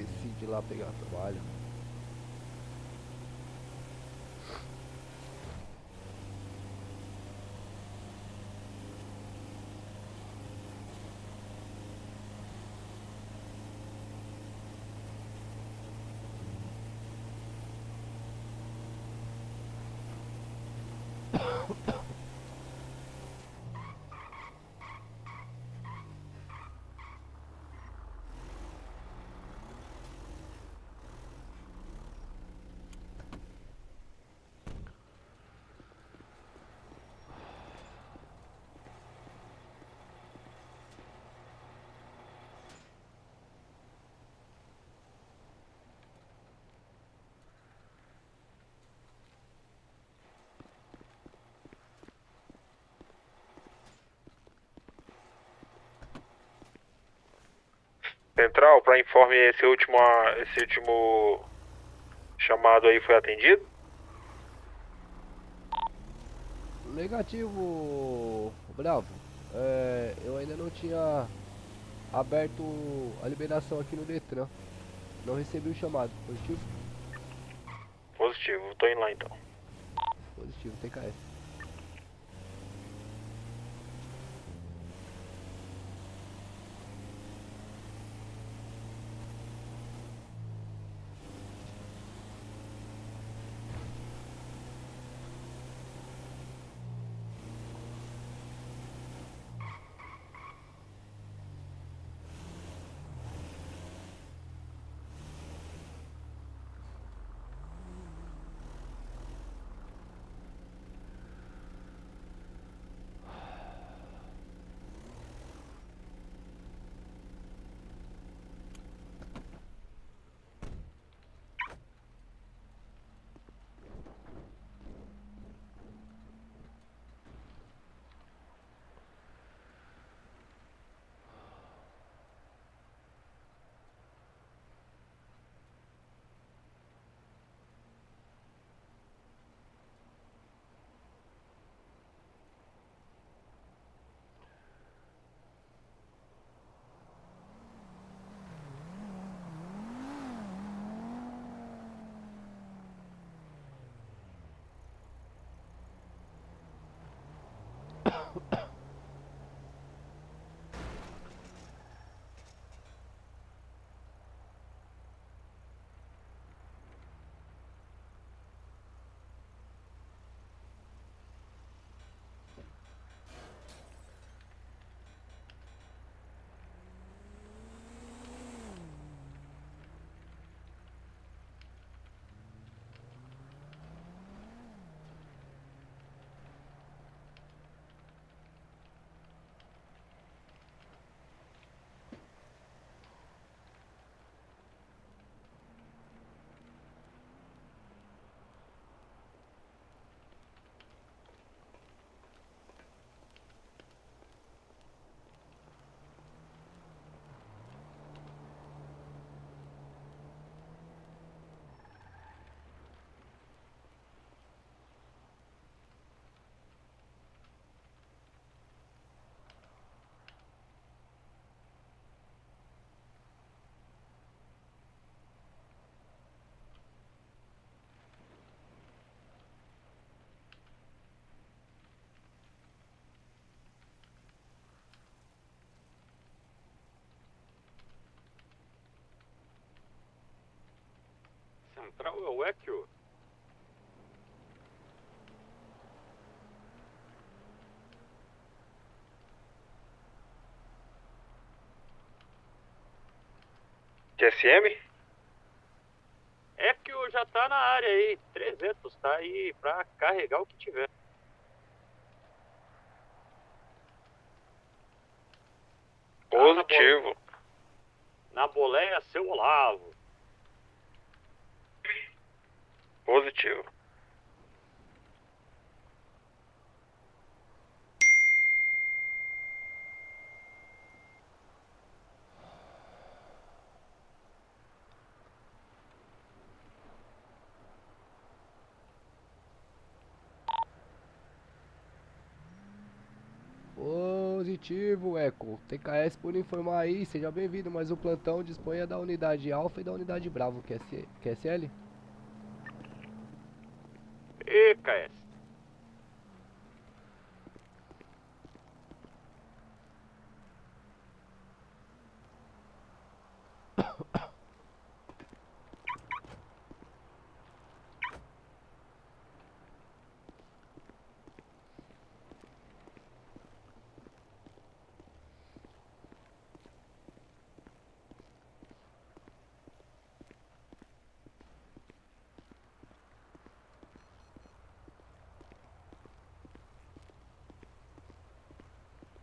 decide ir lá pegar trabalho. Central, para informe, esse último chamado aí foi atendido? Negativo, Bravo. Eu ainda não tinha aberto a liberação aqui no Detran. Não recebi o chamado. Positivo? Positivo, tô indo lá então. Positivo, TKS. Central é o Equio? TSM? Equio já tá na área aí, 300, tá aí pra carregar o que tiver. Positivo. Na boleia, seu Olavo. Positivo. Positivo, Eco. TKS por informar aí, seja bem-vindo. Mais um plantão disponha da unidade Alfa e da unidade Bravo, QSL? E, KS.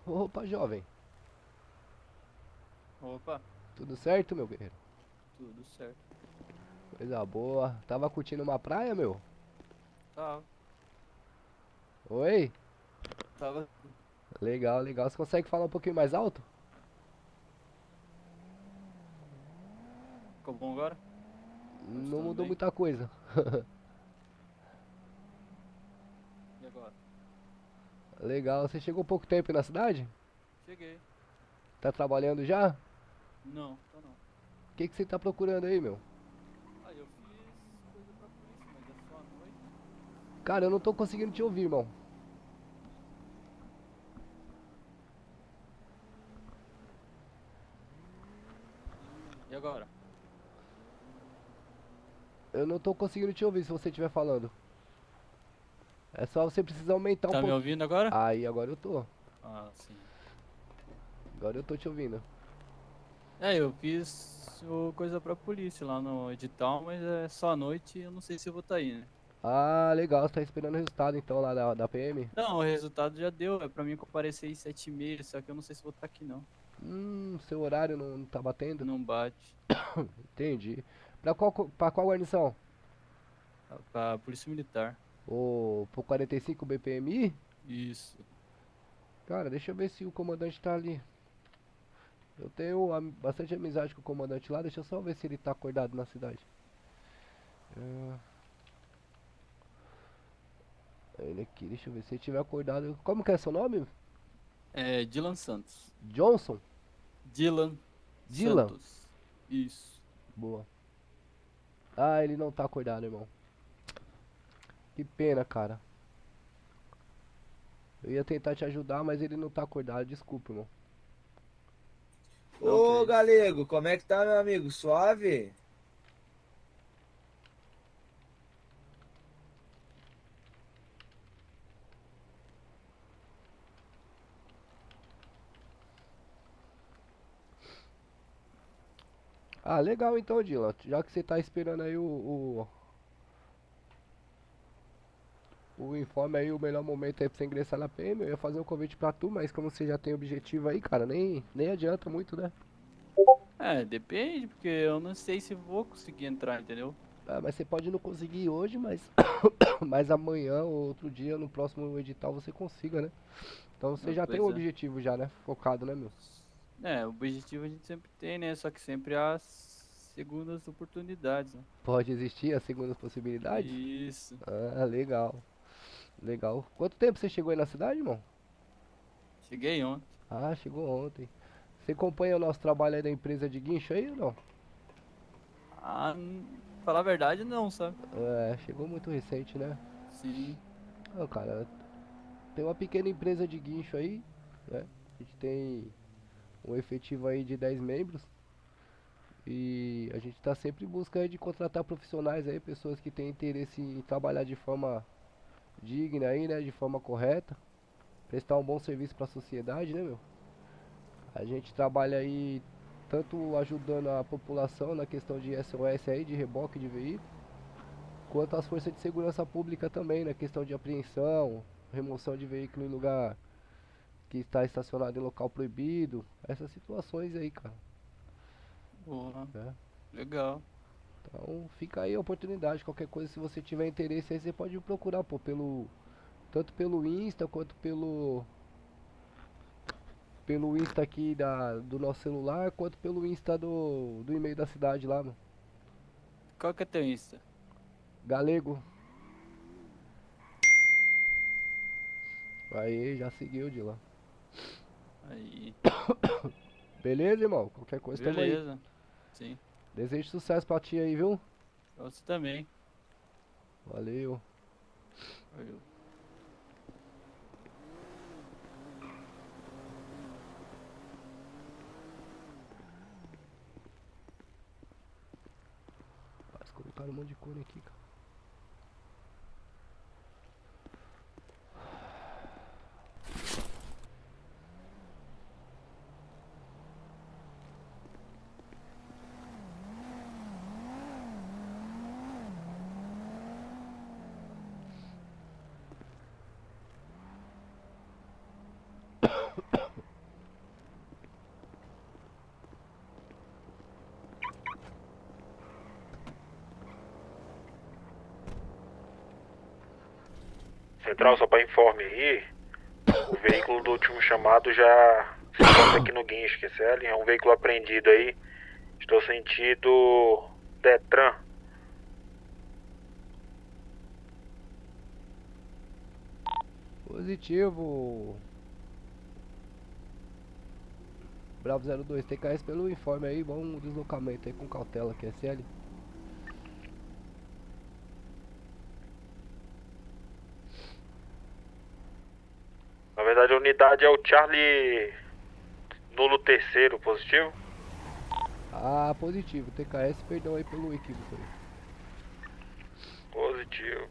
Opa, jovem. Opa, Tudo certo, meu guerreiro? tudo certo. Coisa boa. Tava curtindo uma praia, meu? Tava, Oi? tava. Legal, legal. Você consegue falar um pouquinho mais alto? Ficou bom agora? Tá Não escutando mudou bem? muita coisa. E agora? Legal. Você chegou há pouco tempo na cidade? Cheguei. Tá trabalhando já? Não, tô não. O que você tá procurando aí, meu? Ah, eu fiz coisa pra polícia, mas é só à noite. Cara, eu não tô conseguindo te ouvir, irmão. E agora? Eu não tô conseguindo te ouvir se você estiver falando. É só você precisar aumentar um Tá me pouco. ouvindo agora? Aí, agora eu tô. Ah, sim. Agora eu tô te ouvindo. É, eu fiz coisa pra polícia lá no edital, mas é só à noite e eu não sei se eu vou estar aí, né? Ah, legal. Você tá esperando o resultado então lá da PM? Não, o resultado já deu, é pra mim comparecer às 7h30, só que eu não sei se vou estar aqui não. Seu horário não tá batendo? Não bate. Entendi. Pra qual guarnição? Pra polícia militar. Pro 45 BPMI? Isso. Cara, deixa eu ver se o comandante tá ali. Eu tenho bastante amizade com o comandante lá, deixa eu só ver se ele tá acordado na cidade. Ah, ele aqui, deixa eu ver se ele tiver acordado. Como que é seu nome? É Dylan Santos. Johnson? Dylan Dylan? Santos. Isso. Boa. Ah, ele não tá acordado, irmão. Que pena, cara. Eu ia tentar te ajudar, mas ele não tá acordado. Desculpa, irmão. Não, que é Ô, isso. Galego, como é que tá, meu amigo? Suave? Ah, legal então, Dylan. Já que você tá esperando aí o informe aí, o melhor momento aí pra você ingressar na PM, eu ia fazer um convite pra tu, mas como você já tem objetivo aí, cara, nem adianta muito, né? É, depende, porque eu não sei se vou conseguir entrar, entendeu? Ah, mas você pode não conseguir hoje, mas, mas amanhã ou outro dia, no próximo edital, você consiga, né? Então você Ah, já tem um pois é. objetivo já, né? Focado, né, meu? É, o objetivo a gente sempre tem, né? Só que sempre há segundas oportunidades, né? Pode existir as segundas possibilidades? Isso. Ah, legal. Legal. Quanto tempo você chegou aí na cidade, irmão? Cheguei ontem. Ah, chegou ontem. Você acompanha o nosso trabalho aí da empresa de guincho aí ou não? Ah, falar a verdade, não, sabe? É, chegou muito recente, né? Sim. Não, cara, tem uma pequena empresa de guincho aí, né? A gente tem um efetivo aí de 10 membros e a gente tá sempre em busca aí de contratar profissionais aí, pessoas que têm interesse em trabalhar de forma digna aí, né? De forma correta, prestar um bom serviço para a sociedade, né, meu? A gente trabalha aí tanto ajudando a população na questão de SOS aí, de reboque de veículo, quanto as forças de segurança pública também, na questão de apreensão, remoção de veículo em lugar que está estacionado em local proibido, essas situações aí, cara, Boa. né? Legal. Então fica aí a oportunidade, qualquer coisa, se você tiver interesse aí, você pode me procurar, pô, tanto pelo Insta quanto pelo Insta aqui do nosso celular, quanto pelo Insta do e-mail da cidade lá, mano. Qual que é teu Insta? Galego. Aí, já seguiu de lá. Aí, Beleza, irmão? Qualquer coisa tamo aí. beleza. Sim, Desejo sucesso pra ti aí, viu? pra você também. Valeu. Valeu. Mas colocaram um monte de cor aqui, cara. Central, só para informe aí, o veículo do último chamado já se encontra aqui no guincho, QCL. É um veículo apreendido aí. Estou sentido Detran. Positivo. Bravo 02, TKS pelo informe aí, bom deslocamento aí com cautela, QSL. Na verdade, a unidade é o Charlie Nulo terceiro, positivo? Ah, positivo, TKS, perdão aí pelo equívoco aí. Positivo.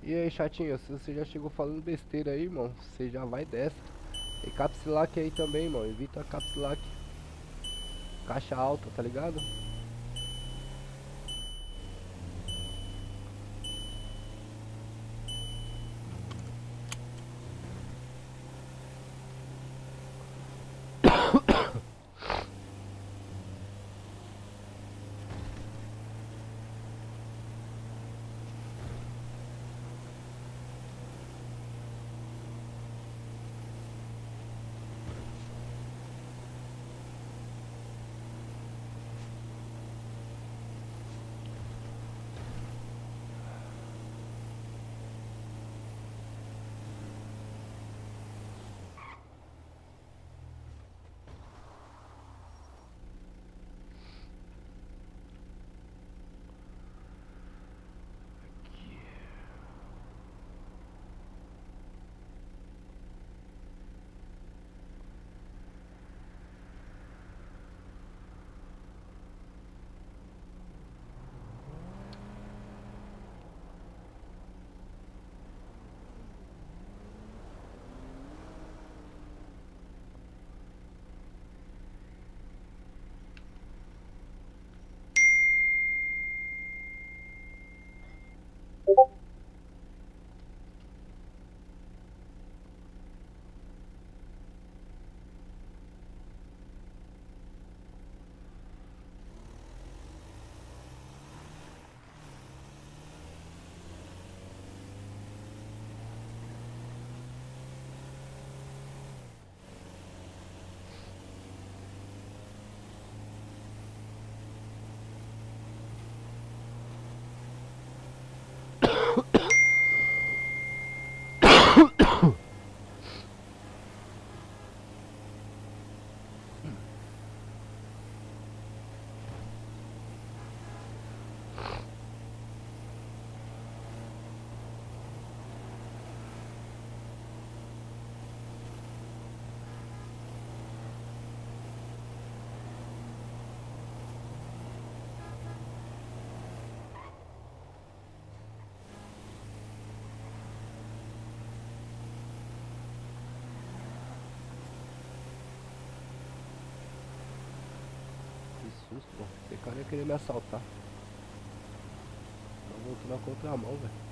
E aí, chatinho, se você já chegou falando besteira aí, irmão, você já vai dessa. E caps lock aí também, irmão, evita caps lock. Caixa alta, tá ligado? cara ia querer me assaltar. Eu volto na contramão, velho.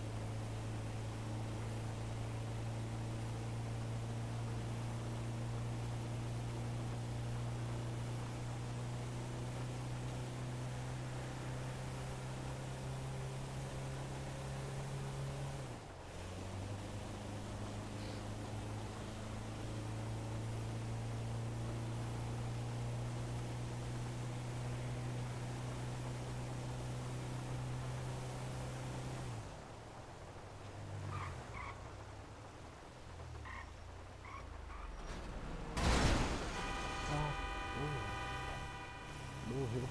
Morreu.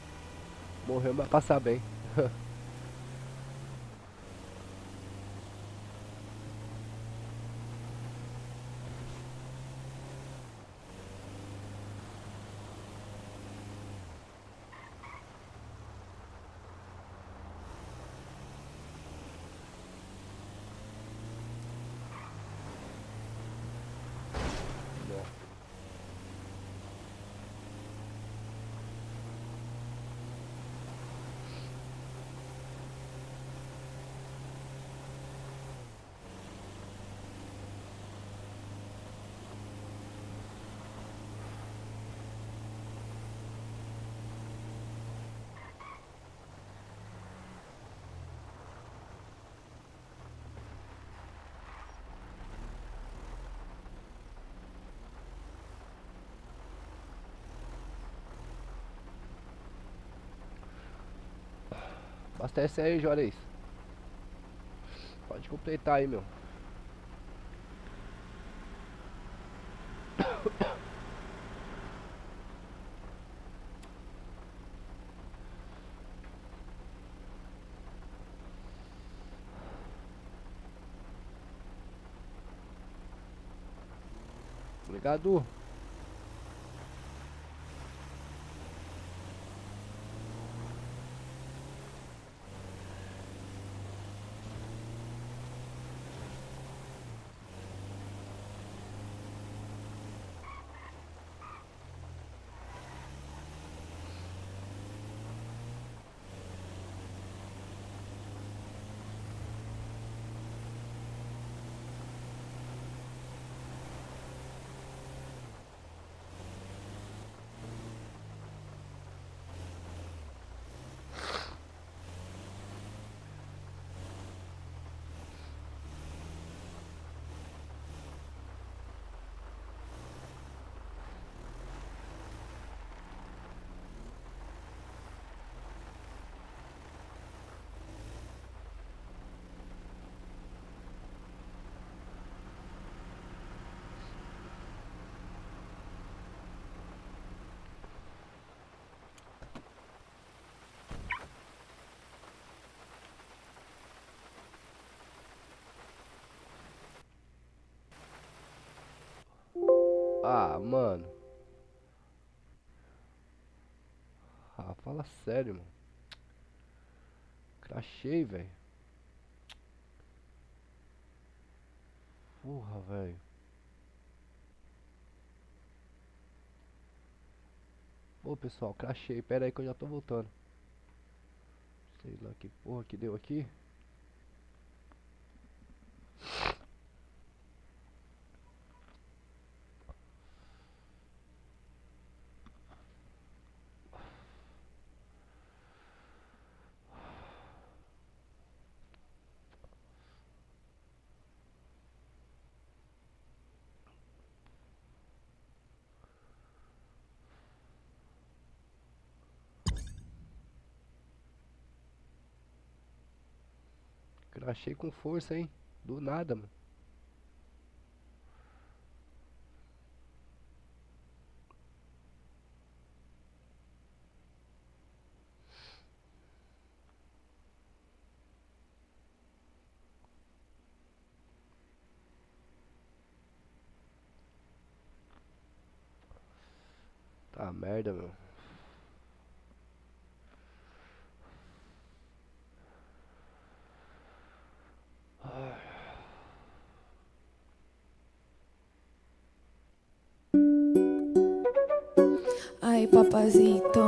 Morreu, mas passar bem. Abastece aí, Juarez. Pode completar aí, meu. Obrigado. Ah, mano. Ah, fala sério, mano. Crachei, velho. Porra, velho. Ô, pessoal, crachei. Pera aí que eu já tô voltando. Sei lá que porra que deu aqui. Crachei com força, hein? Do nada, mano. Tá merda, meu. Ay, papacito,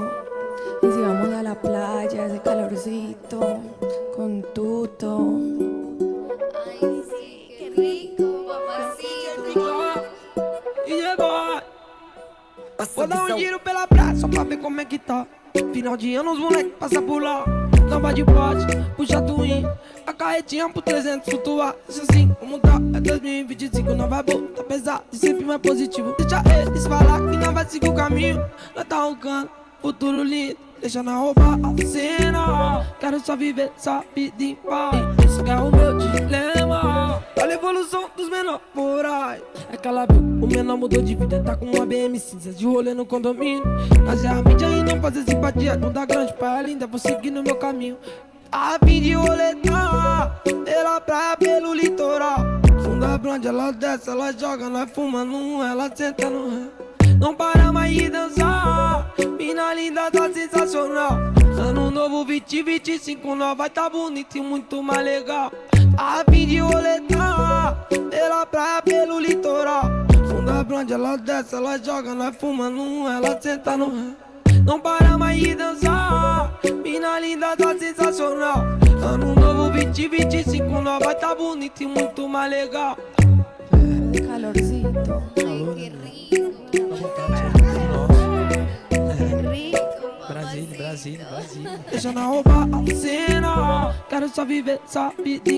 Y si vamos a la playa, ese calorcito, con tuto. Ay, sí, qué rico, papacito. E chegou. Vou dar um giro pela praia só pra ver como é que tá. Final de ano os moleque passa por lá. Tamba de bote, puxa twin. A carretinha pro 300 flutuar. Isso assim, como tá? É 2025, não vai boa, tá pesado e sempre mais positivo. Deixa eles falar que não vai seguir o caminho. Nós tá roncando, futuro lindo. Deixa na roubar a cena. Quero só viver essa vida em paz. Esse que é o meu dilema. Olha a evolução dos menores morais. É que ela viu, o menor mudou de vida. Tá com uma BM cinza de rolê no condomínio. Mas é a mídia e não fazer simpatia. Não dá grande pra linda, vou seguir no meu caminho. A fim de roletar pela praia, pelo litoral. Funda blonde, ela desce, ela joga. Nós fumando um, ela senta no ré. Não para mais de dançar. Mina linda, tá sensacional. Ano novo 2025, nós vai tá bonito e muito mais legal. A fim de roletar pela praia, pelo litoral. Funda blonde, ela desce, ela joga. Nós fumando um, ela senta no ré. Não para mais de dançar. Mina linda, tá sensacional. Ano novo 2025, nós vai tá bonito e muito mais legal. Ese calorcito, Ay, qué rico. Qué rico, Brasília, papacito. Brasília, Brasília. Deixa na roubar a cena. Quero só viver essa vida.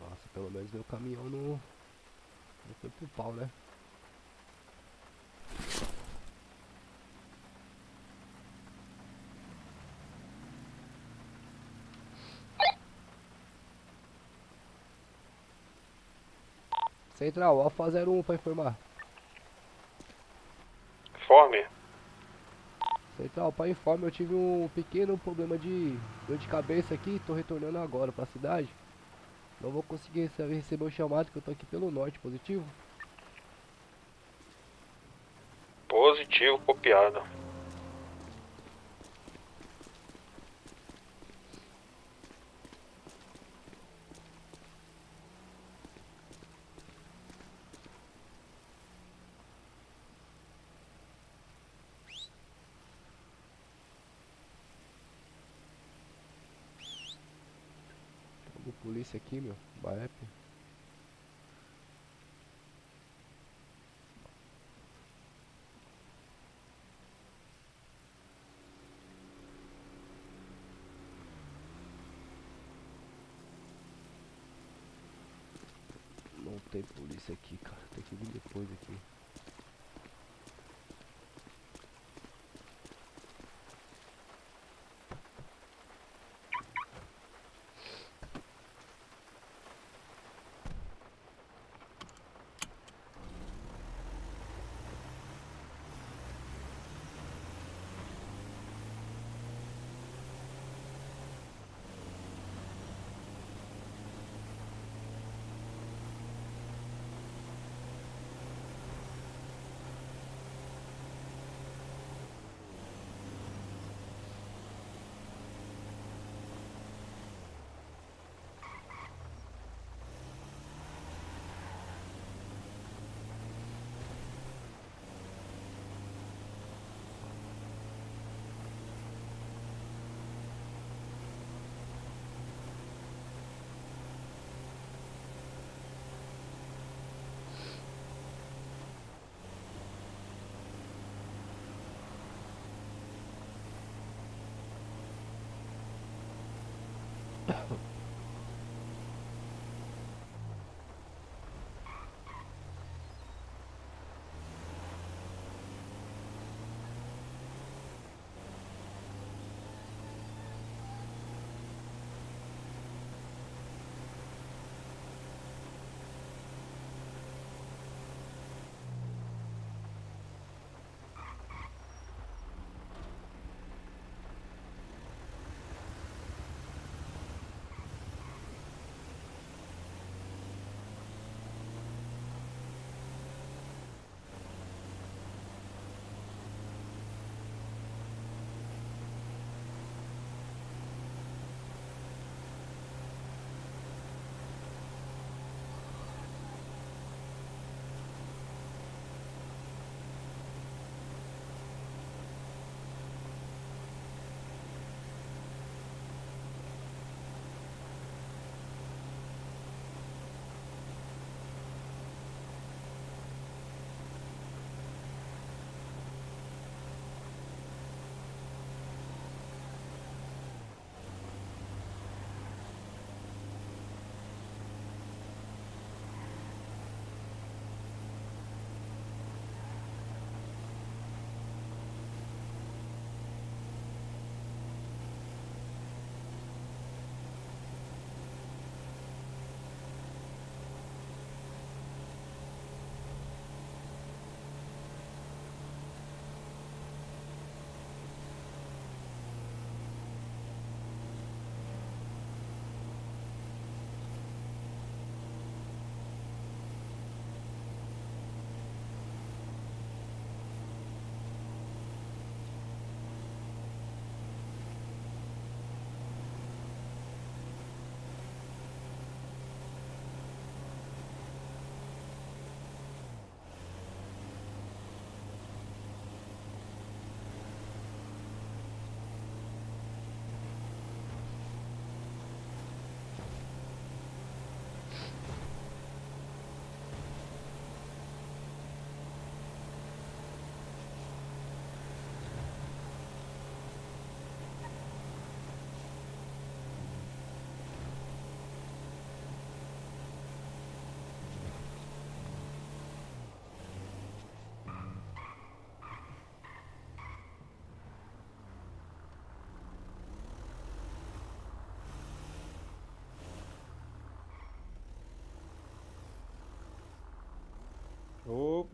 Nossa, pelo menos meu caminhão não foi pro pau, né? Central, Alfa 01 pra informar. Informe. Central, pra informe, eu tive um pequeno problema de dor de cabeça aqui, tô retornando agora pra cidade. Não vou conseguir receber o chamado que eu tô aqui pelo norte, positivo? Positivo copiado. Chegou polícia aqui, meu. Baep. Não tem polícia aqui, cara. Tem que vir depois aqui.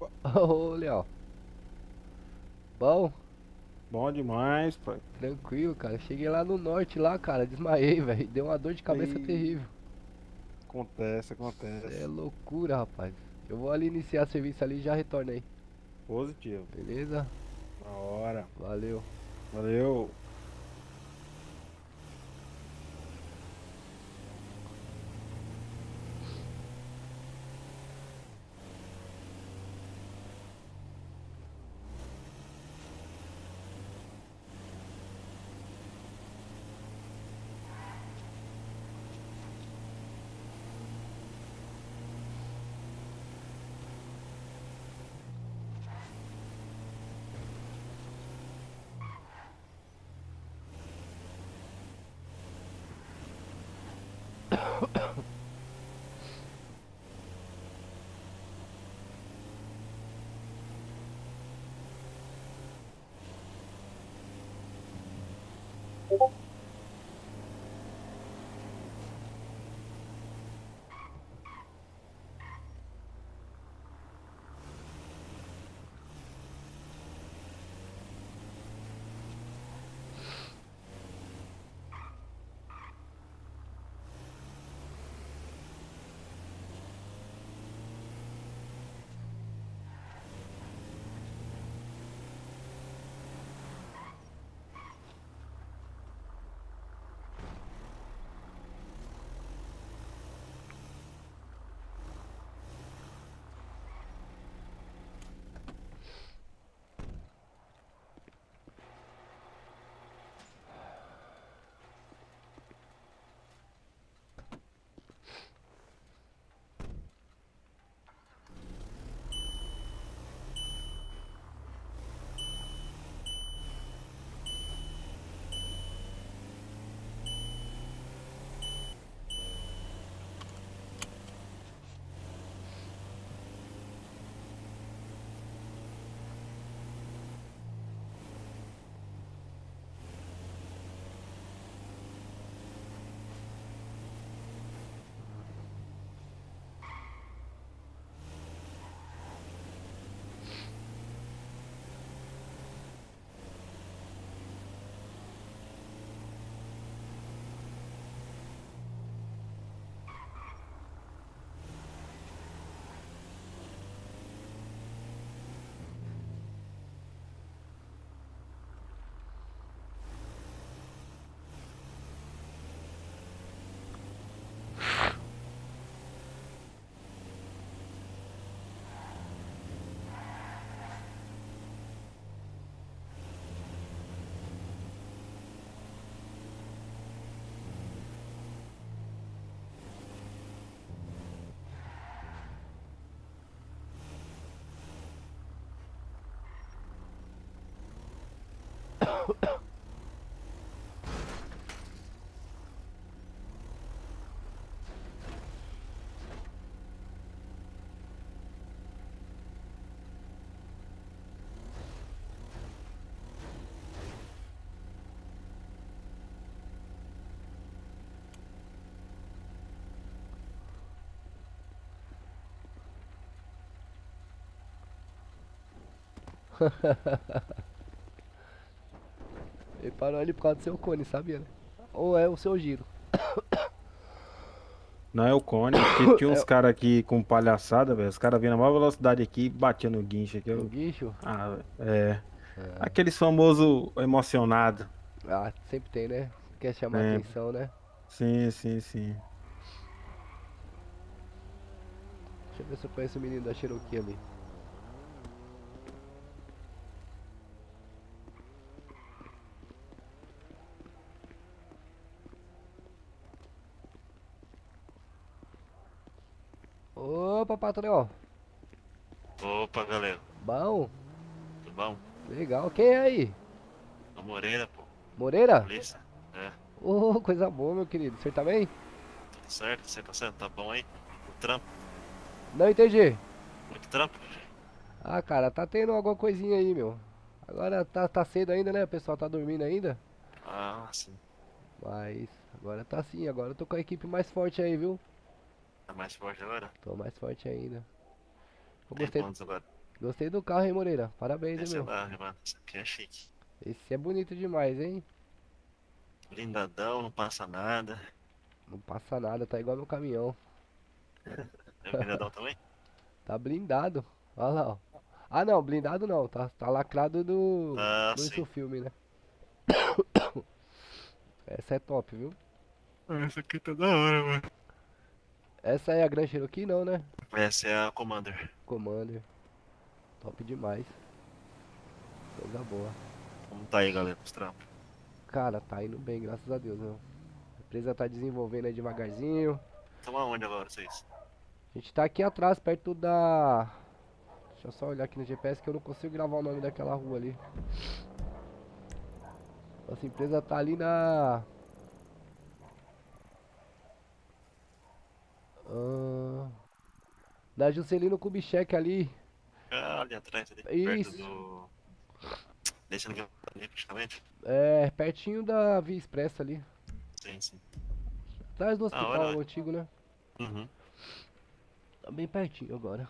Opa, Ô, Léo. Bom, bom demais, pai. tranquilo, cara. Cheguei lá no norte, lá, cara. Desmaiei, velho. Deu uma dor de cabeça Ei. terrível. Acontece, É acontece. loucura, rapaz. Eu vou ali iniciar serviço ali e já retorno aí. Positivo. Beleza? Na hora. Valeu. Valeu. Ele parou ali por causa do seu cone, sabia, né? Ou é o seu giro. Não é o Cone, porque tinha É uns caras aqui com palhaçada, velho. Os caras vinham na maior velocidade aqui e batiam no guincho aqui. o guincho. Ah, é. Aqueles famosos emocionados. Ah, sempre tem, né? Quer chamar É, atenção, né? sim, sim, sim. Deixa eu ver se eu conheço o menino da Cherokee ali. Opa, patrão. Opa, galera. Bom, Tudo bom? legal. Quem é aí? A Moreira, pô. Moreira? Polícia. É, Ô, coisa boa, meu querido. O senhor tá bem? tudo certo? 100%? Tá bom aí? O trampo? Não entendi. Muito trampo? Ah, cara, tá tendo alguma coisinha aí, meu. Agora tá cedo ainda, né? O pessoal tá dormindo ainda. Ah, sim. Mas agora tá sim. Agora eu tô com a equipe mais forte aí, viu? Tá mais forte agora? Tô mais forte ainda. Eu Tem gostei. quantos agora? Gostei do carro, hein, Moreira? Parabéns, hein, Essa é meu? larga, mano. Essa aqui é chique. Esse é bonito demais, hein? Blindadão, não passa nada. Não passa nada, tá igual meu caminhão. É blindadão também? Tá blindado. Olha lá, ó. Ah, não, blindado não. Tá lacrado Ah, no sim. isso filme, né? Essa é top, viu? Essa aqui tá da hora, mano. Essa é a Grand Cherokee, não, né? Essa é a Commander. Commander. Top demais. Coisa boa. Como tá aí, galera, os trampos? Cara, tá indo bem, graças a Deus, meu. A empresa tá desenvolvendo aí devagarzinho. Estão aonde agora, vocês? A gente tá aqui atrás, perto da... Deixa eu só olhar aqui no GPS que eu não consigo gravar o nome daquela rua ali. Nossa empresa tá ali na... Na Juscelino Kubitschek ali. Ah, ali atrás, ali, perto Isso. do... Descendo aqui ali, praticamente. É, pertinho da Via Expressa ali. Sim, sim. Atrás do Da hora, hospital ué. antigo, né? Uhum. Tá bem pertinho agora.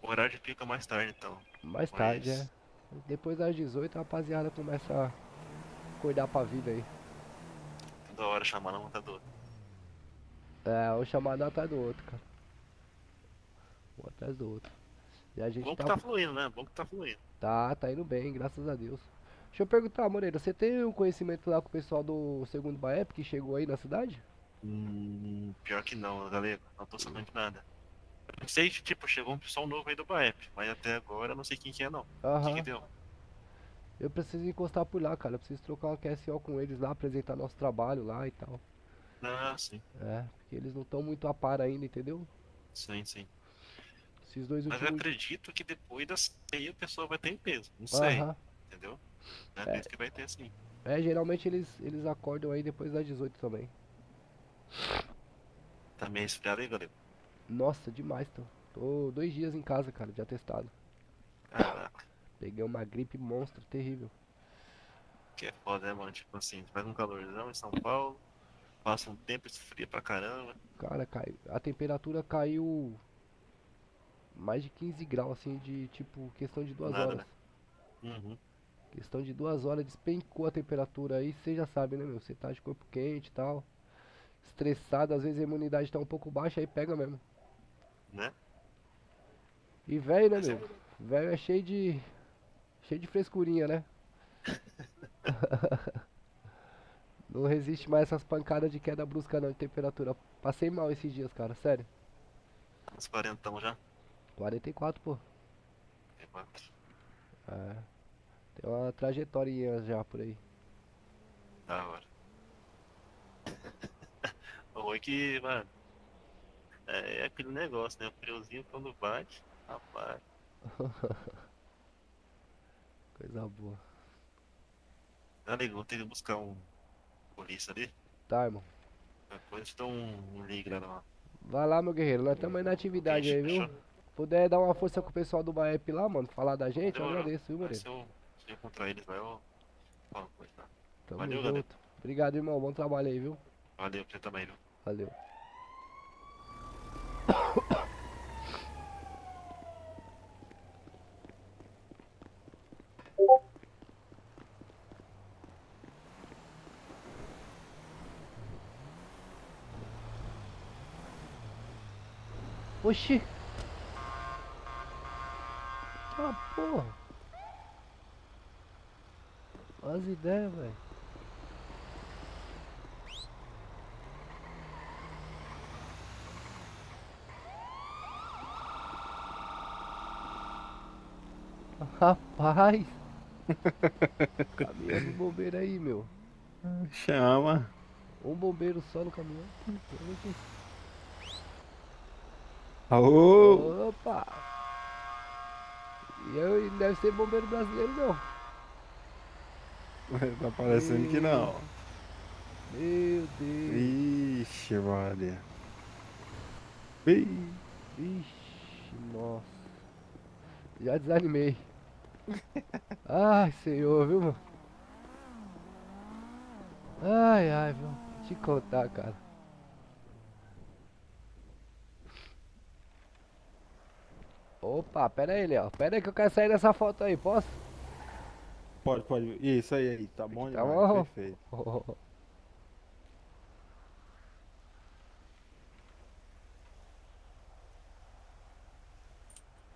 O horário de pica mais tarde, então. Mais tarde, é. Depois das 18 a rapaziada começa a acordar pra vida aí. Toda hora chamando um tá outro. É, um chamado atrás do outro, cara. Um atrás do outro. E a gente Bom que tá... tá fluindo, né? Bom que tá fluindo. Tá indo bem, graças a Deus. Deixa eu perguntar, Moreira, você tem um conhecimento lá com o pessoal do segundo Baep que chegou aí na cidade? Pior que não, galera. Não tô sabendo de nada. Eu sei que, tipo, chegou um pessoal novo aí do Baep, mas até agora eu não sei quem que é, não. O que que Aham. deu? Eu preciso encostar por lá, cara. Eu preciso trocar uma QSO com eles lá, apresentar nosso trabalho lá e tal. Ah, sim. É, porque eles não estão muito a par ainda, entendeu? Sim, sim. Esses dois Mas eu últimos. acredito que depois da ceia a pessoa vai ter em peso. Não sei, Aham. entendeu? Eu acredito que vai ter sim. É, geralmente eles acordam aí depois das 18 também. Tá meio esfriado aí, galera? Nossa, demais, tô 2 dias em casa, cara, de atestado. Caraca, Peguei uma gripe monstro, terrível. que é foda, né, mano? Tipo assim, faz um calorzão em São Paulo, passa um tempo esfria pra caramba. Cara, a temperatura caiu mais de 15 graus, assim, de tipo, questão de duas Nada, horas. né? Uhum. Questão de 2 horas despencou a temperatura aí, você já sabe, né, meu? Você tá de corpo quente e tal. Estressado, às vezes a imunidade tá um pouco baixa, aí pega mesmo. Né? E velho, né, Mas é. meu? Velho é cheio de frescurinha, né? Não resiste mais essas pancadas de queda brusca não, de temperatura. Passei mal esses dias, cara, sério. Uns quarentão já. 44, pô. É quatro. É, tem uma trajetória já por aí. Da hora. O ruim é que, mano, é aquele negócio, né? O friozinho quando bate, rapaz. Coisa boa. Tá legal, vou ter que buscar um polícia ali. Tá, irmão. Depois te dou um ligue lá no Vai lá, meu guerreiro. Nós estamos aí na atividade aí, viu? fechou? Puder dar uma força com o pessoal do Baep lá, mano, falar da gente, eu Demorou. agradeço, viu, Mas Moreira? se eu encontrar eles lá, eu falo com eles lá. Tamo Valeu, galera. junto. Obrigado, irmão. Bom trabalho aí, viu? Valeu pra você também, viu? Valeu. Oxi. Ah, porra. As ideias, velho. Rapaz. Caminhão do bombeiro aí, meu. Chama. Um bombeiro só no caminhão. Aô! Opa! E eu não deve ser bombeiro brasileiro, não. Tá parecendo que não. Meu Deus. Ixi, Maria. Ih, Vixe, nossa. Já desanimei. Ai, senhor, viu, mano? Ai, ai, viu? Vou te contar, cara. Opa, pera aí, Léo. Pera aí que eu quero sair dessa foto aí, posso? Pode. Isso aí, tá bom Tá demais, bom? perfeito.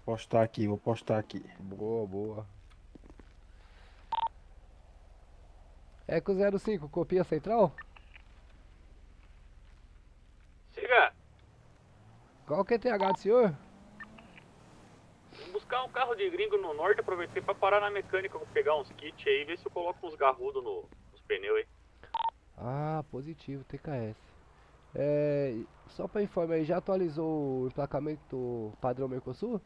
Postar aqui, vou postar aqui. Boa, boa. Eco 05, copia central? Siga, Qual que é o QTH do senhor? vou buscar um carro de gringo no norte, aproveitei pra parar na mecânica, vou pegar uns kits aí, ver se eu coloco uns garrudos nos pneus aí. Ah, positivo, TKS. Só pra informar aí, já atualizou o emplacamento padrão Mercosul?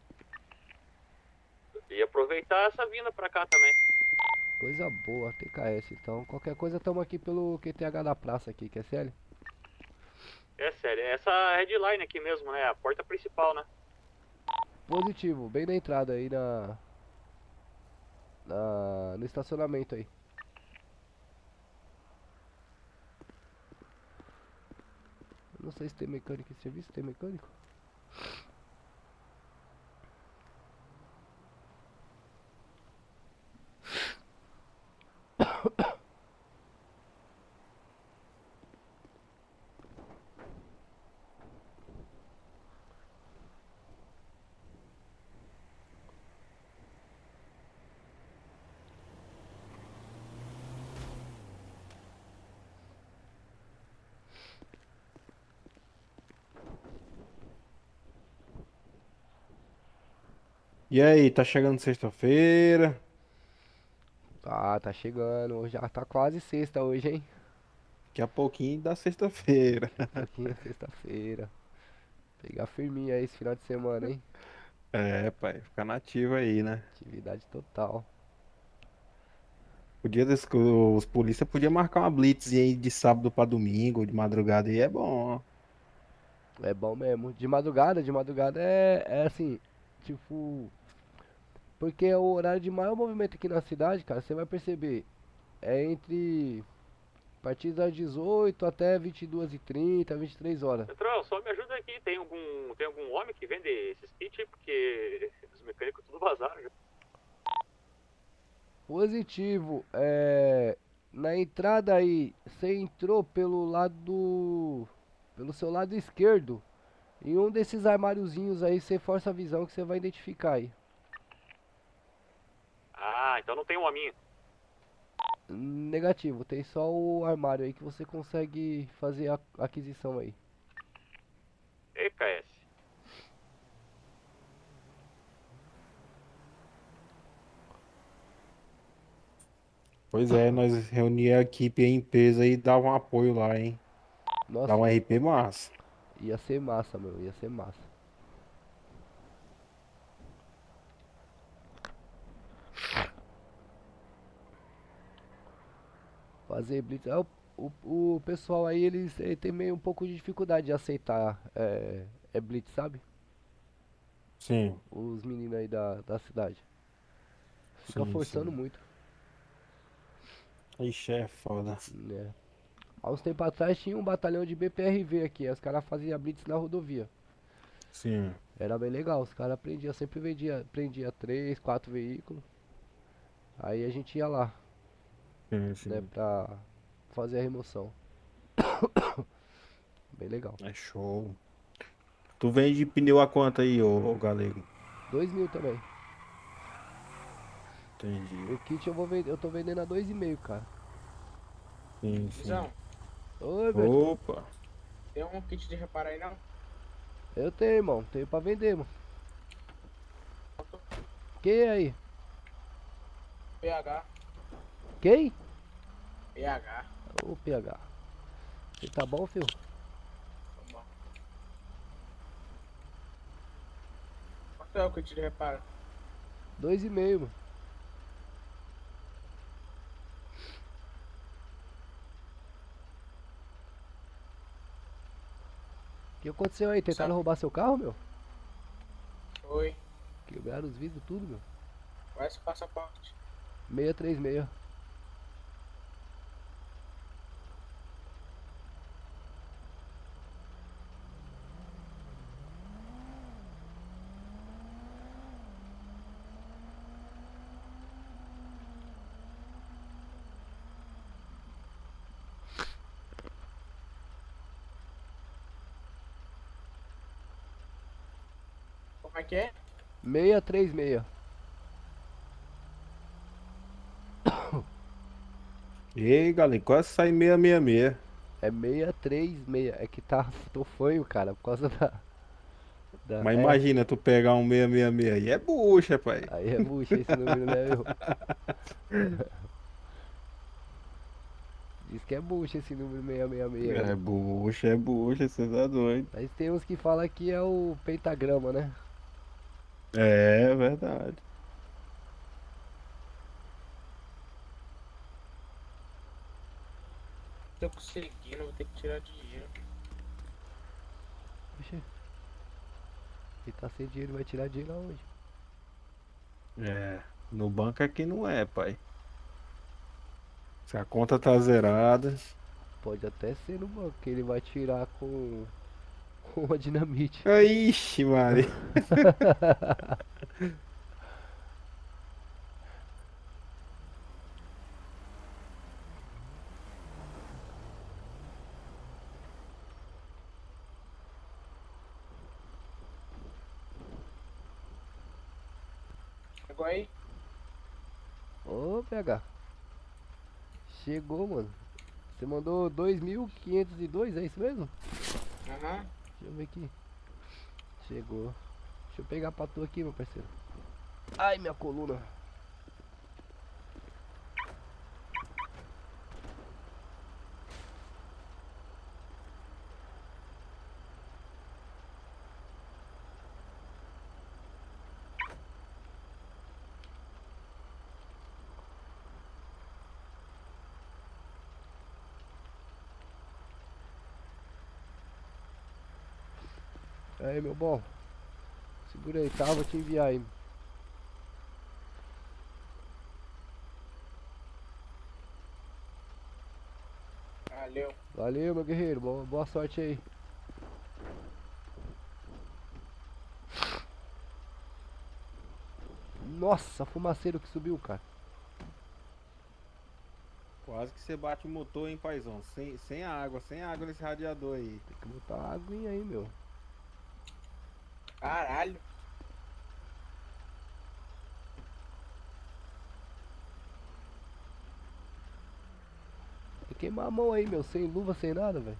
E aproveitar essa vinda pra cá também. Coisa boa, TKS. Então, qualquer coisa, tamo aqui pelo QTH da praça aqui, quer sério? É sério, é essa headline aqui mesmo, né? A porta principal, né? Positivo, bem na entrada aí no estacionamento aí. Não sei se tem mecânico em serviço, tem mecânico? E aí, tá chegando sexta-feira? Tá chegando, já tá quase sexta hoje, hein? Daqui a pouquinho da sexta-feira. Pouquinho é sexta-feira. Pegar firminha aí esse final de semana, hein? É, pai, fica nativo aí, né? Atividade total. Os polícia podiam marcar uma blitz aí de sábado pra domingo, de madrugada aí, é bom. É bom mesmo. De madrugada é assim, tipo. Porque é o horário de maior movimento aqui na cidade, cara. Você vai perceber. É entre. A partir das 18 até 22h30, 23 horas. Central, só me ajuda aqui, tem algum homem que vende esses kits aí? Porque os mecânicos tudo vazaram já. Positivo. Na entrada aí, você entrou pelo lado. Pelo seu lado esquerdo. Em um desses armáriozinhos aí, você força a visão que você vai identificar aí. Ah, então não tem um hominho. Negativo, tem só o armário aí que você consegue fazer a aquisição aí. EKS. Pois é, nós reunir a equipe aí em peso aí e dar um apoio lá, hein? Dá Nossa, um RP massa. ia ser massa, meu, ia ser massa. Fazer blitz. O pessoal aí, eles tem meio um pouco de dificuldade de aceitar blitz, sabe? Sim, Os meninos aí da cidade. Fica sim, forçando sim. muito, Ixi, é foda. né? Há uns tempos atrás tinha um batalhão de BPRV aqui, aí os caras faziam blitz na rodovia. Sim, Era bem legal, os caras prendiam, sempre prendia 3, 4 veículos. Aí a gente ia lá, sim, né, sim. pra fazer a remoção. Bem legal. É show. Tu vende pneu a quanto aí, ô galego? 2.000 também. Entendi. O kit eu tô vendendo a 2,5, cara. Sim, sim. Visão, Oi, velho. Opa, tem um kit de reparo aí não? Eu tenho, irmão. Tenho pra vender, mano. Quem aí? PH. Quem? PH. Ô, PH. Você tá bom, filho? Vamos. Quanto é o kit de reparo? 2,5, mano. O que aconteceu aí? Tentaram roubar seu carro, meu? Oi. Quebraram os vidros, tudo, meu. Qual é esse passaporte? 636. Como é que é? 636. Ei, galera, quase sai 666. É 636. É que tá. Tô fanho, cara, por causa Mas é, imagina tu pegar um 666 aí é bucha, pai. aí é bucha, esse número não é meu. Diz que é bucha esse número 666. É bucha, você tá doido. Mas tem uns que falam que é o pentagrama, né? É verdade. Tô conseguindo, vou ter que tirar dinheiro. Puxa. Ele tá sem dinheiro, vai tirar dinheiro aonde? É, no banco aqui não é, pai. Se a conta tá zerada. Pode até ser no banco, que ele vai tirar com a dinamite. Ixi, Mari. Chegou aí? Ô, PH. Chegou, mano. Você mandou 2.502, é isso mesmo? Aham. Deixa eu ver aqui. Chegou. Deixa eu pegar pra tu aqui, meu parceiro. Ai, minha coluna. Aí, meu bom. Segura aí, tá? Vou te enviar aí. Valeu. Valeu, meu guerreiro. Boa sorte aí. Nossa, fumaceiro que subiu, cara. Quase que você bate o motor, hein, paizão? Sem água nesse radiador aí. Tem que botar uma aguinha aí, meu. Caralho. Tem que queimar a mão aí, meu. Sem luva, sem nada, velho.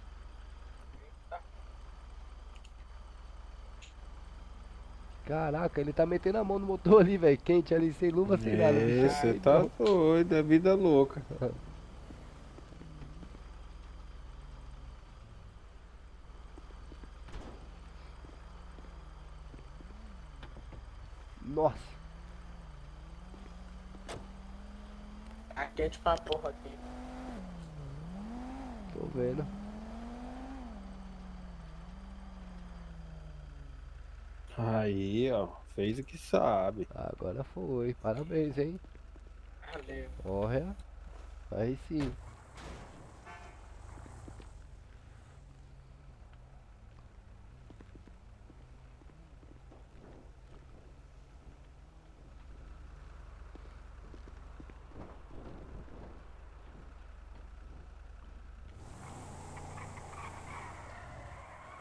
Caraca, ele tá metendo a mão no motor ali, velho. Quente ali, sem luva, sem nada. É, você tá doido, é vida louca. Nossa. Tá quente pra porra aqui. Tô vendo. Aí, ó, fez o que sabe. Agora foi. Parabéns, hein? Valeu. Olha. Aí sim.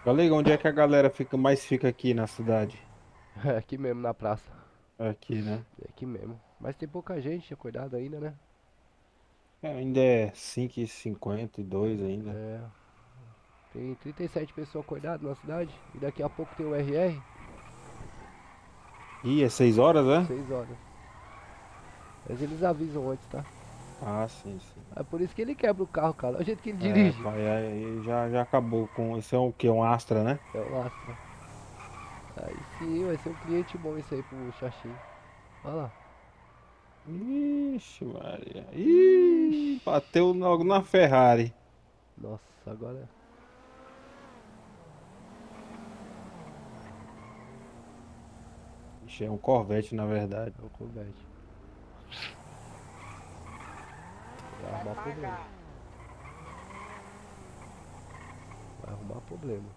Galera, onde é que a galera mais fica aqui na cidade? É aqui mesmo, na praça. Aqui, né? É aqui mesmo. Mas tem pouca gente, cuidado ainda, né? Ainda é 5h52 ainda. É. Tem 37 pessoas acordadas na cidade. E daqui a pouco tem o RR. Ih, é 6 horas, né? 6 horas. Mas eles avisam antes, tá? Ah, sim. É por isso que ele quebra o carro, cara. Olha o jeito que ele É, dirige. pai, aí já acabou com. Esse é o quê? Um Astra, né? É o Astra. Aí sim, vai ser um cliente bom esse aí pro Xaxim. Olha lá. Ixi, Maria. Ih, bateu logo na Ferrari. Nossa, agora. Ixi, é um Corvette, na verdade. É o Corvette. Vai arrumar problema. Vai arrumar problema.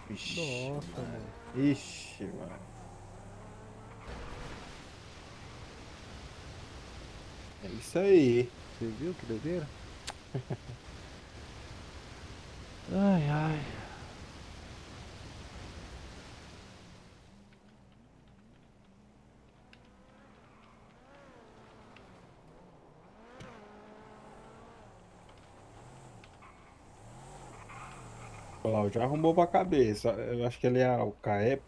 Ixi, Nossa, mano. Ixi, mano. É isso aí. Você viu que doideira? Ai, ai. Cláudio já arrumou pra cabeça. Eu acho que ele é o CAEP.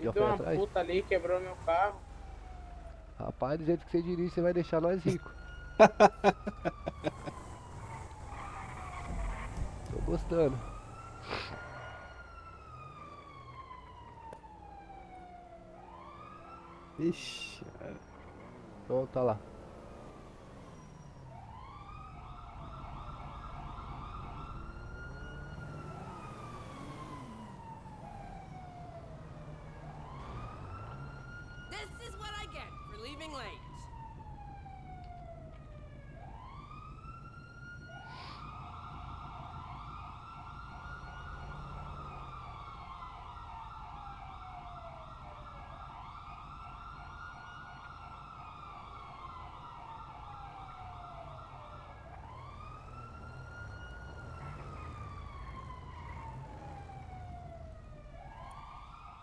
E Já deu foi uma atrás? puta ali, quebrou meu carro. Rapaz, do jeito que você dirige, você vai deixar nós ricos. Tô gostando. Ixi, Pronto, tá lá. This is what I get for leaving late.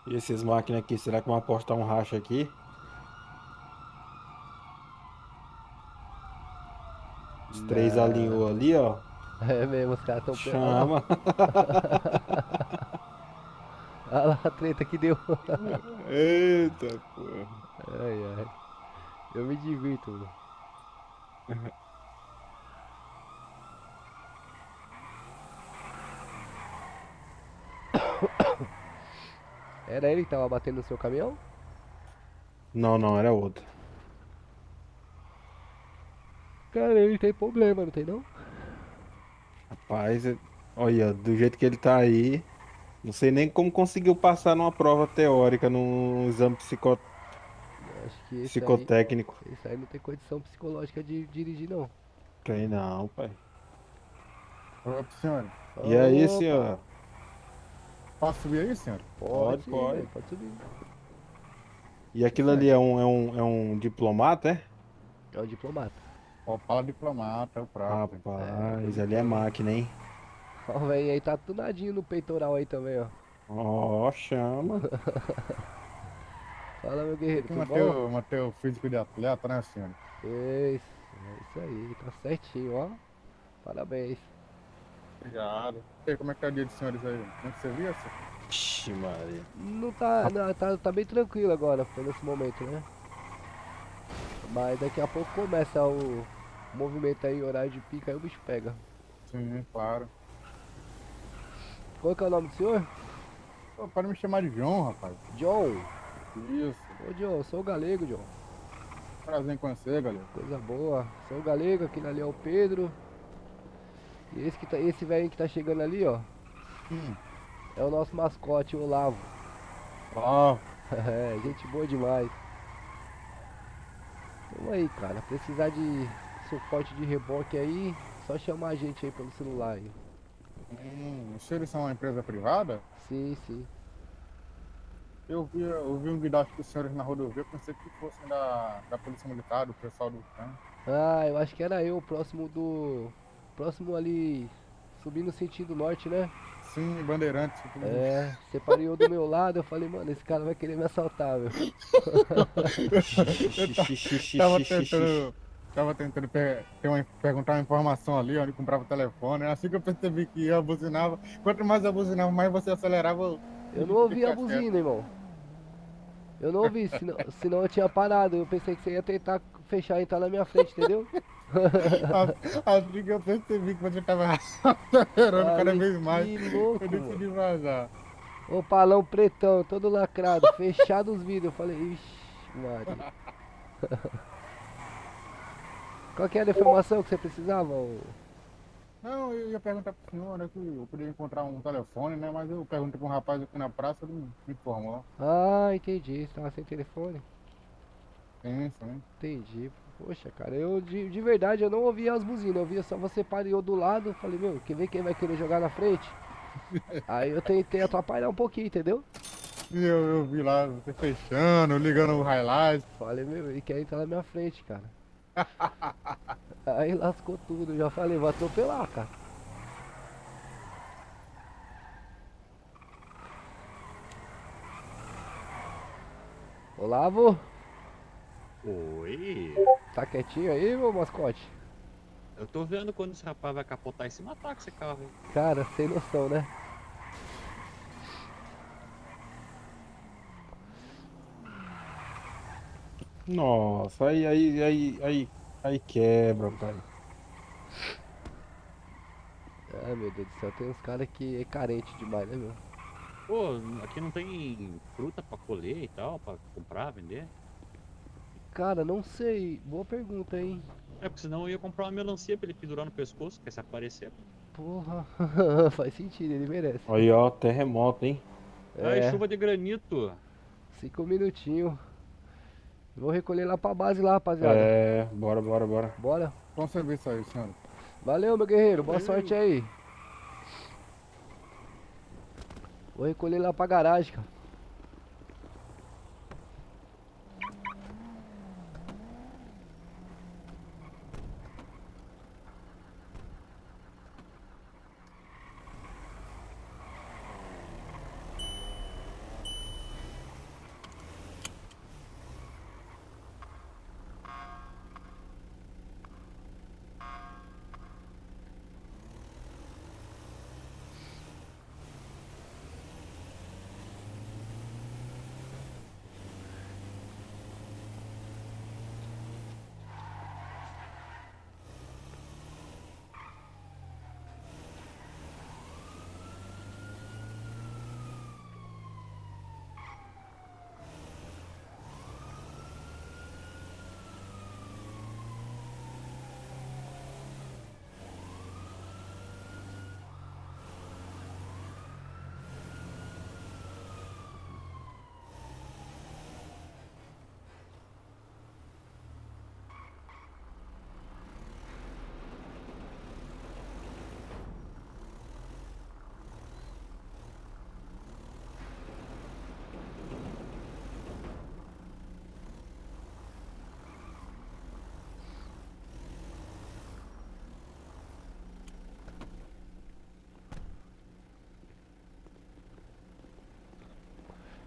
e essas máquinas aqui, será que vão apostar um racha aqui? Os três Não. alinhou ali, ó. É mesmo, os caras tão Chama. Olha lá a treta que deu. Eita, porra. Ai, ai. Eu me divirto, mano. Era ele que tava batendo no seu caminhão? Não, não, era outro. Cara, ele tem problema, não tem não? Rapaz, olha, do jeito que ele tá aí, não sei nem como conseguiu passar numa prova teórica, num exame Acho que psicotécnico. esse aí não tem condição psicológica de dirigir, não. Tem não, pai. Ô, senhor, E aí, Opa, senhor? posso subir aí, senhor? Pode, Pode. velho, pode subir. E aquilo ali é um diplomata, é? É um diplomata. Opala diplomata, é o próprio. Rapaz, ali é máquina, hein? Ó, o velho aí tá tunadinho no peitoral aí também, ó. Ó, chama. Fala, meu guerreiro, Tem tudo bom? manter o físico de atleta, né, senhor? É isso aí, tá certinho, ó. Parabéns. Obrigado. E aí, como é que tá o dia dos senhores aí? Como é que você viu, senhor? Ixi, Maria. Não tá, não, tá bem tranquilo agora, por nesse momento, né? Mas daqui a pouco começa o movimento aí, horário de pica, aí o bicho pega. Sim, claro. Qual que é o nome do senhor? Pô, pode me chamar de John, rapaz. John. Isso. Ô John, eu sou o galego, John. Prazer em conhecer, galera. Coisa boa. Sou o galego, aquele ali é o Pedro. E esse velho que tá chegando ali, ó, é o nosso mascote, o Olavo. Ó, É, gente boa demais. Vamos aí, cara. Precisar de suporte de reboque aí, só chamar a gente aí pelo celular aí. os senhores são uma empresa privada? Sim, sim. Eu vi um guindaste dos senhores na rodovia, eu pensei que fossem da Polícia Militar, do pessoal do campo. Ah, eu acho que era eu, próximo ali, subindo no sentido norte, né? Sim, bandeirantes. É, você parou do meu lado, eu falei, mano, esse cara vai querer me assaltar, meu. Tava tentando perguntar uma informação ali, onde comprava o telefone. Assim que eu percebi que eu buzinava, quanto mais eu buzinava, mais você acelerava. Eu não ouvi a buzina, irmão. Eu não ouvi, senão eu tinha parado. Eu pensei que você ia tentar fechar e entrar na minha frente, entendeu? Assim que eu percebi que você tava acelerando cada vez mais, Que louco, eu mano. decidi vazar. O palão pretão, todo lacrado, fechado os vidros. Eu falei, ixi, Maria. Qual que era a informação que você precisava? Não, eu ia perguntar pro senhor, né, que eu podia encontrar um telefone, né, mas eu perguntei pra um rapaz aqui na praça, ele me informou. Ah, entendi, você tava sem telefone. Sim, sim. Entendi. Poxa, cara, eu de verdade eu não ouvia as buzinas, eu via só você pareou do lado, eu falei, meu, quer ver quem vai querer jogar na frente? Aí eu tentei atrapalhar um pouquinho, entendeu? E eu vi lá você fechando, ligando o highlight. Falei, meu, ele quer entrar na minha frente, cara. Aí lascou tudo, já falei, vou atropelar, cara. Olavo, Oi. tá quietinho aí, meu mascote? Eu tô vendo quando esse rapaz vai capotar e se matar com esse carro aí. Cara, sem noção, né? Nossa, aí quebra, pai. Ai, meu Deus do céu, tem uns caras que é carente demais, né, meu? Pô, aqui não tem fruta pra colher e tal, pra comprar, vender? Cara, não sei. Boa pergunta, hein? É, porque senão eu ia comprar uma melancia pra ele pendurar no pescoço, quer se aparecer. Porra, faz sentido, ele merece. Aí, ó, terremoto, hein? Ai, É, chuva de granito. 5 minutinhos. Vou recolher lá pra base lá, rapaziada. É, bora. Bora. Bom serviço aí, senhor. Valeu, meu guerreiro. Boa sorte aí. Vou recolher lá pra garagem, cara.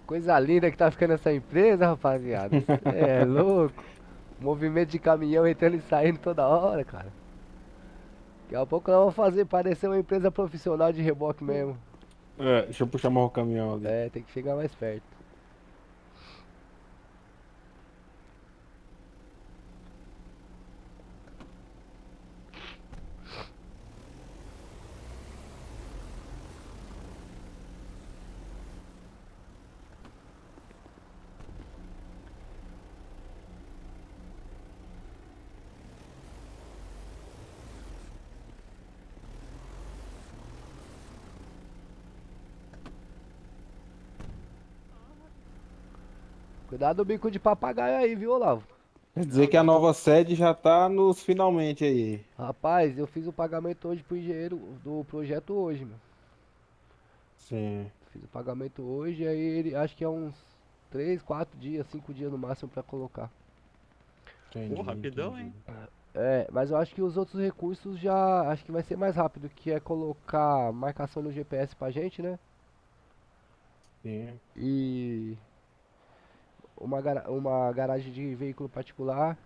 Coisa linda que tá ficando essa empresa, rapaziada. É louco. Movimento de caminhão entrando e saindo toda hora, cara. Daqui a pouco nós vamos fazer parecer uma empresa profissional de reboque mesmo. É, deixa eu puxar mais o caminhão ali. É, tem que chegar mais perto. Cuidado do bico de papagaio aí, viu, Olavo? Quer dizer que a nova sede já tá nos finalmente aí. Rapaz, eu fiz o pagamento hoje pro engenheiro do projeto hoje, meu. Sim. Fiz o pagamento hoje, aí ele acho que é uns 3, 4 dias, 5 dias no máximo pra colocar. Entendi, Pô, rapidão, entendi. hein? É, mas eu acho que os outros recursos já acho que vai ser mais rápido, que é colocar marcação no GPS pra gente, né? Sim. E uma garagem de veículo particular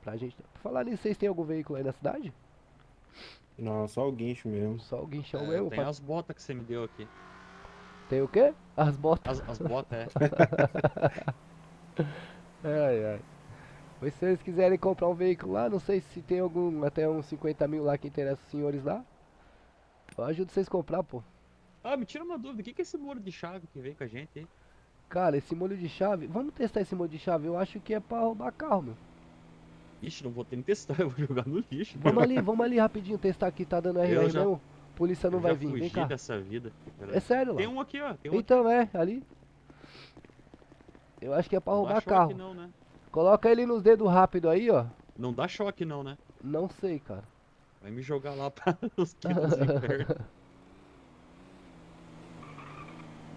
pra gente. Por falar nisso, vocês têm algum veículo aí na cidade? Não, só o guincho mesmo. Só o guinchão É, mesmo? tem as botas que você me deu aqui. Tem o quê? As botas. As botas, é. Ai, ai. Pois se vocês quiserem comprar um veículo lá, não sei se tem algum, até uns 50 mil lá que interessa os senhores lá. Eu ajudo vocês a comprar, pô. Ah, me tira uma dúvida, o que é esse molho de chave que veio com a gente aí? Cara, esse molho de chave, vamos testar esse molho de chave, eu acho que é pra roubar carro, meu. Ixi, não vou ter nem testar, eu vou jogar no lixo. Vamos ali rapidinho testar aqui, tá dando RR Eu já- mesmo? Polícia não Eu vai já vir, vem fugi cá. dessa vida. É sério, Tem lá. um aqui, ó. Tem um Então é, ali. Eu acho que é pra aqui. Não roubar dá choque carro. não, né? Coloca ele nos dedos rápido aí, ó. Não dá choque não, né? Não sei, cara. Vai me jogar lá para os quintos infernos.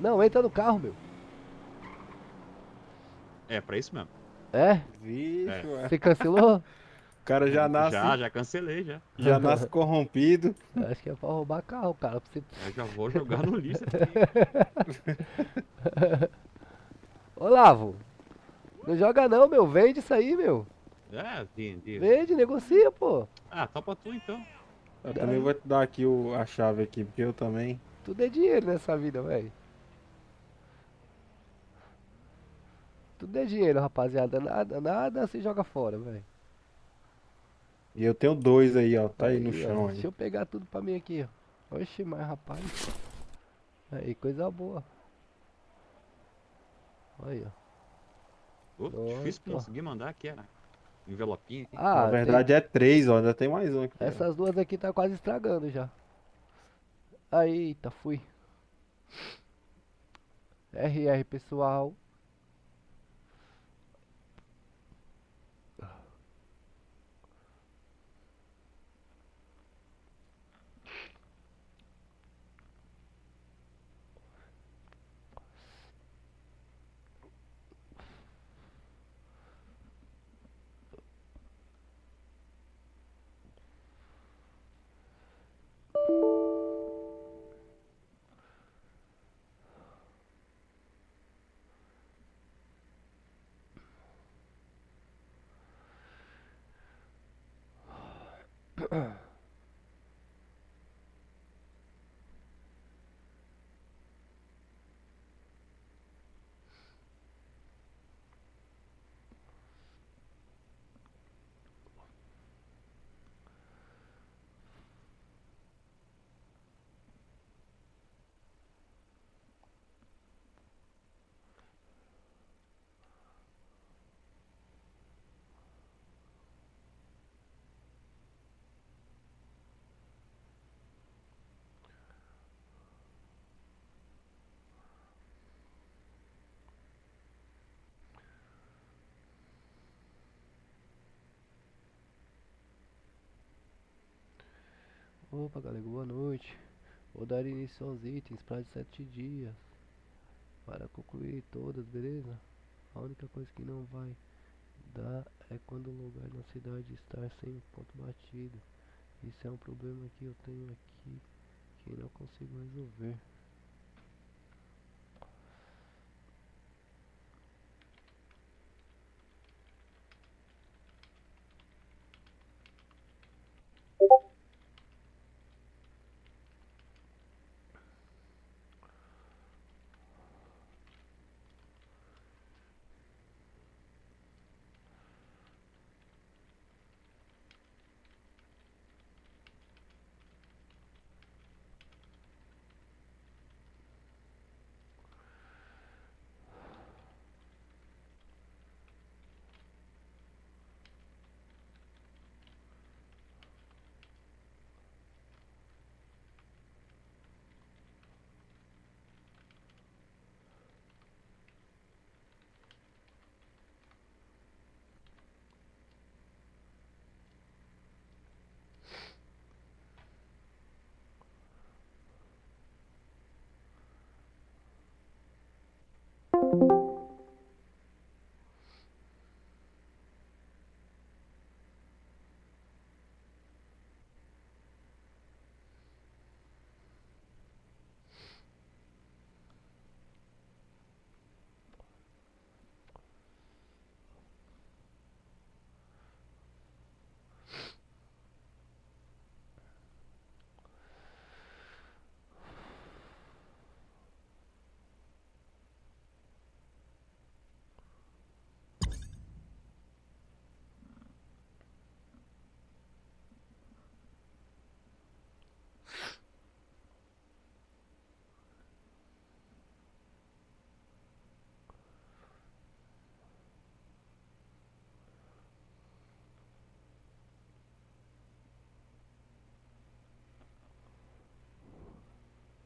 Não, entra no carro, meu. É, pra isso mesmo. É? Vixe, ué. Você cancelou? O cara já nasce, Já cancelei já. já nasce corrompido. Acho que é pra roubar carro, cara. Pra você... Eu já vou jogar no lixo aqui. Olavo, não joga não, meu. Vende isso aí, meu. É, entendi. Vende, negocia, pô. Ah, topa tu então. Eu também vou te dar aqui a chave aqui, porque eu também. Tudo é dinheiro nessa vida, velho. Tudo é dinheiro, rapaziada. Nada se joga fora, velho. E eu tenho 2 aí, ó. Tá aí no ó, chão aí. Deixa eu pegar tudo pra mim aqui, ó. Oxe, mas rapaz. Aí, coisa boa. Aí, ó. Pô, difícil Pronto. conseguir mandar aqui, era. Envelopinho aqui. Ah, Na verdade é 3, ó. Ainda tem mais um aqui. ó. essas duas aqui tá quase estragando já. Eita, fui. RR, pessoal. Opa, galera, boa noite. Vou dar início aos itens, prazo de 7 dias. Para concluir todas, beleza? A única coisa que não vai dar é quando o lugar na cidade estar sem ponto batido. Isso é um problema que eu tenho aqui que não consigo resolver.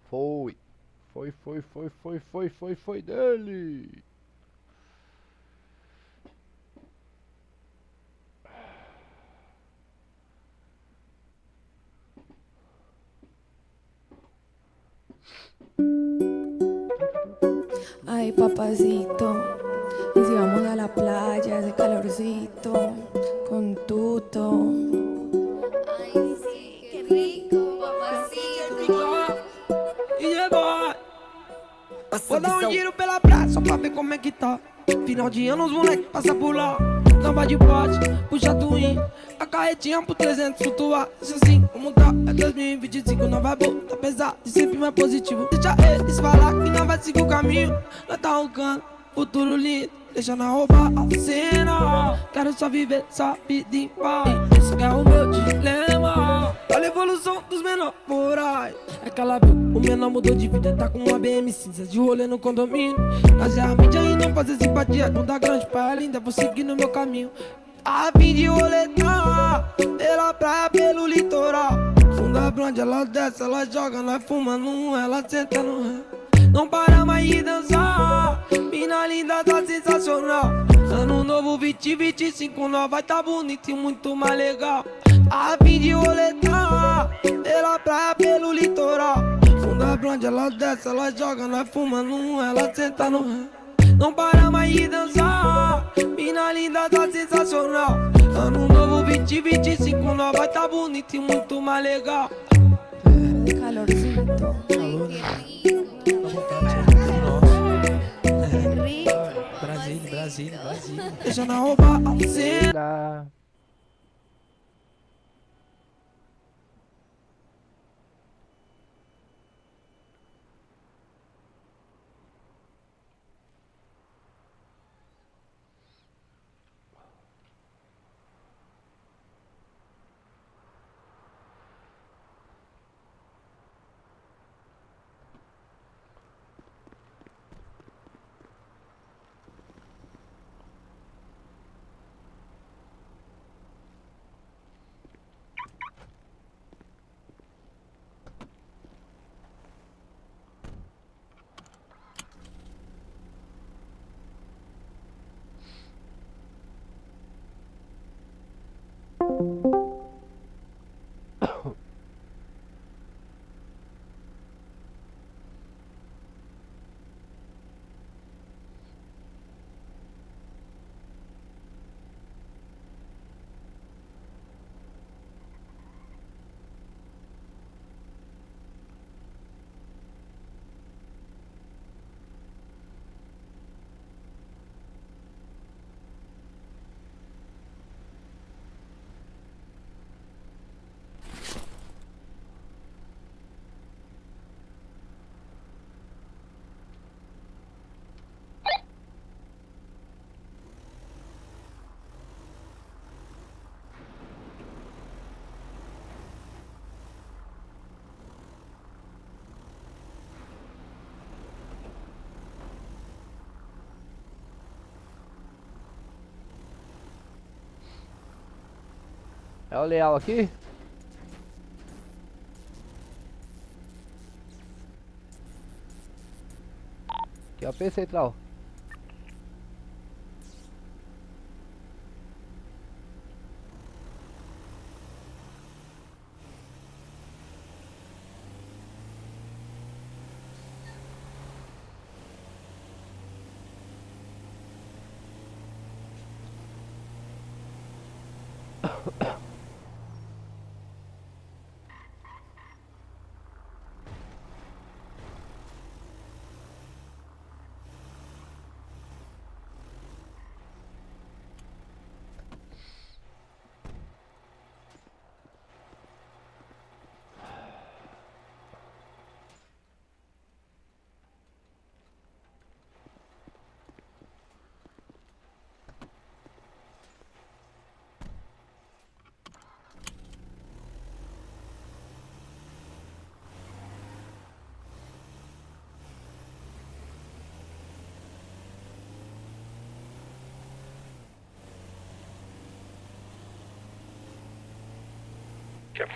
Foi. Foi dele. Ay, papacito, y si vamos a la la playa, ese calorcito, con tuto. Ay, sí, qué rico, papacito. E agora? Vou dar um giro pela praia só pra ver como é que tá. Final de ano os moleque passa por lá. Tava de bote, puxa twin. A carretinha por 300 flutuar. Isso assim, como tá? É 2025, não vai boa, tá pesado e sempre mais positivo. Deixa eles falar que não vai seguir o caminho. Nós tá roncando, futuro lindo. Deixa na roubar a cena. Quero só viver essa vida em paz. Esse é o meu dilema. Olha a evolução dos menores morais. É que ela viu, o menor mudou de vida. Tá com uma BM cinza de rolê no condomínio. Mas é a mídia e não fazer simpatia. Não dá grande pra ela, ainda vou seguir no meu caminho. A fim de roletar pela praia, pelo litoral. Funda blonde, ela desce, ela joga, nós fumando um, ela senta no ré. Não para mais de dançar. Mina linda, tá sensacional. Ano novo 2025, nós vai tá bonito e muito mais legal. A fim de roletar pela praia, pelo litoral. Funda blonde, ela desce, ela joga, nós fumando um, ela senta no ré. Não para mais de dançar. Mina linda, tá sensacional. Ano novo 2025, nós vai tá bonito e muito mais legal. Calorcito. Brasília. Deixa na roubar a cena. É o Leal aqui? Aqui é o P Central.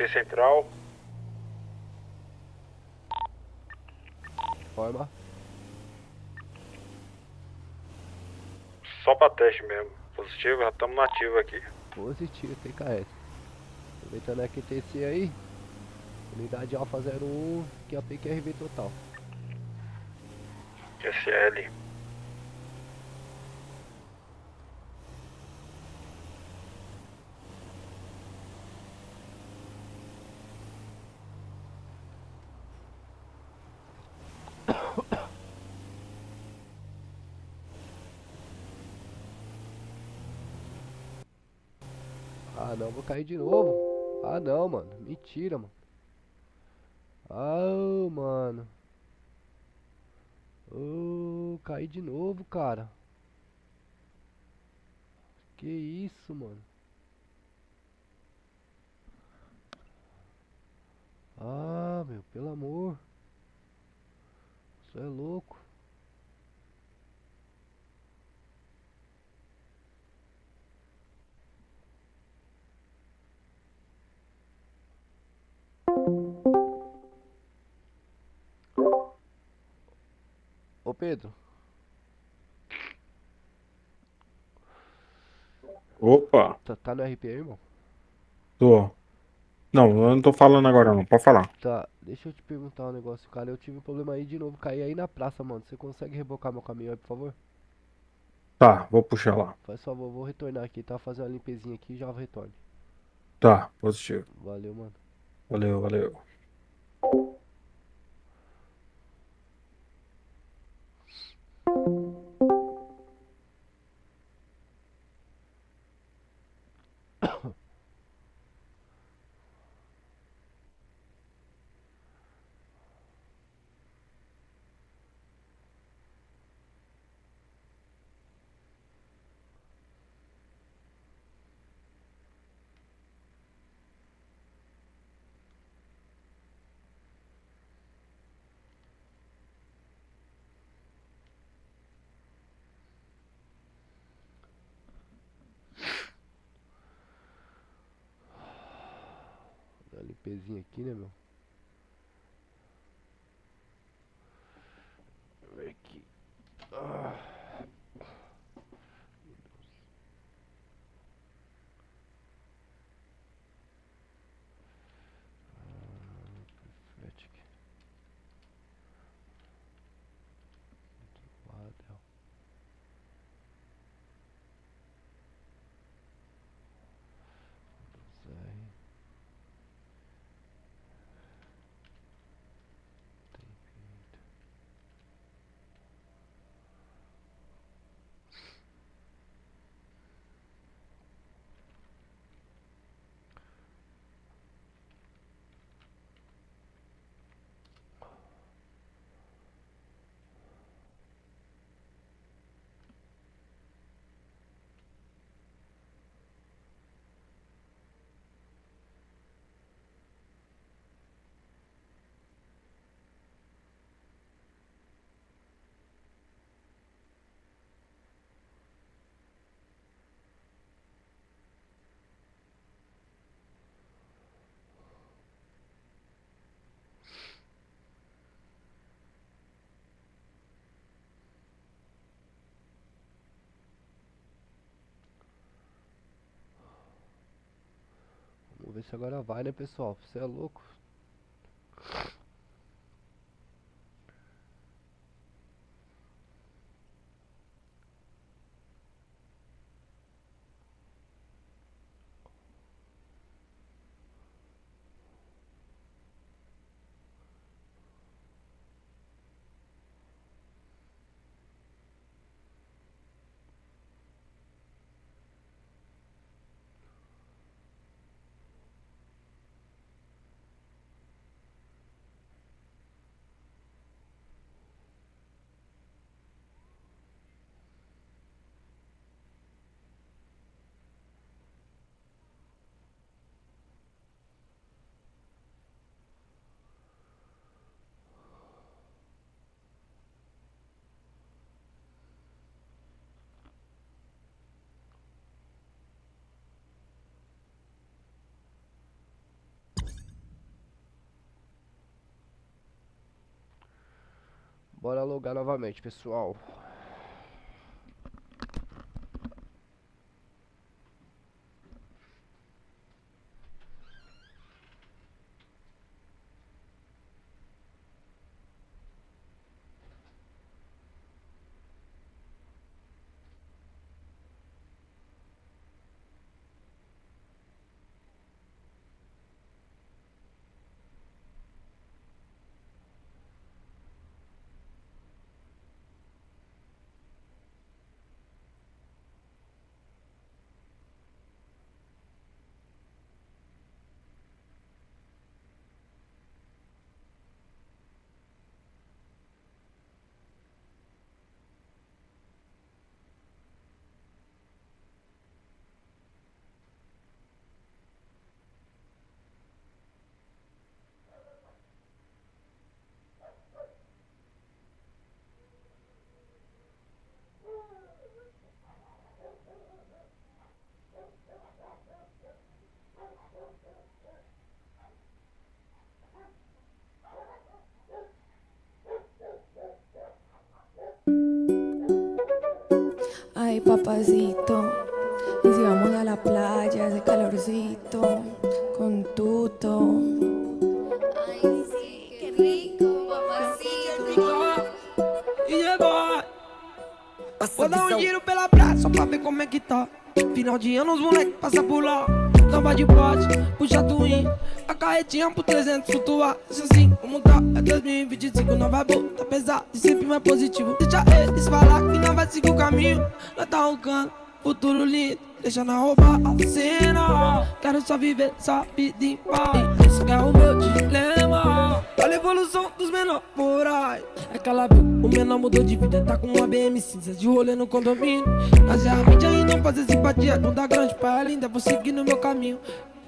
P Central. Forma. Só pra teste mesmo. Positivo, já estamos no ativo aqui. Positivo, TKS. Aproveitando a QTC aí. Unidade Alfa 01, que é a PQRV total. QSL. Ah não, vou cair de novo. Ah não, mano. Mentira, mano. Ah, mano. Caí de novo, cara. Que isso, mano. Ah, meu, pelo amor. Isso é louco. Ô Pedro, Opa, tá no RP aí, irmão? tô. Não, eu não tô falando agora não, pode falar. Tá, deixa eu te perguntar um negócio, cara. Eu tive um problema aí de novo, caí aí na praça, mano. Você consegue rebocar meu caminhão aí, por favor? Tá, vou puxar lá. Faz favor, vou retornar aqui, tá? Fazer uma limpezinha aqui e já retorno. Tá, positivo. Valeu, mano. Valeu, valeu. Uma limpezinha aqui, né, meu? Aqui. Ah. Perfect. Adel. Zé. Vamos ver se agora vai, né, pessoal? Você é louco. Bora logar novamente, pessoal. papacito. Y si vamos a la playa, ese calorcito, con tuto. Ay, sí, qué rico, papacito. E llegou. Vou dar um giro pela praia só pra ver como é que tá. Final de ano os moleque passa por lá. Tamba de bote, puxa twin. A carretinha pro 300 flutuar. Isso assim, como tá? É 2025, não vai boa, tá pesado e sempre mais positivo. Deixa eles falar que não vai seguir o caminho. Nós tá roncando, futuro lindo. Deixa na roubar a cena. Quero só viver essa vida em paz. Esse que é o meu dilema. Olha a evolução dos menores morais. É que ela viu, o menor mudou de vida. Tá com uma BM cinza de rolê no condomínio. Mas é a mídia e não fazer simpatia. Não dá grande pra linda, vou seguir no meu caminho.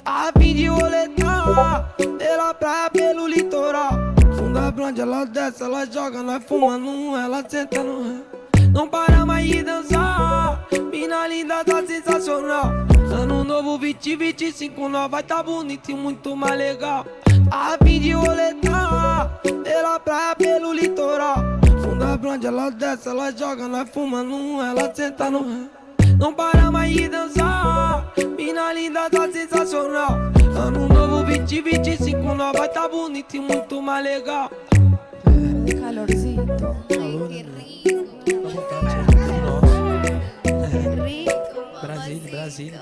A fim de roletar pela praia, pelo litoral. Funda blonde, ela desce, ela joga. Nós fumando um, ela senta no ré. Não para mais de dançar. Mina linda, tá sensacional. Ano novo 2025, nós vai tá bonito e muito mais legal. A fim de roletar pela praia, pelo litoral. Funda blonde, ela desce, ela joga. Nós fumando um, ela senta no ré. Não para mais de dançar. Mina linda, tá sensacional. Ano novo 2025, nós vai tá bonito e muito mais legal. Ese calorcito. Qué rico. Brasília.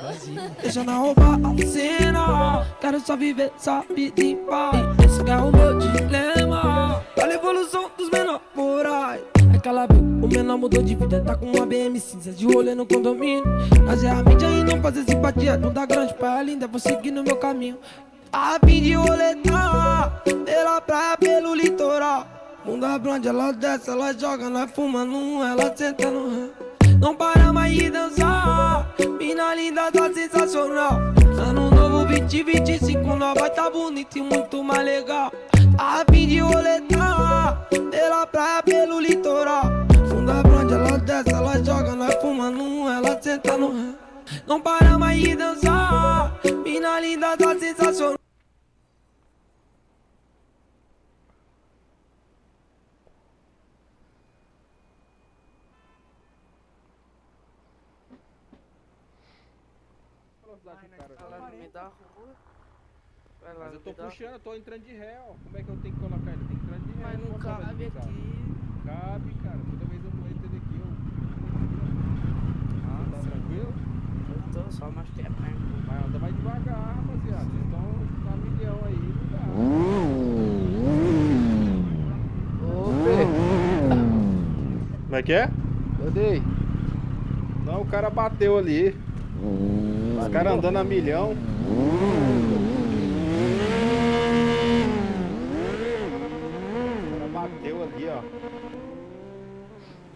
Deixa na roubar a cena. Quero só viver essa vida em paz. Esse que é o meu dilema. Olha a evolução dos menores morais. É que ela viu, o menor mudou de vida. Tá com uma BM cinza de rolê no condomínio. Mas é a mídia e não fazer simpatia. Não dá grande pra linda, vou seguir no meu caminho. A fim de roletar pela praia, pelo litoral. Bunda blonde, ela desce, ela joga. Nós fumando um, ela senta no ré. Não para mais de dançar. Mina linda, tá sensacional. Ano novo 2025, nós vai tá bonito e muito mais legal. A fim de roletar pela praia, pelo litoral. Funda blonde, ela desce, ela joga. Nós fumando um, ela senta no ré. Não para mais de dançar. Mina linda, tá sensacional. Mas eu tô puxando, eu tô entrando de ré, ó. Como é que eu tenho que colocar ele? Tem que entrar de ré. Mas não cabe aqui. Cabe, cara. Toda vez eu vou entrar aqui, eu. Tá tranquilo? Eu tô só mais que é perna. Mas anda mais devagar, rapaziada. Vocês estão na milhão aí, não dá. Ô, Fê. Como é que é? Andei. Não, o cara bateu ali. Os caras andando a milhão. Bateu ali, ó.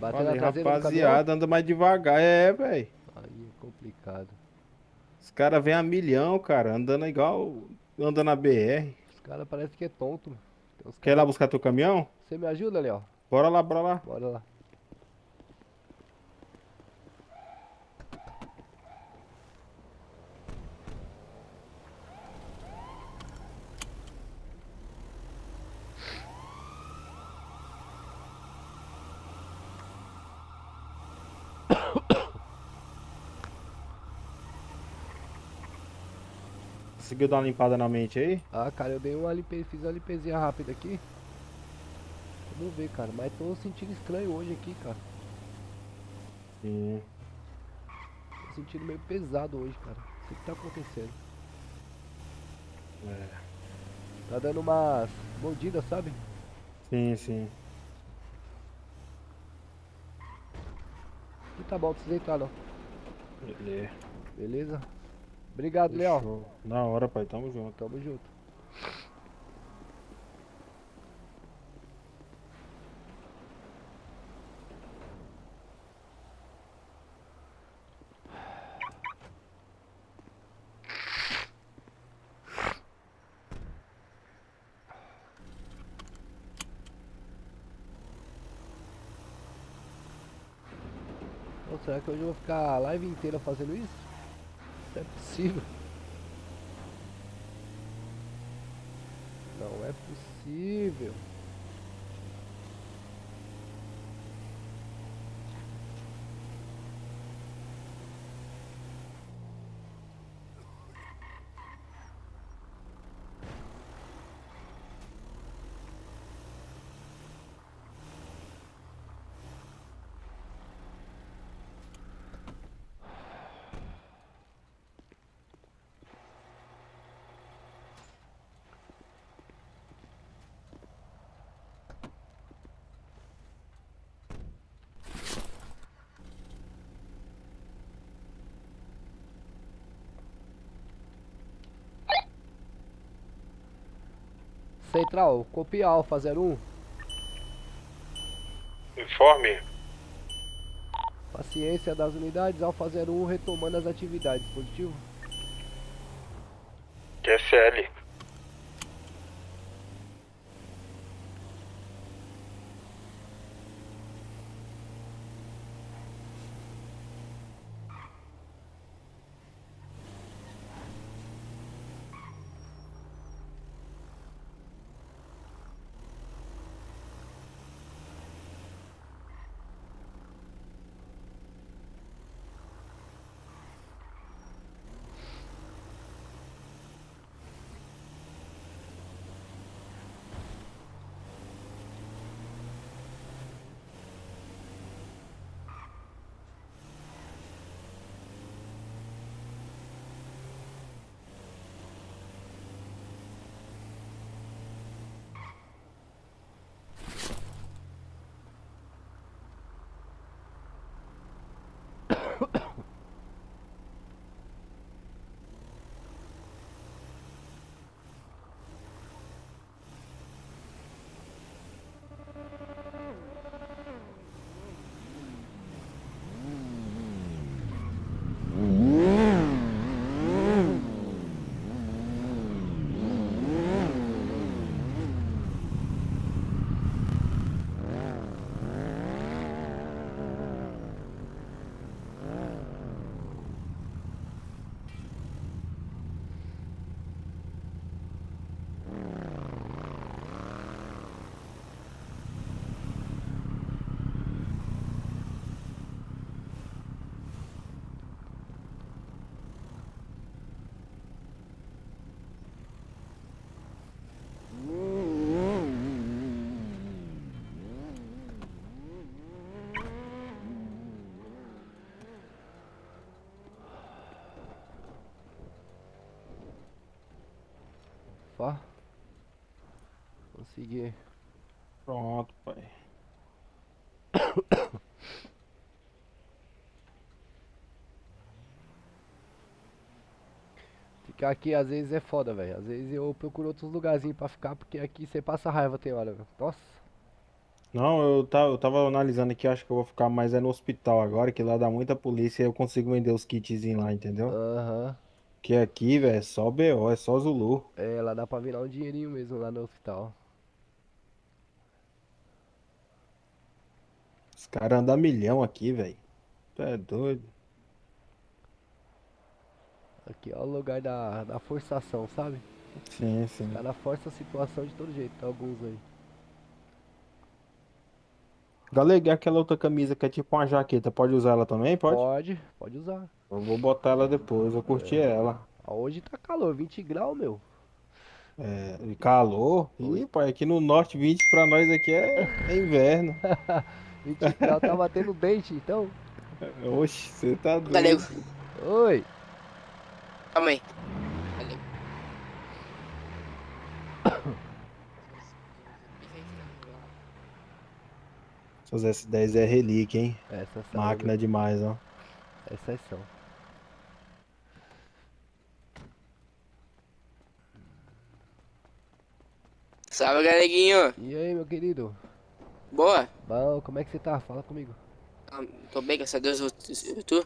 Bateu na Falei, traseira do rapaziada, anda mais devagar. É, velho. Aí é complicado. Os caras vêm a milhão, cara. Andando igual. Andando na BR. Os caras parecem que é tonto, mano. Tem uns Quer ir lá cara- buscar teu caminhão? Você me ajuda, Léo? Bora lá, bora lá. Bora lá. Conseguiu dar uma limpada na mente aí? Ah, cara, eu dei uma fiz uma limpezinha rápida aqui. Vamos ver, cara. Mas tô sentindo estranho hoje aqui, cara. Sim. Tô sentindo meio pesado hoje, cara. Não sei o que tá acontecendo. É. Tá dando umas mordidas, sabe? Sim, sim. E tá bom, não precisa entrar não. Beleza. Beleza? Obrigado, Léo. Fechou. Na hora, pai. Tamo junto. Tamo junto. Pô, será que hoje eu vou ficar a live inteira fazendo isso? Não é possível. Não é possível. Central, copia Alfa 01. Informe. Paciência das unidades, Alfa 01 retomando as atividades. Positivo? QSL. Fá. Consegui. Pronto, pai. Ficar aqui às vezes é foda, velho. Às vezes eu procuro outros lugarzinhos pra ficar, porque aqui você passa raiva tem hora, velho. Nossa. Não, eu tava analisando aqui, acho que eu vou ficar mais no hospital agora, que lá dá muita polícia e eu consigo vender os kitzinhos lá, entendeu? Aham. Que aqui, velho, é só BO, é só Zulu. É, lá dá pra virar um dinheirinho mesmo lá no hospital. Os caras andam milhão aqui, velho. Tu é doido. Aqui é o lugar da forçação, sabe? Sim, sim. Os caras forçam a situação de todo jeito, tá alguns aí. Galego, e aquela outra camisa que é tipo uma jaqueta, pode usar ela também? Pode? Pode usar. Eu vou botar ela depois, eu curti ela. Hoje tá calor, 20 graus, meu. É, e calor? Ih, pai, aqui no norte 20 pra nós aqui é inverno. 20 graus tá batendo dente, então. Oxe, você tá doido. Galego, Oi. calma aí. Galego. Essas S10 é relíquia, hein? Essas são. Máquina demais, ó. Essas são. Salve, Galeguinho. E aí, meu querido? Boa? Bom, como é que você tá? Fala comigo. Tô bem, graças a Deus. Tu?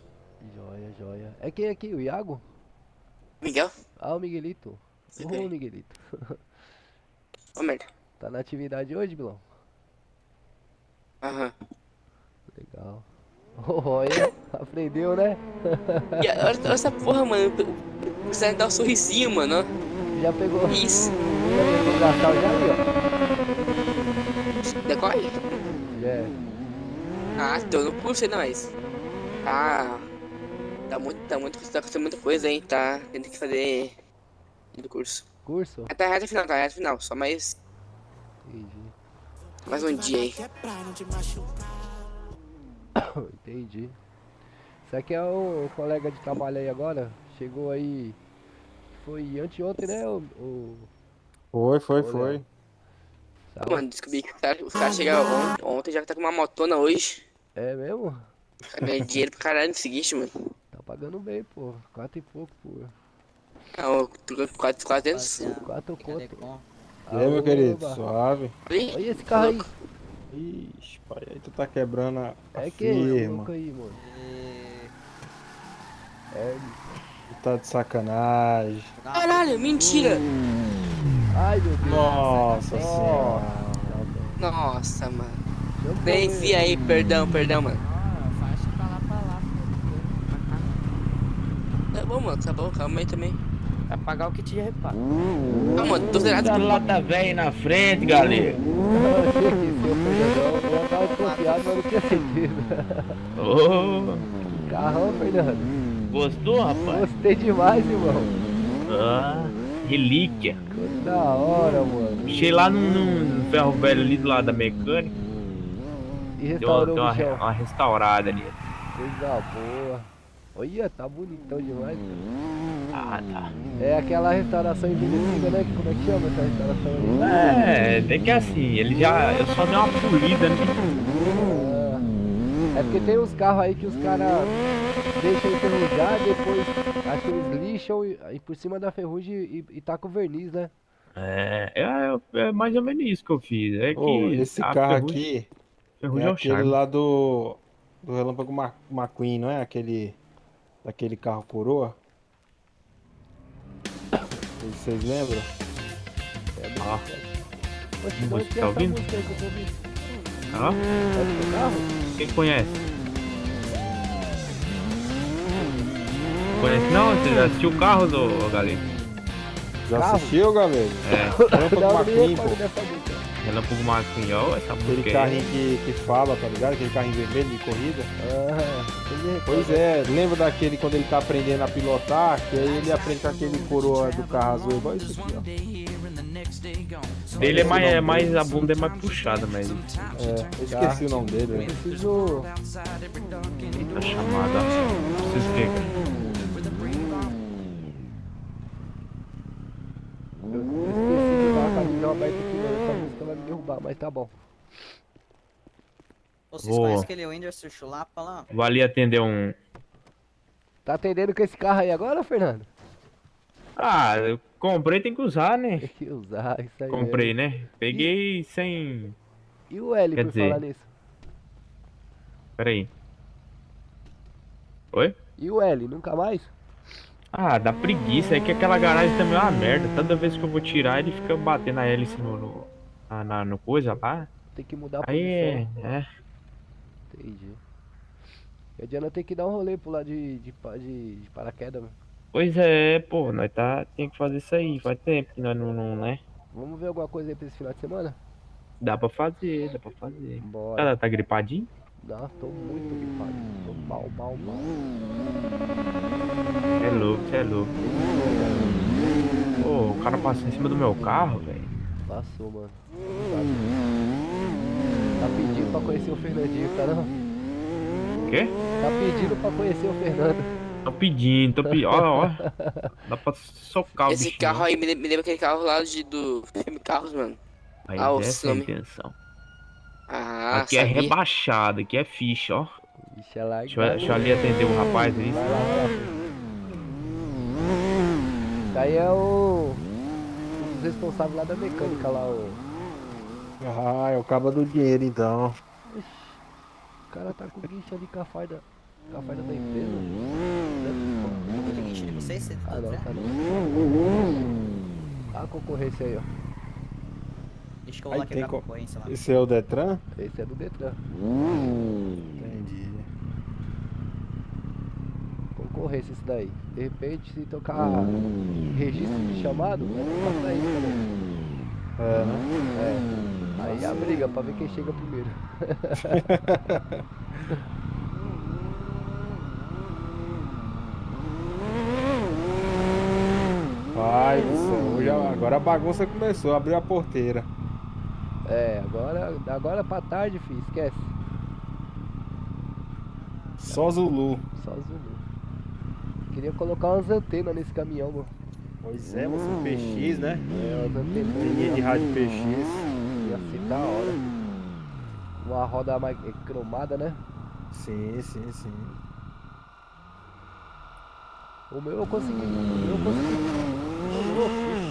Joia, joia. É quem aqui? O Iago? Miguel? Ah, o Miguelito. Ok. Ô, Miguelito. Ô, merda. Tá na atividade hoje, Bilão? Aham. Legal. Olha, aprendeu, né? E olha essa porra, mano. Precisa dar um sorrisinho, mano. Já pegou. Isso. Já pegou o gastal já ali, ó. Decorre? É. Ah, tô no curso ainda, mas. Tá acontecendo muita coisa, hein? Tá tendo que fazer do curso. Curso? Tá reta final, só mais Entendi. um dia aí. Entendi. Isso aqui é o colega de trabalho aí agora. Chegou aí. Foi anteontem, né? Foi. Léo? Sabe? Mano, descobri que os caras chegaram ontem, já tá com uma motona hoje. É mesmo? Tá ganhando dinheiro pra caralho no seguinte, mano. Tá pagando bem, pô. 4 e pouco por. Não, 400? 4 conto. E aí, meu querido? Aoba. Suave? Olha esse carro aí. Ixi, pai, aí tu tá quebrando a É que esse firma. louco aí, mano. É. Tu tá de sacanagem. Caralho, mentira. Ai, meu Deus. Nossa senhora. Nossa, mano. Nem vi aí, perdão, mano. Faixa pra lá. Tá bom, mano, tá bom, calma aí também. Vai pagar o que te repara. Ah, mano, tô zerado. Lata velha na frente, galera. Eu achei que seu Fernandão, eu tava desconfiado, mas não tinha certeza. Ô, Carrão, Fernando. gostou, rapaz? Gostei demais, irmão. Ah, relíquia. Coisa da hora, mano. Cheguei lá num ferro velho ali do lado da mecânica. E Deu restaurou o uma, bichão. uma restaurada ali. Coisa boa. Olha, tá bonitão demais. Ah, tá. É aquela restauração envelhecida, né? Como é que chama essa restauração aí? É, tem que assim, eu só dei uma polida, né? É porque tem uns carros aí que os caras deixam enferrujar, depois acho que eles lixam e por cima da ferrugem e tacam verniz, né? É mais ou menos isso que eu fiz. É que Ô, esse a carro ferrugem- aqui ferrugem é é o aquele charme. lá do Relâmpago McQueen, não é? Daquele carro coroa. Vocês lembram? Ah, Poxa, Você não tinha tá essa ouvindo? música aí que eu tô ouvindo. ah, É do seu carro? quem conhece? Conhece não? Você já assistiu o carro do galera? Já Carro? assistiu, galera? É, Relâmpago Não, eu nem McQueen, recordo pô. dessa música. Relâmpago McQueen, ó, essa Aquele música carrinho aí. que fala, tá ligado? Aquele carrinho vermelho de corrida. Ah, eu me recordo. Pois é, lembra daquele quando ele tá aprendendo a pilotar, que aí ele aprende com aquele coroa do carro azul, igual isso aqui, ó. Dele é mais a bunda é mais puxada, mas Eu esqueci o nome dele, Eu velho. preciso. a chamada. Você explica. Eu esqueci de dar a camisa aberta aqui, mas essa música vai me derrubar, mas tá bom. Vocês Vou- conhecem aquele Whindersson Chulapa lá? Vou ali atender um. Tá atendendo com esse carro aí agora, Fernando? Ah, eu comprei, tem que usar, né? Tem que usar isso aí. Comprei, mesmo. né? Peguei sem. E o L Quer por dizer- falar nisso? Pera aí. Oi? E o L, nunca mais? Ah, dá preguiça. É que aquela garagem também é uma merda. Toda vez que eu vou tirar, ele fica batendo a hélice no coisa lá. Tem que mudar a Aí posição. é. Entendi. E adianta ter que dar um rolê pro lado de paraquedas, mano. Pois é, pô, nós tem que fazer isso aí. Faz tempo que nós não, né? Vamos ver alguma coisa aí pra esse final de semana? Dá pra fazer, dá pra fazer. Bora. Ela tá gripadinho? Não, tô muito gripado. Tô mal. É louco, cê é louco. Pô, o cara passou em cima do meu carro, velho. Passou, mano. Tá pedindo pra conhecer o Fernandinho, tá não? Quê? Tá pedindo pra conhecer o Fernando. Tô pedindo. Ó. Dá pra socar o Esse bichinho. carro aí me lembra aquele carro lá do filme Carros, mano. Aí o essa é a nome. intenção. Ah, Aqui é sabia. rebaixado, aqui é ficha, ó. Ixi, é lá. Deixa eu ali atender o rapaz aí. Vai lá. Daí é um dos responsáveis lá da mecânica lá, o Ah, é o cabo do dinheiro então. cara tá com o guincho ali com a farda da empresa. Aquele guincho de vocês, você tá Ah, não, dizendo? tá não. A concorrência aí, ó. Deixa que eu vou Aí lá tem quebrar a co- concorrência lá. Esse é o Detran? Esse é do Detran. Entendi. Concorrência esse daí. De repente, se tocar registro de chamado, vai tocar pra isso também. É, né? Aí a briga pra ver quem chega primeiro. Pai do céu, agora a bagunça começou, abriu a porteira. É, agora pra tarde, filho, esquece. Só Zulu. Só Zulu. Queria colocar umas antenas nesse caminhão, mano. Pois é, você PX, né? É, umas antenas. Linha de rádio PX. Ia ser da hora. Uma roda mais cromada, né? Sim. O meu eu consegui.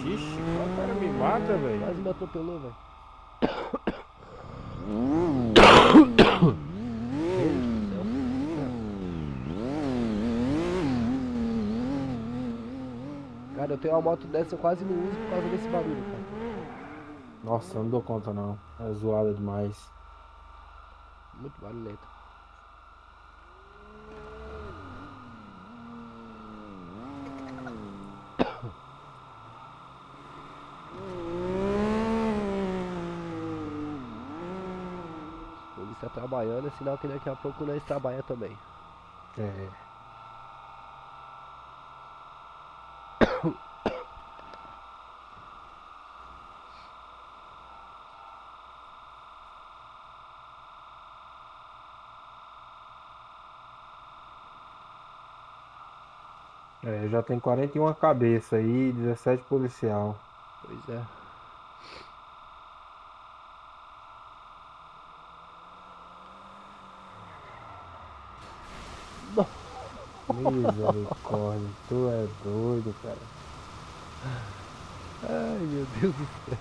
Ixi, o cara me mata. vaca, velho. Quase me atropelou, velho. Cara, eu tenho uma moto dessa, eu quase não uso por causa desse barulho, cara. Nossa, eu não dou conta não. É zoada demais. Muito barulhento. Polícia trabalhando, é sinal que daqui a pouco nós trabalha também. É. É, já tem 41 cabeça aí, 17 policial. Pois é. Misericórdia, tu é doido, cara. Ai, meu Deus do céu.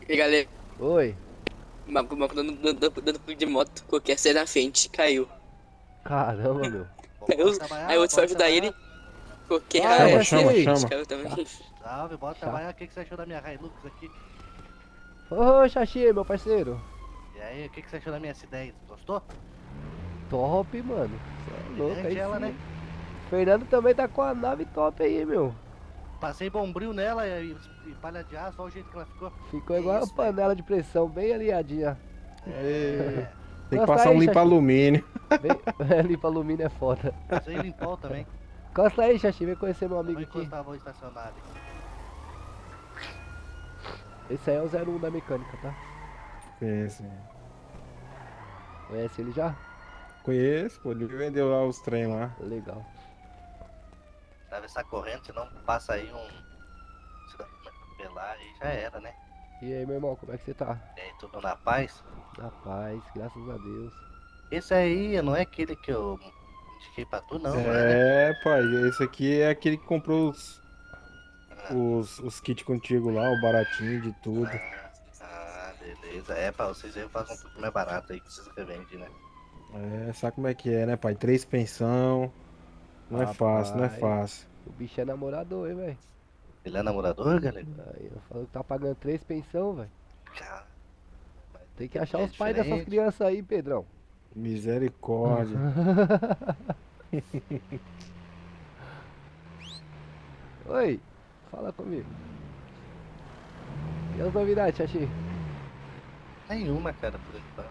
E aí, galera, Oi. o maluco dando pulo de moto, coloquei a sair na frente, caiu. Caramba, meu. Aí o outro foi ajudar ele, coloquei Ah, a chama. caiu também. Salve, bora trabalhar. O que você achou da minha Hilux aqui? Ô, Xaxi, meu parceiro. E aí, o que você achou da minha S10? Gostou? Top, mano. Cê é louco aí. Ela, Sim. né? Fernando também tá com a nave top aí, meu. Passei bombril nela e palha de aço, olha o jeito que ela ficou. Ficou igual uma panela de pressão, bem alinhadinha. É. Tem que passar um limpa-alumínio. Limpa alumínio é foda. Isso aí limpou também. Encosta aí, Xaxi, vem conhecer meu amigo Vou aqui. encostar, vou estacionar ali. Esse aí é o 01 da mecânica, tá? Sim. Conhece ele já? Conheço, pô, ele vendeu lá os trem lá. Legal. Atravessar corrente, senão passa aí se dá pra atropelar e já era, né? E aí, meu irmão, como é que você tá? E aí, tudo na paz? Na paz, graças a Deus. Esse aí não é aquele que eu indiquei pra tu, não, né? É, pai, esse aqui é aquele que comprou os kits contigo lá, o baratinho de tudo. Ah, beleza. É, pra vocês aí eu faço um pouco mais barato aí que vocês revendem, né? É, sabe como é que é, né, pai? 3 pensão. Não é fácil, não é Rapaz, fácil. O bicho é namorador, hein, velho? Ele é namorador, galera? Aí eu falo que tá pagando 3 pensão, velho. Cara, Tem que achar é os pais dessas diferente. crianças aí, Pedrão. Misericórdia. Oi, fala comigo. E as novidades, Xaxi? Nenhuma, cara, por enquanto.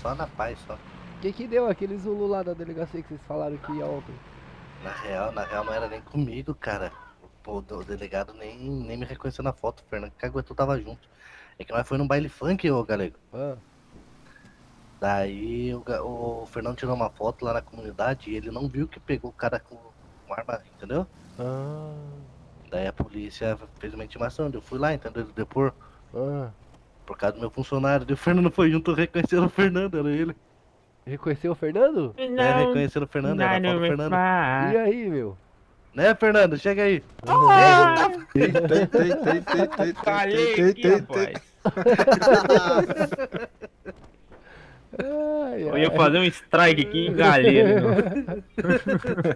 Só na paz, só. O que deu aquele Zulu lá da delegacia que vocês falaram que ia ontem? Na real não era nem comigo, cara. Pô, o delegado nem me reconheceu na foto, o Fernando Caguetou tava junto. É que nós foi num baile funk, ô galego. Ah. Daí o Fernando tirou uma foto lá na comunidade e ele não viu que pegou o cara com arma, entendeu? Ah. Daí a polícia fez uma intimação, eu fui lá, entendeu? Ele depor. Ah. Por causa do meu funcionário. Daí o Fernando foi junto, reconheceram o Fernando, era ele. Reconheceu o Fernando? Reconheceram o Fernando, era a foto do Fernando. E aí, meu? Né, Fernando? Chega aí. Falei aqui, rapaz. Ai, Eu ia fazer um strike aqui em galera.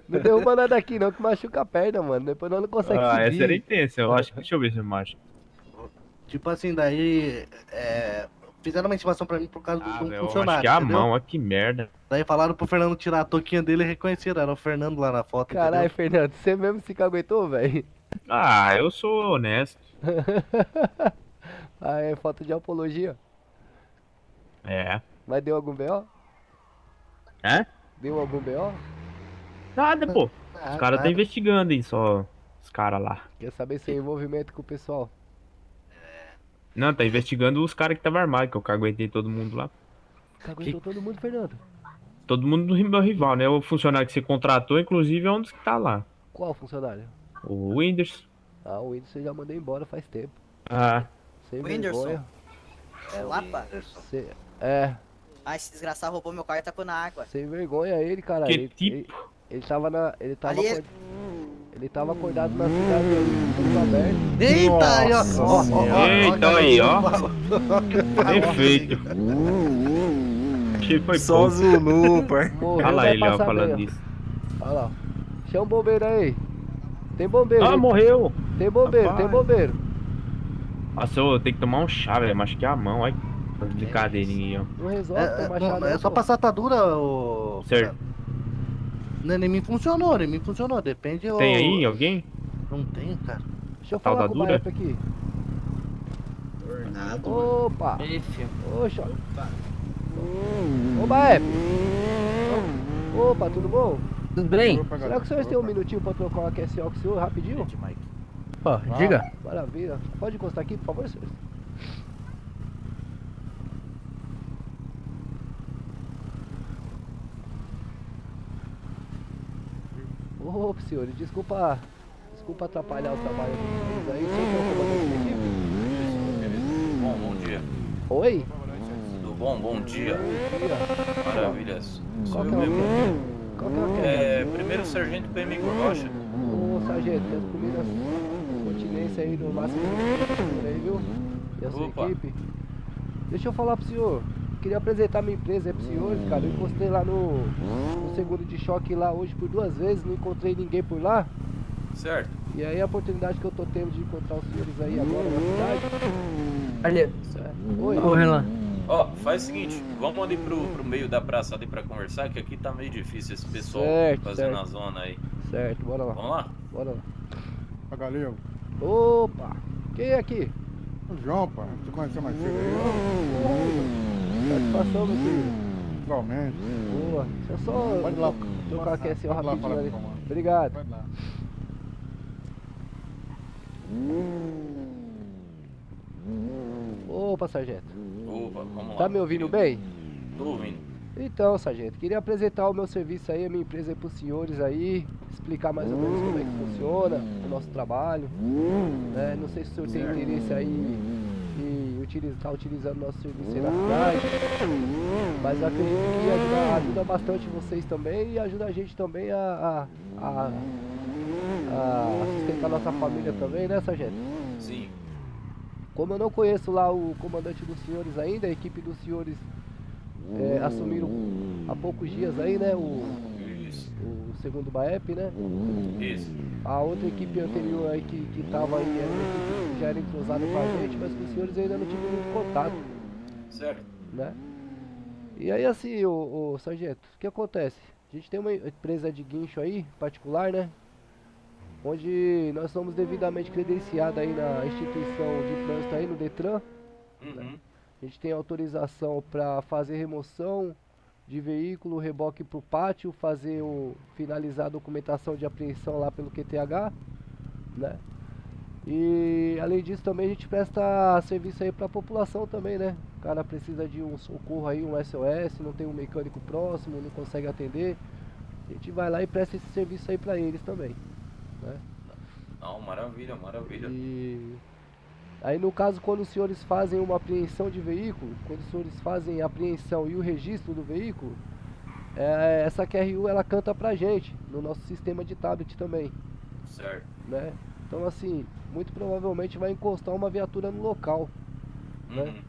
Não derruba nada aqui não, que machuca a perna, mano. Depois nós não consegue Ah, seguir. essa era intensa, eu acho. Deixa eu ver se macho. Tipo assim, daí fizeram uma intimação pra mim por causa de um Eu funcionário, acho que é a entendeu? mão, olha que merda. Daí falaram pro Fernando tirar a touquinha dele e reconheceram, era o Fernando lá na foto, Caralho, entendeu? Fernando, você mesmo se caguetou, velho? Ah, eu sou honesto. Ah, é foto de apologia. É. Mas deu algum BO? É? Deu algum BO? Nada, pô. Os caras tá investigando aí, só. Os caras lá. Quer saber seu envolvimento com o pessoal? Não, tá investigando os caras que tava armado, que eu caguetei todo mundo lá. Caguetou todo mundo, Fernando? Todo mundo do meu rival, né? O funcionário que você contratou, inclusive, é um dos que tá lá. Qual funcionário? O Whindersson. Ah, o Whindersson eu já mandei embora faz tempo. Ah, Sem Whindersson? vergonha. É o Lapa? É, Ah, esse desgraçado roubou meu carro e tacou na água. sem vergonha ele, cara. Que Ele, tipo? ele tava na. Ele tava, Ali ele- ele tava acordado na cidade aí, tudo aberto. Eita, aí, ó. Nossa Ó, ó, ó, Eita, ó, aí, ó. Perfeito. Perfeito. Achei que foi Só pouco. Zulu, pai. Morreu, Olha lá vai ele, ó, passar falando bem, ó. disso. Olha lá. Chama o bombeiro aí. Tem bombeiro. Ah, hein? morreu. Tem bombeiro, Rapaz. tem bombeiro. Nossa, eu tenho que tomar um chá, velho. Machuquei a mão, olha. Brincadeirinha, ó. Não resolve tomar chá, É só pô. passar atadura, ô. Certo. Nem me funcionou, nem me funcionou. Depende. Tem aí alguém? Não tenho, cara. Deixa eu Tal falar da com o Duda? Baep aqui. Tornado. Opa! Ei, filho. Oxa! Ô Baep! Opa, tudo bom? Tudo bem? Será que o senhor tem um minutinho pra trocar uma QSO com o senhor rapidinho? Ó, diga. Maravilha. Pode encostar aqui, por favor, senhor? Ô, senhores, desculpa atrapalhar o trabalho de vocês aí. O senhor é o comandante da equipe? Bom dia. Oi? Tudo bom? Bom dia. Maravilha. Qual que é Sou eu mesmo. Qual que é o que? Primeiro sargento PM Rocha. Ô, sargento, tem as comidas continência aí no máximo aí, viu? E a sua Opa. equipe. Deixa eu falar pro senhor. Queria apresentar minha empresa aí pros senhores, cara. Eu encostei lá no segundo de choque lá hoje por 2 vezes, não encontrei ninguém por lá. Certo. E aí a oportunidade que eu tô tendo de encontrar os senhores aí agora na cidade. Ali. Oi. Ô, Renan. Ó, faz o seguinte, vamos ali pro meio da praça ali pra conversar, que aqui tá meio difícil esse pessoal Certo, fazendo certo. a zona aí. Certo, bora lá. Vamos lá? Bora lá. Ó, Galego. Opa! Quem é aqui? O João, pai. Você conheceu mais cedo aí? Satisfação, meu querido. Igualmente. Boa. Deixa eu só Pode ir lá. trocar aqui assim Pode lá rapidinho falar ali. com o comando. Obrigado. Pode lá. Opa, sargento. Opa, vamos lá. Tá me ouvindo bem? Tô ouvindo. Então, sargento, queria apresentar o meu serviço aí, a minha empresa aí pros senhores aí, explicar mais ou menos como é que funciona o nosso trabalho, né? Não sei se o senhor tem interesse aí em estar utilizando nosso serviço aí na cidade, mas eu acredito que ajuda bastante vocês também e ajuda a gente também a sustentar nossa família também, né, sargento? Sim. Como eu não conheço lá o comandante dos senhores ainda, a equipe dos senhores assumiram há poucos dias aí, né? O segundo Baep, né? Isso. A outra equipe anterior aí que tava aí era uma equipe que já era entrosada com a gente, mas com os senhores ainda não tive muito contato, Certo. né? E aí assim, o sargento, o que acontece? A gente tem uma empresa de guincho aí, particular, né? Onde nós somos devidamente credenciados aí na instituição de trânsito aí, no Detran. Uhum. A gente tem autorização para fazer remoção de veículo, reboque para o pátio, finalizar a documentação de apreensão lá pelo QTH, né? E além disso também a gente presta serviço aí para a população também, né? O cara precisa de um socorro aí, um SOS, não tem um mecânico próximo, não consegue atender. A gente vai lá e presta esse serviço aí para eles também, né? Não, maravilha, maravilha. E aí no caso, quando os senhores fazem uma apreensão de veículo, quando os senhores fazem a apreensão e o registro do veículo, essa QRU ela canta pra gente, no nosso sistema de tablet também, Certo. né? Então assim, muito provavelmente vai encostar uma viatura no local, né? Uhum.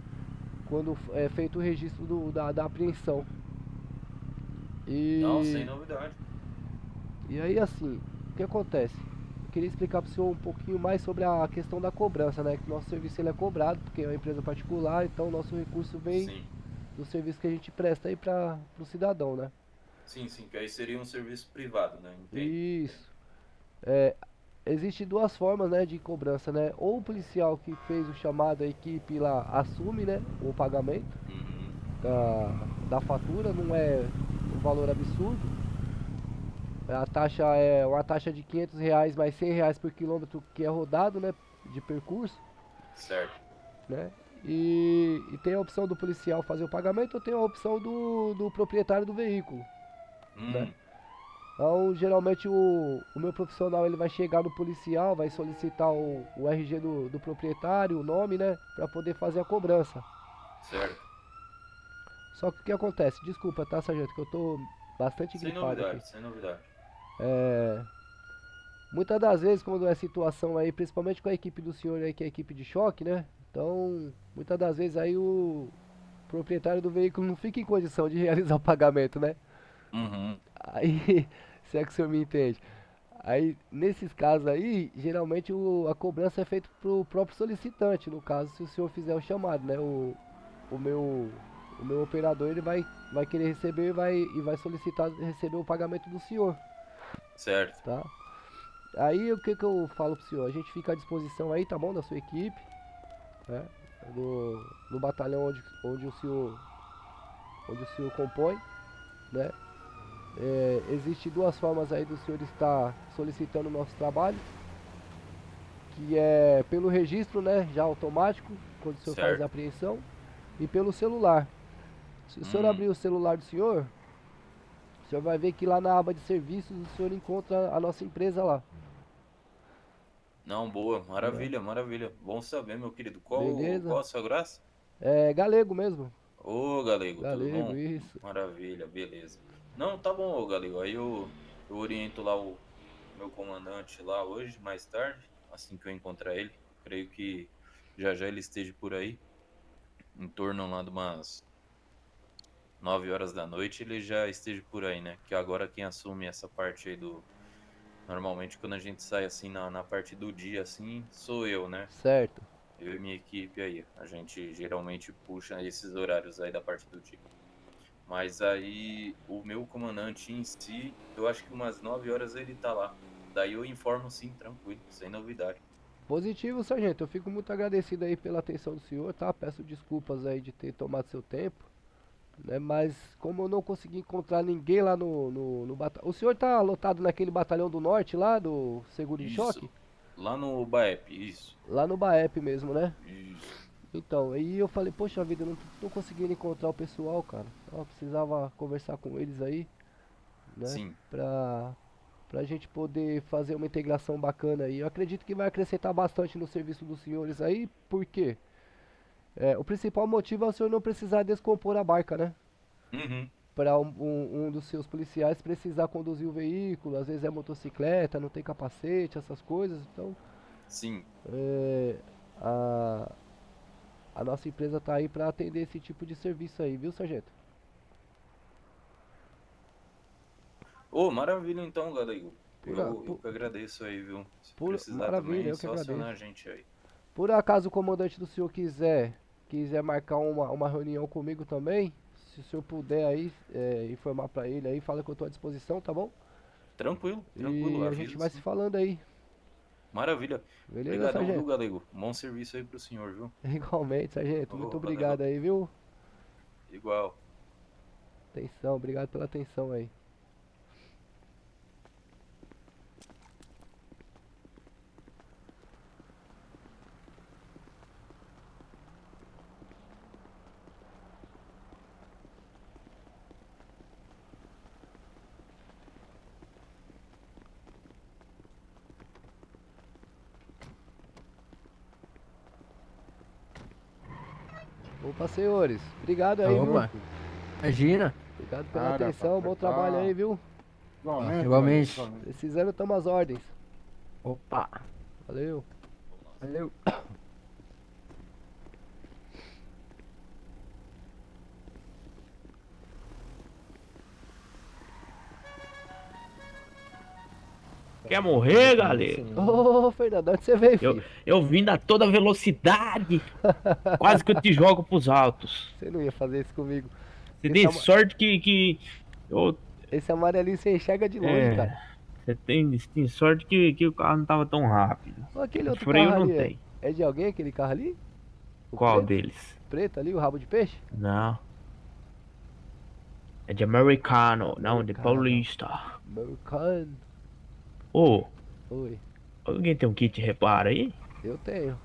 Quando é feito o registro da apreensão. E... Não, sem novidade. E aí assim, o que acontece? Eu queria explicar para o senhor um pouquinho mais sobre a questão da cobrança, né? Que nosso serviço ele é cobrado, porque é uma empresa particular, então o nosso recurso vem Sim. do serviço que a gente presta aí para o cidadão, né? Sim, que aí seria um serviço privado, né? Entendi. Isso. Existem 2 formas, né, de cobrança, né? Ou o policial que fez o chamado, a equipe lá assume, né, o pagamento da fatura, não é um valor absurdo. A taxa é uma taxa de R$500 mais R$100 por quilômetro que é rodado, né, de percurso, Certo. né? e tem a opção do policial fazer o pagamento ou tem a opção do proprietário do veículo, né? Então, geralmente o meu profissional ele vai chegar no policial, vai solicitar o RG do proprietário, o nome, né, para poder fazer a cobrança. Certo. Só que o que acontece? Desculpa, tá, sargento, que eu tô bastante Sem gripado novidade, aqui. sem novidade. Muitas das vezes, quando é situação aí, principalmente com a equipe do senhor aí, que é a equipe de choque, né? Então, muitas das vezes aí o proprietário do veículo não fica em condição de realizar o pagamento, né? Aí, se é que o senhor me entende. Aí, nesses casos aí, geralmente a cobrança é feita pro próprio solicitante, no caso, se o senhor fizer o chamado, né? O meu operador, ele vai querer receber e vai solicitar receber o pagamento do senhor. Certo. Tá? Aí, o que eu falo pro senhor? A gente fica à disposição aí, tá bom? Da sua equipe, né? No batalhão onde o senhor compõe, né? Existe duas formas aí do senhor estar solicitando o nosso trabalho, que é pelo registro, né, já automático, quando o senhor faz Certo. a apreensão, e pelo celular. Se o senhor abrir o celular do senhor, o senhor vai ver que lá na aba de serviços o senhor encontra a nossa empresa lá. Não, boa, maravilha, maravilha. Bom saber, meu querido. Beleza. Qual a sua graça? É Galego mesmo. Ô, Galego, tudo Galego, bom? isso. Maravilha, beleza. Não, tá bom, ô, Galego. Aí eu oriento lá o meu comandante lá hoje, mais tarde, assim que eu encontrar ele. Creio que já ele esteja por aí, em torno lá de umas 9 horas da noite, ele já esteja por aí, né? Que agora quem assume essa parte aí do... Normalmente quando a gente sai assim na parte do dia, assim, sou eu, né? Certo. Eu e minha equipe aí. A gente geralmente puxa esses horários aí da parte do dia. Mas aí o meu comandante em si, eu acho que umas 9 horas ele tá lá. Daí eu informo sim, tranquilo, sem novidade. Positivo, sargento. Eu fico muito agradecido aí pela atenção do senhor, tá? Peço desculpas aí de ter tomado seu tempo, né? Mas como eu não consegui encontrar ninguém lá no batalhão... O senhor tá lotado naquele batalhão do norte lá, do seguro de choque? Lá no BAEP, isso. Lá no BAEP mesmo, né? Isso. Então, aí eu falei, poxa vida, eu não tô conseguindo encontrar o pessoal, cara. Eu precisava conversar com eles aí, né? Sim. Pra gente poder fazer uma integração bacana aí. Eu acredito que vai acrescentar bastante no serviço dos senhores aí, por quê? O principal motivo é o senhor não precisar descompor a barca, né? Para um dos seus policiais precisar conduzir o veículo, às vezes é motocicleta, não tem capacete, essas coisas, então... Sim. A nossa empresa tá aí para atender esse tipo de serviço aí, viu, sargento? Ô, maravilha então, Galego. Por Eu que agradeço aí, viu? Se precisar maravilha, também, eu que só acionar a agradeço. gente aí. Por acaso o comandante do senhor quiser marcar uma reunião comigo também, se o senhor puder aí informar para ele aí, fala que eu tô à disposição, tá bom? Tranquilo, E tranquilo. a gente vai se falando aí. Maravilha. Beleza, Obrigadão, viu, sargento? Galego? Bom serviço aí pro senhor, viu? Igualmente, sargento. Ô, Muito valeu. obrigado aí, viu? Igual. Atenção, obrigado pela atenção aí. Opa, senhores. Obrigado aí, Opa. viu? Imagina. Obrigado pela Nada, atenção, bom papai. trabalho aí, viu? Igualmente. Precisando, tamo às ordens. Opa. Valeu. Valeu. Quer morrer, galera? Ô, Fernando, onde você veio, filho? Eu vim a toda velocidade. Quase que eu te jogo pros altos. Você não ia fazer isso comigo. Você tem sorte que Esse amarelinho você enxerga de longe, cara. Você tem sorte que o carro não tava tão rápido. Ô, aquele outro freio carro não ali, tem. é de alguém aquele carro ali? O Qual preto? deles? Preto ali, o rabo de peixe? Não. É de americano, não de paulista. Americano. Ô, Oi. alguém tem um kit de reparo aí? Eu tenho.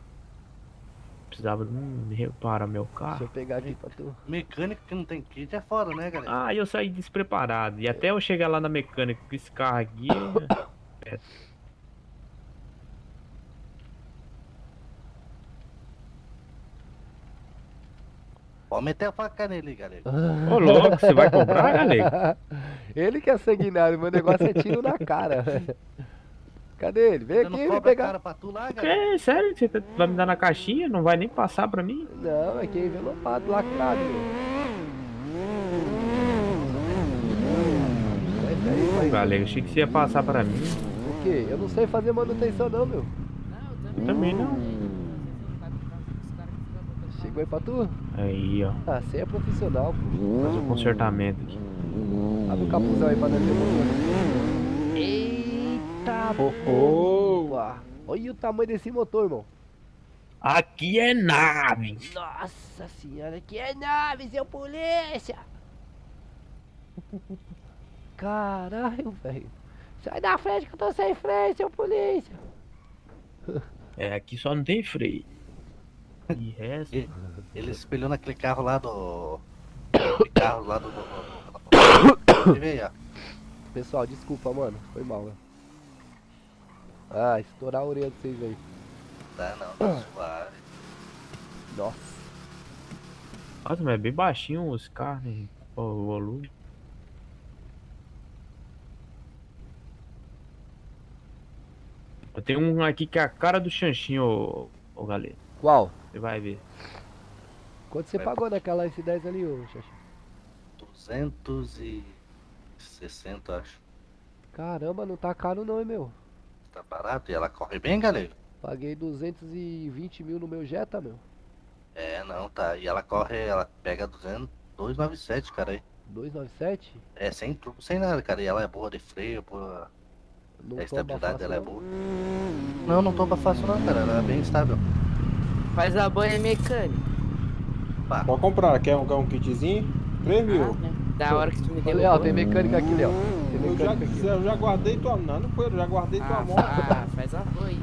precisava de um reparar meu Deixa carro. eu pegar aqui pra tu. Mecânico que não tem kit é foda, né, galera? Ah, eu saí despreparado. E até eu chegar lá na mecânica com esse carro aqui. É... Pode meter a faca nele, galera. Ô, louco, você vai cobrar, galera? Ele que é sanguinário, meu negócio é tiro na cara. Cadê ele? Vem Você aqui, não vem cobra pegar. cara pra tu lá, galera? É, sério? Você vai me dar na caixinha? Não vai nem passar pra mim? Não, é que é envelopado, lacrado, meu. Desce aí, pai. Galera, achei que você ia passar pra mim. O quê? Eu não sei fazer manutenção não, meu. Eu também não. Chegou aí pra tu? Aí, ó. Ah, você é profissional, pô. Faz um consertamento aqui. Abre o capuzão aí pra nós ver o motor. Eita, porra! Olha o tamanho desse motor, irmão. Aqui é nave. Nossa senhora, que é nave, seu polícia! Caralho, velho. Sai da frente que eu tô sem freio, seu polícia. É, aqui só não tem freio. De resto. Ele espelhou naquele carro lá do. Carro lá do. Veio, ó. Pessoal, desculpa, mano. Foi mal, velho. Ah, estourar a orelha de vocês aí. Tá não, tá suave. Nossa. Nossa, mas é bem baixinho os carros, né? O volume. Eu tenho um aqui que é a cara do Xanchinho, ô galera. Qual? Você vai ver. Quanto você pagou naquela S10 ali, ô Xaxi? 260, acho. Caramba, não tá caro não, hein, meu? Tá barato e ela corre bem, galera. Paguei 220 mil no meu Jetta, meu. É, não, tá. E ela corre, ela pega 297, cara aí. 297? É, sem turbo, sem nada, cara. E ela é boa de freio, boa. Não A estabilidade tomba dela é fácil, boa. Não tomba fácil não, cara. Ela é bem estável. Faz a banha mecânica. Pode comprar, quer um kitzinho? 3 mil. Da hora que tu me deu. Léo, tem mecânica aqui, Léo. Tem Eu mecânica aqui. já guardei tua. Não foi, eu já guardei tua moto. Faz a banha.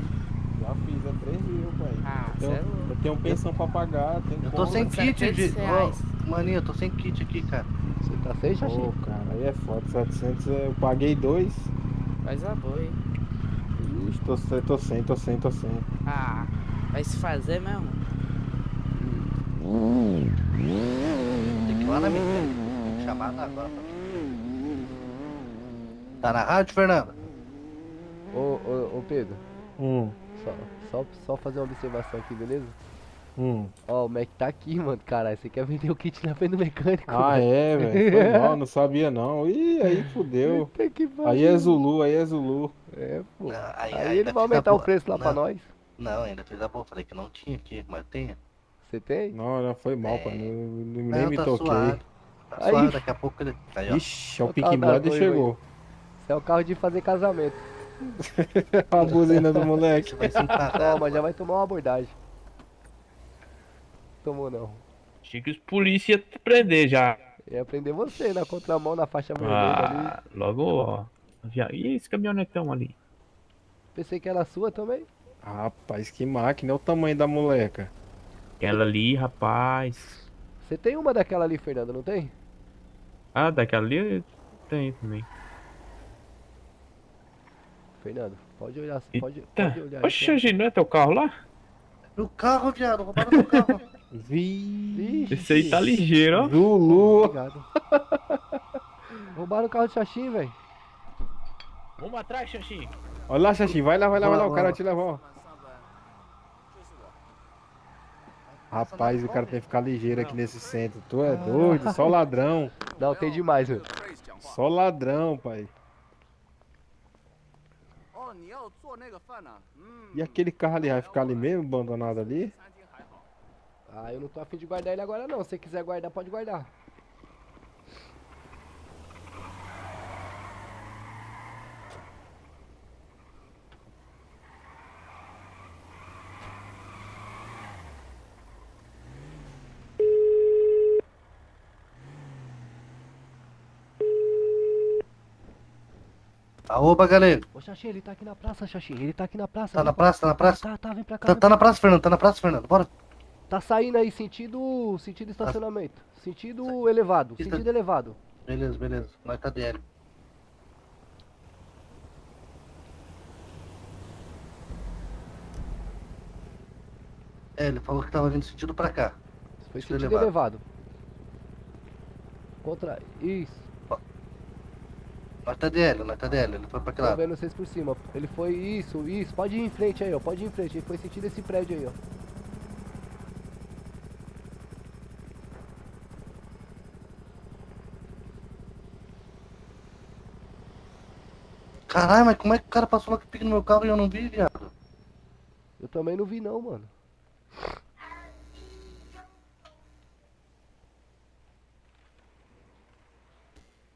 Já fiz, é 3 mil, pai. cê é Eu tenho pensão pra pagar. Tenho Eu tô sem kit, de. reais. Ô, maninho, eu tô sem kit aqui, cara. Você tá sem, Xaxi? Pô, cara, aí é foda. 700, eu paguei 2. Faz a banha. Ixi, tô sem. Ah, vai se fazer mesmo? Tem que ir lá na mecânica. Chamada agora pra mim. Tá na rádio, Fernanda? Ô Pedro. Hum. Só fazer uma observação aqui, beleza? Hum. Ó, o Mac tá aqui, mano. Caralho, você quer vender o kit na frente do mecânico? Ah, velho. é, velho. Foi mal, não sabia não. Ih, aí fudeu. Puta que pariu. Aí é Zulu. É, pô. Não, Aí ainda ele vai fiz a aumentar o boa. preço lá pra Não. nós. Não, ainda fez a boa. Falei que não tinha aqui, mas tem. Você tem? Não, foi mal, pai. Nem me tá toquei. suave. Tá Aí. suave, daqui a pouco ele. Aí, ó. Ixi, o Olha o Pink carro da Blood noiva chegou. Isso é o carro de fazer casamento. A buzina do moleque. Você vai se encarar. Toma, já vai tomar uma abordagem. Tomou não. Achei que os polícia iam te prender já. Ia prender você na contramão, na faixa vermelha ali. Ah, logo, ó. E esse caminhonetão ali? Pensei que era sua também. Rapaz, que máquina. Olha o tamanho da moleca. Aquela ali, rapaz. Você tem uma daquela ali, Fernando, não tem? Ah, daquela ali tem também. Fernando, pode olhar, pode olhar. Oxe, Xaxi, não é teu carro lá? O carro, viado, roubaram meu carro. Esse aí tá ligeiro, ó. Zulu. Obrigado. Roubaram o carro de Xaxi, velho. Vamos atrás, Xaxi. Olha lá, Xaxi. Vai lá. O cara vai te levar, ó. Rapaz, o cara tem que ficar ligeiro aqui nesse centro. Tu é doido? Só ladrão. Não, tem demais, velho. Só ladrão, pai. E aquele carro ali vai ficar ali mesmo, abandonado ali? Ah, eu não tô afim de guardar ele agora não. Se você quiser guardar, pode guardar. Oba, galera. Ô, Xaxi, ele tá aqui na praça, Xaxi. Ele tá aqui na praça. Tá na praça, tá na praça? Tá, vem pra cá. Tá na praça, Fernando. Bora. Tá saindo aí, sentido estacionamento. Sentido elevado, sentido elevado. Beleza, beleza. Nós tá DL. É, ele falou que tava vindo sentido pra cá. Foi sentido elevado. Contra. Isso. Nós tá DL, ele foi pra que Tô lado? vendo vocês por cima. Ele foi. Isso. Pode ir em frente aí, ó. Pode ir em frente. Ele foi sentido esse prédio aí, ó. Caralho, mas como é que o cara passou lá que pique no meu carro e eu não vi, viado? Eu também não vi não, mano.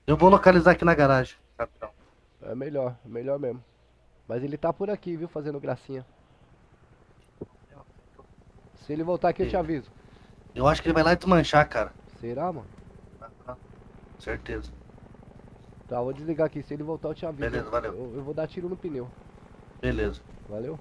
Eu vou localizar aqui na garagem, capitão. É melhor mesmo. Mas ele tá por aqui, viu, fazendo gracinha. Se ele voltar aqui eu te aviso. Eu acho que ele vai lá desmanchar, cara. Será, mano? Certeza. Tá, vou desligar aqui. Se ele voltar eu te aviso. Beleza, valeu. Eu vou dar tiro no pneu. Beleza. Valeu?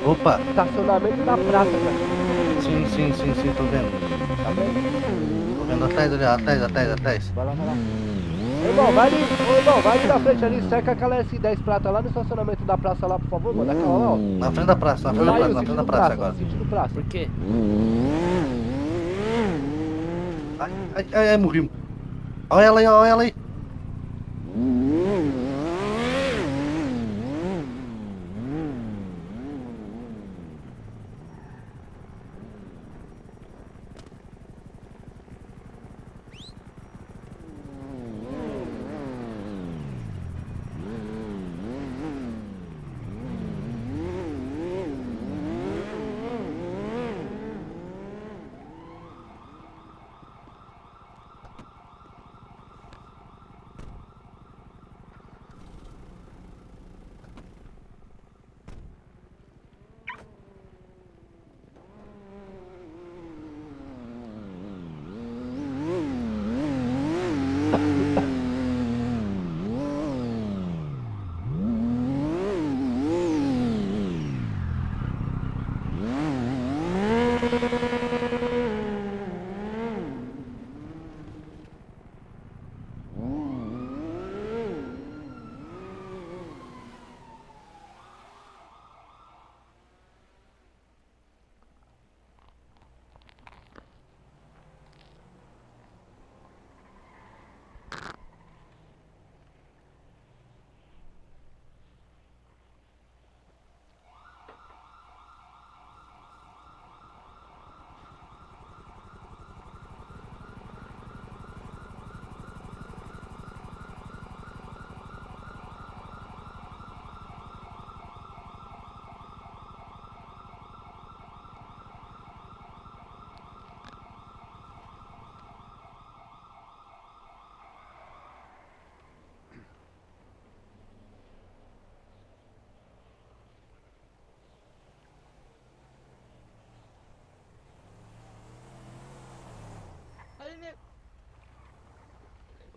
Opa! Estacionamento da praça, cara. Sim, tô vendo. Tá vendo? Tô vendo atrás ali, atrás. Vai lá. Ô, irmão, vai ali na frente ali, cerca aquela S10 prata lá no estacionamento da praça lá, por favor, mano. Aquela lá, ó. Na frente da praça, na frente da praça agora. Sentido praça. Por quê? Ai, morrimos. Olha ela aí.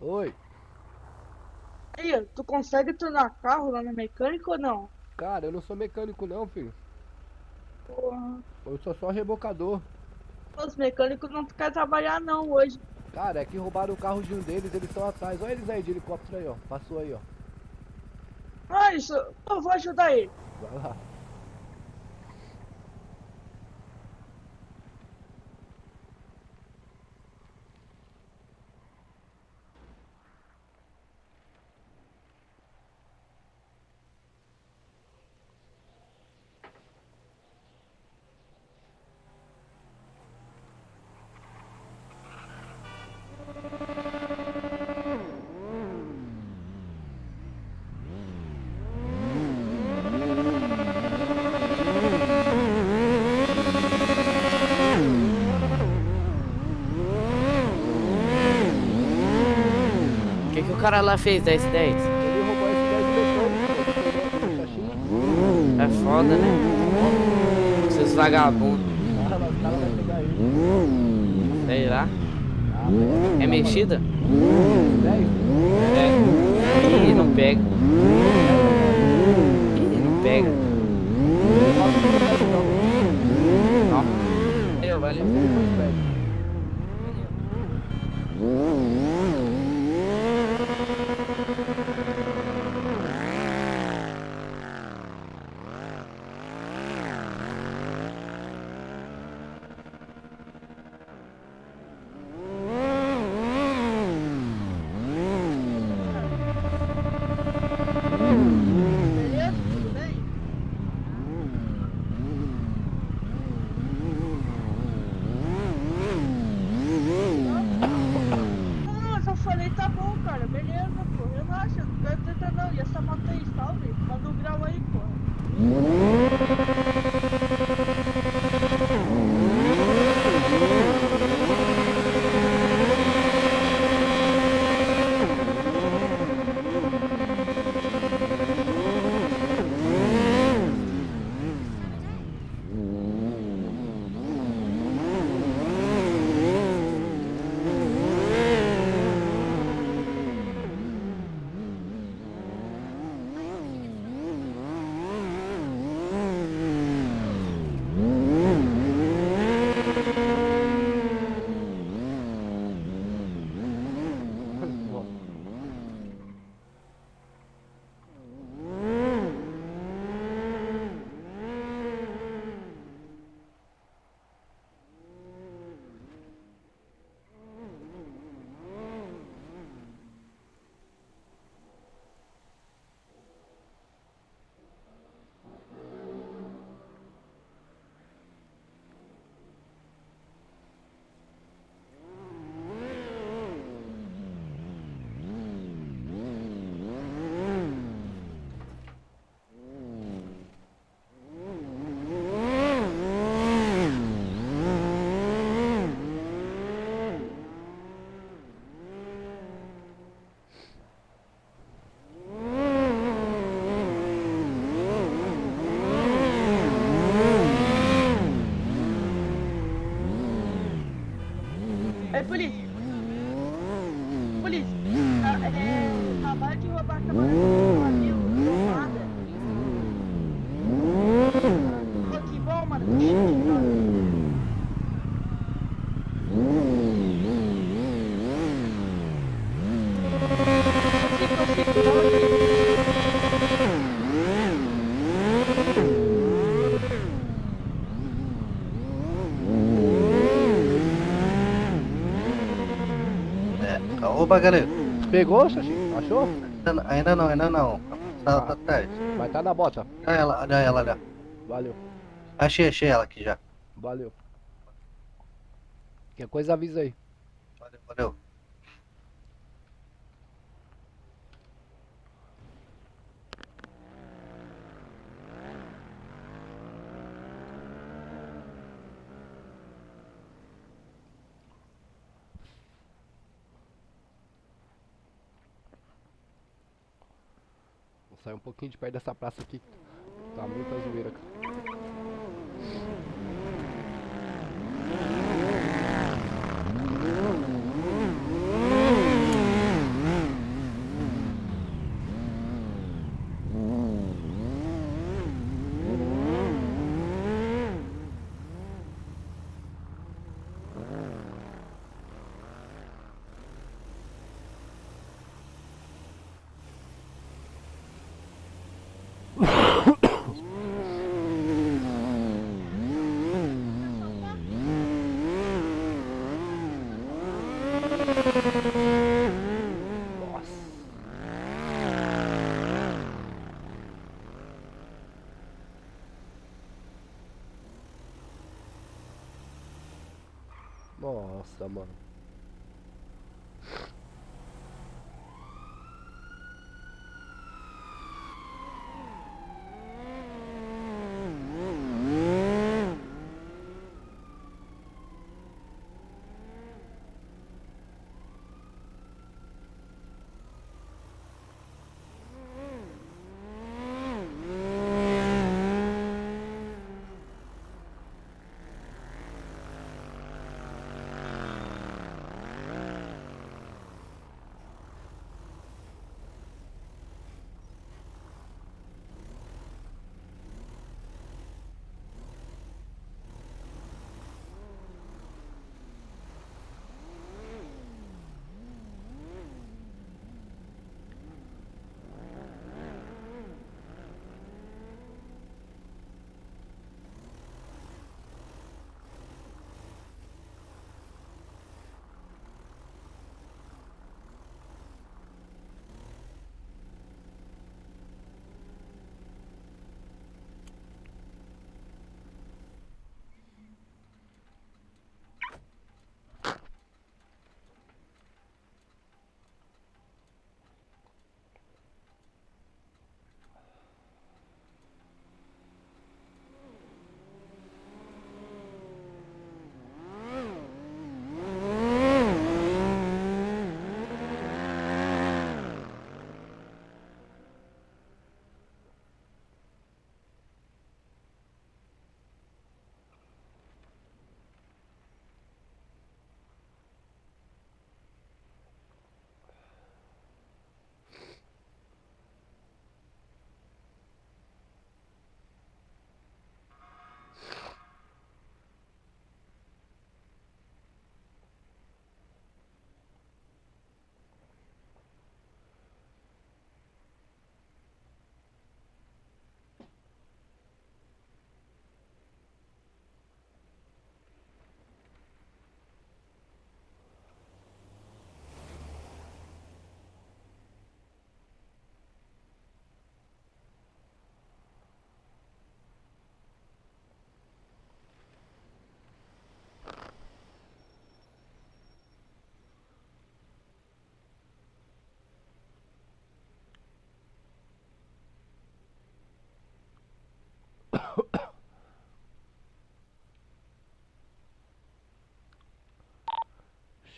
Oi. Aí, tu consegue tornar carro lá no mecânico ou não? Cara, eu não sou mecânico não, filho. Porra. Eu sou só rebocador. Os mecânicos não querem trabalhar não hoje. Cara, é que roubaram o carro de um deles, eles estão atrás. Olha eles aí de helicóptero aí, ó. Passou aí, ó. Ah, isso, eu vou ajudar ele. Vai lá. cara lá fez 10-10? Ele roubou esse 10 eletrônico, pô. É foda, né? Esses vagabundos. Ah, mas o cara vai pegar ele. Sei lá. É mexida? 10? É. Ih, não pega. Ih, não pega. Ó. Eu, valeu. Beleza? Tudo bem? Não, eu só falei, tá bom, cara. Beleza, pô. Relaxa, não quero tentar não. E essa moto aí, salve? Manda um grau aí, pô. Ei, polícia! Polícia! Acabaram de roubar a câmera do meu amigo, tomada. Pô, que bom, mano. Que chique, mano. Opa, galera. Pegou, Xaxi? Achou? Ainda não. Tá atrás. Vai tá na bota. Olha ela. Valeu. Achei ela aqui já. Valeu. Qualquer coisa avisa aí. Valeu. Vou sair um pouquinho de perto dessa praça aqui. Tá muita zoeira, cara. Nossa, mano.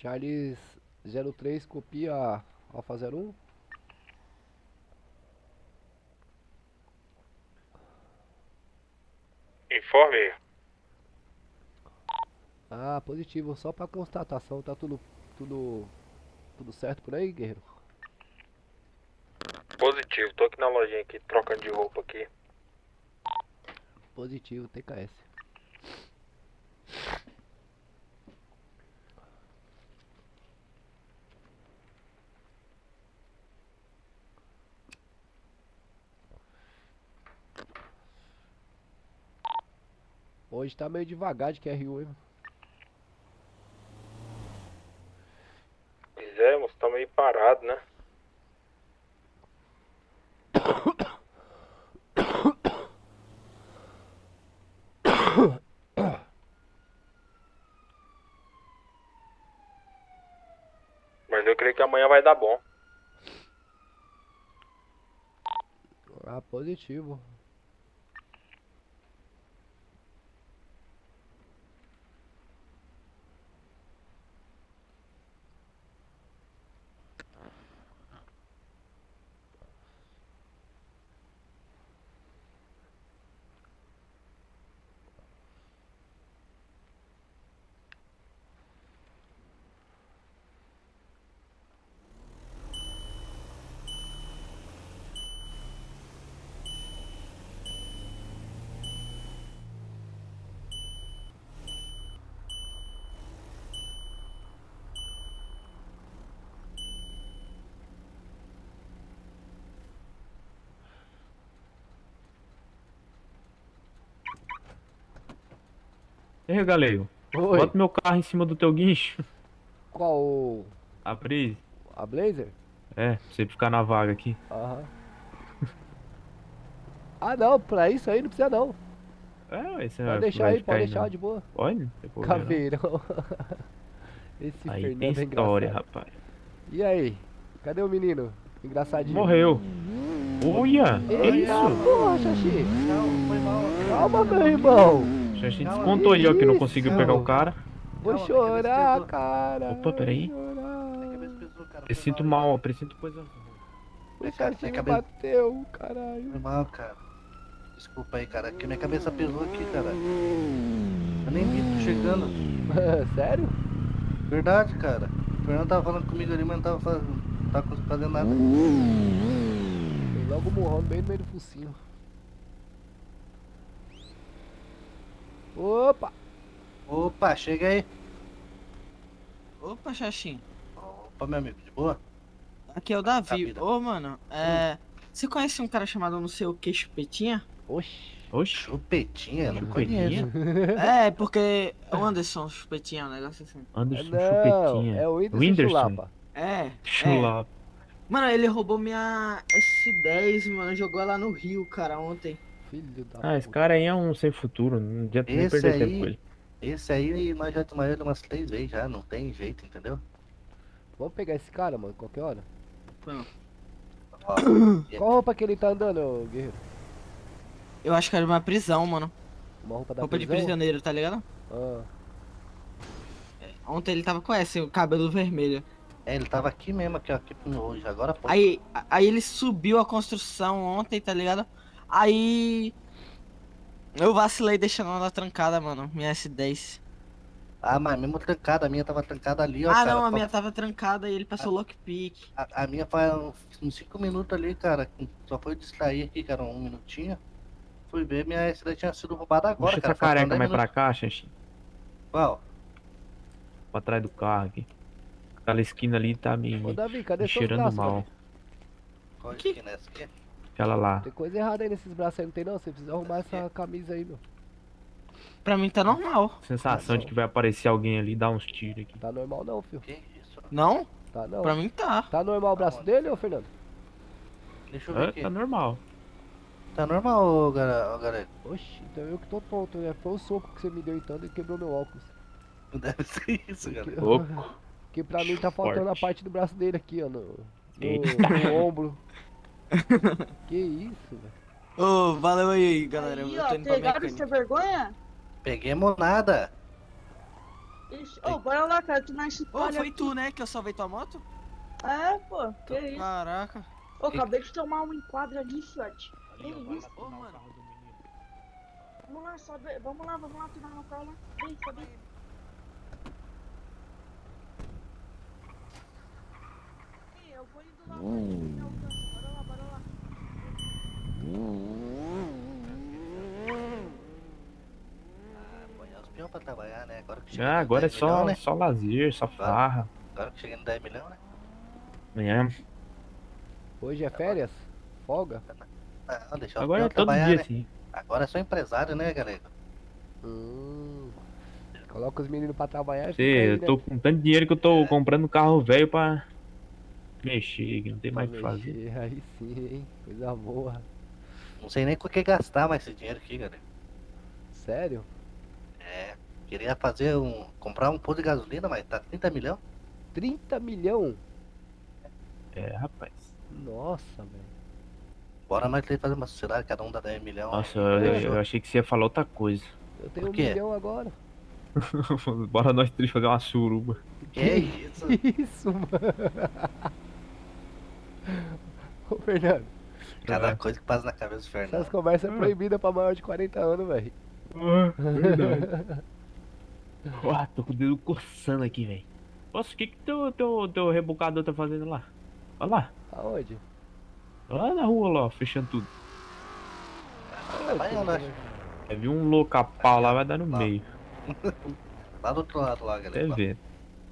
Charles 03, copia Alfa 01. Informe. Ah, positivo, só pra constatação, tá tudo certo por aí, guerreiro? Positivo, tô aqui na lojinha aqui, trocando de roupa aqui. Positivo, TKS. Hoje tá meio devagar de QRU, hein? Pois é, moço, tá meio parado, né? Mas eu creio que amanhã vai dar bom. Ah, positivo. E aí, Galego? Oi. Bota meu carro em cima do teu guincho. Qual? A Breeze. A Blazer? É, pra você ficar na vaga aqui. Aham. Ah não, pra isso aí não precisa não. É, você Pode deixar aí, pode deixar de boa. Pode? Não tem problema, não. Caveirão. Esse Aí Fernando tem é história, engraçado. rapaz. E aí? Cadê o menino? Engraçadinho. Morreu. Olha, que Eita isso? porra, Xaxi. Calma, meu irmão. A gente descontou ali, ó, que não conseguiu pegar o cara. Vou chorar, cara. Opa, peraí. Presinto mal, ó, presinto coisa. O Xaxi me bateu, caralho. Foi mal, cara. Desculpa aí, cara, que minha cabeça pesou aqui, cara. Eu nem vi tu chegando. Sério? Verdade, cara. O Fernando tava falando comigo ali, mas não tava fazendo nada. Tem logo o morrão bem no meio do focinho. Opa! Opa, chega aí. Opa, Xaxim. Opa, meu amigo, de boa? Aqui é o Davi. Ô, mano, você conhece um cara chamado não sei o que, Chupetinha? Oxi. Oxi. Chupetinha? Não Chupetinha? conheço. É, porque é o Anderson Chupetinha, um negócio assim. Anderson Não, Chupetinha. é o Whindersson Chulapa. É. Chulapa. Mano, ele roubou minha S10, mano, jogou ela no Rio, cara, ontem. Filho da Ah, esse cara aí é um sem futuro. Não adianta nem Esse perder tempo com aí, ele. esse aí nós já tomamos ele umas 3 vezes já, não tem jeito, entendeu? Vamos pegar esse cara, mano, qualquer hora. Não. Ó, Qual roupa que ele tá andando, guerreiro? Eu acho que era uma prisão, mano. Uma roupa da Roupa de prisão? prisioneiro, tá ligado? Ah. Ontem ele tava com essa, o cabelo vermelho. É, ele tava aqui mesmo, aqui hoje, agora pô. Aí ele subiu a construção ontem, tá ligado? Aí eu vacilei deixando ela trancada, mano, minha S10. Ah, mas mesmo trancada, a minha tava trancada ali, ó, Ah, cara. não, a minha tava trancada e ele passou lockpick. A minha faz uns 5 minutos ali, cara. Só foi distrair aqui, cara, um minutinho. Fui ver, minha S10 tinha sido roubada agora, Puxa cara. essa careca faltando mais 10 pra cá, Xanxi. Qual? Pra trás do carro aqui. Aquela esquina ali tá me, Ô, Davi, cadê me seus cheirando braços, mal. Davi? Qual esquina é essa aqui? Aquela lá. Tem coisa errada aí nesses braços aí, não tem não? Você precisa arrumar essa camisa aí, meu. Pra mim tá normal. Sensação de que vai aparecer alguém ali e dar uns tiros aqui. Tá normal não, filho. Que isso? Não? Tá não. Pra mim tá. Tá normal o braço dele, ô Fernando? Deixa eu ver aqui. Tá normal. Tá normal, ô, galera. Oxi, então eu que tô tonto, né? Foi o soco que você me deu então e quebrou meu óculos. Deve ser isso, galera. Porque pra mim tá faltando a parte do braço dele aqui, ó, no Eita. ombro. Que isso, velho. Ô, valeu aí, galera. Aí, Eu ó, tô indo pra pegaram mecânica. sem vergonha? Peguemos nada. Ixi, ô, bora lá, cara, tu nasce Ô, foi tu, né, que eu salvei tua moto? É, pô, que isso. Caraca. Ô, acabei de tomar um enquadro ali, fiote. Que isso? Ô, mano. Vamos lá, sobe. Vamos lá, tu vai no carro lá. Vem, sobe. Eu vou indo lá, bora lá. Põe os peões pra trabalhar, né? Agora que Ah, agora é 10 milhão, só, né? só lazer, só farra. Agora que chega no 10 milhões, né? É. Hoje é férias? Folga? Não, deixa os Agora é peões todo trabalhar, dia né? assim. Agora é só empresário, né, galera? Coloca os meninos pra trabalhar e fica Sei, aí, eu tô né? com tanto dinheiro que eu tô comprando um carro velho pra mexer, que não tem mais o que fazer. Mexer, aí sim, hein? Coisa boa. Não sei nem com o que gastar mais esse dinheiro aqui, galera. Sério? É, queria fazer comprar um posto de gasolina, mas tá 30 milhões. 30 milhão? É, rapaz. Nossa, velho. Bora nós três fazer uma sociedade, cada um dá 10 milhões. Nossa, eu achei que você ia falar outra coisa. Eu tenho Por 1 quê? milhão agora. Bora nós três fazer uma suruba. Que isso? Isso, mano. Ô, Fernando. Cada coisa que passa na cabeça do Fernando. Essas conversas é proibidas pra maior de 40 anos, velho. Verdade. Ué, tô com o dedo coçando aqui, velho. Nossa, o que teu rebocador tá fazendo lá? Olha lá. Aonde? Lá na rua, lá, ó, fechando tudo. Trabalhando, acho. Vai vir um louco a pau lá, vai dar no meio. Lá do outro lado, lá, Até galera. Lá. vendo.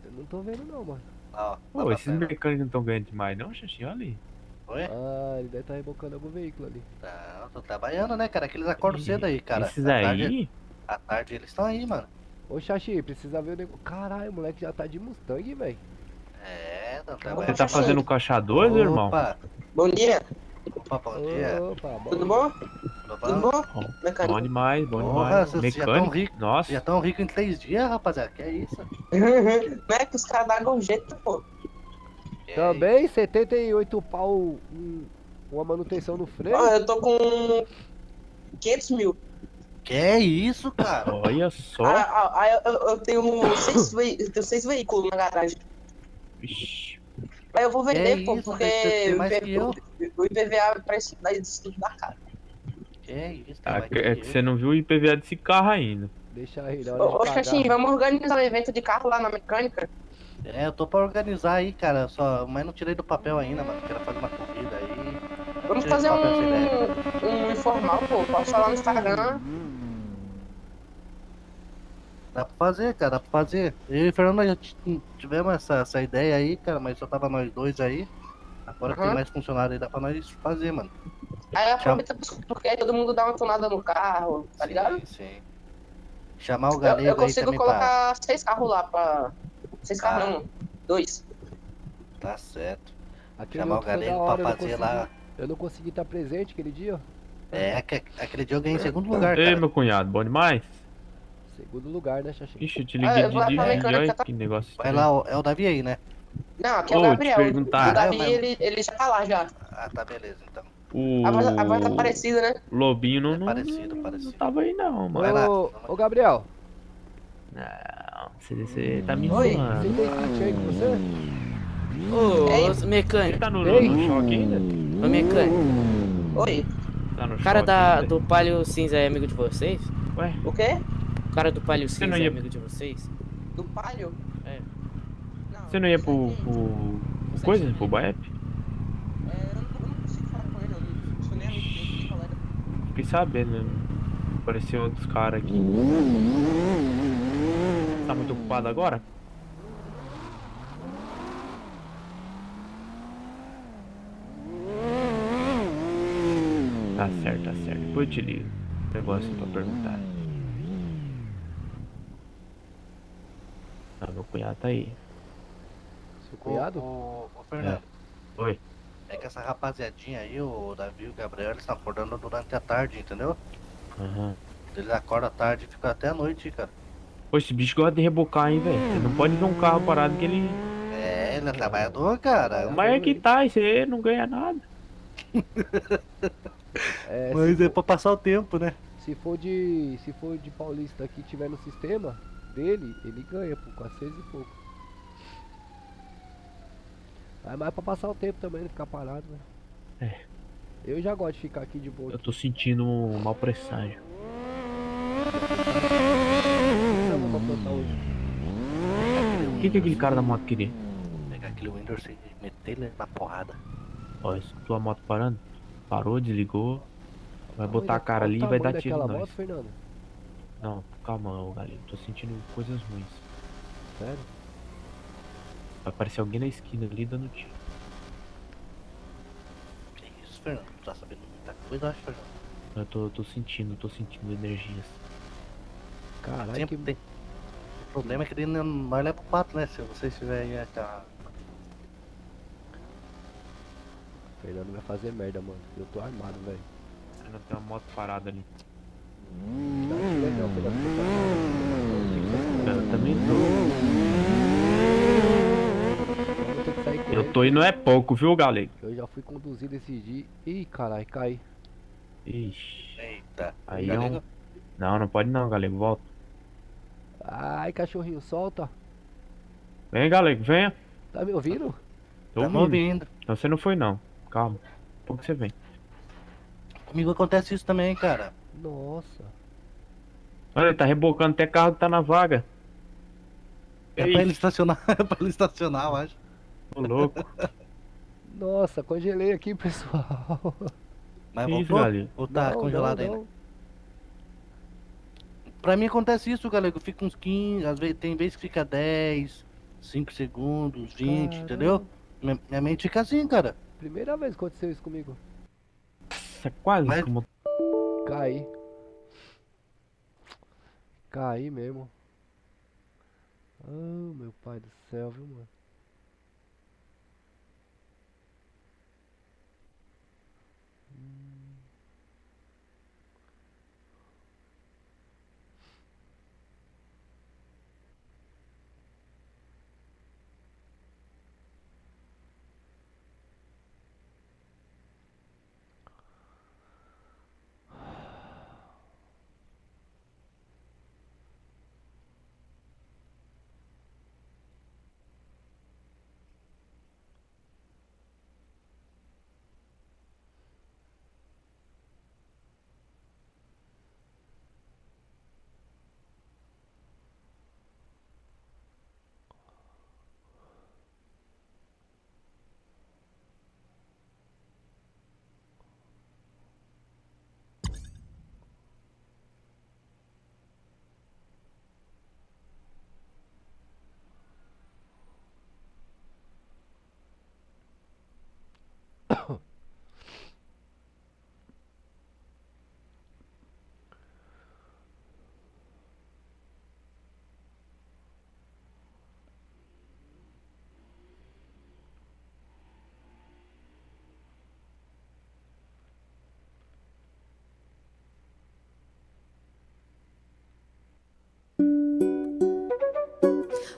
Eu não tô vendo não, mano. Lá, ó. Pô, Lá esses pra frente. mecânicos não estão ganhando demais, não, Xaxinho? Olha ali. Oi? Ah, ele deve estar rebocando algum veículo ali. Não, tô trabalhando, né, cara? Que eles acordam cedo aí, cara. Esses À aí? tarde- À tarde eles estão aí, mano. Ô, Xaxi, precisa ver o negócio. Caralho, o moleque já tá de Mustang, velho. É, tá Você trabalhando. tá fazendo caixa 2, irmão? Opa, Bom dia. opa, bom dia. Opa, bom. Tudo bom? Tudo bom? Bom Mecânico. demais, bom Porra, demais. vocês já tão Mecânico, ricos. nossa. Já tão ricos em 3 dias, rapaziada. Que é isso? Como é que os caras dão um jeito, pô? Que Também 78 pau uma manutenção no freio. Ó, eu tô com 500 mil. Que é isso, cara? Olha só. Eu tenho 6 veículos na garagem. Vixe. Aí eu vou vender, Que pô, isso, porque você tem mais que eu. o IPVA pra isso daí tudo da cara. Que é isso? Ah, mais é que você não viu o IPVA desse carro ainda. Deixa ele, hora Ô, de ô pagar. Xaxim, vamos organizar um evento de carro lá na mecânica? É, eu tô pra organizar aí, cara. Mas não tirei do papel ainda, mano. Quero fazer uma corrida aí. Vamos Tirei do fazer papel essa ideia. um informal, pô. Posso falar no Instagram. Dá pra fazer, cara, dá pra fazer. Eu e o Fernando já tivemos essa ideia aí, cara, mas só tava nós dois aí. Agora que tem Aham. mais funcionário aí, dá pra nós fazer, mano. Aí aproveita porque aí todo mundo dá uma tunada no carro, tá ligado? Sim, sim. Chamar o Eu galego aí consigo também pra... colocar 6 carros lá pra. 6 carros Ah. não, 2. Tá certo. Aquele Chamar o outro foi da galego hora, pra eu não fazer consegui- lá. Eu não consegui estar presente aquele dia, ó. É, aquele dia eu ganhei em segundo lugar, Ei, cara. meu cunhado, bom demais? Segundo lugar, né, Xaxi? Ixi, eu te liguei eu vou lá pra mecânica, olha tá? que negócio Vai estranho. lá, é o Davi aí, né? Não, aqui é Ô, o te Gabriel. perguntar. O Davi, Ah, mas- ele já tá lá já. Ah, tá, beleza, então. A voz tá parecida, né? Lobinho não, Parecido, não parecido. tava aí não, mano. Vai lá. Ô, Gabriel, Não, você tá me Oi. enrolando. você tem kit aí com você? Ei. Você Mecânico, tá no Ei. choque ainda? ô mecânico. Oi. Tá no O cara choque ainda? do Palio Cinza é amigo de vocês? Ué, O quê? O cara do Palio Cinza não é ia- amigo de vocês? Do Palio? É. você não ia pro coisa, pro Baep? Eu não consigo falar com ele, eu não sou nem amigo dele, nem colega. Fiquei sabendo, né? Apareceu outros caras aqui. Tá muito ocupado agora? Tá certo, tá certo. Depois eu te ligo. Negócio pra perguntar. Ah, meu cunhado tá aí. Seu cunhado? Ô, Fernando. Oi. É que essa rapaziadinha aí, o Davi e o Gabriel, eles estão acordando durante a tarde, entendeu? Aham. Eles acordam à tarde e ficam até a noite, cara. Pô, esse bicho gosta de rebocar, hein, velho. Você não pode ver um carro parado que ele. É, ele é trabalhador, cara. Mas é que tá, e você não ganha nada. Mas é pra passar o tempo, né? Se for de Paulista aqui tiver no sistema, dele, ele ganha por 400 e pouco. Mas mais pra passar o tempo também, não ficar parado, né? É. Eu já gosto de ficar aqui de boa. Eu tô sentindo um mau presságio. O que aquele cara da moto queria? Pegar aquele Windows e meter ele na porrada. Ó, escutou a moto parando? Parou, desligou. Vai botar a cara ali e vai dar tiro em nós. Moto, Fernando? Não, calma, ô Galego. Tô sentindo coisas ruins. Sério? Vai aparecer alguém na esquina ali dando tiro. Que isso, Fernando? Tu tá sabendo muita coisa, eu acho, Fernando. Eu tô sentindo energias. Caralho, Sempre tem. O problema é que nós leva o pato, né? Se vocês tiverem aí, tá. Fernando vai fazer merda, mano. Eu tô armado, velho. Fernando, tem uma moto parada ali. Legal, Eu também tô. Eu tô e não é pouco, viu, Galego? Eu já fui conduzido esses dias. Ih, caralho, cai. Ixi. Eita. Aí é um... Não pode não, Galego. Volta. Ai, cachorrinho, solta. Vem, Galego, venha. Tá me ouvindo? Tô ouvindo. Então você não foi não. Calma. Pouco você vem. Comigo acontece isso também, cara. Nossa. Olha, ele tá rebocando até carro que tá na vaga. É pra ele estacionar, é pra ele estacionar, eu acho. Ô, louco. Nossa, congelei aqui, pessoal. Mas Que voltou? isso, Galego? Ou tá Não, congelado não, ainda? Pra mim acontece isso, galera. Fica uns 15, às vezes tem vezes que fica 10, 5 segundos, 20, Caramba. entendeu? Minha mente fica assim, cara. Primeira vez que aconteceu isso comigo. É quase Mas- como... Caí. Caí mesmo. Ah, meu pai do céu, viu, mano?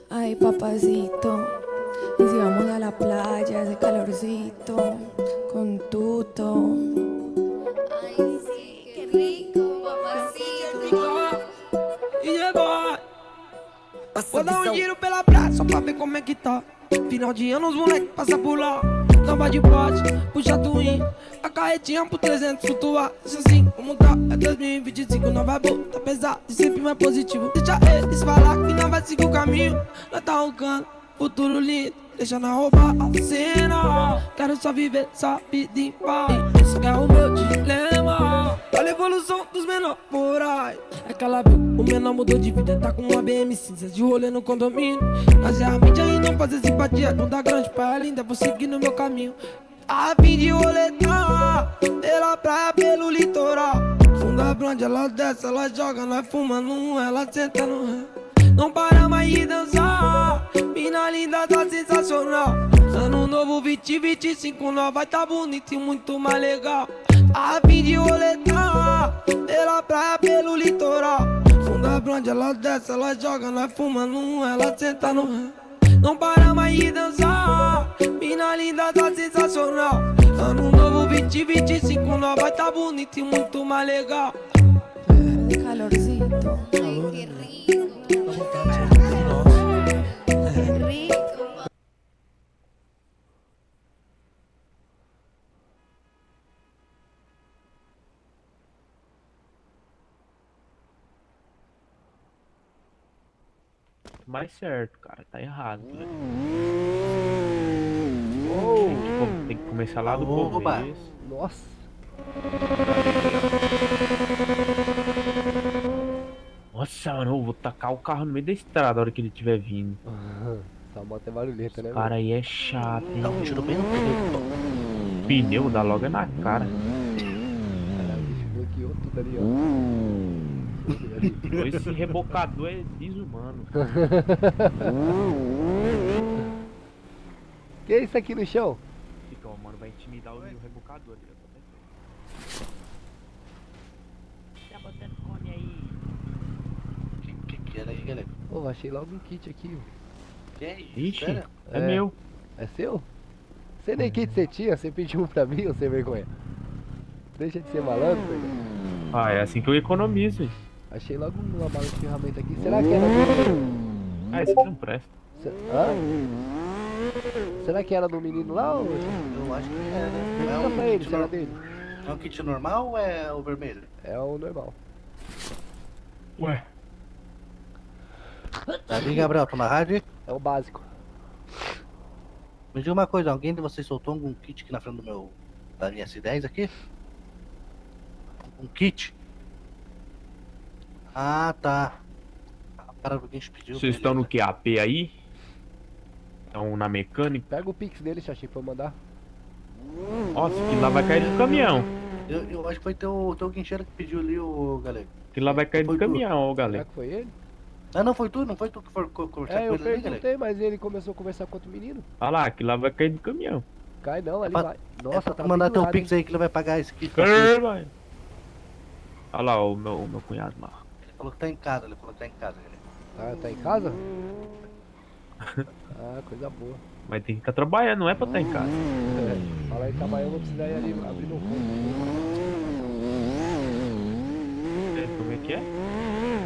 Ay, papacito, y si vamos a la playa, hace calorcito, con tuto. Ay, sí, qué rico, papacito. E chegou. Vou dar um giro pela praia só pra ver como é que tá. Final de ano os moleque passa por lá. Tava de bote, puxa twin. A carretinha por 300 flutuar. Isso assim, como tá? É 2025, não vai botar pesado e sempre mais positivo. Deixa eles falar que não vai seguir o caminho. Nós tá roncando, futuro lindo. Deixa nós roubar a cena. Quero só viver essa vida em paz. Esse é o meu dilema. Olha a evolução dos menores morais. É que ela viu, o menor mudou de vida. Tá com uma BM cinza de rolê no condomínio. Nós é a mídia e não fazer simpatia. Bunda grande, praia linda, vou seguir no meu caminho. A fim de roletar pela praia, pelo litoral. Funda blonde, ela desce, ela joga, nós fumando um, ela senta no ré. Não para mais de dançar, mina linda, tá sensacional. Ano novo 2025, nós vai tá bonito e muito mais legal. A fim de roletar pela praia, pelo litoral. Funda blonde, ela desce, ela joga, nós fumando um, ela senta no ré. Não para mais de dançar, mina linda, tá sensacional. Ano novo 2025, nós vai tá bonito e muito mais legal. De calorcito. Ay, qué rico. muito mais certo, cara. Tá errado, né? Tem que começar lá do Oba. começo. Nossa. Nossa, mano, eu vou tacar o carro no meio da estrada a hora que ele estiver vindo. Essa moto é barulhenta, né, Cara aí é chato, hein? Dá um tiro bem no pneu. Pneu dá logo é na cara. Caralho, o bicho bloqueou tudo ali, ó. Esse rebocador é desumano. Que é isso aqui no chão? Então, mano, vai intimidar o rebocador ali. Tá botando cone aí. Que era aí, galera? Pô, achei logo um kit aqui. Que é isso? Ixi, Sério? é meu. É seu? Você nem kit você tinha? Você pediu um pra mim, ou sem vergonha? Deixa de ser malandro, velho. Ah, é assim que eu economizo. Achei logo uma mala de ferramenta aqui. Será que era do... Ah, esse aqui não presta. Hã? Será que era do menino lá ou... Eu acho que é, né? Pergunta pra ele se era dele. É um kit normal ou é o vermelho? É o normal. Ué. Tá ali, Gabriel, tá na rádio? É o básico. Me diga uma coisa, alguém de vocês soltou algum kit aqui na frente da minha S10 aqui? Um kit? Ah, tá. Para o guincho pediu. Vocês estão no QAP aí? Estão na mecânica? Pega o pix dele, Xaxim, pra eu mandar. Nossa, que lá vai cair do caminhão. Eu acho que foi teu guincheiro que pediu ali, o galego. Que lá vai cair do caminhão, ô Será galera. que foi ele? Ah, não foi tu? Não foi tu que foi conversar É, com eu ele ali, galego? perguntei, mas ele começou a conversar com outro menino. Olha lá, que lá vai cair do caminhão. Cai não, ali pra- vai. Nossa, Pra tá mandar teu pendurado, pix hein? aí que ele vai pagar esse kit. É, vai. Olha lá o meu cunhado lá. Ele falou que tá em casa, ele falou que tá em casa, galego. Ah, tá em casa? Ah, coisa boa. Mas tem que estar trabalhando, não é pra estar em casa. É, fala aí, trabalhando, eu vou precisar ir ali abrir meu ponto. Como é que é?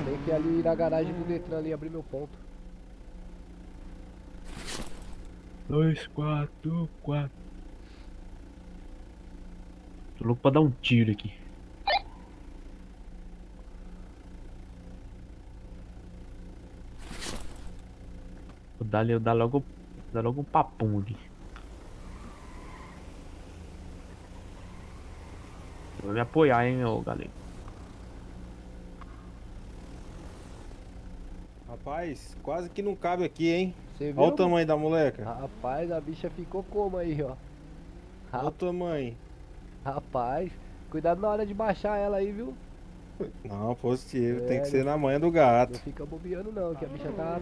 Tem que ir ali na garagem do Detran ali abrir meu ponto. 2, 4, 4. Tô louco pra dar um tiro aqui. Vou dar logo um papum aqui. Vou me apoiar, hein, ô galera. Rapaz, quase que não cabe aqui, hein? Você viu? Olha o tamanho da moleca. Rapaz, a bicha ficou como aí, ó. Olha o tamanho. Rapaz, cuidado na hora de baixar ela aí, viu? Não, positivo. É, Tem que ser não- na manha do gato. Não fica bobeando não, que a bicha tá...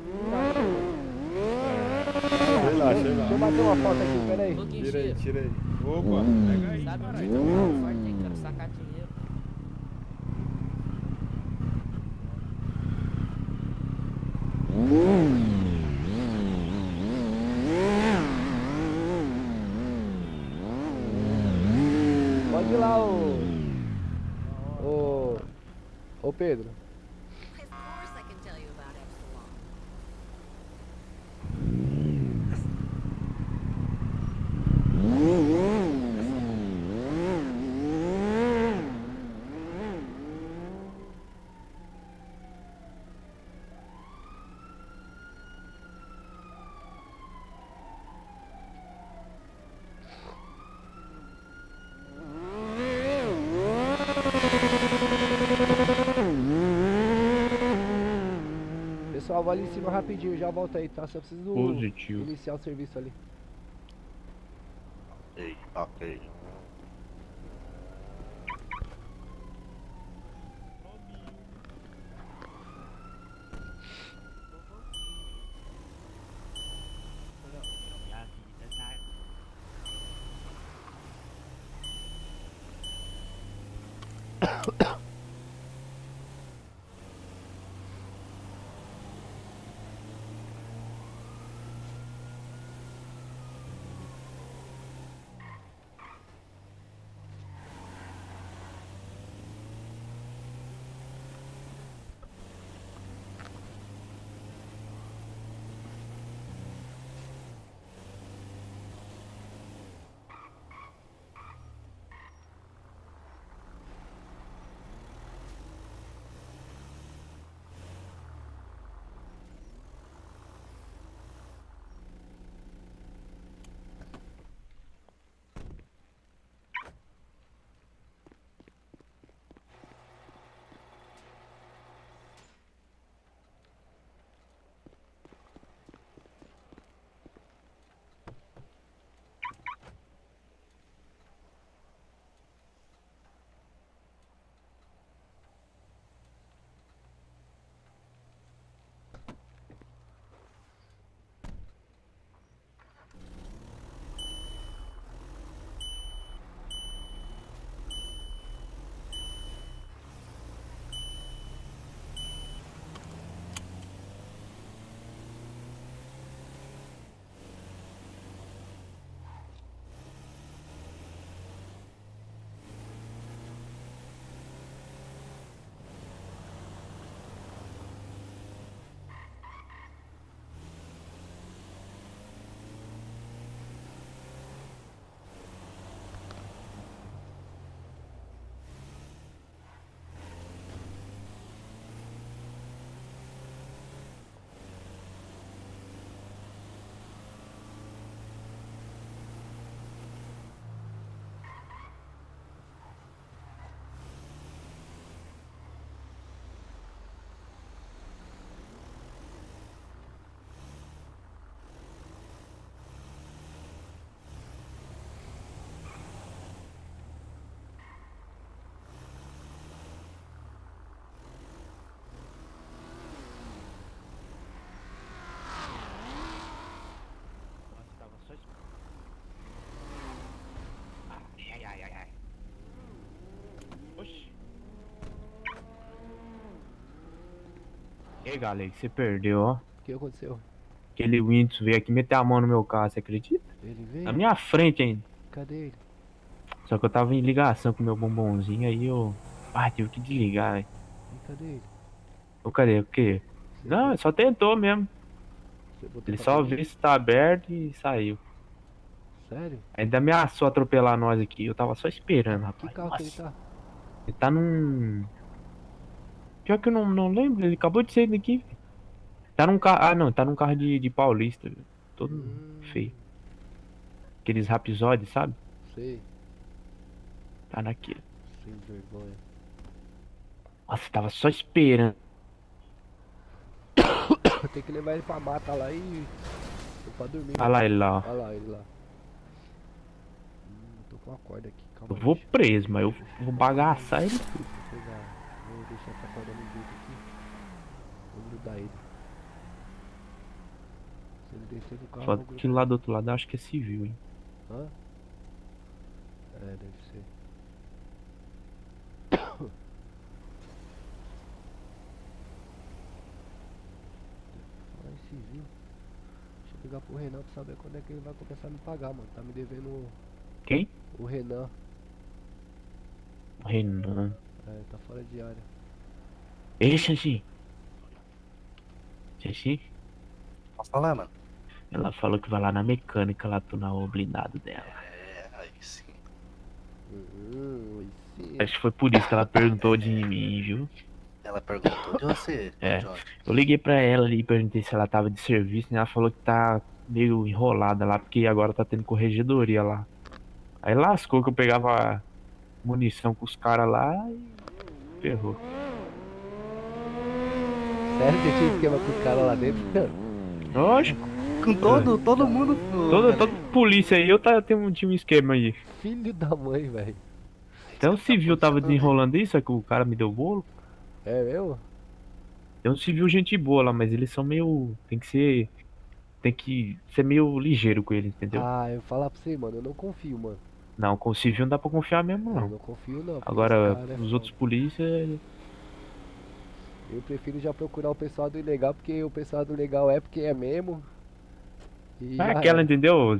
Sei lá, sei lá. Deixa eu bater uma foto aqui, pera aí. Tira aí, tira aí. Opa, pega aí. Sabe onde tá o forte aí, quero sacar dinheiro. Pode ir lá, ô Pedro. Pessoal, vou ali em cima rapidinho, já volto aí, tá? Só preciso Positivo. iniciar o serviço ali. Ei, ok. Ei, galera, você perdeu, ó. O que aconteceu? Aquele Windows veio aqui meter a mão no meu carro, você acredita? Ele veio? Na minha frente ainda. Cadê ele? Só que eu tava em ligação com o meu bombonzinho, aí eu... Ah, tive que desligar, velho. E cadê ele? Ô, cadê? O quê? Não, ele só tentou mesmo. Você botou Ele pra só correr? viu se tá aberto e saiu. Sério? Ainda ameaçou atropelar nós aqui. Eu tava só esperando, Que rapaz. carro que ele tá? Ele tá num... Pior que eu não lembro, ele acabou de sair daqui. Tá num carro... Ah, não, tá num carro de paulista, viu? Todo feio. Aqueles rapisódios, sabe? Sei. Tá naquele. Sem vergonha. Nossa, tava só esperando. Tem que levar ele pra mata lá e... pra dormir. Olha lá ele lá, ó. Olha lá ele lá. Tô com uma corda aqui, calma Eu aí. vou preso, mas eu vou bagaçar ele. Vou pegar. Vou deixar essa corda no jeito aqui. Vou grudar ele. Se ele descer do carro, Só eu vou que grudar. lá do outro lado eu acho que é civil, hein. Hã? É, deve ser. Ai, civil. Deixa eu ligar pro Renan pra saber quando é que ele vai começar a me pagar, mano. Tá me devendo Quem? o Renan. Renan. É, tá fora de área. Ei, Xanxi. Xanxi? Posso falar, mano? Ela falou que vai lá na mecânica lá tunar o blindado dela. É, aí sim. Aí sim. Acho que foi por isso que ela perguntou de mim, viu? Ela perguntou de você, É. John. Eu liguei pra ela ali e perguntei se ela tava de serviço, e ela falou que tá meio enrolada lá, porque agora tá tendo corregedoria lá. Aí lascou que eu pegava munição com os caras lá e ferrou. Sério que tinha esquema com os caras lá dentro? Lógico. Com todo mundo. Todo polícia aí, tinha um esquema aí. Filho da mãe, velho. Até o civil tava desenrolando isso, é que o cara me deu bolo. É mesmo? Tem um civil gente boa lá, mas eles são meio... Tem que ser meio ligeiro com eles, entendeu? Ah, eu vou falar pra você, mano, eu não confio, mano. Não, com o civil não dá pra confiar mesmo, Eu não. não confio não. porque Agora, esse cara é os foda. outros polícias... Eu prefiro já procurar o pessoal do ilegal, porque o pessoal do legal é porque é mesmo. E É já aquela, era. entendeu?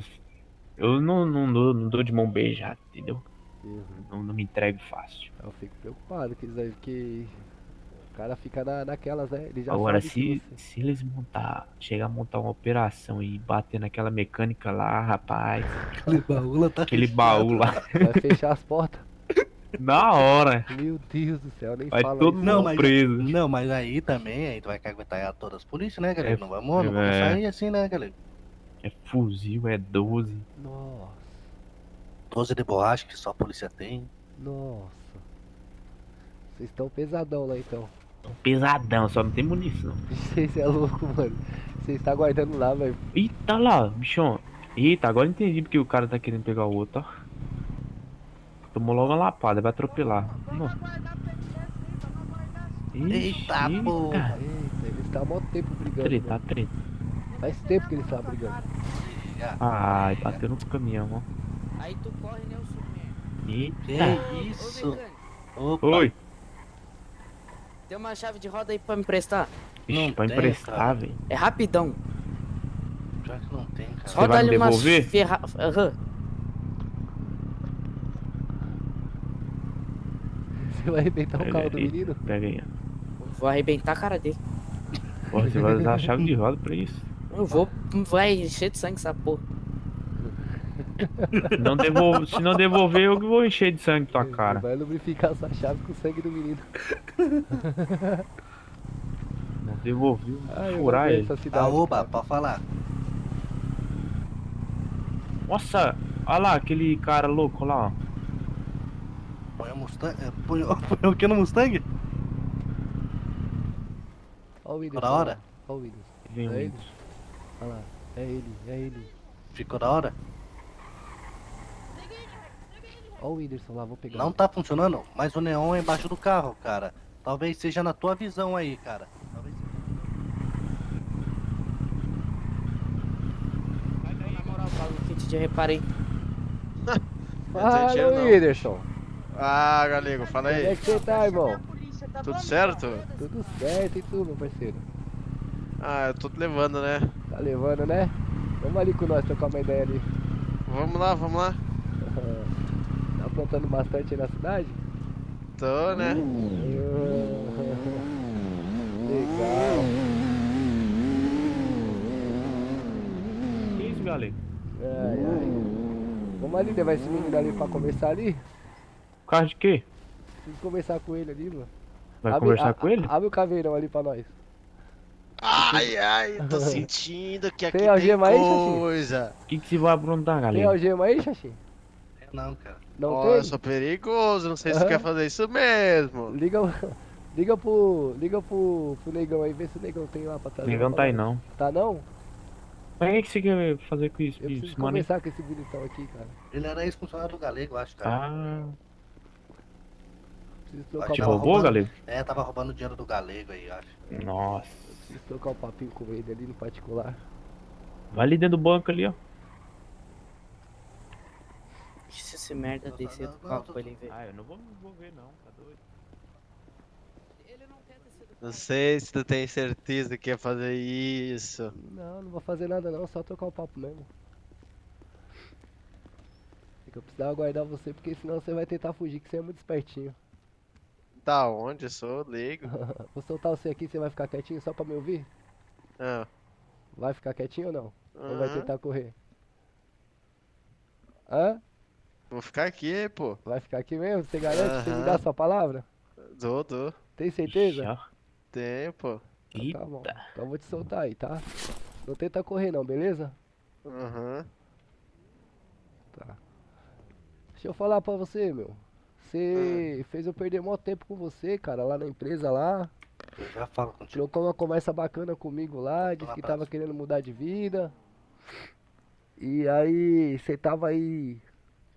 Eu não dou de mão beijada, entendeu? Uhum. Não me entrego fácil. Eu fico preocupado que o cara fica naquelas, né? Ele já Agora, sabe que se eles chegar a montar uma operação e bater naquela mecânica lá, rapaz. Aquele baú lá tá Aquele baú lá. vai fechar as portas. Na hora. Meu Deus do céu, nem Vai fala todo isso. mundo preso. Não, mas aí também, aí tu vai caguetar todas as polícias, né, galera? É, não vamos é. sair assim, né, galera? É fuzil, é 12. Nossa, 12 de borracha que só a polícia tem. nossa. Vocês estão pesadão lá então. Pesadão, só não tem munição. Vocês é louco, mano. Vocês tá guardando lá, velho. Eita lá, bichão. Eita, agora eu entendi porque o cara tá querendo pegar o outro, ó. Tomou logo uma lapada, vai atropelar. Nossa. Eita, porra. Eita, eles estão há mó tempo brigando. Treta, mano. treta. Faz tempo que eles estavam brigando. Ai, bateu no caminhão, ó. Aí tu corre, né, o Superman? Eita. Que isso? Opa. Oi. Tem uma chave de roda aí pra me emprestar? Ixi, pra tem, emprestar, cara. velho. É rapidão. Pior que não tem, cara. Você vai me ali umas devolver? Aham. Você vai arrebentar o carro do menino? Pega aí, ó. Vou arrebentar a cara dele. Porra, você vai usar a chave de roda pra isso. Eu vou, vai encher de sangue essa porra. Se não devolver, eu que vou encher de sangue tua cara. Vai lubrificar essa chave com o sangue do menino. Não devolveu, Ah, eu furar vou ver ele. essa cidade, Oba, cara. pode falar. Nossa, olha lá aquele cara louco lá, ó. Põe a Mustang. Põe o que no Mustang? Olha o Whindersson. Da hora? lá. Olha o Whindersson. Vem o É ele? Whindersson. Olha lá. É ele. Ficou da hora? Olha o Whindersson lá, vou pegar. Não tá funcionando, mas o neon é embaixo do carro, cara. Talvez seja na tua visão aí, cara. Talvez Na moral, fala no kit de reparo aí. Fala, dinheiro, não. Whindersson. Ah, galego, fala Como é aí. que você tá, irmão? Tudo certo? Tudo certo e tu, meu parceiro? Ah, eu tô te levando, né? Tá levando, né? Vamos ali com nós trocar uma ideia ali. Vamos lá, vamos lá. Tá aprontando bastante aí na cidade? Tô, né? Legal. Que isso, galera? Ai, ai. Vamos ali levar esse menino ali pra conversar ali? Por causa de quê? Preciso conversar com ele ali, mano. Vai conversar com ele? Abre o caveirão ali pra nós. Ai, ai, tô sentindo que aqui Tem tem algema aí, Xaxim? coisa. O que você vai aprontar, Tem galera? algema aí, Xaxim? Não, cara. Não Ó, tem? eu sou perigoso, não sei se você quer fazer isso mesmo. Liga pro negão aí, vê se o negão tem lá pra trás. Negão tá aí não. Tá não? Mas o que você quer fazer com isso? Eu preciso Isso, mano? conversar com esse bonitão aqui, cara. Ele era ex-funcionário do Galego, eu acho, cara. Ah, Preciso Acho trocar que te tava roubou, roubando- Galego? É, tava roubando o dinheiro do Galego aí, acho. nossa. Preciso trocar um papinho com ele ali no particular. Vai ali dentro do banco ali, ó. Se esse merda descer do carro pra ele ver. Ah, eu não vou ver não, tá doido? Não sei se tu tem certeza que ia fazer isso. Não, não vou fazer nada não, só trocar o papo mesmo. É que eu precisava guardar você, porque senão você vai tentar fugir, que você é muito espertinho. Da onde? Eu sou leigo. Vou soltar você aqui, você vai ficar quietinho só pra me ouvir? Ah. Vai ficar quietinho ou não? Ou vai Aham. tentar correr? Hã? Vou ficar aqui, pô. Vai ficar aqui mesmo? Você garante? Você me dá a Aham. sua palavra? Dou. Tem certeza? Já. Tenho, pô. Então tá bom. Então eu vou te soltar aí, tá? Não tenta correr não, beleza? Aham. Tá. Deixa eu falar pra você, meu. Você fez eu perder mó tempo com você, cara, lá na empresa lá. Eu já falo contigo. Trocou uma conversa bacana comigo lá, disse que tava querendo mudar de vida. E aí, você tava aí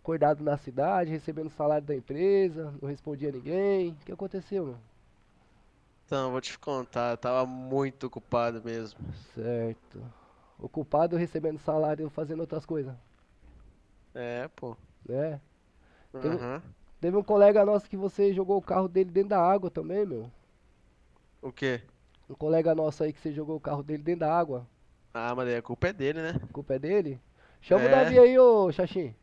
acordado na cidade, recebendo salário da empresa, não respondia ninguém. O que aconteceu, meu? Então, vou te contar, eu tava muito ocupado mesmo. Certo. Ocupado recebendo salário fazendo outras coisas, É, pô. né? Aham. Teve um colega nosso que você jogou o carro dele dentro da água também, meu. O quê? Um colega nosso aí que você jogou o carro dele dentro da água. Ah, mas aí a culpa é dele, né? A culpa é dele? Chama o É. Davi aí, ô Xaxim.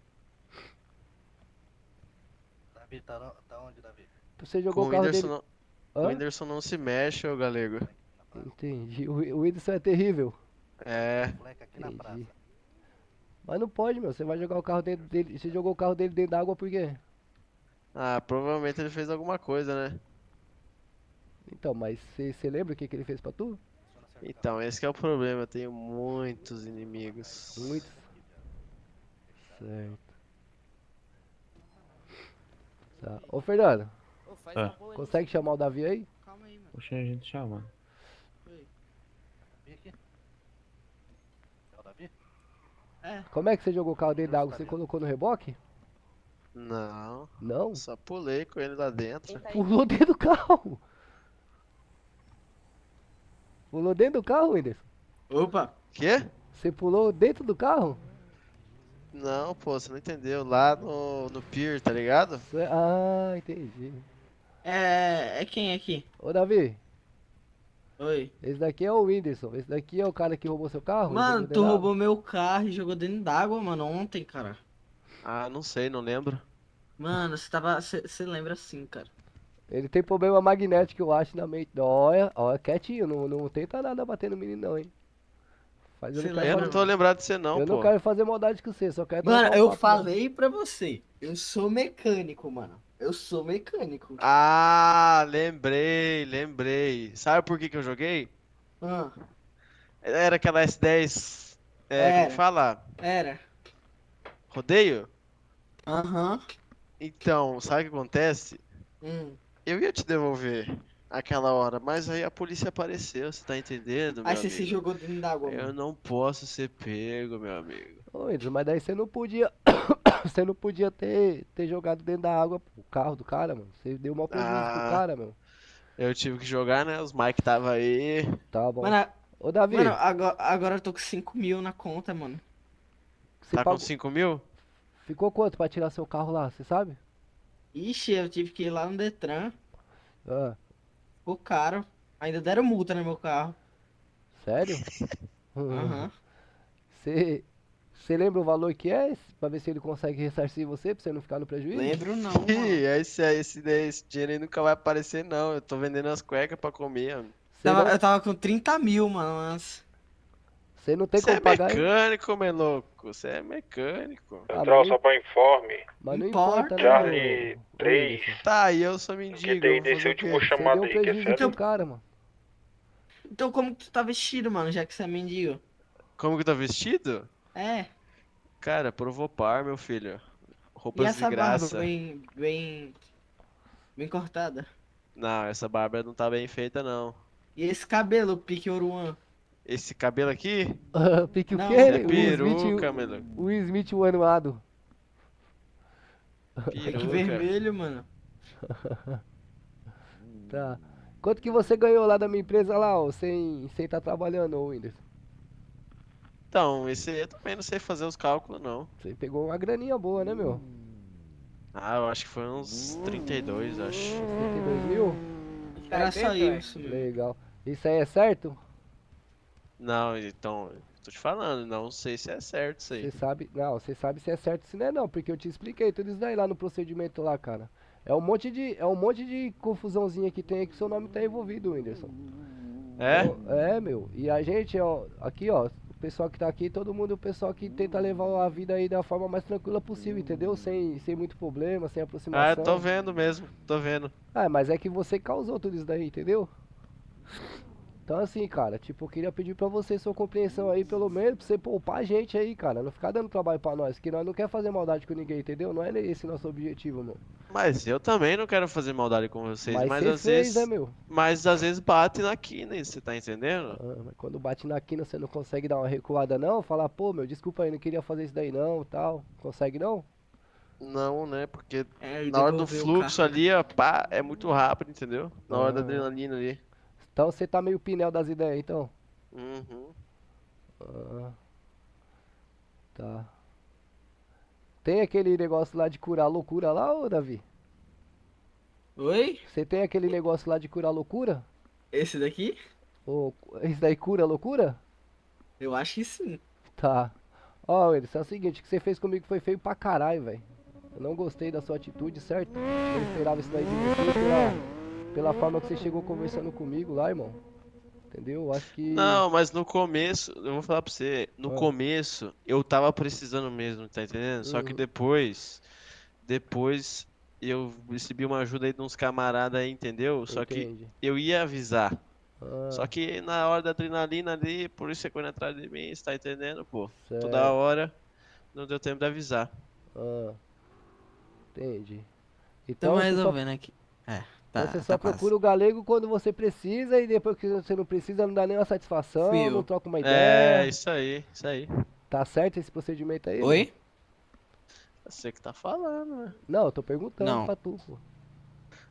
Davi, tá onde, Davi? Você jogou Com o carro Whindersson dele. não... Hã? O Whindersson não se mexe, ô galego. Entendi. O Whindersson é terrível. É. Moleque aqui na praça. Entendi. Mas não pode, meu. Você vai jogar o carro dentro dele. Você jogou o carro dele dentro da água por quê? Ah, provavelmente ele fez alguma coisa, né? Então, mas você lembra o que ele fez pra tu? Então, esse que é o problema, eu tenho muitos inimigos. Muitos. Certo. Tá. Ô, Fernando. Ah. Consegue chamar o Davi aí? Poxa, a gente chama. Davi aqui? É o Davi? Como é que você jogou o carro dentro da água? Você colocou no reboque? Não. Não? Só pulei com ele lá dentro. Pulou dentro do carro. Pulou dentro do carro, Whindersson? Opa! Quê? Você pulou dentro do carro? Não, pô, você não entendeu. Lá no pier, tá ligado? Ah, entendi. É quem aqui? Ô, Davi. Oi. Esse daqui é o Whindersson. Esse daqui é o cara que roubou seu carro? Mano, Jogou tu dentro da roubou meu carro e jogou dentro d'água, mano, ontem, cara. Ah, não sei, não lembro. Mano, você tava. Você lembra assim, cara. Ele tem problema magnético, eu acho, na mente. Olha, quietinho, não tenta nada bater no menino não, hein. Eu não tô lembrado de você não, Eu pô. não quero fazer maldade com você, só quero Mano, trocar um eu papo, falei pra você. Eu sou mecânico, mano. Eu sou mecânico. Ah, lembrei. Sabe por que eu joguei? Ah, Era aquela S10. Como Era. que fala? era. Rodeio? Aham. Então, sabe o que acontece? Hum. Eu ia te devolver aquela hora, mas aí a polícia apareceu, você tá entendendo, meu Aí você amigo? se jogou dentro d'água, Eu mano. não posso ser pego, meu amigo. Ô, Whindersson, mas daí você não podia. Você não podia ter jogado dentro da água o carro do cara, mano. Você deu uma prejuízo pro Ah. cara, meu. Eu tive que jogar, né? Os Mike tava aí. Tá bom. Mano, Ô, Davi. Mano, agora eu tô com 5 mil na conta, mano. Você Tá pagou- com 5 mil? Ficou quanto pra tirar seu carro lá, você sabe? Ixi, eu tive que ir lá no Detran. Ah, Ficou caro. Ainda deram multa no meu carro. Sério? Aham. Você lembra o valor que é? Pra ver se ele consegue ressarcir você, pra você não ficar no prejuízo? Lembro não, Ih, mano. esse dinheiro aí nunca vai aparecer, não. Eu tô vendendo as cuecas pra comer, mano. Eu tava com 30 mil, mano, antes. Você não tem Você é como pagar ele? mecânico, meu louco. Você é mecânico. Central, só pra informe. Mas não importa, né? Charlie 3. Tá, e eu sou Que mendigo. tem eu vou nesse fazer o último quê? chamado Deu aí, que é prejuízo sério. pro cara, mano. Então como que tu tá vestido, mano, já que você é mendigo? Como que tá vestido? É. Cara, Provopar, meu filho. E Roupas de essa barba graça. bem cortada? Não, essa barba não tá bem feita, não. E esse cabelo, pique Oruan? Esse cabelo aqui? Pique o Não. quê? É O peruca, meu louco. O Smith o anuado. Pique Peruca. vermelho, mano. Tá. Quanto que você ganhou lá da minha empresa lá, ó, sem tá trabalhando, ô Whindersson? Então, esse aí eu também não sei fazer os cálculos, não. Você pegou uma graninha boa, né, meu? Ah, eu acho que foi uns 32, acho. 32 mil? Era só isso, meu. Legal. Isso aí é certo? Não, então, tô te falando, não sei se é certo isso aí. Você sabe. Não, você sabe se é certo se não é não, porque eu te expliquei tudo isso daí lá no procedimento lá, cara. É um monte de confusãozinha que tem aí que seu nome tá envolvido, Whindersson. É? É, meu. E a gente, ó, aqui, ó, o pessoal que tá aqui, todo mundo, o pessoal que tenta levar a vida aí da forma mais tranquila possível, entendeu? Sem muito problema, sem Ah, aproximação. eu tô vendo mesmo, tô vendo. Ah, mas é que você causou tudo isso daí, entendeu? Então assim, cara, tipo, eu queria pedir pra você sua compreensão aí, pelo menos, pra você poupar a gente aí, cara. Não ficar dando trabalho pra nós, que nós não quer fazer maldade com ninguém, entendeu? Não é esse nosso objetivo, mano. Mas eu também não quero fazer maldade com vocês, Mas mas você às fez, vezes. né, meu? Mas às vezes bate na quina, você tá entendendo? Ah, mas quando bate na quina você não consegue dar uma recuada não? Falar, pô, meu, desculpa aí, não queria fazer isso daí não, tal. Consegue não? Não, né? Porque É, na hora do devolver o fluxo carro. ali, ó, pá, é muito rápido, entendeu? Na hora da Ah. adrenalina ali. Então você tá meio pinel das ideias, então? Uhum. Ah, tá. Tem aquele negócio lá de curar loucura lá, ô Davi? Oi? Você tem aquele negócio lá de curar loucura? Esse daqui? Ou esse daí cura loucura? Eu acho que sim. Tá. Ó, Wilson, é o seguinte, o que você fez comigo foi feio pra caralho, velho. Eu não gostei da sua atitude, certo? Eu não esperava isso daí de você pela forma que você chegou conversando comigo lá, irmão. Entendeu? Eu acho que... Não, mas no começo, eu vou falar pra você, no Ah. começo eu tava precisando mesmo, tá entendendo? Só que Uhum. depois eu recebi uma ajuda aí de uns camaradas aí, entendeu? Só que Entendi. eu ia avisar. Ah, Só que na hora da adrenalina ali, por isso você correndo atrás de mim, você tá entendendo, pô? certo. Toda hora não deu tempo de avisar. Ah, entendi. Tamo você só- resolvendo aqui. É, tá. Você só tá quase. procura o galego quando você precisa e depois que você não precisa não dá nenhuma satisfação, Fui eu. não troca uma É, ideia. isso aí, isso aí. Tá certo esse procedimento aí? Oi? Você que tá falando, né? Não, eu tô perguntando Não. pra tu, pô.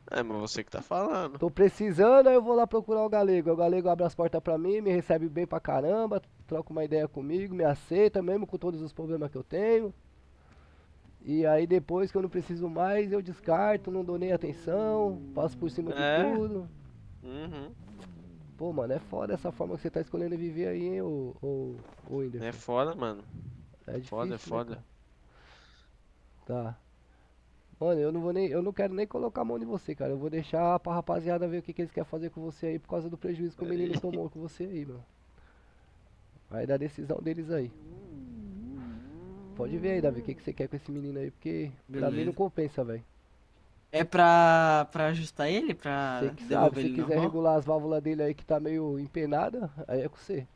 É, mas você que tá falando. Tô precisando, aí eu vou lá procurar o galego. Aí o galego abre as portas pra mim, me recebe bem pra caramba, troca uma ideia comigo, me aceita mesmo com todos os problemas que eu tenho. E aí depois que eu não preciso mais, eu descarto, não dou nem atenção, passo por cima É. de tudo. Uhum. Pô, mano, é foda essa forma que você tá escolhendo viver aí, hein, ô Whindersson. É foda, mano. É difícil, Foda, é né, foda. cara? Tá. Mano, eu não quero nem colocar a mão em você, cara. Eu vou deixar pra rapaziada ver o que, que eles querem fazer com você aí por causa do prejuízo que o menino tomou com você aí, mano. Vai dar decisão deles aí. Pode ver aí, Davi, o que, que você quer com esse menino aí, porque pra mim Beleza. não compensa, velho. É pra ajustar ele? Pra Você que sabe, devolver se ele quiser normal? regular as válvulas dele aí que tá meio empenada, aí é com você.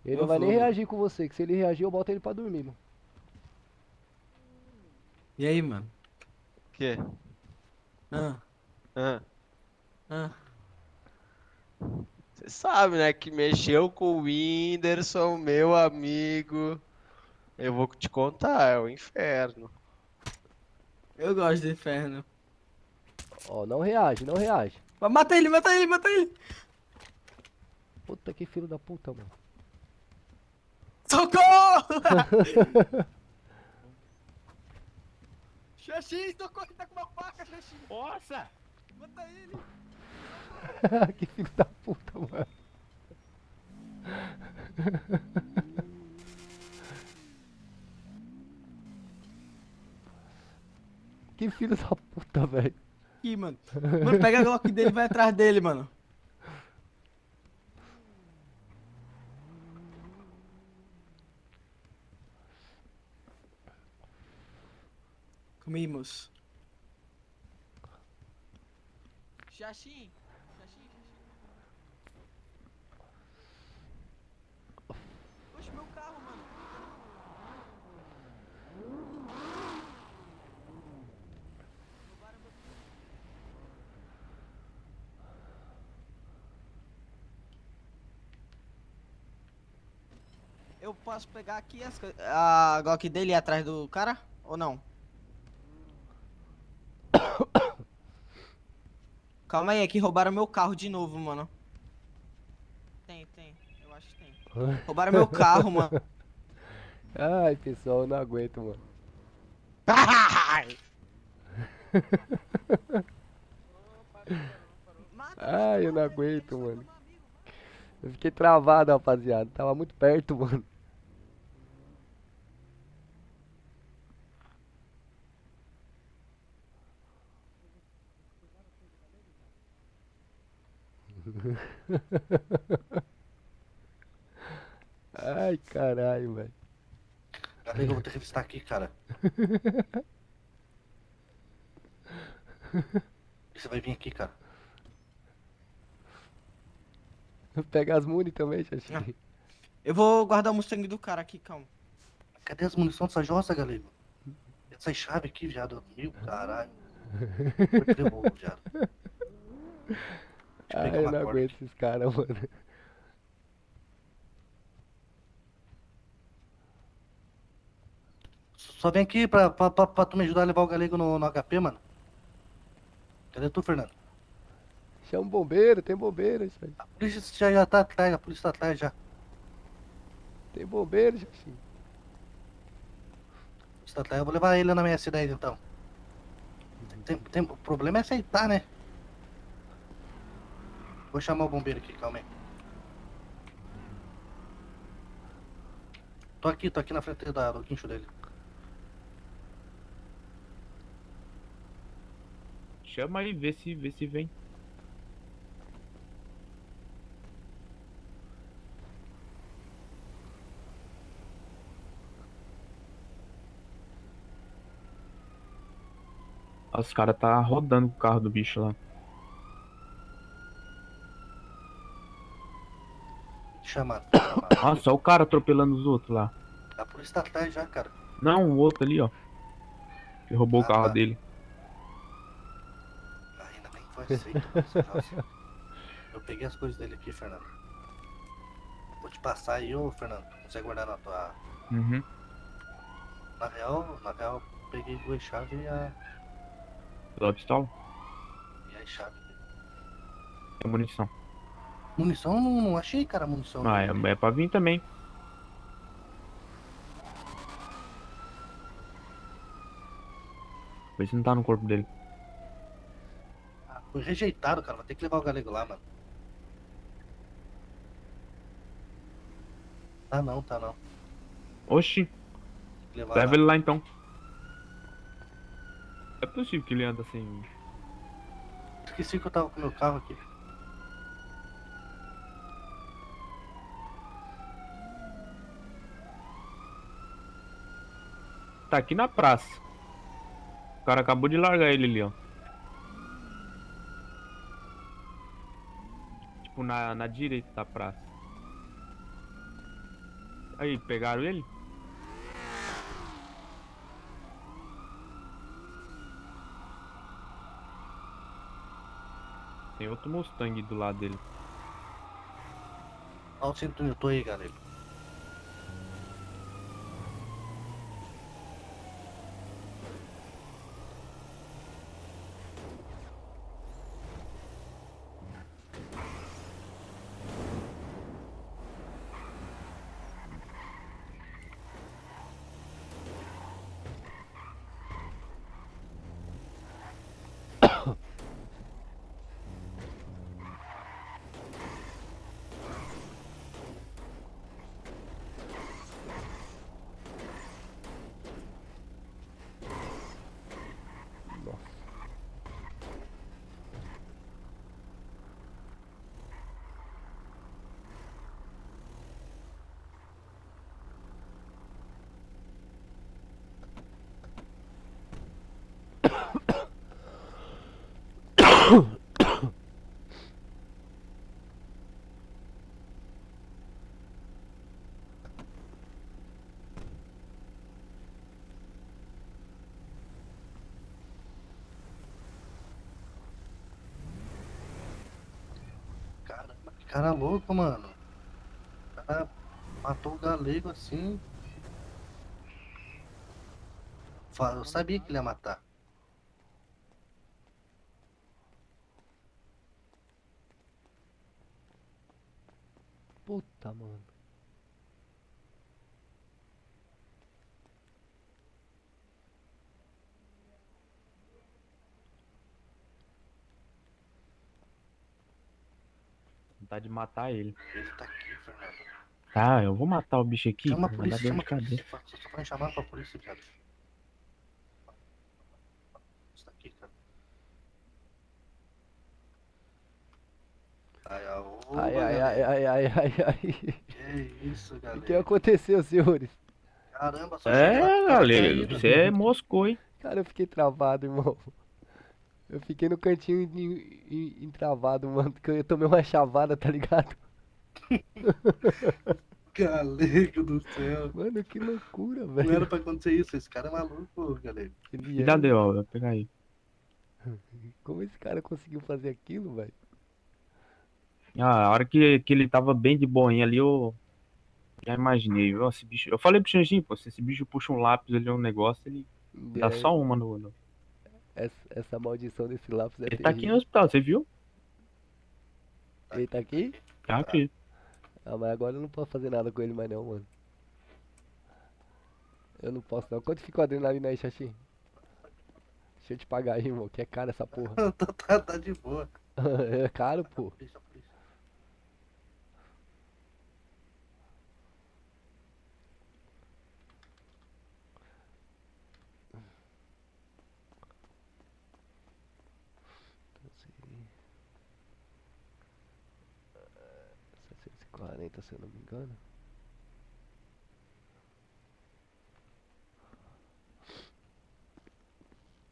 Ele Eu não vai vou, nem mano. reagir com você, que se ele reagir eu boto ele pra dormir, mano. E aí, mano? Que? Ah, Ah. ah. Você sabe, né, que mexeu com o Whindersson, meu amigo. Eu vou te contar, é o inferno. Eu gosto do inferno. Ó, não reage, não reage. Mata ele, mata ele, mata ele! Puta que filho da puta, mano. Socorro! Xaxim, socorro, tá com uma faca, Xaxim! Nossa! Mata ele! Que filho da puta, mano. Que filho da puta, velho. Aqui, mano. Mano, pega a Glock dele e vai atrás dele, mano. Comimos. Xaxim. Oxe, meu carro, mano. Eu posso pegar aqui a Glock dele e ir atrás do cara? Ou não? Calma aí, é que roubaram meu carro de novo, mano. Tem. Eu acho que tem. Roubaram meu carro, mano. Ai, pessoal, eu não aguento, mano. Ai, eu não aguento, mano. Eu fiquei travado, rapaziada. Tava muito perto, mano. Ai, caralho, velho. Galego, eu vou ter que visitar aqui, cara. Você vai vir aqui, cara. Pega as muni também, Xaxim. Eu vou guardar o Mustang do cara aqui, calma. Cadê as munições dessa jossa, Galego? Essa chave aqui, viado. Meu caralho. Foi trevoso, viado. Ai, eu não aguento esses caras, mano. Só vem aqui pra tu me ajudar a levar o Galego no HP, mano. Cadê tu, Fernando? Chama um bombeiro, tem bombeiro isso aí. A polícia já tá atrás, a polícia tá atrás já. Tem bombeiro, Xaxim. A polícia tá atrás, eu vou levar ele na minha cidade então. O problema é aceitar, né? Vou chamar o bombeiro aqui, calma aí. Tô aqui na frente do guincho dele. Chama aí, vê se vem. Os caras tá rodando com o carro do bicho lá. Chamado. Nossa, olha o cara atropelando os outros lá. A polícia tá atrás já, cara. Não, o outro ali, ó. Que roubou o carro dele. Ainda bem que foi aceito essa jossa. Eu peguei as coisas dele aqui, Fernando. Vou te passar aí, ô Fernando. Consegue guardar na tua... Uhum. Na real, peguei duas chaves e a Pistola? chave. É munição. Munição não achei, cara, munição. Ah, é pra vir também. Vê se não tá no corpo dele. Ah, foi rejeitado, cara. Vai ter que levar o Galego lá, mano. Tá não. Oxi. Leva ele lá então. É possível que ele anda assim. Esqueci que eu tava com o meu carro aqui. Tá aqui na praça. O cara acabou de largar ele ali, ó. Tipo na direita da praça. Aí, pegaram ele? Tem outro Mustang do lado dele. Olha o cinto tô aí, galera. cara louco, mano. O cara matou o galego assim. Eu sabia que ele ia matar. Puta, mano. Vontade de matar ele. Ele tá aqui, Fernando. Tá, eu vou matar o bicho aqui, Chama a vai dar polícia, dor chama de a polícia. cabeça. Só pra chamar pra polícia, viado. Isso tá aqui, cara. Ai. Que isso, galera. O que aconteceu, senhores? Caramba, só cheguei lá, tava galera, caído. você moscou, hein? Cara, eu fiquei travado, irmão. Eu fiquei no cantinho entravado, mano, porque eu tomei uma chavada, tá ligado? Galego do céu. Mano, que loucura, Não velho. era pra acontecer isso, esse cara é maluco, galego. Ele Já é... deu, ó, vai pegar aí. Como esse cara conseguiu fazer aquilo, velho? Ah, a hora que ele tava bem de boinha ali, eu já imaginei, viu? Esse bicho. Eu falei pro Xanjinho, pô, se esse bicho puxa um lápis ali, um negócio, ele dá só uma no. Essa maldição desse lápis é Ele tá aqui terrível. no hospital, você viu? Ele tá aqui? Tá aqui. Ah, mas agora eu não posso fazer nada com ele mais não, mano. Eu não posso não. Quanto ficou a adrenalina aí, Xaxim? Deixa eu te pagar aí, irmão, que é caro essa porra. Tá de boa. É caro, pô. R$740, se eu não me engano.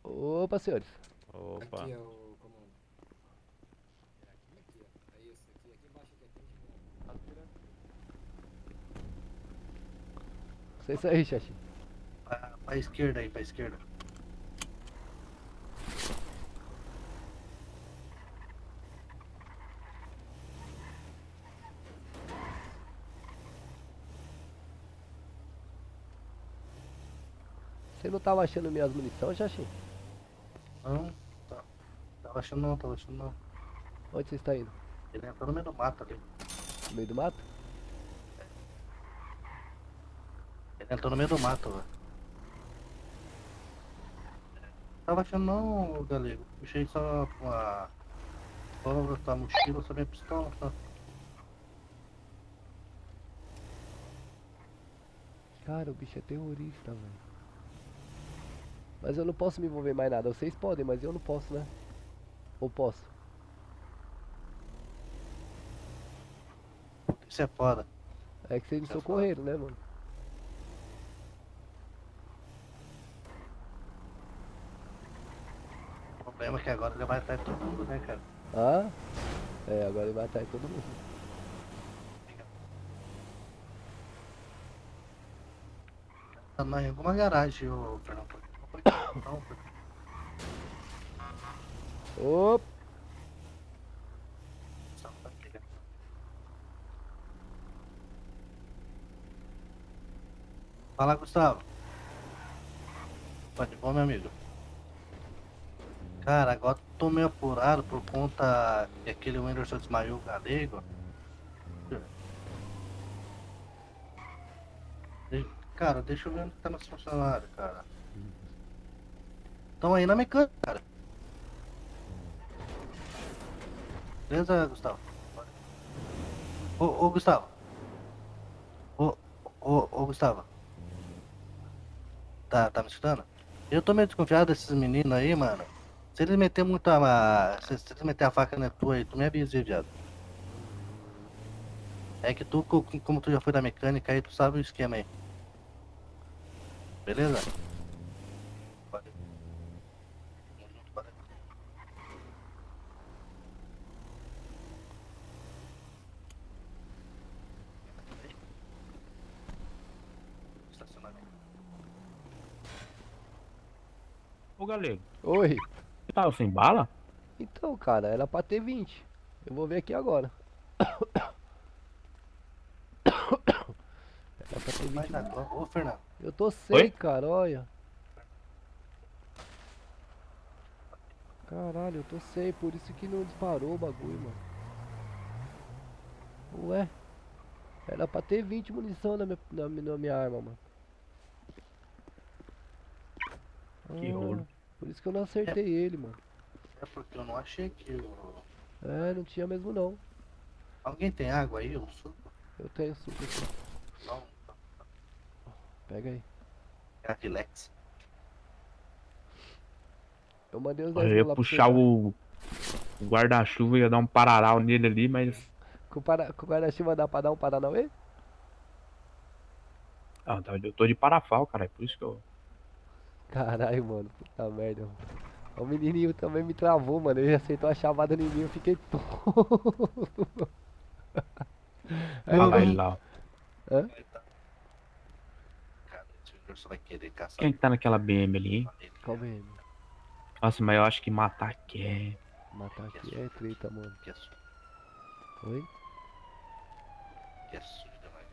Opa, senhores. Opa. Aqui é o comando. Aqui, ó. É isso, aqui embaixo aqui é Sei isso aí, Xaxim. Pra esquerda aí, pra esquerda. Você não tava achando minhas munições, Xaxim? Não, tava achando não, tava achando não. Onde você está indo? Ele entrou no meio do mato ali. No meio do mato? Ele entrou no meio do mato, velho. Tava achando não, galego. Puxei só uma pólvora, tua mochila, só minha pistola, só. Cara, o bicho é terrorista, velho. Mas eu não posso me envolver mais nada. Vocês podem, mas eu não posso, né? Ou posso? Isso é foda. É que vocês me socorreram, né, mano? O problema é que agora ele vai atrás de todo mundo, né, cara? Ah? É, agora ele vai atrás de todo mundo. Tá em alguma garagem, ô Fernando. Não, Opa! Fala, Gustavo. Pode bom, meu amigo. Cara, agora tô meio apurado por conta que aquele Whindersson desmaiou o galego. Cara, deixa eu ver onde tá nosso funcionário, cara. Estão aí na mecânica, cara. Beleza, Gustavo? Ô, Gustavo. Ô, Gustavo. Tá me escutando? Eu tô meio desconfiado desses meninos aí, mano. Se eles meterem se eles meterem a faca na tua aí, tu me avisa, viado. É que tu, como tu já foi da mecânica aí, tu sabe o esquema aí. Beleza? Valeu. Valeu. Estacionamento. Ô, galego. Oi. Você tava sem bala? Então, cara, era pra ter 20. Eu vou ver aqui agora. Tem 20 Vai dar munição. Ô, Fernando. Eu tô sem, Oi? cara, olha. Caralho, eu tô sem, por isso que não disparou o bagulho, mano. Ué? Era pra ter 20 munição na minha arma, mano. Que rolo. Por isso que eu não acertei ele, mano. É porque eu não achei que o... É, não tinha mesmo não. Alguém tem água aí? Um suco? Eu tenho suco aqui. Não. Pega aí. É a Relax. Eu mandei os Eu 10 ia mil lá pra puxar você. o guarda-chuva e ia dar um pararau nele ali, mas. Com o guarda-chuva dá pra dar um Paranauê? Ah, eu tô de parafal, cara. É por isso que eu. Caralho, mano. Puta merda, mano. O menininho também me travou, mano. Ele acertou a chavada em mim, eu fiquei tonto. Olha lá ele lá, ó. Hã? Cara, esse Júnior só vai querer caçar. Quem que tá naquela BM ali, hein? Calma aí, mano. Nossa, mas eu acho que matar aqui é. Matar aqui é treta, mano. Que é sujo. Oi? Que é sujo demais.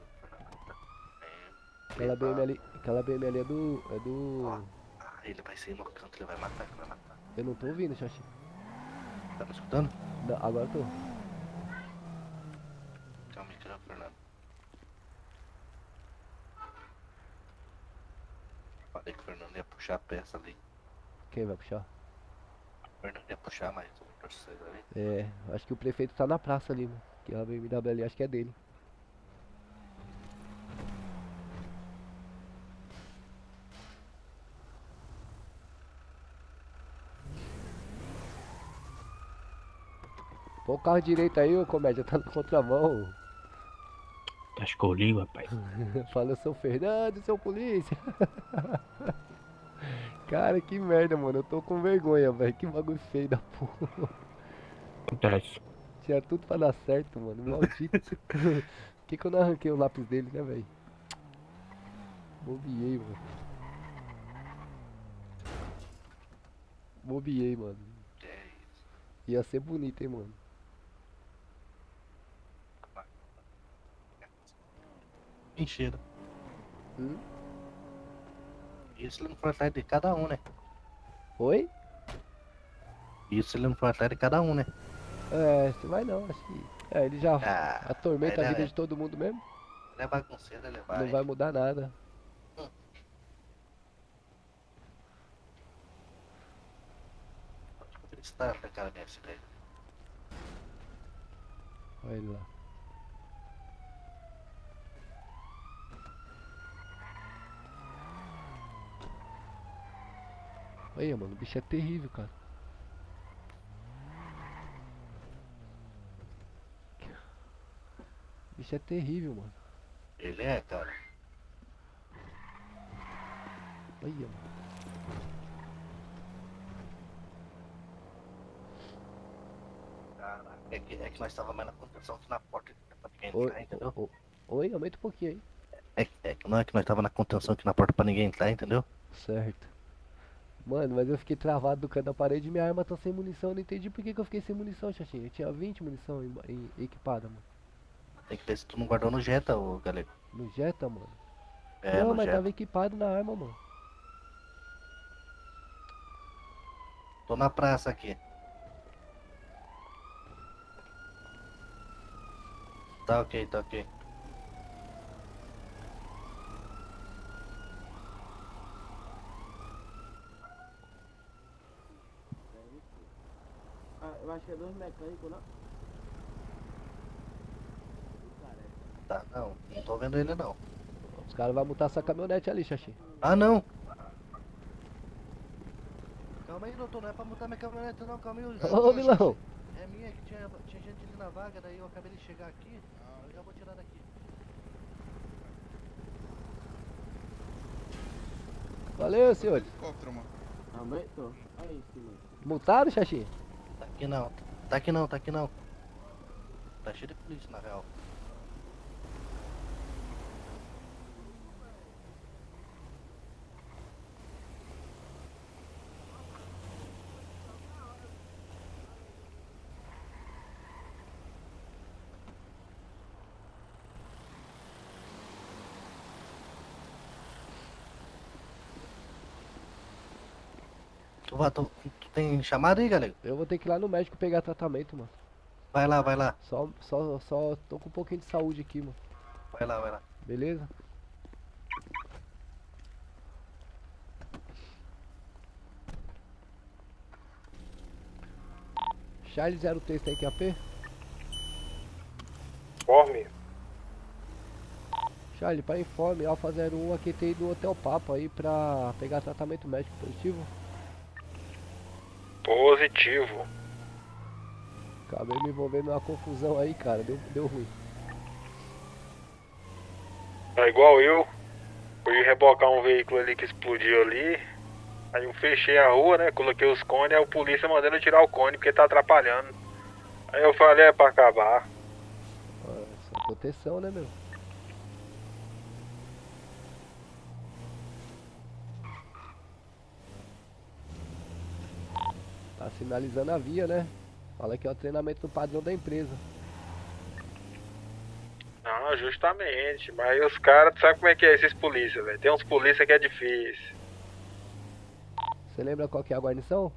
Aquela BM ali é do. Ah, ele vai sair no canto, ele vai matar, ele vai matar. Eu não tô ouvindo, Xaxi. Tá me escutando? Não, agora eu tô. Calma aí, Fernando. Falei que o Fernando ia puxar a peça ali. Quem vai puxar? O Fernando ia puxar, mas o torcedor ali. É, acho que o prefeito tá na praça ali, mano. Que a BMW ali acho que é dele. Pô o carro direito aí, ô comédia, tá na contramão. Tá escolhido, rapaz. Fala, seu Fernando, seu polícia. Cara, que merda, mano. Eu tô com vergonha, velho. Que bagulho feio da porra. Acontece. Tinha tudo pra dar certo, mano. Maldito. Por que eu não arranquei o lápis dele, né, velho? Bobiei, mano. Bobiei, mano. Ia ser bonito, hein, mano. Encheram. Hum? Isso ele não foi atrás de cada um, né? Oi? Isso ele não foi atrás de cada um, né? É, você vai não, acho que. É, ele já atormenta ele a vida é- de todo mundo mesmo. Ele é bagunceiro, ele Não vai mudar nada. Ele está com a cara dessa daí. Olha ele lá. Olha, mano, o bicho é terrível, cara. O bicho é terrível, mano. Ele é, cara. Olha, mano. Caraca, é que nós estávamos mais na contenção que na porta pra ninguém Oi, entrar, entendeu? Oi, aumenta um pouquinho aí. Não é que nós estávamos na contenção aqui na porta pra ninguém entrar, entendeu? Certo. Mano, mas eu fiquei travado do canto da parede e minha arma tá sem munição. Eu não entendi por que eu fiquei sem munição, Xaxinha. Eu tinha 20 munição equipada, mano. Tem que ver se tu não guardou no Jetta, ô galego. No Jetta, mano? É, não, no mas Jetta. tava equipado na arma, mano. Tô na praça aqui. Tá ok, tá ok. Eu acho que é 2 mecânicos, não? Tá, não tô vendo ele não. Os caras vão multar essa caminhonete ali, Xaxi. Ah, não! Calma aí, doutor, não é pra multar minha caminhonete não, calma aí. Ô, Milão! É minha que tinha gente ali na vaga, daí eu acabei de chegar aqui, eu já vou tirar daqui. Valeu, senhores. Helicóptero, mano. Aumentou. Aí, sim. Multaram, Xaxi? Tá aqui não, tá aqui não, tá aqui não. Tá cheio de polícia na real. Tu tem chamada aí, galego? Eu vou ter que ir lá no médico pegar tratamento, mano. Vai lá, vai lá. Só tô com um pouquinho de saúde aqui, mano. Vai lá, vai lá. Beleza? Charlie 03 tem QAP? Informe. Charlie, para informe, Alfa 01 aqui tem do Hotel Papa aí pra pegar tratamento médico positivo. Positivo. Acabei me envolvendo numa confusão aí, cara, deu ruim. É igual eu. Fui rebocar um veículo ali que explodiu ali. Aí eu fechei a rua, né? Coloquei os cones, aí o polícia mandando eu tirar o cone porque tá atrapalhando. Aí eu falei, é pra acabar. Só proteção, né, meu? Tá sinalizando a via, né? Fala que é o treinamento do padrão da empresa. Não, justamente. Mas os caras, tu sabe como é que é esses polícia, velho? Tem uns polícia que é difícil. Você lembra qual que é a guarnição?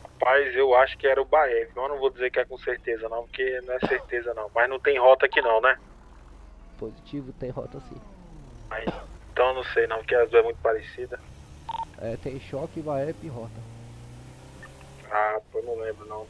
Rapaz, eu acho que era o Baep. Eu não vou dizer que é com certeza não, porque não é certeza não. Mas não tem rota aqui não, né? Positivo, tem rota sim. Aí, então eu não sei não, porque as duas é muito parecida. É, tem choque, Baep e rota. Ah, pô, eu não lembro não.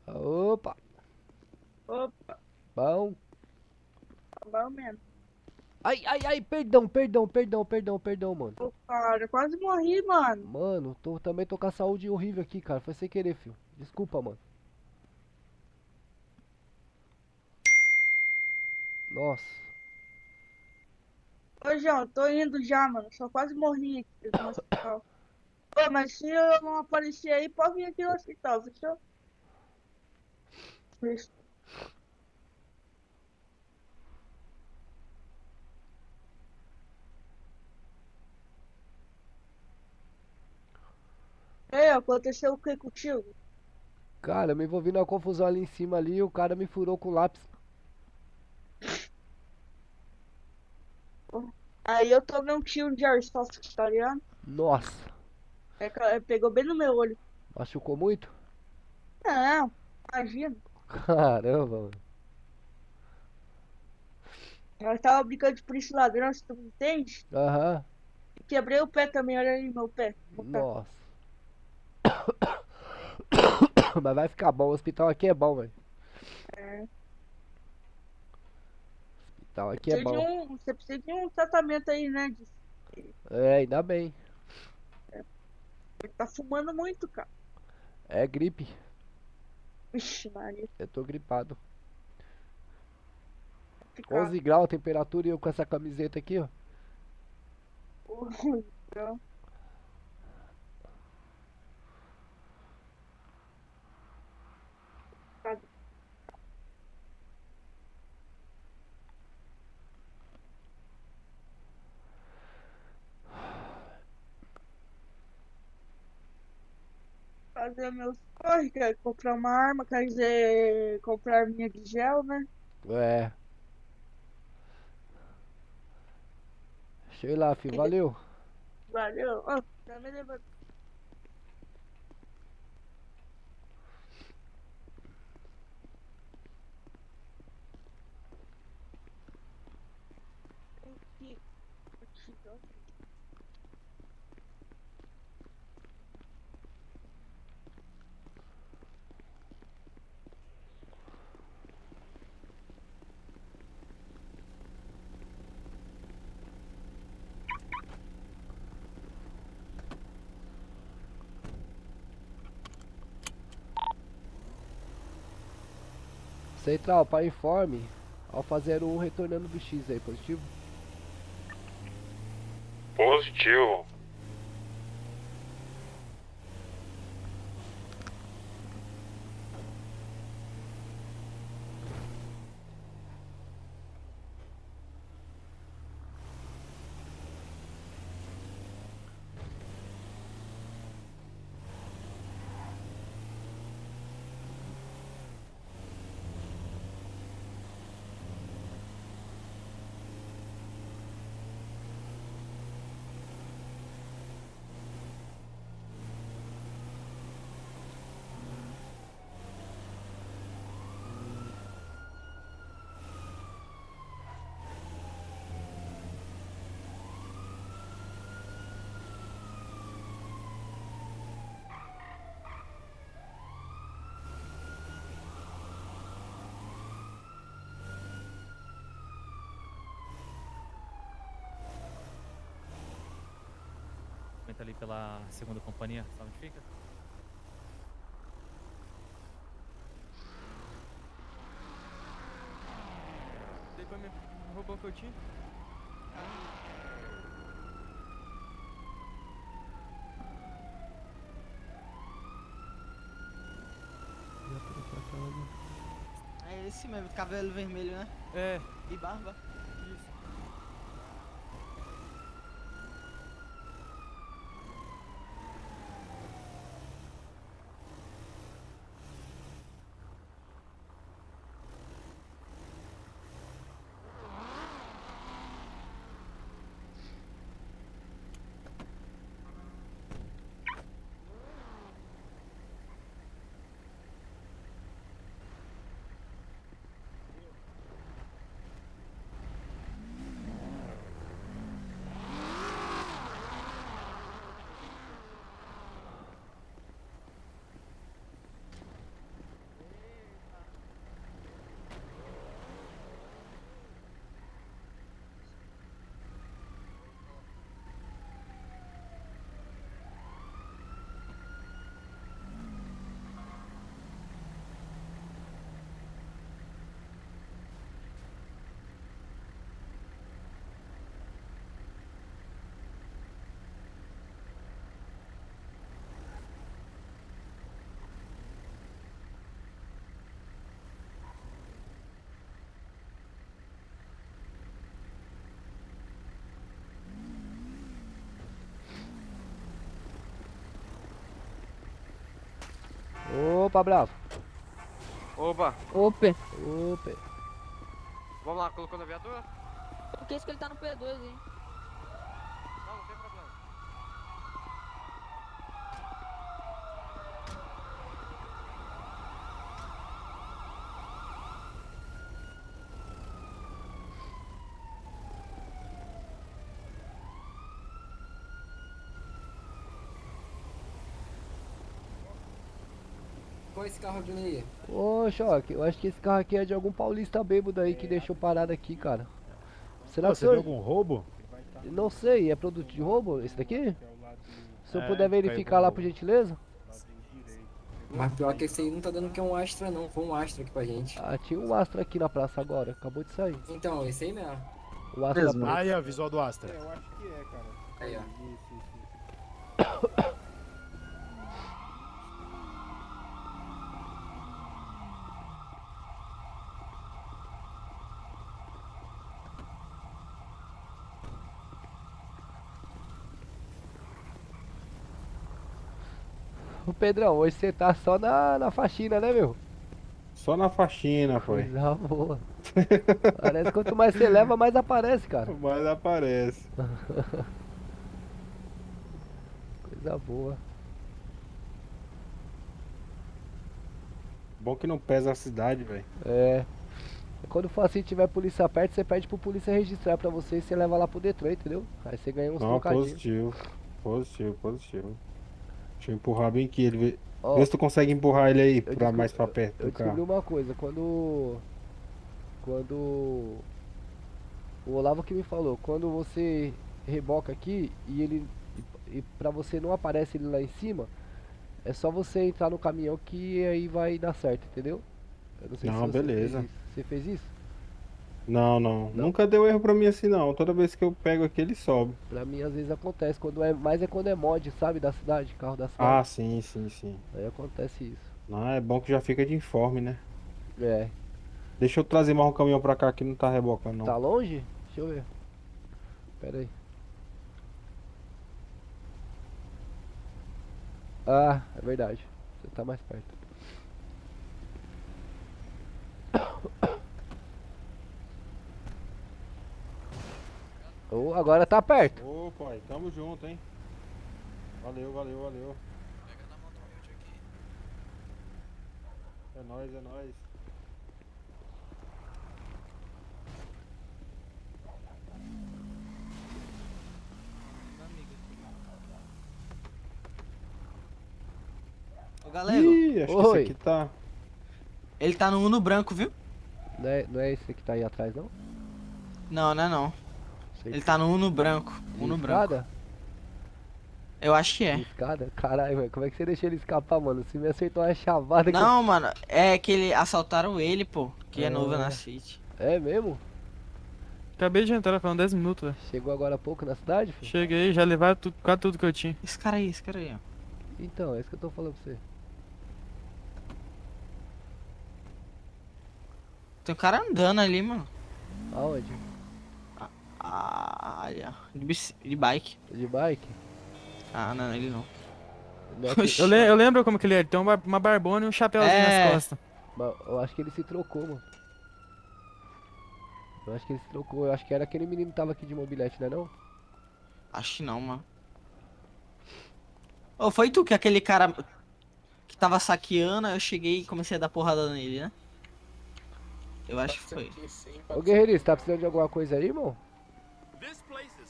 Opa! Opa, Bom. tá bom mesmo. Ai, perdão, mano. Ô, cara, eu quase morri, mano. Mano, também tô com a saúde horrível aqui, cara. Foi sem querer, filho. Desculpa, mano. Nossa. Ô, João, tô indo já, mano. Só quase morri aqui no hospital. Ô, mas se eu não aparecer aí, pode vir aqui no hospital, fechou? Isso. É, aconteceu o que contigo? Cara, eu me envolvi numa confusão ali em cima ali e o cara me furou com lápis. Aí eu tomei um tiro de airsoft, tá ligado? Nossa. Pegou bem no meu olho. Machucou muito? Não, imagina. Caramba, mano. Eu tava brincando de polícia e ladrão, se tu me entende? Aham. Quebrei o pé também, olha aí meu pé. Nossa. Mas vai ficar bom, o hospital aqui é bom, velho. É. O hospital aqui é bom. Você precisa de um tratamento aí, né? É, ainda bem. Ele tá fumando muito, cara. É gripe. Vixe, Maria. Eu tô gripado. Ficar. 11 graus a temperatura e eu com essa camiseta aqui, ó. Então. Fazer meus corre, quer comprar uma arma, quer dizer, comprar minha de gel, né? É. Deixa eu ir lá, filho. Valeu. Valeu. Ó, também levanta. Central, para informe. Alfa 01 retornando do X aí, positivo? Positivo. Ali pela segunda companhia, sabe onde fica? Depois me roubou o que eu tinha. É esse mesmo, cabelo vermelho, né? É. E barba. Isso. Opa, bravo. Opa. Opa. Opa. Vamos lá, colocou na viatura? Por que isso que ele tá no P2, hein? Não, não tem problema. Qual é esse carro vindo aí? Ô, Choque, eu acho que esse carro aqui é de algum paulista bêbado aí que deixou parado aqui, cara. Será que Você viu algum roubo? Não sei, é produto de roubo esse daqui? Se eu É, puder verificar lá, por gentileza? Mas pior que esse aí não tá dando que é um Astra não, foi um Astra aqui pra gente. Ah, tinha um Astra aqui na praça agora, acabou de sair. Então, esse aí mesmo. O Astra preto. Aí, ó, visual do Astra. Eu acho que é, cara. Aí, ó. Isso. Ô Pedrão, hoje você tá só na faxina, né, meu? Só na faxina, foi. Coisa boa. Parece que quanto mais você leva, mais aparece, cara. Mais aparece. Coisa boa. Bom que não pesa a cidade, velho. É. Quando for assim, tiver polícia perto, você pede pro polícia registrar pra você e você leva lá pro Detran, entendeu? Aí você ganha uns Não, trocadinhos. positivo. Positivo, positivo. Deixa eu empurrar bem aqui ele. Vê Ó, se tu consegue empurrar ele aí, pra descobri- mais pra perto Eu do descobri carro. uma coisa, quando o Olavo que me falou, quando você reboca aqui e pra você não aparece ele lá em cima, é só você entrar no caminhão que aí vai dar certo, entendeu? Eu não sei Não, se você beleza. fez isso. Você fez isso? Não, não. Nunca deu erro pra mim assim não. Toda vez que eu pego aqui ele sobe. Pra mim às vezes acontece, mas é quando é mod, sabe, da cidade, carro da Ah, cidade. sim, sim, sim. Aí acontece isso. Não, é bom que já fica de informe, né? É. Deixa eu trazer mais um caminhão pra cá que não tá rebocando, não. Tá longe? Deixa eu ver. Pera aí. Ah, é verdade. Você tá mais perto. Oh, agora tá perto. Ô, pai, tamo junto, hein? Valeu, valeu, valeu. É nóis, é nóis. Ô, Galego. Ih, acho que esse aqui tá... Ele tá no Uno branco, viu? Não é esse que tá aí atrás, não? Não, não é não. Ele tá no Uno branco. Uno branco. Escada? Eu acho que é. Escada? Caralho, velho. Como é que você deixou ele escapar, mano? Se me acertou uma chavada que... Não, mano. É que ele assaltaram ele, pô. Que é novo na City. É mesmo? Acabei de entrar, foram 10 minutos, velho. Chegou agora há pouco na cidade, filho? Cheguei, já levaram quase tudo que eu tinha. Esse cara aí, ó. Então, é isso que eu tô falando pra você. Tem um cara andando ali, mano. Aonde? Ali, ó. De bike. De bike? Ah, não, ele não. Eu lembro como que ele é. Ele tem uma barbona e um chapéuzinho nas costas. Mas eu acho que ele se trocou, mano. Eu acho que ele se trocou. Eu acho que era aquele menino que tava aqui de mobilete, não é não? Acho que não, mano. Ô, foi tu que aquele cara que tava saqueando, eu cheguei e comecei a dar porrada nele, né? Eu acho que foi. Ô Guerreirinho, você tá precisando de alguma coisa aí, irmão?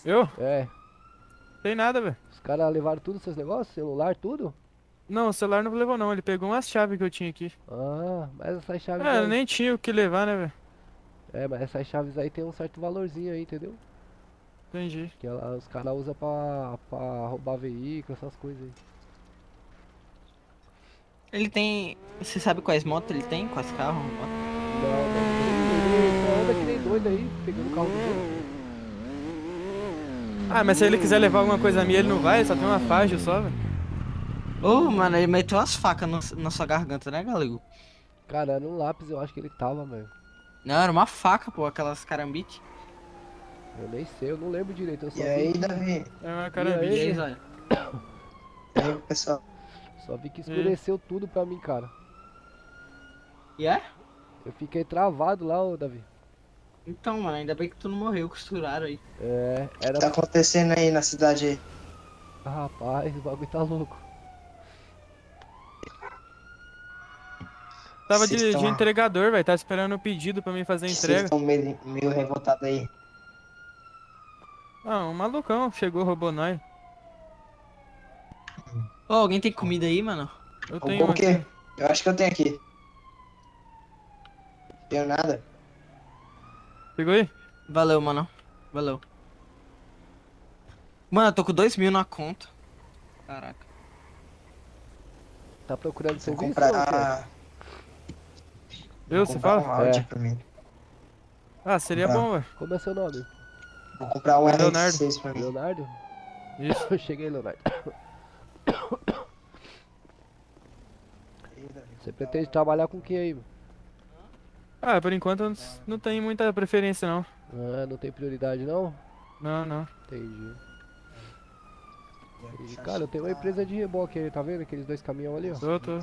Eu? É. Tem nada, velho. Os caras levaram tudo os seus negócios? Celular, tudo? Não, o celular não levou não, ele pegou umas chaves que eu tinha aqui. Ah, mas essas chaves É, aí... nem tinha o que levar, né, velho? É, mas essas chaves aí tem um certo valorzinho aí, entendeu? Entendi. Que os caras usam pra roubar veículo, essas coisas aí. Ele tem... Você sabe quais motos ele tem? Quais carros? Ele só anda que nem doido aí, pegando o carro do outro. Ah, mas se ele quiser levar alguma coisa minha, ele não vai, só tem uma faixa só, velho. Ô, mano, ele meteu as facas na sua garganta, né, galego? Cara, era um lápis, eu acho que ele tava, velho. Não, era uma faca, pô, aquelas carambite. Eu nem sei, eu não lembro direito, eu só E vi... aí, Davi? É uma carambite. E aí, Zóia? E aí, pessoal? Só vi que escureceu tudo pra mim, cara. E é? Eu fiquei travado lá, ô Davi. Então, mano, ainda bem que tu não morreu, costuraram aí. É, era... O que tá acontecendo aí na cidade aí? Ah, rapaz, o bagulho tá louco. Tava Vocês de tão- entregador, velho. Tava esperando o pedido pra mim fazer a Vocês entrega. estão meio revoltados aí. Ah, um malucão chegou, roubou nós. Ô, alguém tem comida aí, mano? Eu tenho o uma quê? aqui. Eu acho que eu tenho aqui. Tenho nada. Pegou aí? Valeu, mano. Valeu. Mano, eu tô com 2 mil na conta. Caraca. Tá procurando serviço? comprar- Eu, você fala? áudio pra mim. Ah, seria Comprar. bom, velho. Como é seu nome? Vou comprar um Leonardo. RX6 pra mim. Leonardo? Isso. Eu cheguei, Leonardo. Você pretende trabalhar com quem aí, mano? Ah, por enquanto eu não tenho muita preferência, não. Ah, não tem prioridade não? Não. Entendi. Cara, eu tenho uma empresa de reboque aí, tá vendo? Aqueles 2 caminhões ali, ó. Tô.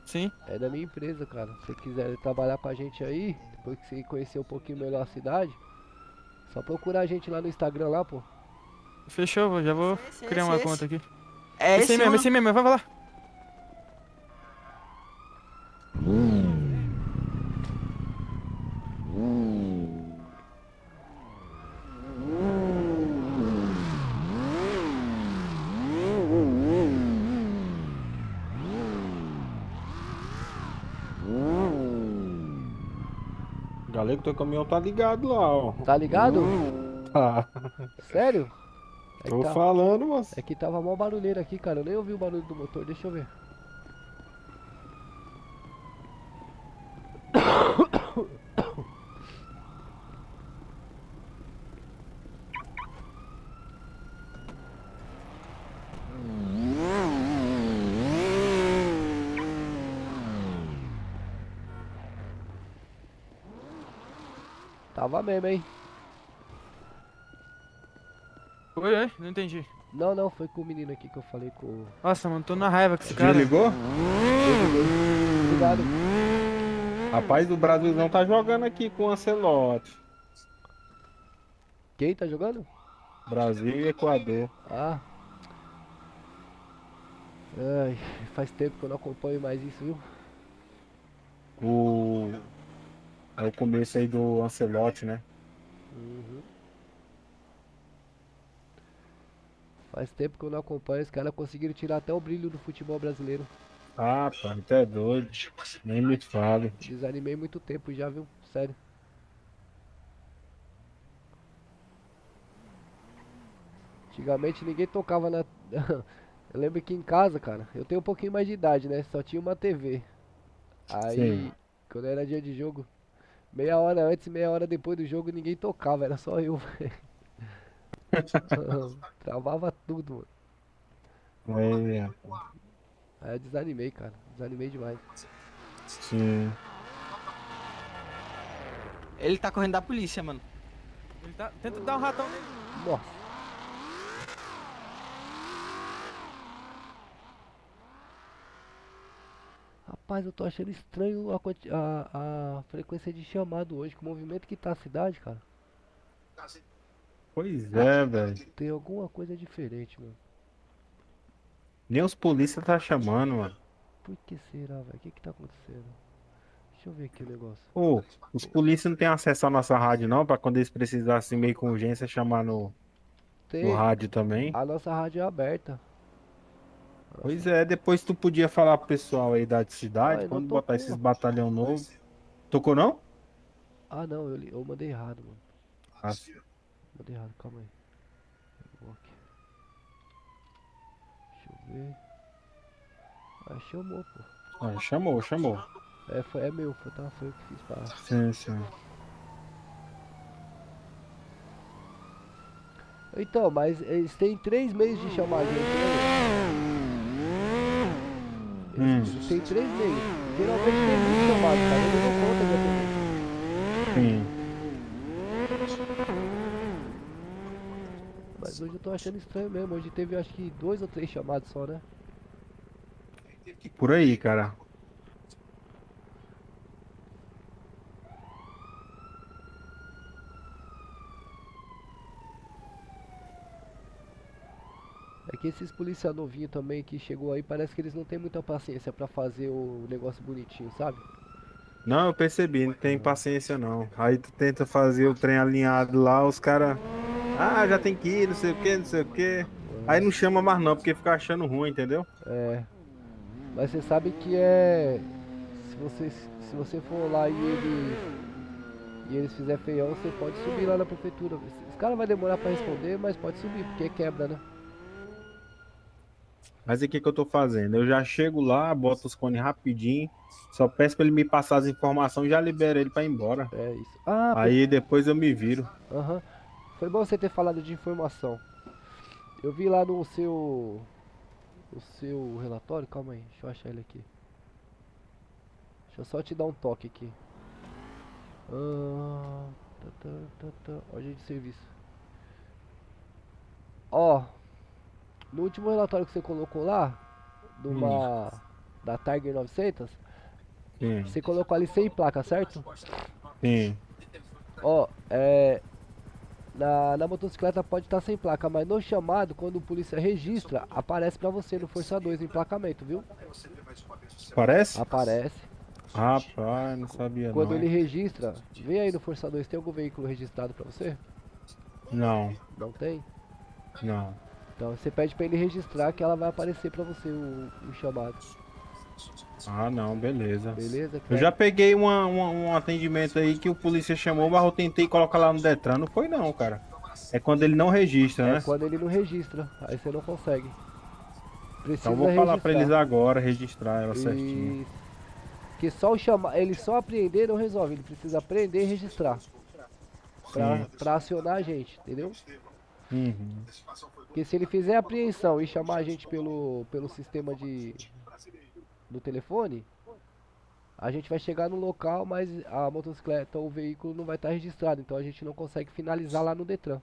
Sim. É da minha empresa, cara. Se você quiser trabalhar com a gente aí, depois que você conhecer um pouquinho melhor a cidade, só procurar a gente lá no Instagram lá, pô. Fechou, já vou criar uma esse. conta aqui. É esse mesmo, esse mesmo, vamos lá. Galego, teu caminhão tá ligado lá, ó. Tá ligado? Tá. Sério? É que Tô falando, moço. É que tava mó barulheiro aqui, cara. Eu nem ouvi o barulho do motor, deixa eu ver. Tava mesmo, hein? Oi, não entendi. Não, foi com o menino aqui que eu falei com o... Nossa, mano, tô na raiva com esse cara. Desligou? Obrigado. Rapaz, o Brasilzão tá jogando aqui com o Ancelotti. Quem tá jogando? Brasil e Equador. Ah. Ai, faz tempo que eu não acompanho mais isso, viu? É o começo aí do Ancelotti, né? Uhum. Faz tempo que eu não acompanho, os caras conseguiram tirar até o brilho do futebol brasileiro. Ah, pai, tu é doido. Nem me fale. Desanimei muito tempo já, viu? Sério. Antigamente ninguém tocava na... Eu lembro que em casa, cara, eu tenho um pouquinho mais de idade, né? Só tinha uma TV. Aí, Sim. quando era dia de jogo, meia hora antes e meia hora depois do jogo, ninguém tocava, era só eu. Travava tudo, mano. É, Aí eu desanimei, cara. Desanimei demais. sim. Ele tá correndo da polícia, mano. Ele tá... Tenta dar um ratão nele. Nossa. Rapaz, eu tô achando estranho a frequência de chamado hoje, com o movimento que tá a cidade, cara. Pois é, velho. Tem alguma coisa diferente, mano. Nem os polícia tá chamando, mano. Por que será, velho? O que que tá acontecendo? Deixa eu ver aqui o negócio. Ô, os polícia não tem acesso à nossa rádio não, pra quando eles precisassem meio com urgência chamar no rádio também. A nossa rádio é aberta. Pois é, depois tu podia falar pro pessoal aí da cidade, Ai, não quando tocou. botar esses batalhão novo. Tocou não? Ah, não, eu mandei errado, mano. Ah, Mandei errado, calma aí. Eu vou aqui. Deixa eu ver. Ah, chamou, pô. chamou. É meu, foi eu que fiz pra... Sim. Então, mas eles têm 3 meses de chamar a gente, né? Eles têm 3 meses. Geralmente tem muito chamado, cara. Eu não dou conta de atender. Mas hoje eu tô achando estranho mesmo. Hoje teve acho que 2 ou 3 chamados só, né? Por aí, cara. É que esses policial novinhos também que chegou aí, parece que eles não têm muita paciência pra fazer o negócio bonitinho, sabe? Não, eu percebi, não tem paciência não. Aí tu tenta fazer o trem alinhado lá, os caras. Ah, já tem que ir, não sei o que. Aí não chama mais não, porque fica achando ruim, entendeu? É. Mas você sabe que é. Se você for lá e eles fizer feião, você pode subir lá na prefeitura. Os caras vai demorar pra responder, mas pode subir, porque quebra, né? Mas aí o que que eu tô fazendo? Eu já chego lá, boto os cones rapidinho, só peço pra ele me passar as informações e já libero ele pra ir embora. É isso. Ah, aí depois eu me viro. Aham. Foi bom você ter falado de informação. Eu vi lá no seu relatório, calma aí, deixa eu achar ele aqui. Deixa eu só te dar um toque aqui. Ordem de serviço. Ó, no último relatório que você colocou lá, da Tiger 900, Sim. você colocou ali sem placa, certo? Sim. Ó, na motocicleta pode estar sem placa, mas no chamado, quando o polícia registra, aparece pra você no Força 2 o emplacamento, viu? Parece? Aparece. Rapaz, não sabia Quando não. ele registra, vê aí no Força 2, tem algum veículo registrado pra você? Não, Não tem? não. Então você pede pra ele registrar que ela vai aparecer pra você o chamado. Ah, não, beleza. Beleza? Eu já peguei um atendimento aí que o polícia chamou, mas eu tentei colocar lá no Detran, não foi não, cara. É quando ele não registra, né? É quando ele não registra, aí você não consegue. Precisa Então eu vou falar pra registrar. eles agora, registrar ela certinho. Isso. Porque só o chamar, ele só apreender não resolve, ele precisa aprender e registrar. Pra acionar a gente, entendeu? Uhum. Porque se ele fizer apreensão e chamar a gente pelo sistema do telefone, A gente vai chegar no local, mas a motocicleta ou o veículo não vai estar registrado, então a gente não consegue finalizar lá no Detran,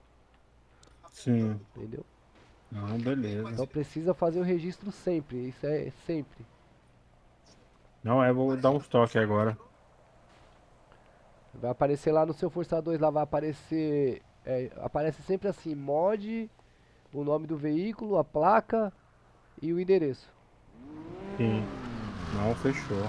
Sim. entendeu? Não, beleza. Então precisa fazer o registro sempre, isso é sempre. Não, vou dar uns toques agora. Vai aparecer lá no seu Força 2, lá vai aparecer, aparece sempre assim, mod, o nome do veículo, a placa e o endereço. Sim. Não, fechou.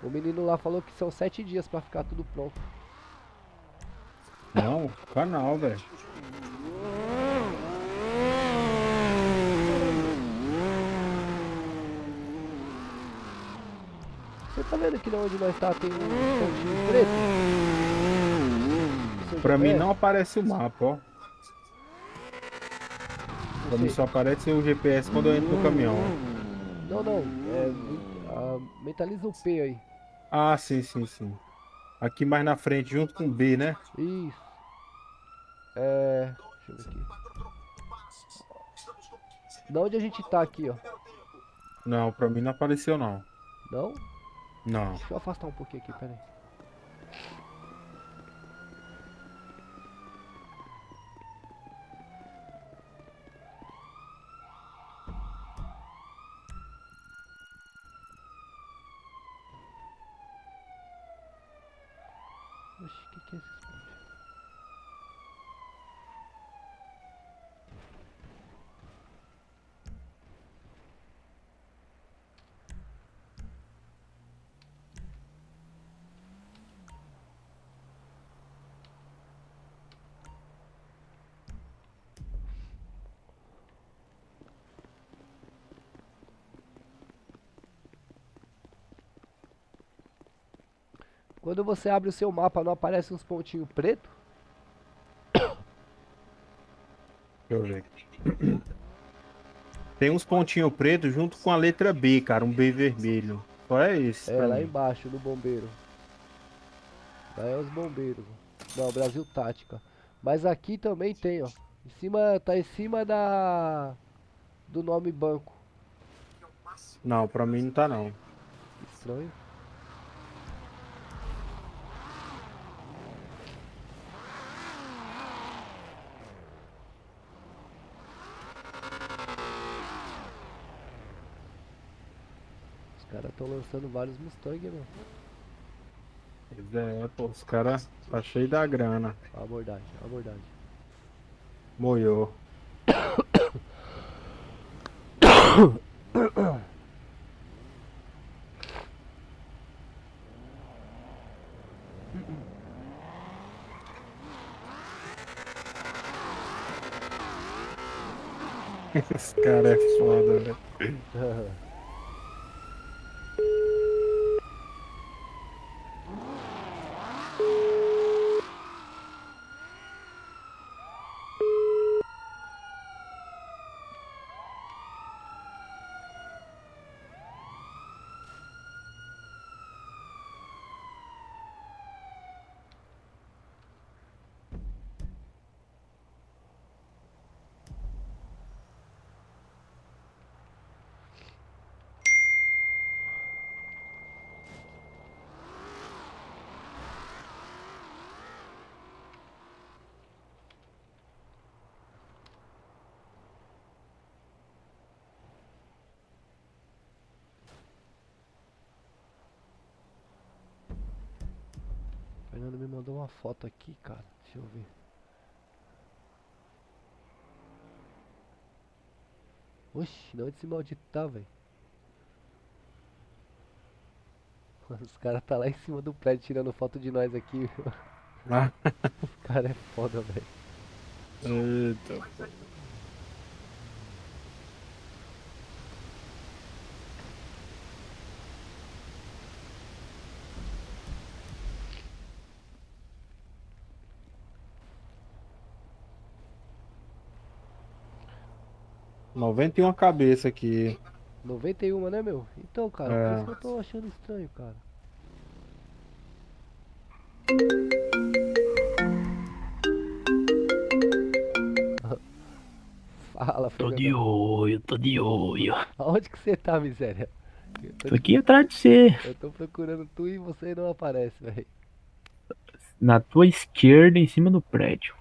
O menino lá falou que são 7 dias pra ficar tudo pronto. Não, canal, velho. Você tá vendo que onde nós tá tem um pontinho preto? Seu Pra mim GPS? não aparece o mapa, ó. Pra mim só aparece o GPS quando eu entro no caminhão, ó. Não, mentaliza o P aí. Ah, sim. Aqui mais na frente, junto com o B, né? Isso. Deixa eu ver aqui. Da onde a gente tá aqui, ó? Não, pra mim não apareceu, não. Não? Não. Deixa eu afastar um pouquinho aqui, pera aí. Oxi, o que é esse ponto? Quando você abre o seu mapa, não aparece uns pontinhos pretos? Deixa eu ver. Tem uns pontinhos pretos junto com a letra B, cara. Um B vermelho. Só é esse. pra Lá mim. embaixo, no bombeiro. Lá é os bombeiros. Não, Brasil Tática. Mas aqui também tem, ó. Tá em cima do nome banco. Não, pra mim não tá, não. Estranho. Os caras estão lançando vários Mustang, mano. Pois é, pô, os caras tá cheio da grana. A abordagem. Moiou. Esse cara é foda, velho. O Fernando me mandou uma foto aqui, cara. Deixa eu ver. Oxi, de onde esse maldito tá, velho? Os caras tá lá em cima do prédio tirando foto de nós aqui. Ah. O cara é foda, velho. Eita, pô. Noventa e uma cabeça aqui. 91, né, meu? Então, cara, por isso que eu tô achando estranho, cara. Fala, Tô Fernandão. de olho, tô de olho. Aonde que você tá, miséria? Tô aqui atrás de você. Eu tô procurando tu e você não aparece, velho. Na tua esquerda, em cima do prédio.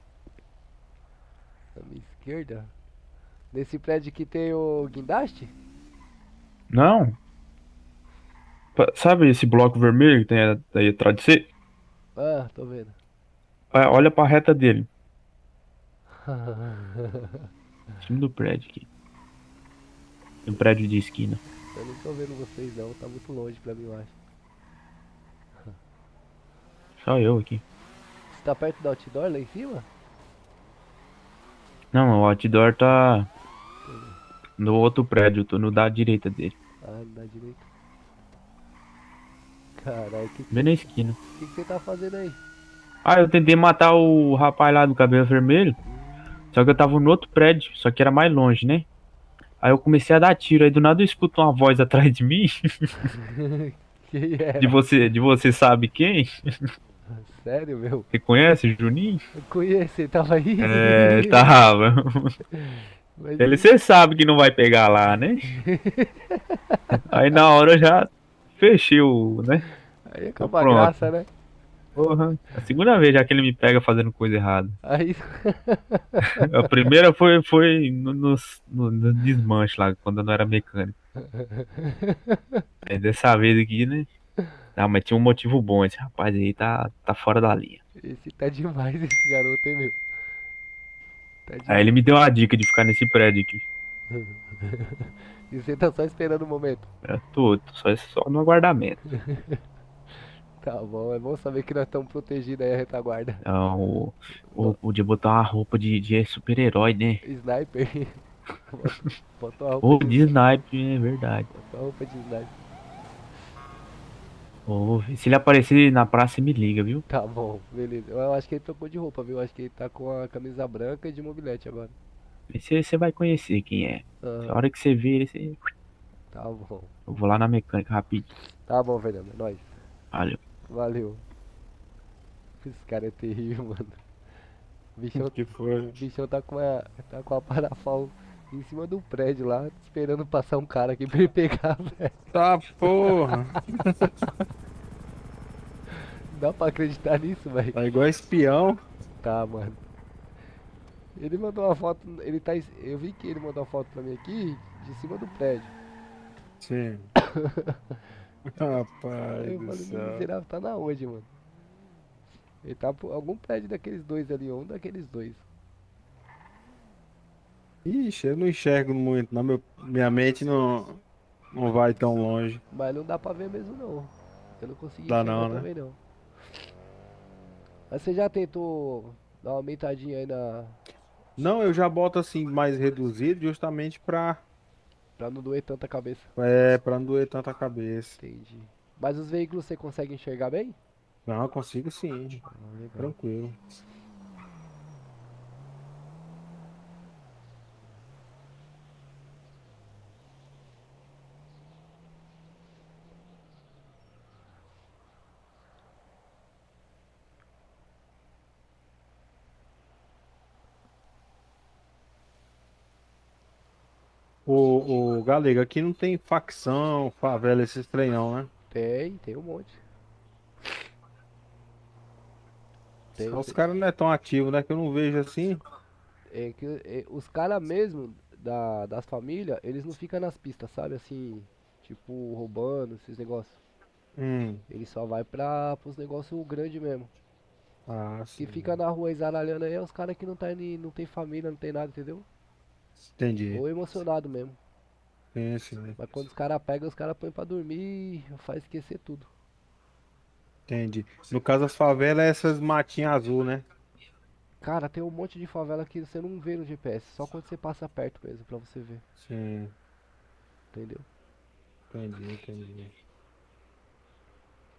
Na minha esquerda? Nesse prédio que tem o guindaste? Não. Sabe esse bloco vermelho que tem aí atrás de você? Ah, tô vendo. Olha pra reta dele. Em cima do prédio aqui. Tem um prédio de esquina. Eu não tô vendo vocês não, tá muito longe pra mim, eu acho. Só eu aqui. Você tá perto do outdoor lá em cima? Não, o outdoor tá no outro prédio, eu tô no da direita dele. Ah, na direita. Caralho, Bem na esquina. O que você tá fazendo aí? Ah, eu tentei matar o rapaz lá do cabelo vermelho. Só que eu tava no outro prédio, só que era mais longe, né? Aí eu comecei a dar tiro, aí do nada eu escuto uma voz atrás de mim. Quem era? De você sabe quem? Sério, meu? Você conhece o Juninho? Eu conheço, ele tava aí? É, tava. Mas Ele, você sabe que não vai pegar lá, né? Aí na hora eu já fechei o, né? Aí Então, acaba a pronto. graça, né? Porra, a segunda vez já que ele me pega fazendo coisa errada. Aí... A primeira foi no desmanche lá, quando eu não era mecânico. Aí dessa vez aqui, né? Não, mas tinha um motivo bom, esse rapaz aí tá fora da linha. Esse tá demais, esse garoto, hein, meu? Tá Aí ele me deu uma dica de ficar nesse prédio aqui. E você tá só esperando o momento. É tudo, só no aguardamento. Tá bom, é bom saber que nós estamos protegidos aí a retaguarda. Então, podia botar uma roupa de super-herói, né? Sniper. Botou a roupa Ou de sniper, é verdade. Botou a roupa de sniper. Ô, se ele aparecer na praça, me liga, viu? Tá bom, beleza. Eu acho que ele trocou de roupa, viu? Acho que ele tá com a camisa branca e de mobilete agora. Você vai conhecer quem é. Aham. A hora que você vê ele, você... Tá bom. Eu vou lá na mecânica rapidinho. Tá bom, Fernando. É nóis. Valeu. Valeu. Esse cara é terrível, mano. O bichão, Que foi? o bichão tá com a parafal em cima do prédio lá, esperando passar um cara aqui pra ele pegar, velho. Tá porra. Dá pra acreditar nisso, velho? Tá igual espião. Tá, mano. Ele mandou uma foto, ele tá, eu vi que ele mandou uma foto pra mim aqui, de cima do prédio. Sim. Rapaz Eu do falei, meu céu. miserável tá na onde, mano? Ele tá por algum prédio daqueles dois ali, ou um daqueles dois. Ixi, eu não enxergo muito, não. Minha mente não vai tão longe. Mas não dá pra ver mesmo não. Eu não consegui Dá enxergar não, né? também não. Mas você já tentou dar uma aumentadinha aí na... Não, eu já boto assim mais reduzido justamente pra Pra não doer tanta cabeça. pra não doer tanta cabeça. Entendi. Mas os veículos você consegue enxergar bem? Não, eu consigo sim. legal. Tranquilo. O Galega, aqui não tem facção, favela, esses trem não, né? Tem um monte. Tem, Só os caras não é tão ativos, né? Que eu não vejo assim. É que os caras mesmo das famílias, eles não ficam nas pistas, sabe? Assim, tipo, roubando, esses negócios. Eles só vai pros negócios grandes mesmo. Ah, Que sim. fica na rua esaralhando aí é os caras que não tem família, não tem nada, entendeu? Entendi. Ou emocionado mesmo. Sim, sim. Mas quando os caras pegam, os caras põem pra dormir e faz esquecer tudo. Entendi. No caso, as favelas é essas matinhas azul, né? Cara, tem um monte de favela que você não vê no GPS, só quando você passa perto mesmo pra você ver. Sim. Entendeu? Entendi.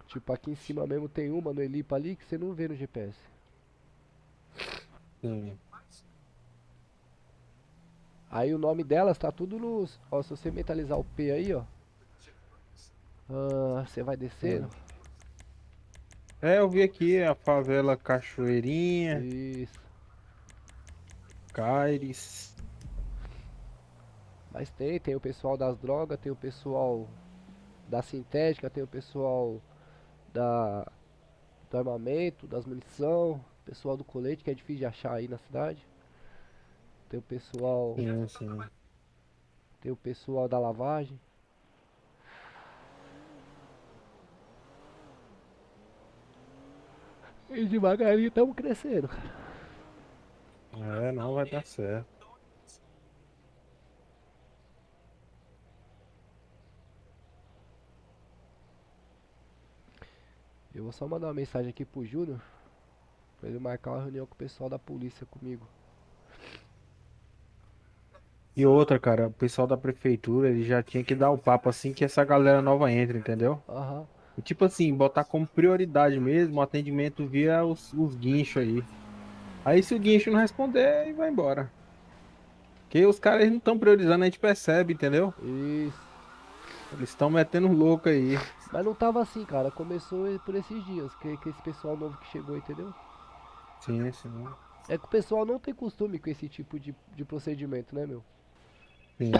Tipo, aqui em cima mesmo tem uma no Elipa ali que você não vê no GPS. Sim. Aí o nome delas tá tudo nos... Ó, se você mentalizar o P aí, ó. Você vai descendo. É, eu vi aqui a favela Cachoeirinha. Isso. Caires. Mas tem o pessoal das drogas, tem o pessoal da sintética, tem o pessoal da, do armamento, das munição, pessoal do colete, que é difícil de achar aí na cidade. Tem o pessoal. Sim, sim. Tem o pessoal da lavagem. E devagarinho estamos crescendo, cara. É, não vai dar certo. Eu vou só mandar uma mensagem aqui pro Júnior pra ele marcar uma reunião com o pessoal da polícia comigo. E outra, cara, o pessoal da prefeitura, ele já tinha que dar o papo assim que essa galera nova entra, entendeu? Aham. E tipo assim, botar como prioridade mesmo o atendimento via os guinchos aí. Aí se o guincho não responder, aí vai embora. Porque os caras eles não estão priorizando, a gente percebe, entendeu? Isso. Eles estão metendo louco aí. Mas não tava assim, cara. Começou por esses dias, que esse pessoal novo que chegou, entendeu? Sim, sim. É que o pessoal não tem costume com esse tipo de procedimento, né, meu? Sim.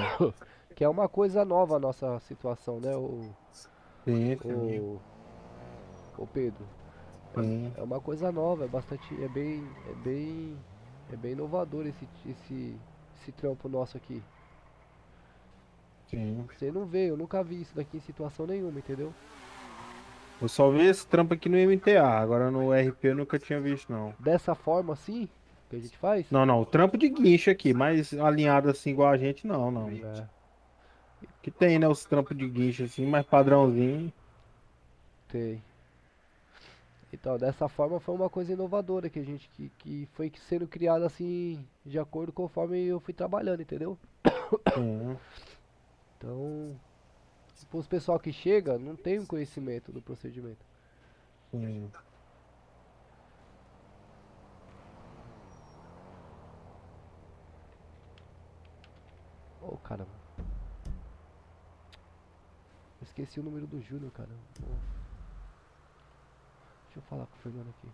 Que é uma coisa nova a nossa situação, né, Sim, sim. o Pedro? Sim. É uma coisa nova, é bastante, é bem inovador esse trampo nosso aqui. Sim. Você não vê, eu nunca vi isso daqui em situação nenhuma, entendeu? Eu só vi esse trampo aqui no MTA, agora no RP eu nunca tinha visto, não. Dessa forma assim, que a gente faz? Não, não, o trampo de guincho aqui, mas alinhado assim igual a gente, não, não. É. Que tem, né, os trampos de guincho assim, mais padrãozinho. Tem. Então, dessa forma foi uma coisa inovadora que a gente que foi sendo criada assim de acordo conforme eu fui trabalhando, entendeu? Sim. Então, tipo, os pessoal que chega não tem um conhecimento do procedimento. Sim. Ô, caramba. Esqueci o número do Júnior, cara. Pô. Deixa eu falar com o Fernando aqui.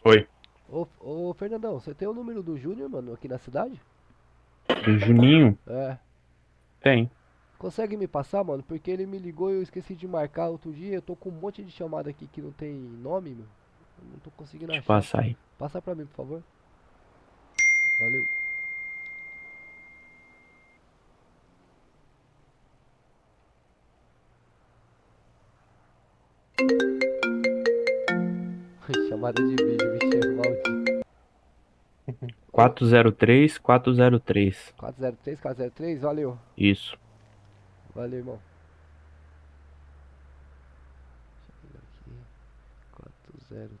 Oi. Ô, Fernandão, você tem o número do Júnior, mano, aqui na cidade? Do Juninho? É. Tem. Consegue me passar, mano? Porque ele me ligou e eu esqueci de marcar outro dia. Eu tô com um monte de chamada aqui que não tem nome, meu. Eu não tô conseguindo Deixa eu achar. passar aí. Passa pra mim, por favor. Valeu. Chamada de vídeo, bicho, maldito. 403, 403. 403, 403, valeu. Isso. Valeu, irmão. Deixa eu ver aqui. 4003,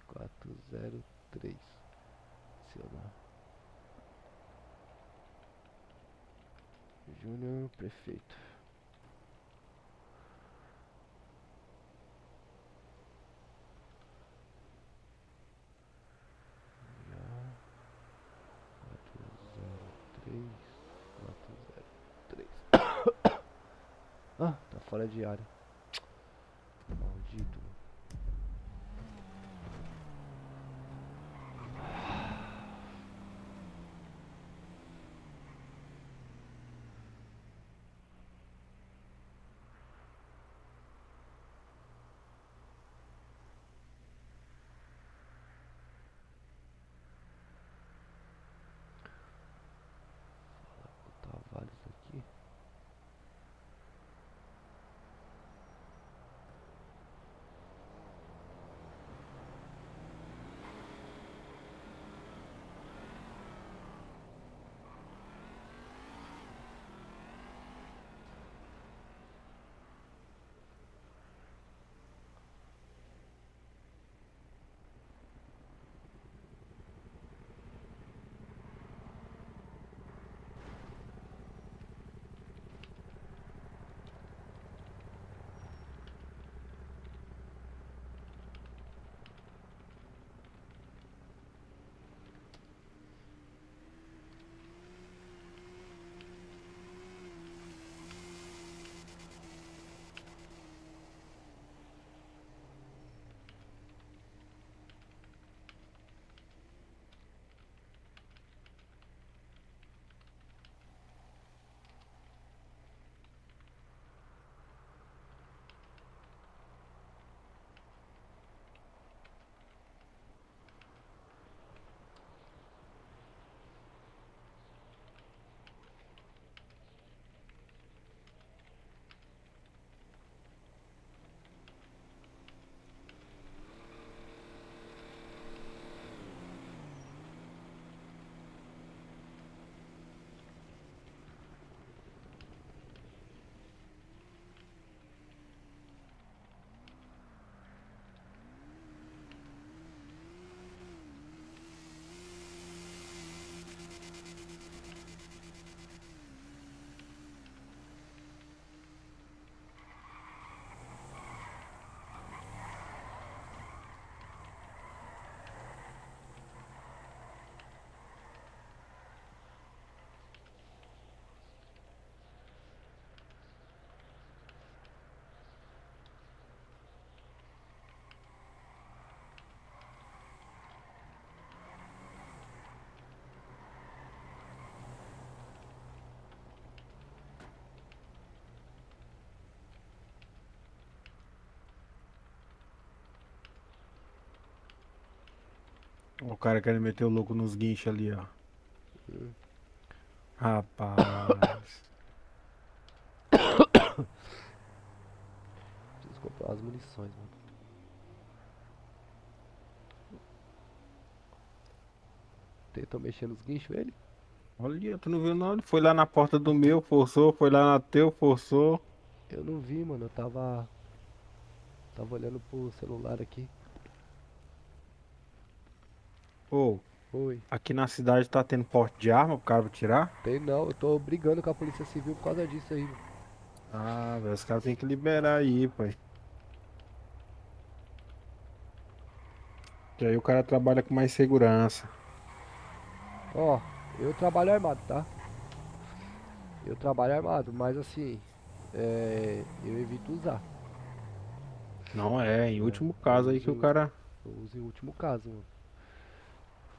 403. Adicionar. Júnior Prefeito. Ah, tá fora de área. Maldito. Tavares aqui. O cara querendo meter o louco nos guinchos ali, ó. Rapaz. Preciso comprar as munições, mano. Tentam mexer nos guinchos ele? Olha, tu não viu não? Ele foi lá na porta do meu, forçou, foi lá na teu, forçou. Eu não vi, mano. Eu tava olhando pro celular aqui. Ô, Oi. aqui na cidade tá tendo porte de arma pro cara tirar? Tem não, eu tô brigando com a Polícia Civil por causa disso aí, mano. Ah, velho, os caras tem que liberar aí, pai. Que aí o cara trabalha com mais segurança. Ó, eu trabalho armado, tá? Eu trabalho armado, mas assim, eu evito usar. Não é, em último caso aí que o cara... Eu uso em último caso, mano.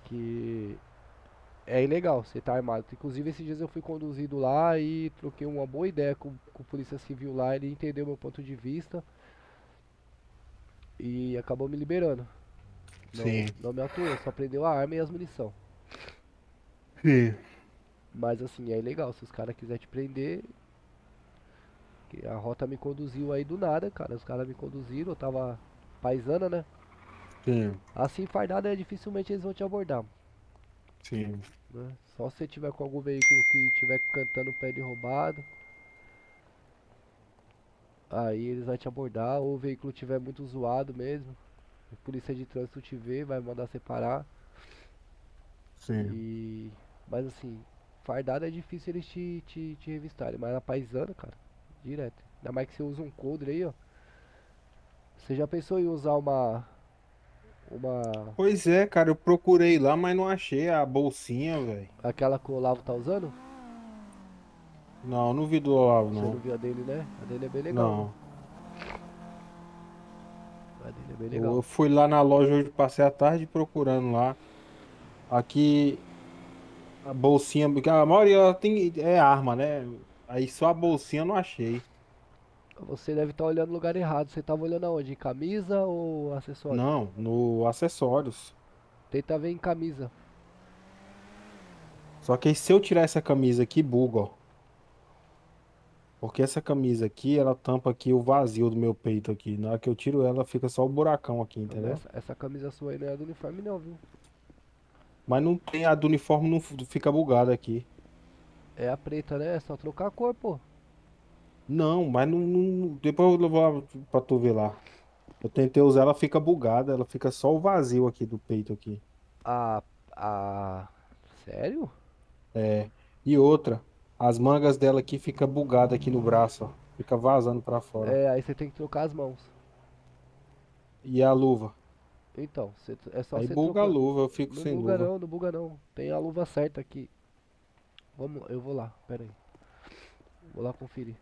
Que é ilegal você tá armado. Inclusive esses dias eu fui conduzido lá e troquei uma boa ideia com o Polícia Civil lá, ele entendeu meu ponto de vista e acabou me liberando. Sim. Não me atuou, só prendeu a arma e as munição. Sim. Mas assim, é ilegal, se os caras quiserem te prender. Que a rota me conduziu aí do nada, cara. Os caras me conduziram, eu tava paisana, né? Sim. Assim fardada, dificilmente eles vão te abordar. Sim. Né? Só se você tiver com algum veículo que tiver cantando pé roubado. Aí eles vão te abordar, ou o veículo tiver muito zoado mesmo. A polícia de trânsito te vê, vai mandar separar. Sim. Mas assim, fardada é difícil eles te revistarem. Mas a paisana, cara, direto. Ainda mais que você usa um coldre aí, ó. Você já pensou em usar uma... Pois é, cara, eu procurei lá, mas não achei a bolsinha, velho. Aquela que o Olavo tá usando? Não, não vi do Olavo, Você não. não viu a dele, né? A dele é bem legal. Não. Né? A dele é bem legal. Eu fui lá na loja hoje, passei a tarde procurando lá. Aqui, a bolsinha, porque a maioria ela é arma, né? Aí só a bolsinha eu não achei. Você deve estar olhando no lugar errado. Você tava olhando aonde? Em camisa ou acessório? Não, no acessórios. Tenta ver em camisa. Só que aí se eu tirar essa camisa aqui, buga, ó. Porque essa camisa aqui, ela tampa aqui o vazio do meu peito aqui. Na hora que eu tiro ela, fica só o buracão aqui, entendeu? Essa camisa sua aí não é do uniforme não, viu? Mas não tem a do uniforme, não fica bugada aqui. É a preta, né? É só trocar a cor, pô. Não, mas depois eu vou pra tu ver lá. Eu tentei usar, ela fica bugada, ela fica só o vazio aqui do peito aqui. Sério? É. E outra, as mangas dela aqui fica bugada aqui no braço, ó. Fica vazando pra fora. É, aí você tem que trocar as mãos. E a luva? Então, é só Aí você buga trocar. a luva, eu fico Não sem buga luva. não, não buga não. Tem a luva certa aqui. Vamos, eu vou lá, pera aí. Vou lá conferir.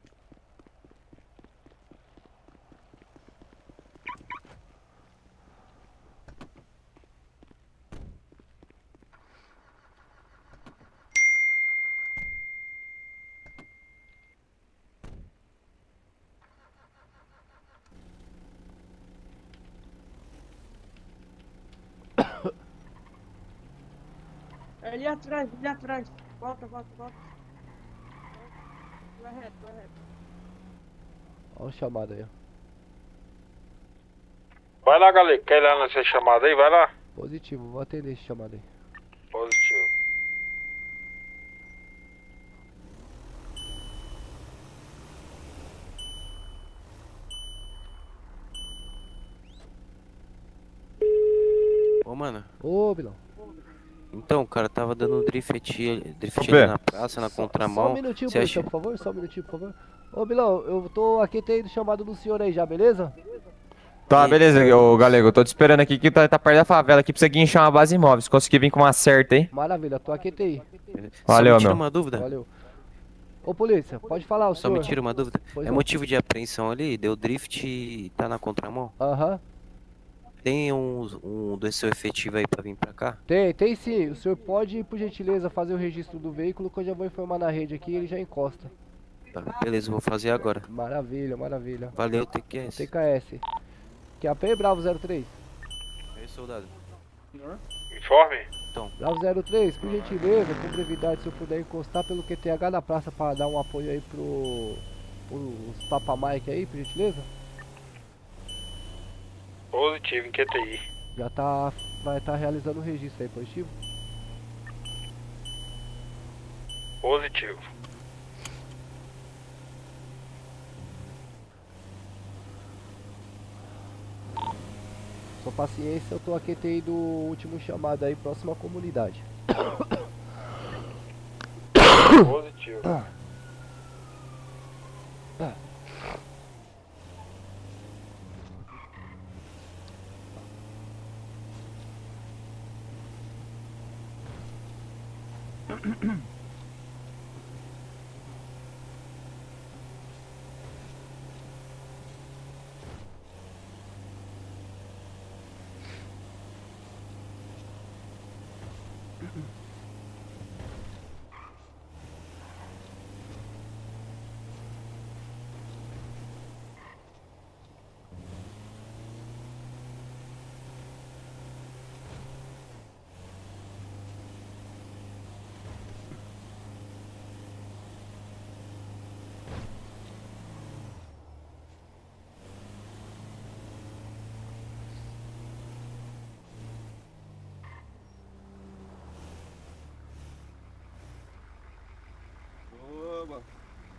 É ali atrás, ali atrás. Volta, volta, volta. Vai reto, vai reto. Olha o chamado aí, ó. Vai lá, galera. Quer ir lá nessa chamada aí? Vai lá. Positivo, vou atender esse chamado aí. Positivo. Ô, mano. Ô, Bilão. Então, o cara tava dando drift ali Pé. na praça, na Só um contramão. minutinho, Você polícia, acha... por favor, só um minutinho, por favor. Ô, Bilão, eu tô aqui tendo chamado do senhor aí já, beleza? Tá, beleza, ô Galego. Eu tô te esperando aqui que tá perto da favela aqui pra você guinchar uma base móvel. Se conseguir vir com uma certa aí. Maravilha, tô aqui aí. Só Valeu, me tira meu. uma dúvida. Valeu. Ô, polícia, pode falar, o Só senhor. me tira uma dúvida. Pois É não. motivo de apreensão ali? Deu drift e tá na contramão? Aham. Tem um do seu efetivo aí pra vir pra cá? Tem sim. O senhor pode, por gentileza, fazer o registro do veículo que eu já vou informar na rede aqui e ele já encosta. Tá, beleza, eu vou fazer agora. Maravilha, maravilha. Valeu, TQS. TKS. QAP Bravo 03. Aí, soldado. Informe. Bravo 03, por gentileza, com brevidade, se eu puder encostar pelo QTH na praça pra dar um apoio aí pros Papa Mike aí, por gentileza. Positivo em QTI. Já vai estar realizando o registro aí, positivo? Positivo. Sua paciência, eu tô a QTI do último chamado aí, próxima comunidade. Positivo.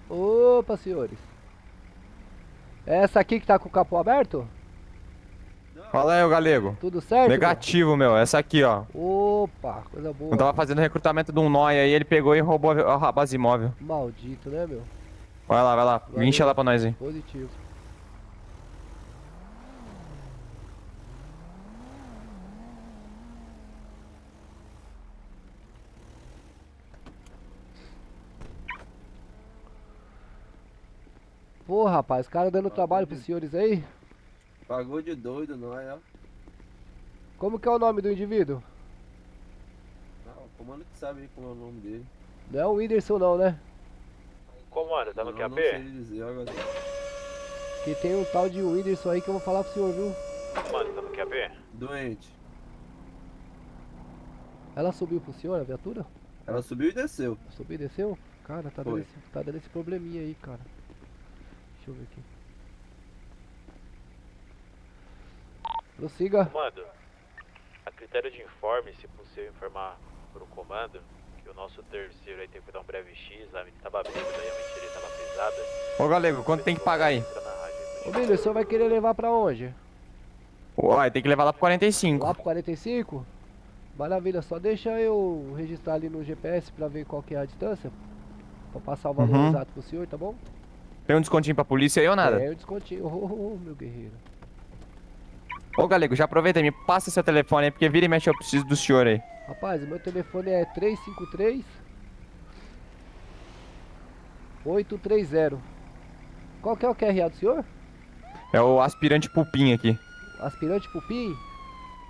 Opa, senhores. É essa aqui que tá com o capô aberto? Fala aí, ô galego. Tudo certo? Negativo, meu. Essa aqui, ó. Opa, coisa boa. Eu tava fazendo recrutamento de um nóia aí, ele pegou e roubou a base móvel. Maldito, né, meu? Vai lá, vai lá. Guincha lá pra nós aí. Positivo. Pô, rapaz, os caras dando trabalho pros senhores aí? Pagou de doido, não é? Como que é o nome do indivíduo? Não, o comando que sabe aí como é o nome dele. Não é o Whindersson não, né? Comando, tá no Não, QAP? não sei dizer agora. Que tem um tal de Whindersson aí que eu vou falar pro senhor, viu? Comando, tá no QAP? Doente. Ela subiu pro senhor, a viatura? Ela subiu e desceu. Subiu e desceu? Cara, tá Foi. dando esse probleminha aí, cara. Deixa eu ver aqui. Prossiga. Comando, a critério de informe, se possível informar pro comando que o nosso terceiro aí tem que dar um breve X, a menina tava bêbada aí, a mentira tava pesada. Ô galego, quanto tem que pagar aí? Ô, Billy, o senhor vai querer levar pra onde? Uai, tem que levar lá pro 45. Lá pro 45? Maravilha, só deixa eu registrar ali no GPS pra ver qual que é a distância. Pra passar o valor exato pro senhor, tá bom? Tem um descontinho pra polícia aí ou nada? É, um descontinho. Oh, meu guerreiro. Ô galego, já aproveita e me passa seu telefone aí, porque vira e mexe eu preciso do senhor aí. Rapaz, o meu telefone é 353 830. Qual que é o QRA do senhor? É o aspirante pupim aqui. Aspirante Pupim?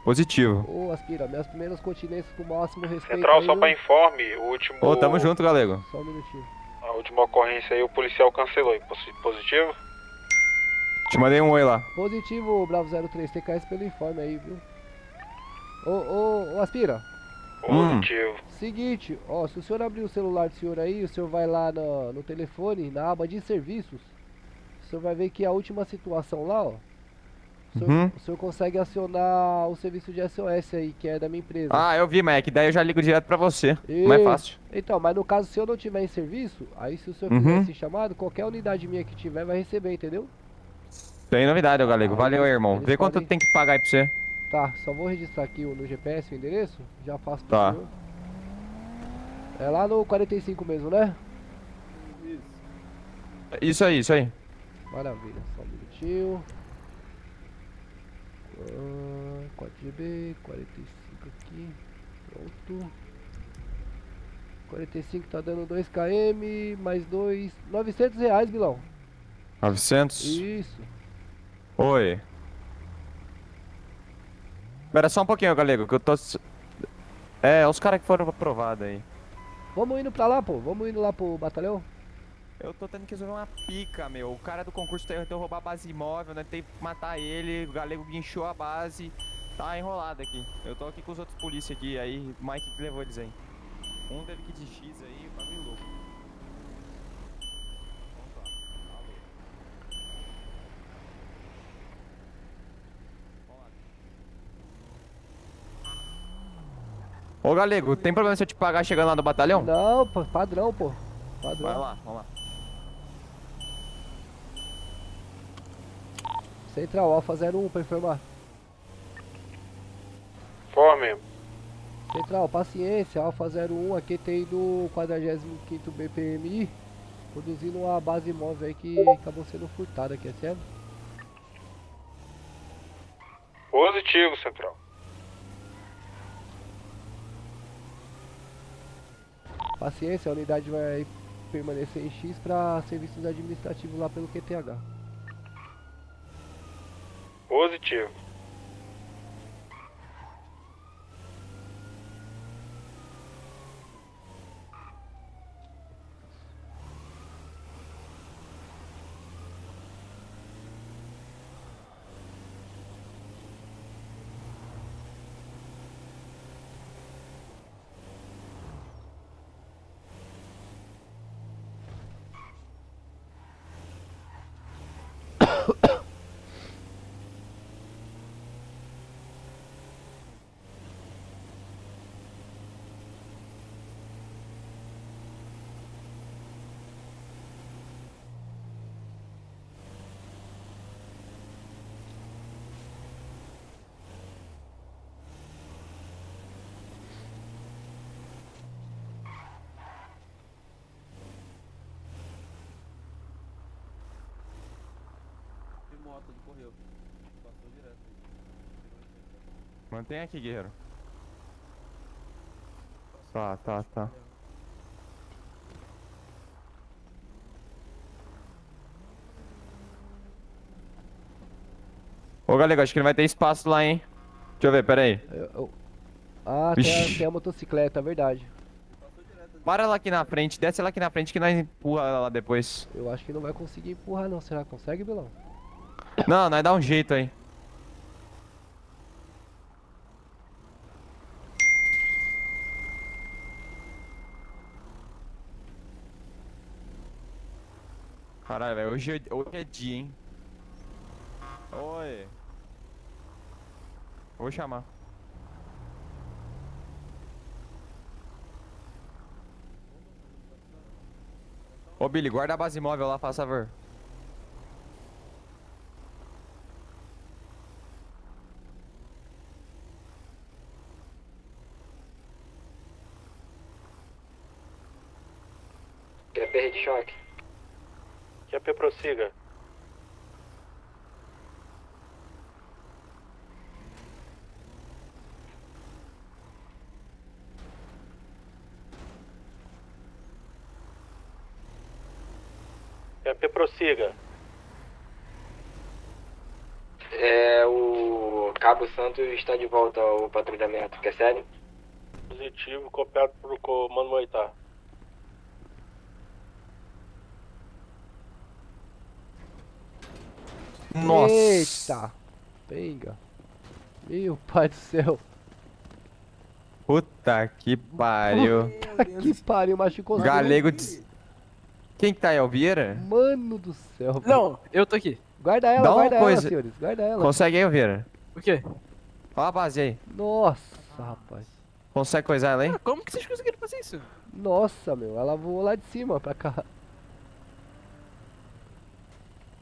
Positivo. Ô, Aspira, minhas primeiras continências com o máximo respeito. Central, aí, só viu? pra informe, o último... Ô, tamo junto, galego. Só um minutinho. A última ocorrência aí, o policial cancelou. Positivo? Te mandei um oi lá. Positivo, Bravo 03, TKS pelo informe aí, viu? Ô, Aspira. Positivo. Seguinte, ó, se o senhor abrir o celular do senhor aí, o senhor vai lá no telefone, na aba de serviços, o senhor vai ver que a última situação lá, ó, o senhor consegue acionar o serviço de SOS aí, que é da minha empresa. Ah, eu vi, Mac. Daí eu já ligo direto pra você. E- Mais fácil. Então, mas no caso, se eu não tiver em serviço, aí se o senhor Uhum. fizer esse chamado, qualquer unidade minha que tiver vai receber, entendeu? Tem novidade, ô galego. Valeu aí, irmão. eles Vê quanto podem- tem que pagar aí pra você. Tá, só vou registrar aqui no GPS o endereço, já passo pro Tá. senhor. É lá no 45 mesmo, né? Isso aí, isso aí. Maravilha, só um minutinho. 4GB, 45 aqui, pronto. 45 tá dando 2 km, mais 2, R$900, Bilão. 900? Isso. Oi. Espera só um pouquinho, galego, que eu tô... É, os caras que foram aprovados aí. Vamos indo pra lá, pô, vamos indo lá pro batalhão. Eu tô tendo que resolver uma pica, meu. O cara do concurso tentou roubar a base imóvel, né? Tem que matar ele, o galego guinchou a base. Tá enrolado aqui. Eu tô aqui com os outros polícia aqui, aí o Mike que levou eles aí. Um teve que ir de X aí, o bagulho louco. Ô Galego, tem problema se eu te pagar chegando lá no batalhão? Não, pô, padrão, pô. Padrão. Vai lá, vamos lá. Central, Alfa 01 pra informar. Informe. Central, paciência, Alfa 01, aqui tem do 45º BPMI, produzindo uma base móvel aí que acabou sendo furtada aqui, é sério? Positivo, Central. Paciência, a unidade vai permanecer em X para serviços administrativos lá pelo QTH. Positivo. Moto, ele correu. Passou direto aí. Mantém aqui, guerreiro. Tá. Ô Galego, acho que não vai ter espaço lá, hein? Deixa eu ver, pera aí. Ah, tem a motocicleta, é verdade. Para lá aqui na frente, desce lá aqui na frente que nós empurra ela lá depois. Eu acho que não vai conseguir empurrar não, será que consegue, Belão? Não, nós dá um jeito aí. Caralho, velho, hoje é dia, hein? Oi. Vou chamar. Ô Billy, guarda a base móvel lá, faz favor. QP de choque. QP prossiga. QP prossiga. O Cabo Santo está de volta ao patrulhamento, quer sério? Positivo, copiado pro comando militar. Nossa. Eita! Pega. Meu pai do céu. Puta que pariu. Puta que pariu, machucou. Galego. Quem que tá aí, Elvira? Mano do céu. Não, eu tô aqui. Guarda ela, Dá uma guarda ela, coisa. senhores. Guarda ela. Consegue aí, Elvira? O quê? Olha a base aí. Nossa, rapaz. Consegue coisar ela aí? Como que vocês conseguiram fazer isso? Nossa, meu. Ela voou lá de cima pra cá.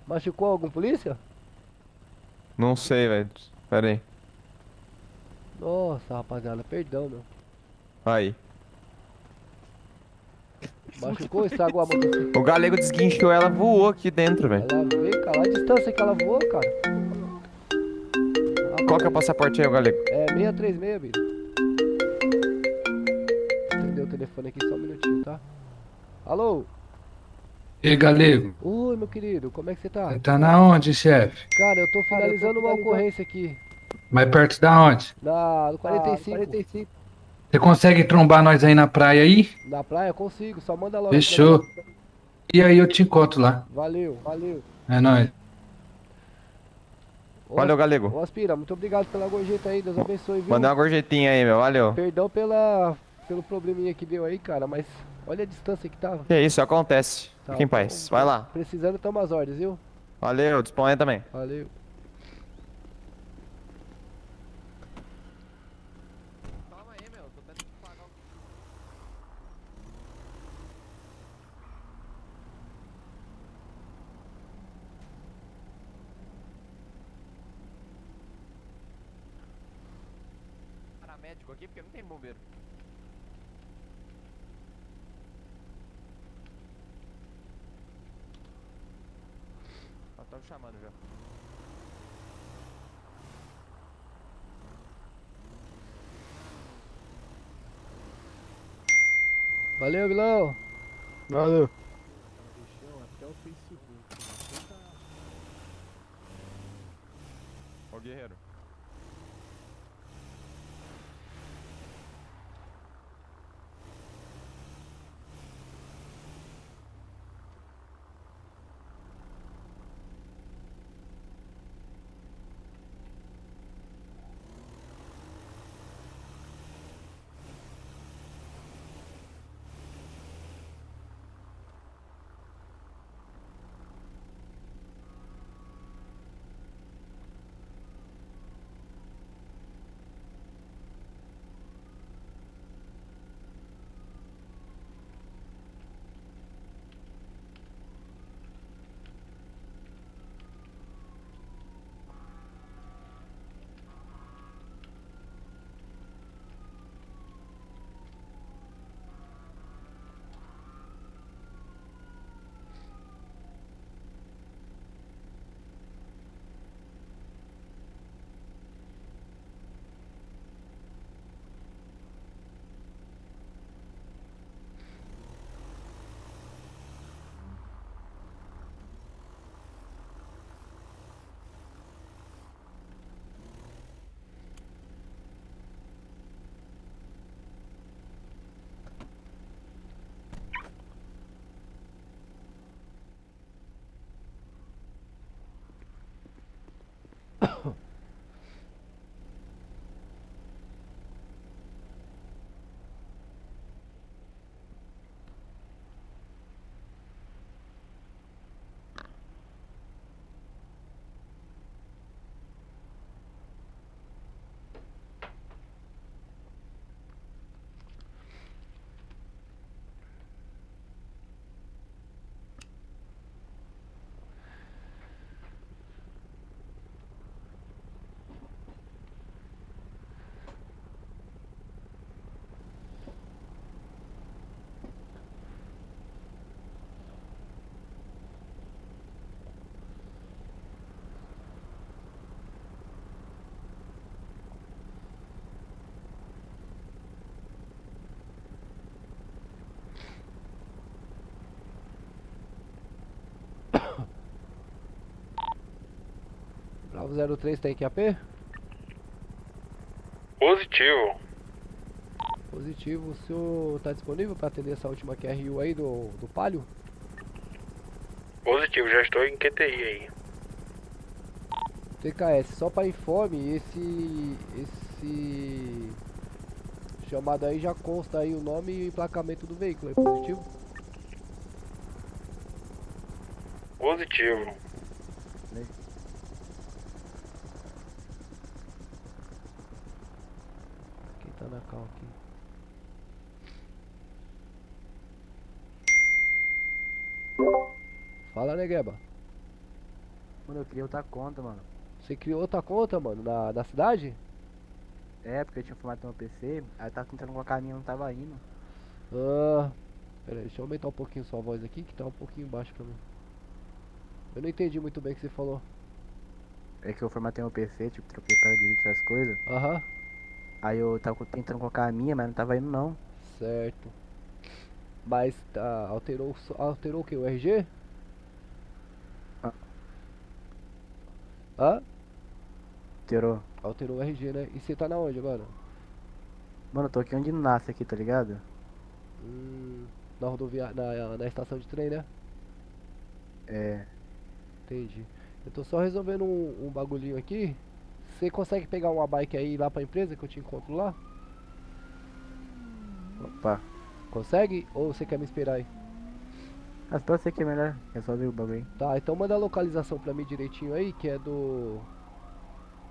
Machucou algum polícia? Não sei, velho. Pera aí. Nossa, rapaziada. Perdão, meu. Aí. Machucou, estragou a motocicleta. O Galego desguinchou ela, voou aqui dentro, velho. Ela veio, cara. Olha a distância que ela voou, cara. Qual que é o passaporte aí, o Galego? É 636, amigo. Atendeu o telefone aqui só um minutinho, tá? Alô? E Galego, Oi, meu querido, como é que você tá? tá na onde, chefe? Cara, eu tô finalizando uma ocorrência aqui. Mais perto da onde? No 45. Você consegue trombar nós aí na praia aí? Na praia eu consigo, só manda logo. Fechou. E aí eu te encontro lá. Valeu. É nóis. Valeu, Galego. Ô, Aspira, muito obrigado pela gorjeta aí, Deus abençoe, viu? Mandei uma gorjetinha aí, meu. Valeu. Perdão pelo probleminha que deu aí, cara, mas olha a distância que tava. Que isso, acontece. Tá, Fica em paz. então, Vai lá. Precisando, tamo às ordens, viu? Valeu, disponha também. Valeu. Paramédico aqui porque não tem bombeiro. Estão me chamando já. Valeu, vilão. Valeu. Ô, guerreiro. Bravo 03 tem QAP? Positivo. Positivo, o senhor tá disponível para atender essa última QRU aí do Palio? Positivo, já estou em QTI aí. TKS, só para informe, esse chamado aí já consta aí o nome e o emplacamento do veículo, é positivo? Positivo. Quem tá na cal aqui? Fala, Negueba. Mano, eu criei outra conta, mano. Você criou outra conta, mano, da cidade? É, porque eu tinha formato no meu PC, aí eu tava tentando colocar a minha, não tava indo. Ah, pera aí, deixa eu aumentar um pouquinho sua voz aqui, que tá um pouquinho baixo pra mim. Eu não entendi muito bem o que você falou. É que eu formatei meu PC, tipo, troquei para de vídeo essas coisas. Aham. Aí eu tava tentando colocar a minha, mas não tava indo não. Certo. Mas tá, alterou o que? O RG? Hã? Alterou o RG, né? E você tá na onde agora? Mano, eu tô aqui onde nasce aqui, tá ligado? Na rodovia, na estação de trem, né? É. Entendi. Eu tô só resolvendo um bagulhinho aqui. Você consegue pegar uma bike aí e ir lá pra empresa que eu te encontro lá? Opa. Consegue? Ou você quer me esperar aí? Mas pra você que é melhor resolver o bagulho aí. Tá, então manda a localização pra mim direitinho aí, que é do...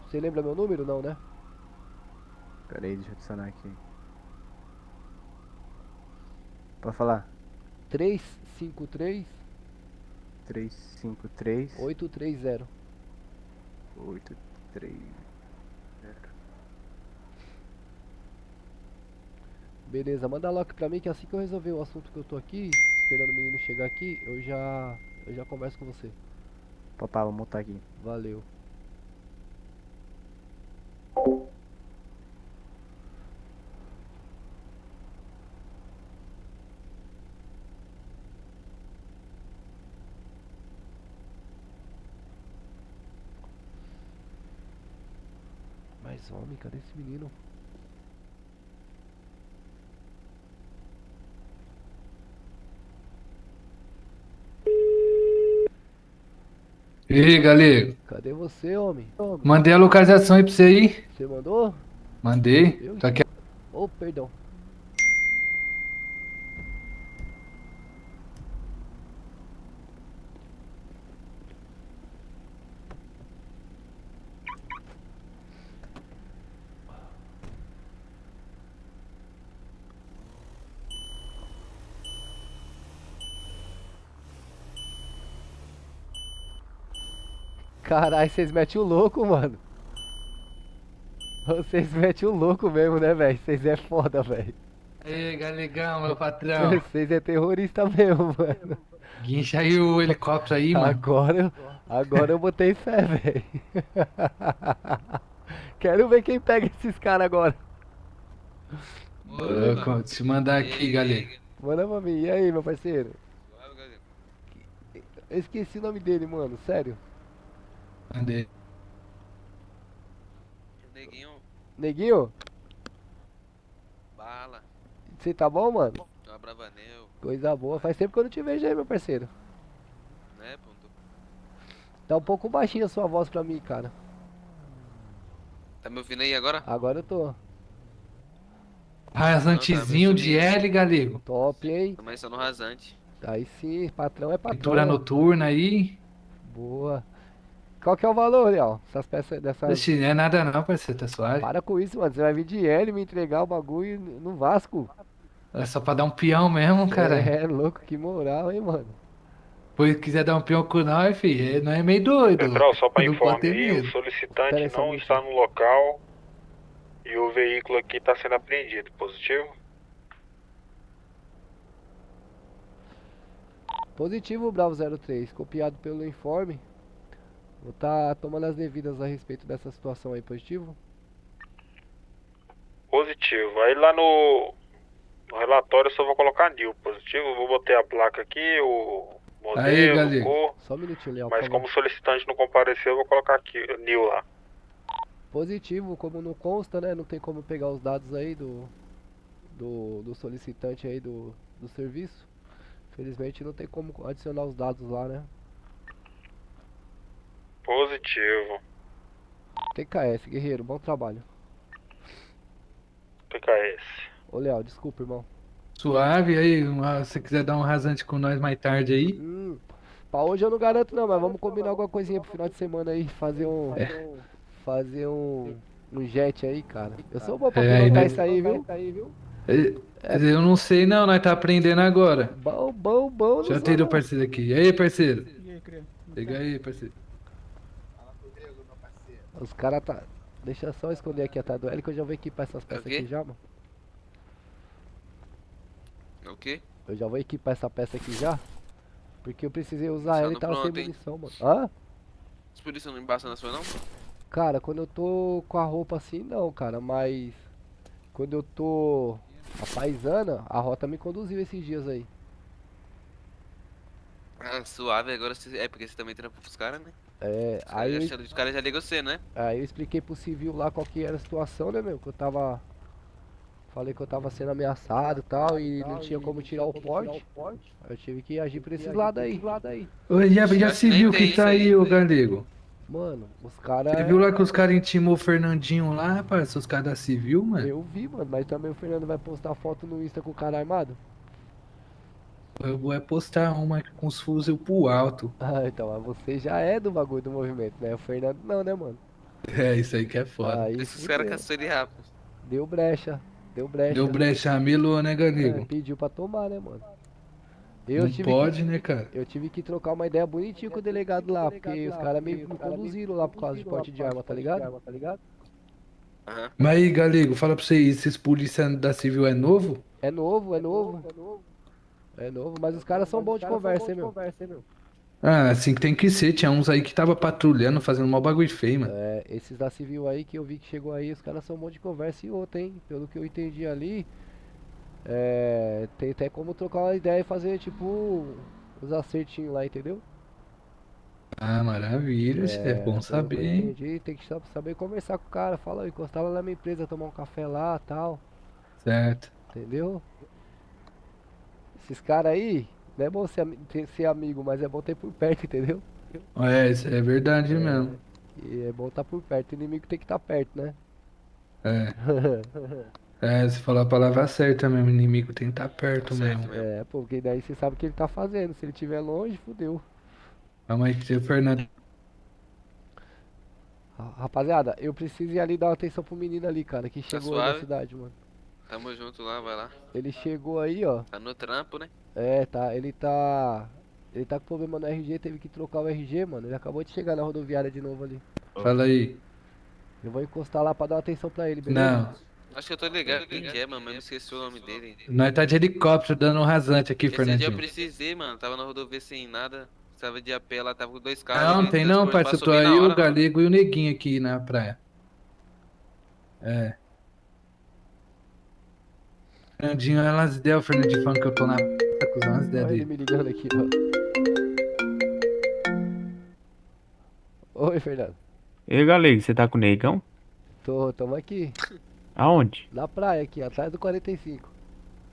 Você lembra meu número? Não, né? Pera aí, deixa eu adicionar aqui. Pode falar. 353 353 830. 830. Beleza, manda logo pra mim que assim que eu resolver o assunto que eu tô aqui, esperando o menino chegar aqui, eu já converso com você. Papá, vou montar aqui. Valeu. Mas homem, cadê esse menino? E aí, galego? Cadê você, homem? Mandei a localização aí pra você aí. Você mandou? Mandei. Eu Tá aqui. Oh, perdão. Caralho, vocês metem o louco, mano. Vocês metem o louco mesmo, né, velho? Vocês é foda, velho. Ei, galegão, meu patrão. Vocês é terrorista mesmo, mano. Guincha aí o helicóptero aí, mano. Agora eu botei fé, velho. Quero ver quem pega esses caras agora. Vou te mandar aqui, galego. Manda pra mim. E aí, meu parceiro? Eu esqueci o nome dele, mano. Sério. Mandei. Neguinho, Neguinho? bala, Você tá bom, mano? Abravanel, Coisa boa. Faz tempo que eu não te vejo aí, meu parceiro. né, ponto? Tá um pouco baixinha a sua voz pra mim, cara. Tá me ouvindo aí agora? Agora eu tô. Rasantezinho de L, galego. Top, hein? Começando no rasante. Aí sim, patrão é patrão. Pintura né? noturna aí. Boa. Qual que é o valor, Leal? Essas peças dessas. Ixi, não é nada não, parceiro, tá suave. Para com isso, mano. Você vai vir de L me entregar o bagulho no Vasco. É só pra dar um peão mesmo, cara. É louco, que moral, hein, mano. Pois quiser dar um peão com nós, filho, não é meio doido. Central, só para Não pode informar ter aí, o medo. solicitante Pera aí, só um não está no local e o veículo aqui está sendo apreendido. Positivo? Positivo, Bravo 03. Copiado pelo informe. Vou tá tomando as devidas a respeito dessa situação aí, positivo? Positivo. Aí lá no relatório eu só vou colocar NIL. Positivo, eu vou botar a placa aqui, o Aí, modelo, galera. cor. Só um minutinho, Leal. Mas como o solicitante não compareceu, eu vou colocar aqui NIL lá. Positivo, como não consta, né? Não tem como pegar os dados aí do solicitante aí do serviço. Infelizmente não tem como adicionar os dados lá, né? Positivo. TKS, guerreiro, bom trabalho. PKS. Ô, Leal, desculpa, irmão. Suave aí, se você quiser dar um rasante com nós mais tarde aí. Pra hoje eu não garanto não, mas vamos combinar alguma coisinha pro final de semana aí, fazer um jet aí, cara. Eu sou bom pra pilotar né? isso aí, viu? Eu não sei não, nós tá aprendendo agora. Bom. Deixa eu atender o parceiro aqui. E aí, parceiro? Liga aí, parceiro. Os caras tá... Deixa eu só esconder aqui atrás do L que eu já vou equipar essas peças quê? aqui já, mano. O quê? Eu já vou equipar essa peça aqui já. Porque eu precisei usar Só ela e no tava sem pronto, hein? munição, mano. Hã? As polícia não embaça na sua não? Cara, quando eu tô com a roupa assim, não, cara. Mas quando eu tô a paisana, a rota me conduziu esses dias aí. Ah, suave, agora é porque você também trampa pros caras, né? É, aí Os caras já ligam você, né? Aí eu expliquei pro civil lá qual que era a situação, né, meu? Que eu tava Falei que eu tava sendo ameaçado e tal, e não tinha como tirar o porte. Eu tive que agir por esses lados aí. Ô, já Acho se que nem viu tem que tá isso aí, aí, ô né? Galego? Mano, os caras. Você viu lá que os caras intimou o Fernandinho lá, rapaz? Os caras da Civil, mano? Eu vi, mano, mas também o Fernando vai postar foto no Insta com o cara armado? Eu vou postar uma com os fuzil pro alto. Ah, então, mas você já é do bagulho do movimento, né? O Fernando não, né, mano? É, isso aí que é foda. Aí Esses caras fudeu. caçam ele rápido. Deu brecha. Deu brecha. Deu brecha, melou, né, É, Galego? pediu pra tomar, né, mano? Não pode, né, cara? Eu tive que trocar uma ideia bonitinha com o delegado lá, porque os caras me conduziram lá por causa de porte de arma, tá ligado? Aham. Mas aí, Galego, fala pra você, esses policiais da Civil é novo? É novo, é novo. É novo, mas os caras são bons de conversa, hein, meu? Ah, assim que tem que ser. Tinha uns aí que tava patrulhando, fazendo mó bagulho feio, mano. É, esses da Civil aí que eu vi que chegou aí, os caras são bons de conversa e outra, hein? Pelo que eu entendi ali, tem até como trocar uma ideia e fazer, tipo, os acertinhos lá, entendeu? Ah, maravilha, é bom Pelo que saber, eu hein? entendi, tem que saber conversar com o cara. Fala, encostar lá na minha empresa, tomar um café lá tal, Certo. entendeu? Esses caras aí, não é bom ser amigo, mas é bom ter por perto, entendeu? É, isso é verdade mesmo. E é bom estar por perto, o inimigo tem que estar perto, né? É. É, você falou a palavra certa mesmo, o inimigo tem que estar perto mesmo. É, pô, porque daí você sabe o que ele tá fazendo. Se ele estiver longe, fudeu. Calma aí, que o Fernando. Rapaziada, eu preciso ir ali dar uma atenção pro menino ali, cara, que chegou aí na suave? cidade, mano. Tamo junto lá, vai lá. Ele chegou aí, ó. Tá no trampo, né? É, tá, ele tá com problema no RG, teve que trocar o RG, mano. Ele acabou de chegar na rodoviária de novo ali. Fala aí. Eu vou encostar lá pra dar uma atenção pra ele, beleza? Não, Acho que eu tô ligado quem que é, mano, mas eu esqueci o nome dele. nós tá de helicóptero dando um rasante aqui, Esse dia eu Fernandinho. precisei, mano. Tava na rodovia sem nada. Precisava de AP, lá tava com 2 carros. Não, liguei tem de não, transporte, parceiro. Eu tô passou bem aí, na o hora, mano. Galego e o Neguinho aqui na praia. É. Fernandinho, elas ideias, o Fernandinho falando que eu tô na puta, cuzão, as ideias Olha ele dele. me ligando aqui, ó. Oi, Fernando. E aí, Galego, você tá com o Negão? Tamo aqui. Aonde? Na praia aqui, atrás do 45.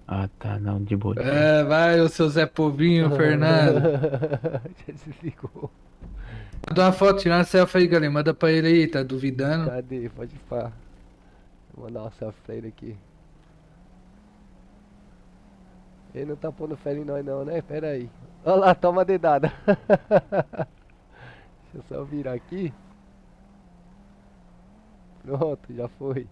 Ah, tá, não, de boa. É, vai, o seu Zé Povinho, Fernando. Já desligou. Manda uma foto, tirar uma selfie aí, galera. Manda pra ele aí, tá duvidando? Cadê? Pode pá. Vou mandar uma selfie pra ele aqui. Ele não tá pondo fé em nós não, né? Pera aí. Olha lá, toma a dedada. Deixa eu só virar aqui. Pronto, já foi.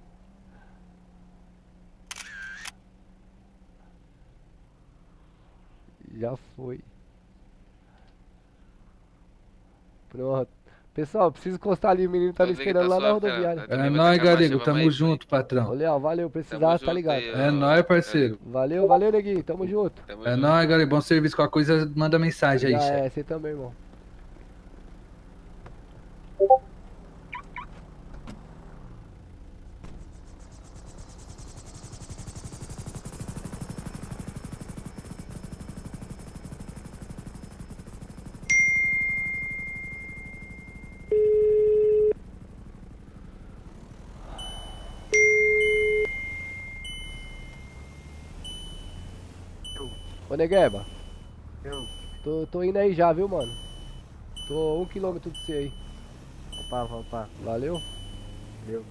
Já foi. Pronto. Pessoal, preciso encostar ali, o menino tá me esperando lá na rodoviária. É nóis, Galego. Tamo junto, patrão. Ô, Léo, valeu, precisar, tá ligado? É nóis, parceiro. Valeu, valeu, neguinho, tamo junto. É nóis, Galego. Bom serviço. Qualquer coisa, manda mensagem aí, Já chefe. é, você também, irmão. Ô, Negueba. Tô indo aí já, viu, mano? Tô 1 quilômetro de você aí. Opa, opa. Valeu? Valeu.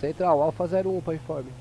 Central, Alfa 01 pra informe.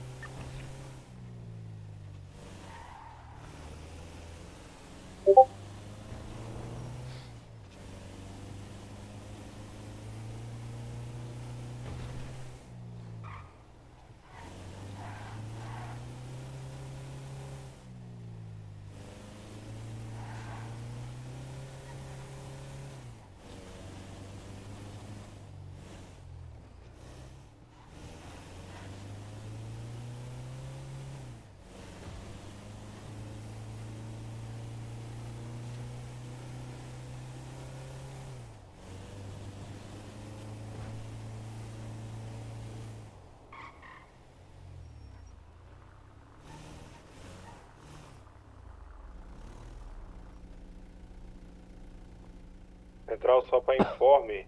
Central, só para informe.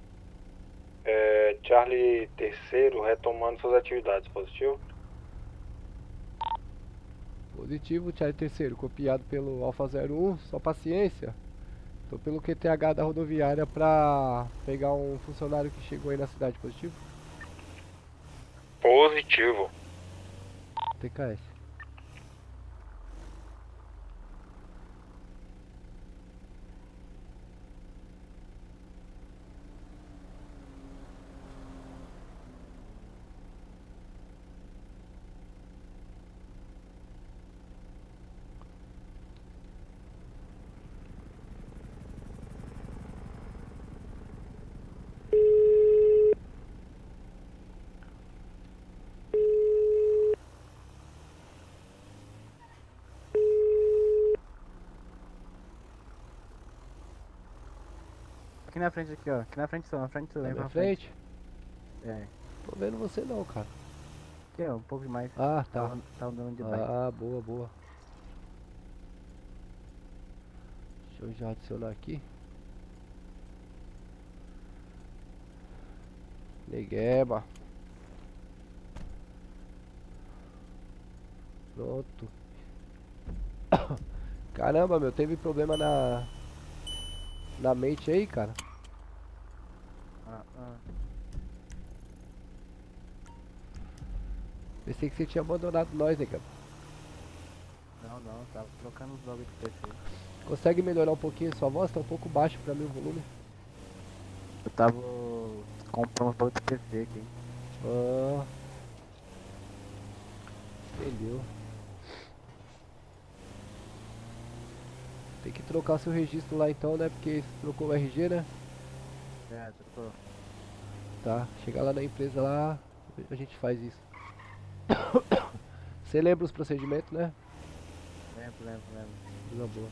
Charlie terceiro retomando suas atividades, positivo? Positivo, Charlie terceiro, copiado pelo Alfa 01, só paciência. Tô pelo QTH da rodoviária pra pegar um funcionário que chegou aí na cidade, positivo? Positivo. TKS. Aqui na frente aqui, ó. Aqui na frente só, na frente só. Na Vem minha pra frente? É. Tô vendo você não, cara. Aqui, ó, um pouco mais. Ah, tá. Tá andando de bike. Ah, boa, boa. Deixa eu já adicionar aqui. Negueba. Pronto. Caramba, meu, teve problema na mente aí, cara. Pensei que você tinha abandonado nós, né, cara? Não, tava trocando os bagulho do PC. Consegue melhorar um pouquinho a sua voz? Tá um pouco baixo pra mim o volume. Eu tava comprando os bagulho do PC aqui. Ah. Entendeu. Tem que trocar seu registro lá então, né? Porque você trocou o RG, né? É, trocou. Tá, chegar lá na empresa lá, a gente faz isso. Você lembra os procedimentos, né? Lembro. Coisa boa.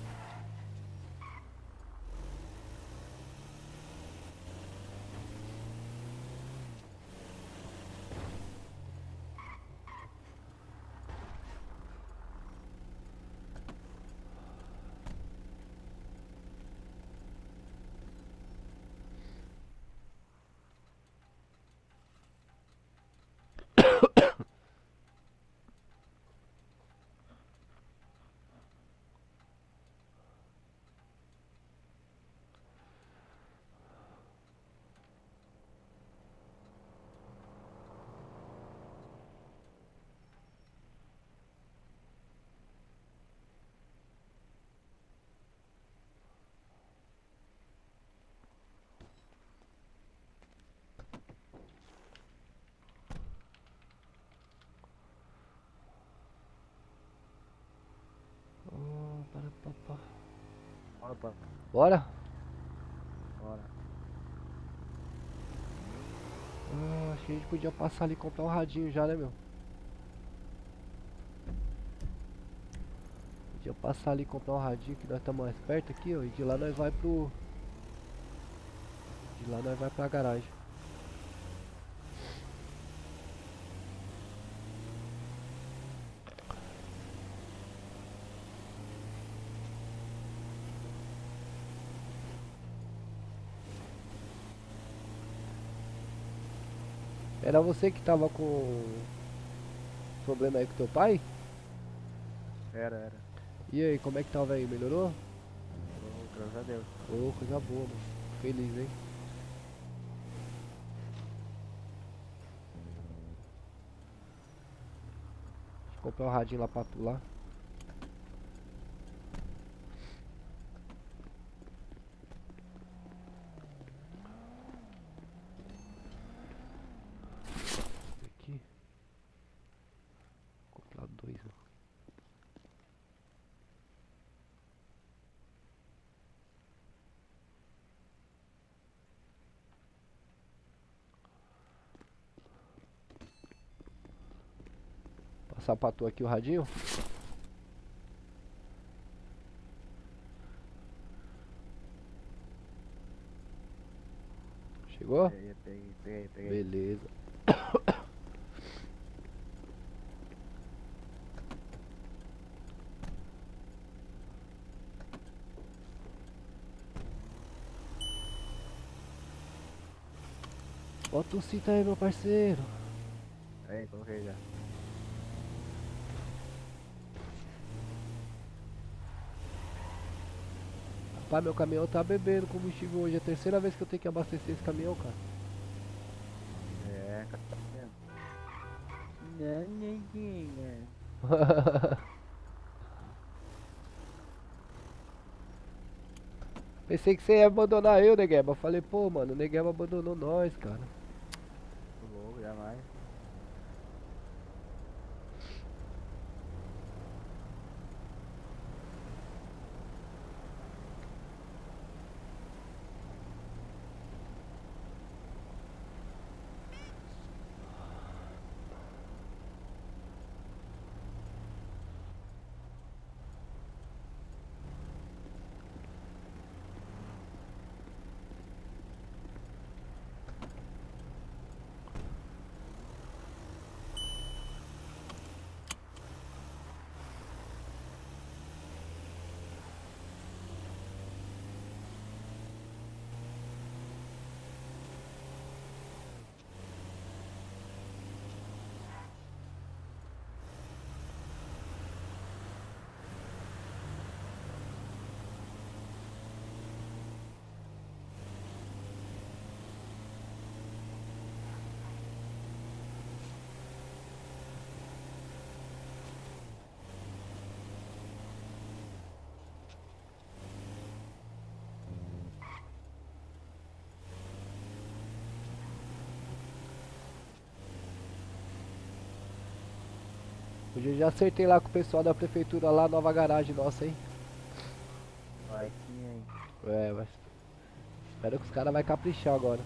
Bora? Bora. Acho que a gente podia passar ali e comprar um radinho já, né, meu? Podia passar ali e comprar um radinho que nós estamos mais perto aqui, ó. E de lá nós vai pro... De lá nós vai pra garagem. Era você que tava com problema aí com teu pai? Era. E aí, como é que tava aí? Melhorou? Oh, graças a Deus. Ô, coisa boa, mano. Feliz, hein? Deixa eu comprar um radinho lá pra tu lá. Aqui. Vou comprar dois, ó. Passar pra tu aqui o radinho. Chegou? Peguei. Beleza. Bota o cinto aí, meu parceiro. Aí, coloquei já. Rapaz, meu caminhão tá bebendo combustível hoje. É a terceira vez que eu tenho que abastecer esse caminhão, cara. É, cara. Não, ninguém. Pensei que você ia abandonar eu, Negueba. Falei, pô, mano, o Negueba abandonou nós, cara. Louco, jamais. Hoje eu já acertei lá com o pessoal da prefeitura lá, nova garagem nossa, hein? Vai sim, hein. É, mas espero que os caras vai caprichar agora.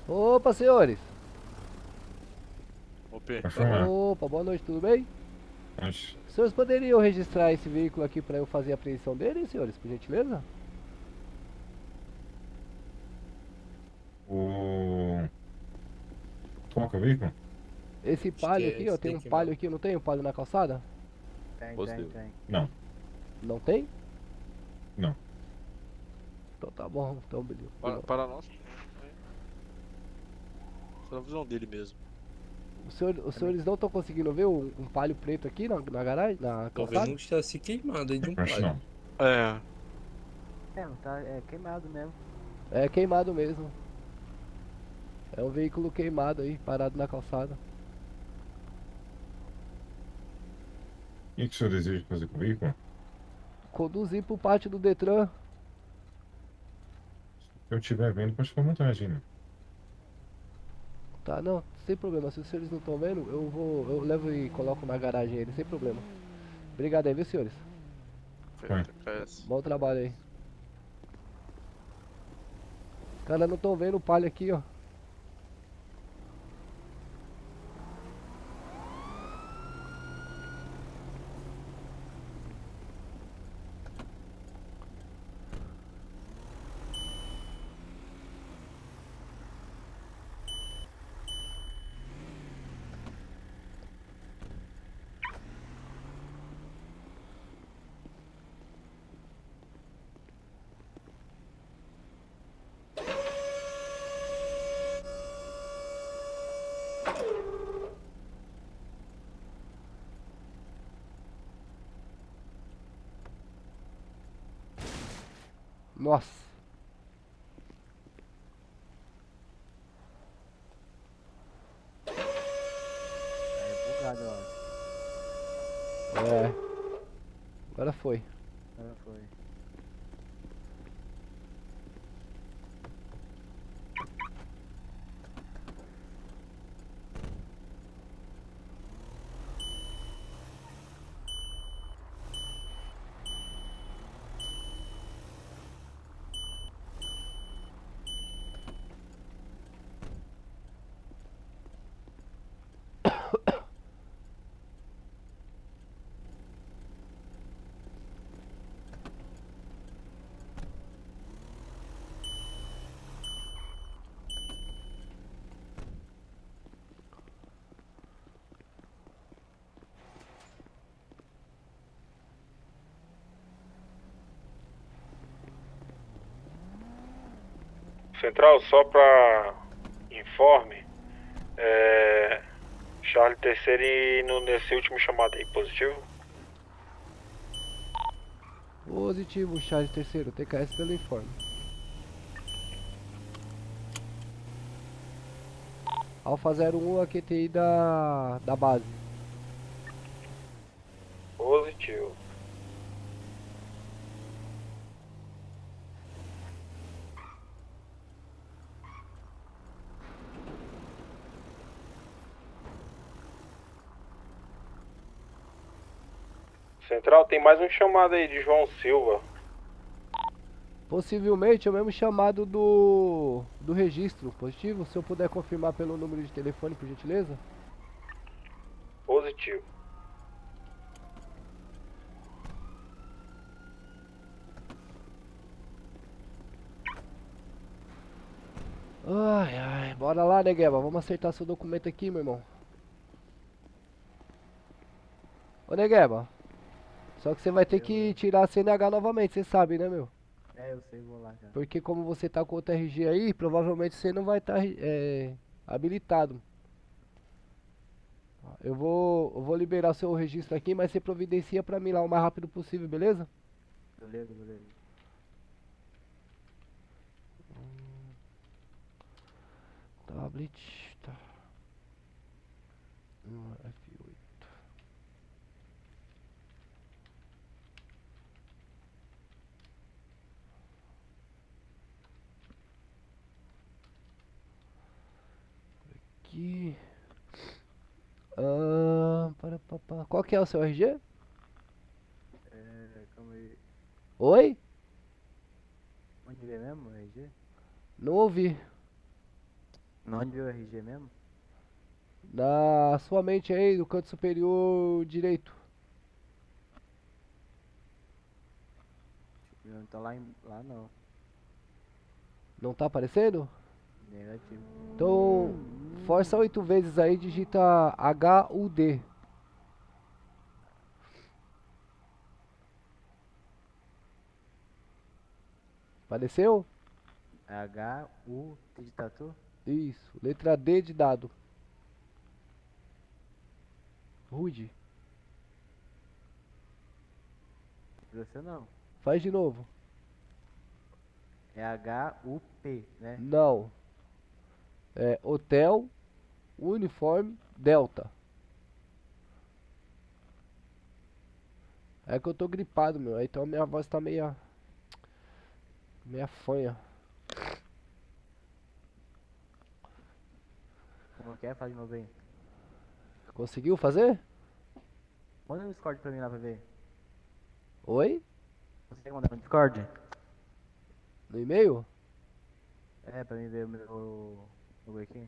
Opa, senhores! Opa, boa noite, tudo bem? Os senhores poderiam registrar esse veículo aqui para eu fazer a apreensão dele, senhores, por gentileza? Qual que é o veículo? Esse palio que é aqui, ó, esse tem um daqui palio mesmo. aqui, não tem um palio na calçada? Tem, Positivo. tem. Não. Não tem? Não. Então tá bom, então beleza. Para nós. Só na visão dele mesmo. Os senhores não estão conseguindo ver um palio preto aqui na garagem, na Tô calçada? vendo um chassi queimado aí de um Acho pai. não. É. É, não tá, é queimado mesmo. É queimado mesmo. É um veículo queimado aí, parado na calçada. O que o senhor deseja fazer com o veículo? Conduzir pro pátio do Detran. Se eu estiver vendo, pode ficar à vontade, né? Tá, não, sem problema. Se os senhores não estão vendo, eu levo e coloco na garagem ele, sem problema. Obrigado aí, viu, senhores? Bom trabalho aí. Os caras não estão vendo o palio aqui, ó. Nossa. É bugado, eu acho. É. Agora foi. Agora foi. Central, só pra informe, Charlie terceiro indo nesse último chamado aí, positivo? Positivo, Charles terceiro, TKS pelo informe. Alfa 01, a QTI da base. Positivo. Central, tem mais um chamado aí de João Silva. Possivelmente é o mesmo chamado do registro, positivo. Se eu puder confirmar pelo número de telefone, por gentileza. Positivo. Ai, ai, bora lá, Negueba. Vamos acertar seu documento aqui, meu irmão. Ô, Negueba. Só que você vai ter que tirar a CNH novamente, você sabe, né, meu? É, eu sei, vou lá já. Porque como você tá com outro RG aí, provavelmente você não vai estar habilitado. Eu vou liberar seu registro aqui, mas você providencia pra mim lá o mais rápido possível, beleza? Beleza, beleza. Tablet, tá. F8. Aqui. Qual que é o seu RG? Calma aí. Oi? Onde vê mesmo o RG? Não ouvi. Onde vê o RG mesmo? Na sua mente aí, do canto superior direito. Não tá lá, lá não. Não tá aparecendo? Negativo. Então, força 8 vezes aí, digita HUD. Apareceu? HU de tatu? Isso, letra D de dado. Rude. Você não. Faz de novo. É HUP, né? Não. É Hotel Uniforme Delta. É que eu tô gripado, meu. Então minha voz tá meia fanha. Como que é? Faz de novo aí. Conseguiu fazer? Manda no Discord pra mim lá pra ver. Oi? Você quer mandar no Discord? No e-mail? É, pra mim ver o meu aqui.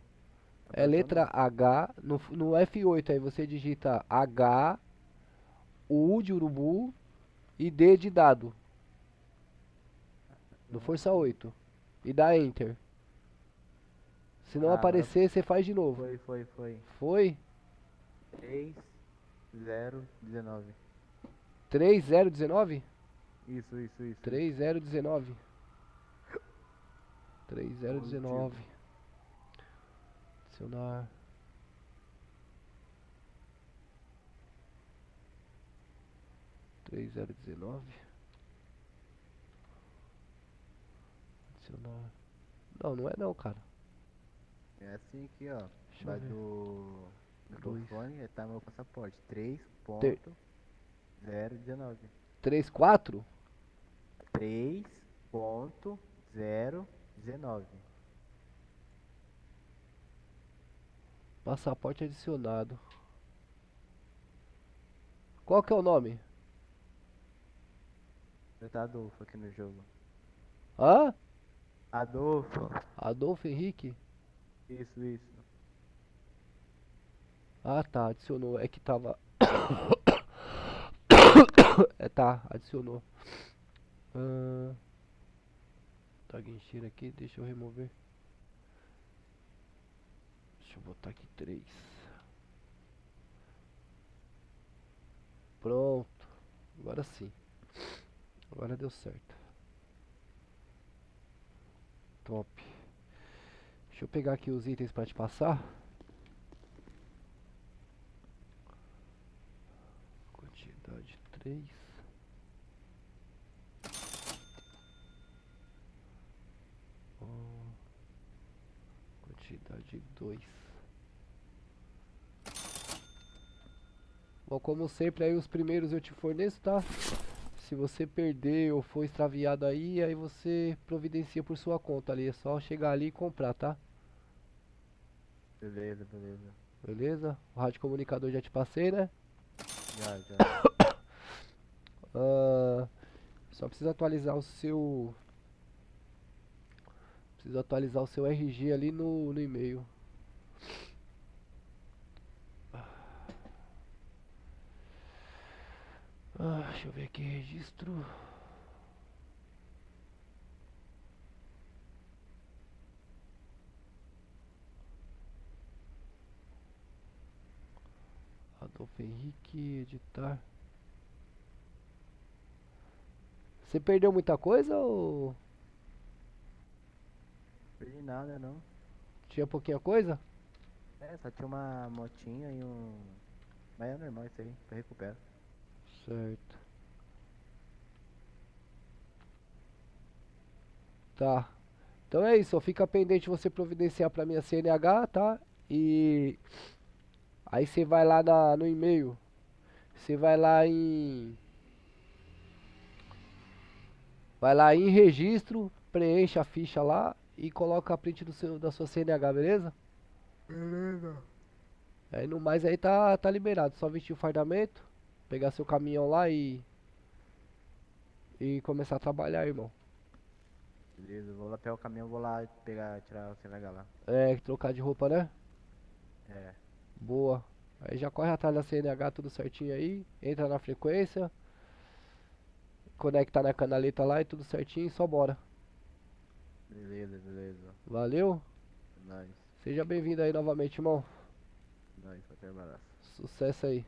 É letra H no F8, aí você digita H, U de urubu e D de dado. No força 8. E dá Enter. Se não aparecer, você faz de novo. Foi. Foi? 3019. 3019? Isso. 3019. 3019. Adicionar. Adicionar. Não é não, cara. É assim aqui, ó. Deixa eu Vai ver. do microfone, tá meu passaporte. 3.019. 34? 3.019. Passaporte adicionado. Qual que é o nome? Tá Adolfo aqui no jogo. Hã? Adolfo. Adolfo Henrique? Isso. Ah, tá, adicionou. É que tava... tá, adicionou. Tag encher aqui, deixa eu remover. Deixa eu botar aqui 3. Pronto. Agora sim. Agora deu certo. Top. Deixa eu pegar aqui os itens pra te passar. Quantidade 3. Quantidade 2. Bom, como sempre, aí os primeiros eu te forneço, tá? Se você perder ou for extraviado aí você providencia por sua conta ali. É só chegar ali e comprar, tá? Beleza, beleza. Beleza? O rádio comunicador já te passei, né? Já. Só precisa atualizar o seu... Precisa atualizar o seu RG ali no e-mail. Deixa eu ver aqui, registro. Adolfo Henrique, editar. Você perdeu muita coisa ou Perdi nada, não. tinha pouquinha coisa? É, só tinha uma motinha e um... Mas é normal isso aí, eu recupero. Certo. Tá. Então é isso, ó, fica pendente você providenciar pra minha CNH, tá? E aí você vai lá no e-mail. Você vai lá em registro, preenche a ficha lá e coloca a print da sua CNH, beleza? Beleza. Aí no mais aí tá liberado, só vestir o fardamento, pegar seu caminhão lá e começar a trabalhar, irmão. Beleza, vou lá pegar o caminhão, vou lá tirar o CNH lá. É, trocar de roupa, né? É. Boa. Aí já corre atrás da CNH tudo certinho aí, entra na frequência, conecta na canaleta lá e tudo certinho e só bora. Beleza, beleza. Valeu? Nice. Seja bem-vindo aí novamente, irmão. Nice, até abraço. Sucesso aí.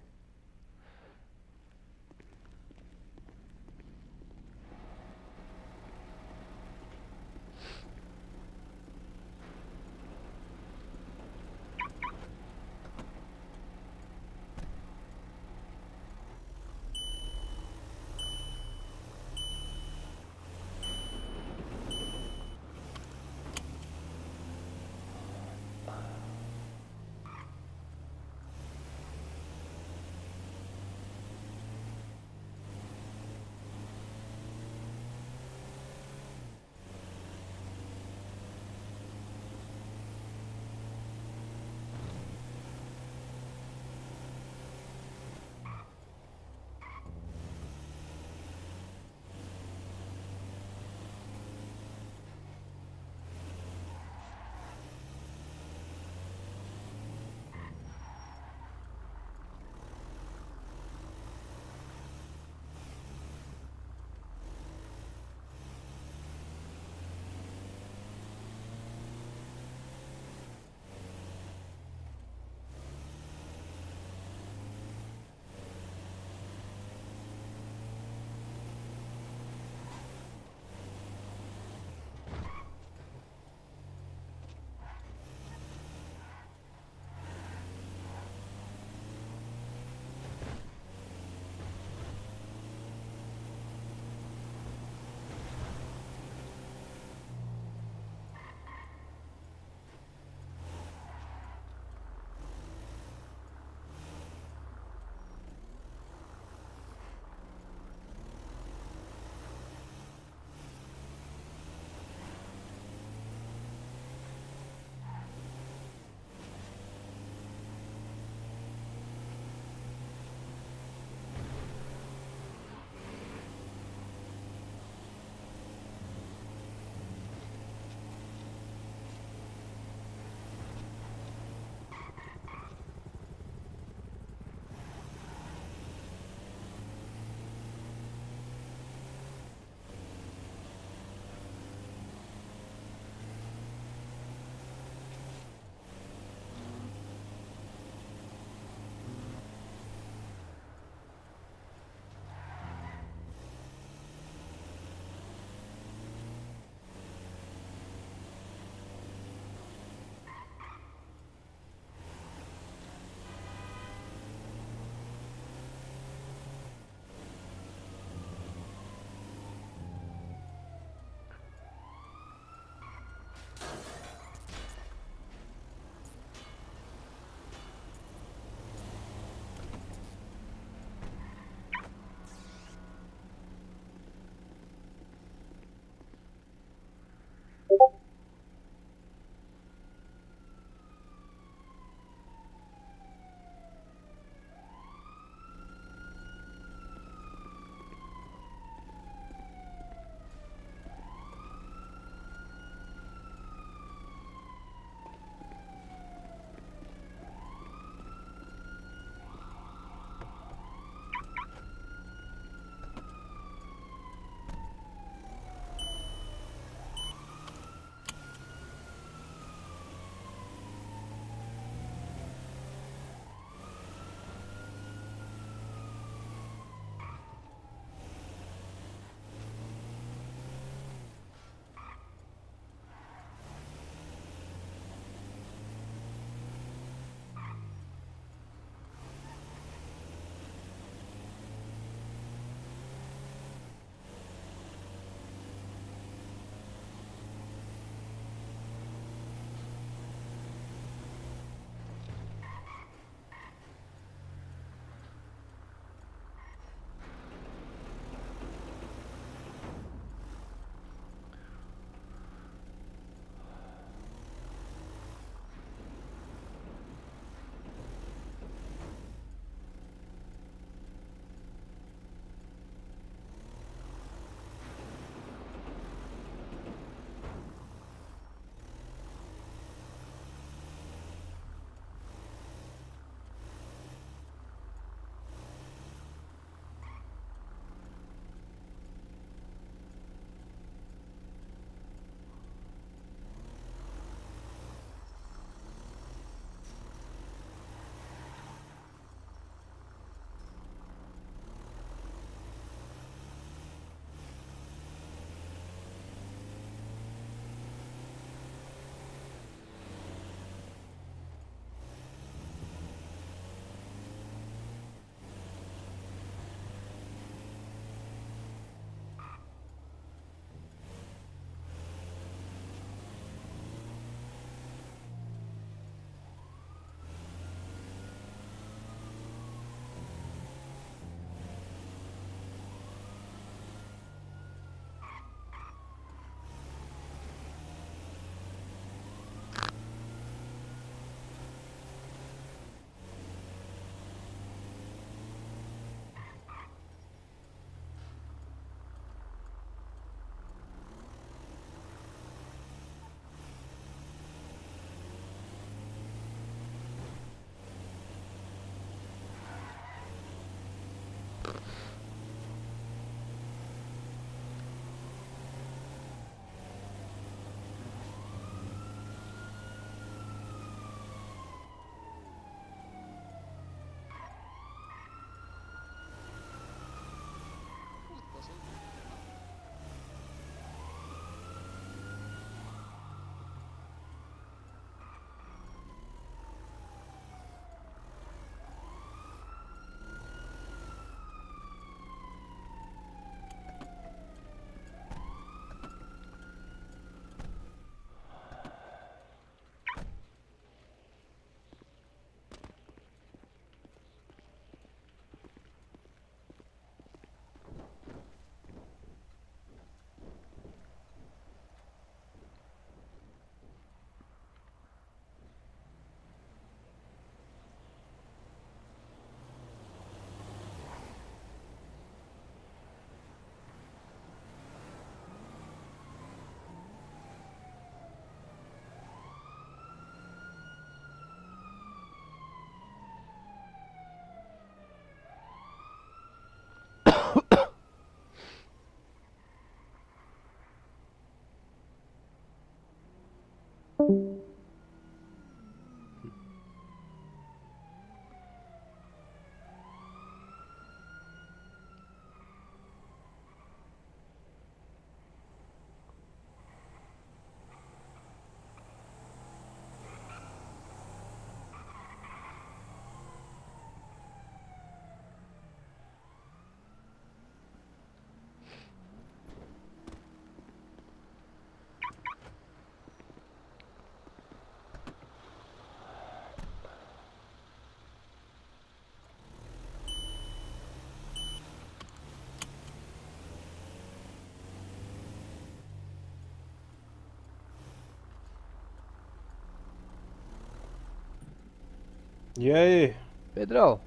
E aí? Pedrão,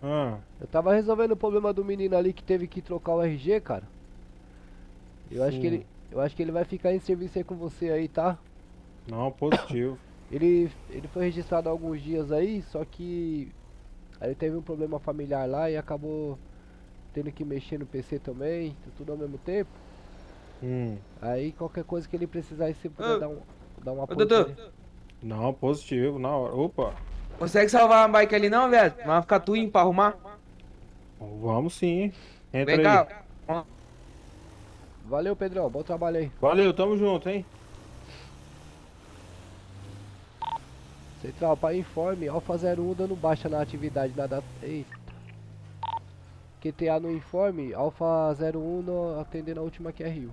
Ah, eu tava resolvendo o problema do menino ali que teve que trocar o RG, cara. Eu acho que sim. ele vai ficar em serviço aí com você aí, tá? Não, positivo. Ele foi registrado há alguns dias aí, só que aí ele teve um problema familiar lá e acabou tendo que mexer no PC também, tudo ao mesmo tempo. Aí qualquer coisa que ele precisar, você puder dar um apoio pra ele. Não, positivo, na hora. Opa, Consegue salvar a bike ali não, velho? Vai ficar tu indo pra arrumar? vamos sim. Entra Vem aí. cá. Valeu, Pedrão, bom trabalho aí. Valeu, tamo junto, hein? Central, para informe, Alfa 01 dando baixa na atividade na data. Eita. QTA no informe, Alfa 01 atendendo a última QRU.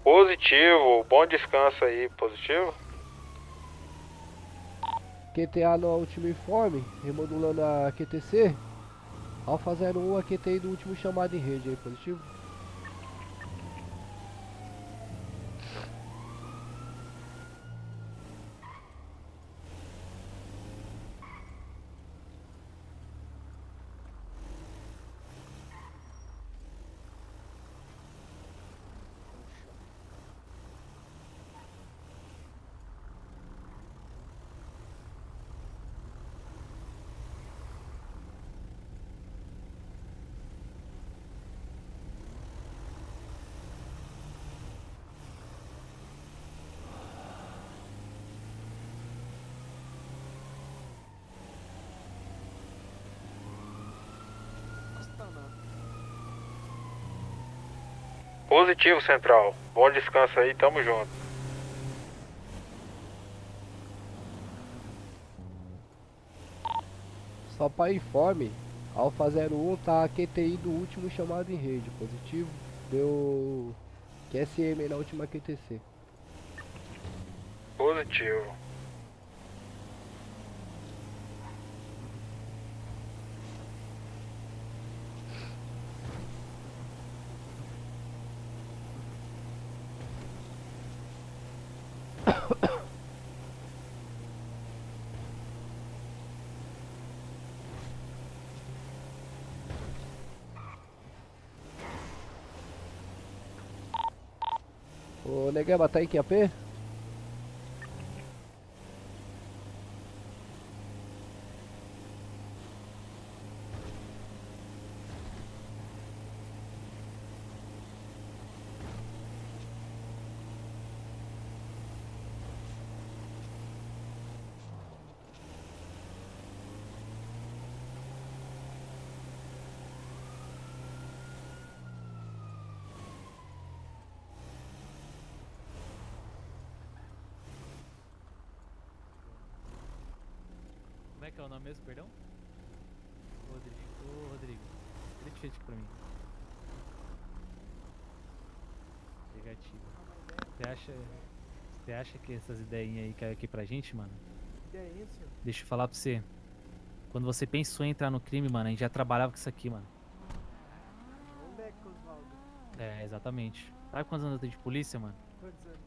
Positivo, bom descanso aí, positivo? QTA no último informe, remodulando a QTC. Alfa 01 a QTI do último chamado em rede aí, positivo? Positivo, Central. Bom descanso aí, tamo junto. Só para informe, Alfa 01 tá QTI do último chamado em rede, positivo. Deu QSM na última QTC. Positivo. Ô Negaba, tá aí em AP? Como é que é o nome mesmo, perdão? Rodrigo. Ô, Rodrigo. Deixa pra mim. Negativo. Você acha que essas ideinhas aí caem aqui pra gente, mano? Que é isso? Deixa eu falar pra você. Quando você pensou em entrar no crime, mano, a gente já trabalhava com isso aqui, mano. Moleque, Osvaldo. É, exatamente. Sabe quantos anos eu tenho de polícia, mano? Quantos anos?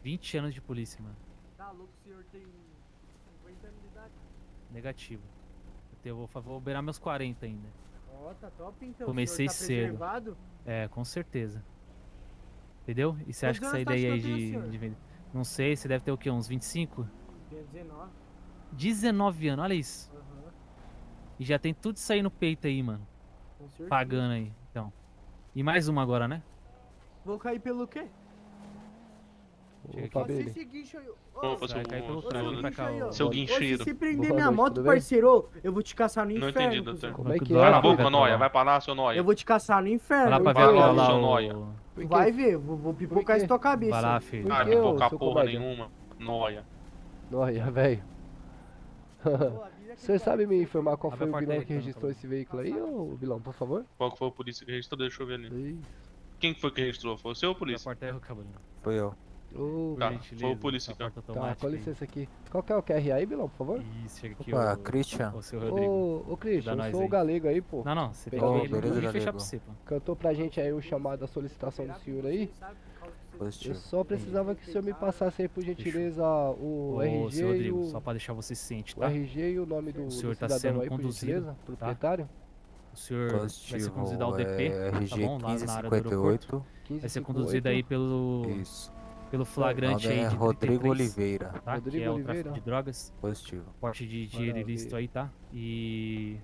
20 anos de polícia, mano. Tá louco, o senhor tem 50 anos de idade? Negativo. Vou beirar meus 40 ainda. Ó, tá top então. Comecei o senhor tá cedo. preservado? É, com certeza. Entendeu? E você acha que Quantos essa anos ideia tá aí de cabelo, senhor? de vender? Não sei, você deve ter o quê? Uns 25? Tem 19. 19 anos, olha isso. Aham. E já tem tudo isso aí no peito aí, mano. Com certeza. Pagando aí, então. E mais uma agora, né? Vou cair pelo quê? Chega Opa, aqui. Billy. Esse guincho aí, ó. Opa, Vai cair pelo trânsito, vem pra cá, ô. Seu Ô, se guincheiro. você prender Boa minha noite, moto, tudo bem? parceiro, ô, eu vou te caçar no Não inferno. entendi, cuzão. doutor. Como é que Vai é? na boca, Vai Noia. lá. Vai pra lá, seu Noia. Eu vou te caçar no inferno. Vai lá pra Vai ver lá, lá seu o... Noia. Por Vai quê? ver, vou pipocar quê? isso tua cabeça. Vai lá, aí. filho. Ah, Por quê, ô, pipocar seu porra covarde? nenhuma. Noia. Noia, velho. O senhor sabe me informar qual Abre foi a o porta vilão aí, que então, registrou esse veículo aí, ô vilão, por favor? Qual que foi o polícia que registrou? Deixa eu ver ali. Ih, Quem que foi que registrou? Foi o seu ou o A polícia? porta é o Cabalino. Foi eu. ô, Tá, gentileza, foi o polícia, essa cara. porta tá, automática com aí. licença aqui. Qual que é o QR aí, vilão, por favor? Isso, chega aqui, Opa, ô... Christian. Ô, seu Rodrigo. Ô, Christian, Dá eu nós sou o aí. galego aí, pô. Não, você tem Ô, que beleza, fechar galego. pra você, pô. Cantou pra gente aí o chamado da solicitação do senhor aí. Positivo. Eu só precisava que o senhor me passasse aí, por gentileza, o Ô, RG seu e Rodrigo, o... só pra deixar você ciente, O tá? RG e o nome do O senhor tá cidadão sendo aí, por conduzido, gentileza, tá? proprietário. O senhor vai ser conduzido ao Positivo, DP, tá RG bom? Lá na área do aeroporto. 1558. Vai ser conduzido aí pelo Isso. pelo flagrante aí Nome é de Rodrigo 33, Oliveira. tá? Rodrigo Que é o Oliveira. tráfico de drogas. Positivo. Porte de dinheiro ilícito aí, tá? E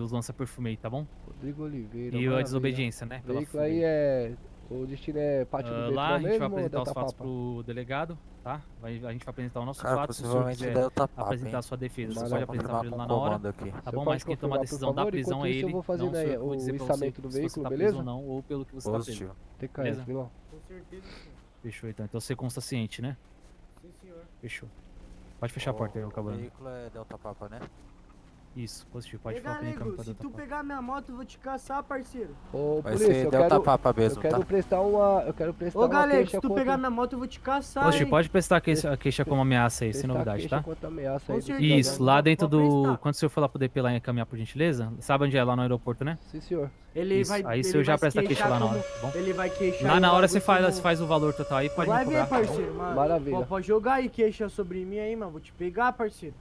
os lança-perfume aí, tá bom? Rodrigo Oliveira. E a maravilha. desobediência, né? O Pela veículo fuga aí é... O destino é Pátio do Metrô lá a gente mesmo vai ou apresentar os Delta fatos Papa? pro delegado, tá? A gente vai apresentar os nossos Cara, fatos. Se o senhor possivelmente quiser Delta Papa, apresentar hein? a sua defesa, você Maravilha. pode apresentar pra ele lá na hora, Comando aqui. tá Você bom? pode Mas quem toma a confirmar, decisão por da favor? prisão Enquanto é isso, eu ele, vou fazer não sou eu que vou o dizer pra você içamento do se você veículo, tá beleza? preso ou não, ou pelo que você tá preso. Positivo. TKS, Beleza? vilão. Com certeza, sim. Fechou então. Então você consta ciente, né? Sim, senhor. Fechou. Pode fechar a porta aí, ô O Cabana. veículo é Delta Papa, né? Isso, positivo. Pode Ei, falar pra Galego, pra se Delta tu Papa. pegar minha moto, eu vou te caçar, parceiro. Ô, Vai polícia, ser eu Delta quero... Papa mesmo, eu quero tá? prestar uma... Eu quero prestar Ô, uma Galego, queixa se tu contra... pegar minha moto, eu vou te caçar, Positivo, hein? pode prestar a queixa como ameaça aí, sem prestar novidade, queixa tá? contra a ameaça aí Com do certeza. Isso, cidadão. lá dentro Pode do... prestar. Quando o senhor for lá pro DP lá encaminhar, por gentileza, sabe onde é? Lá no aeroporto, né? Sim, senhor. Ele Isso, vai, aí o ele senhor já vai presta a queixa queixar lá na hora, como- tá bom? Ele vai queixar. Lá e na vai hora você como- faz o valor total aí, pode me Vai cobrar. ver, tá bom? parceiro, mano. Maravilha. Pode jogar aí queixa sobre mim aí, mano. Vou te pegar, parceiro.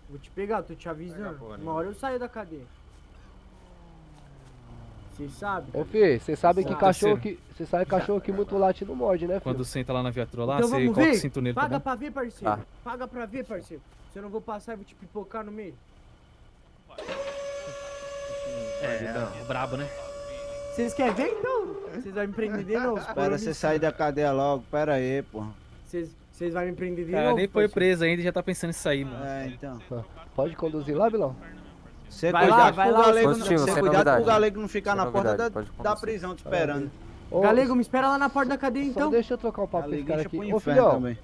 Vou te pegar, tô te avisando. Uma hora eu saio da cadeia. Você sabe? Ô, Fê, você sabe que Sabe. cachorro que... Você sabe cachorro que muito late não morde, né, filho? Quando senta lá na viatura lá, Então você vamos coloca o ver? cinto nele, tá Paga bom? pra ver, parceiro. Tá. Paga pra ver, parceiro. Se eu não vou passar, eu vou te pipocar no meio. É, brabo, né? Vocês querem ver, então? Vocês vão me prender de novo? Espera você sair da cadeia logo, pera aí, pô. Vocês vão me prender de Cara, novo? nem foi parceiro? preso ainda e já tá pensando em sair, mano. É, então. Pode conduzir lá, Bilão? Você Vai lá, cuidado vai pro lá, galego, Positivo, você sem cuidado novidade. pro galego não ficar Sem na porta novidade, da, pode da conduzir. prisão te esperando. Ô, Galego, me espera lá na porta da cadeia, Só então. deixa eu trocar um papo com esse cara Galeguinha aqui. pro Ô, inferno filhão, também.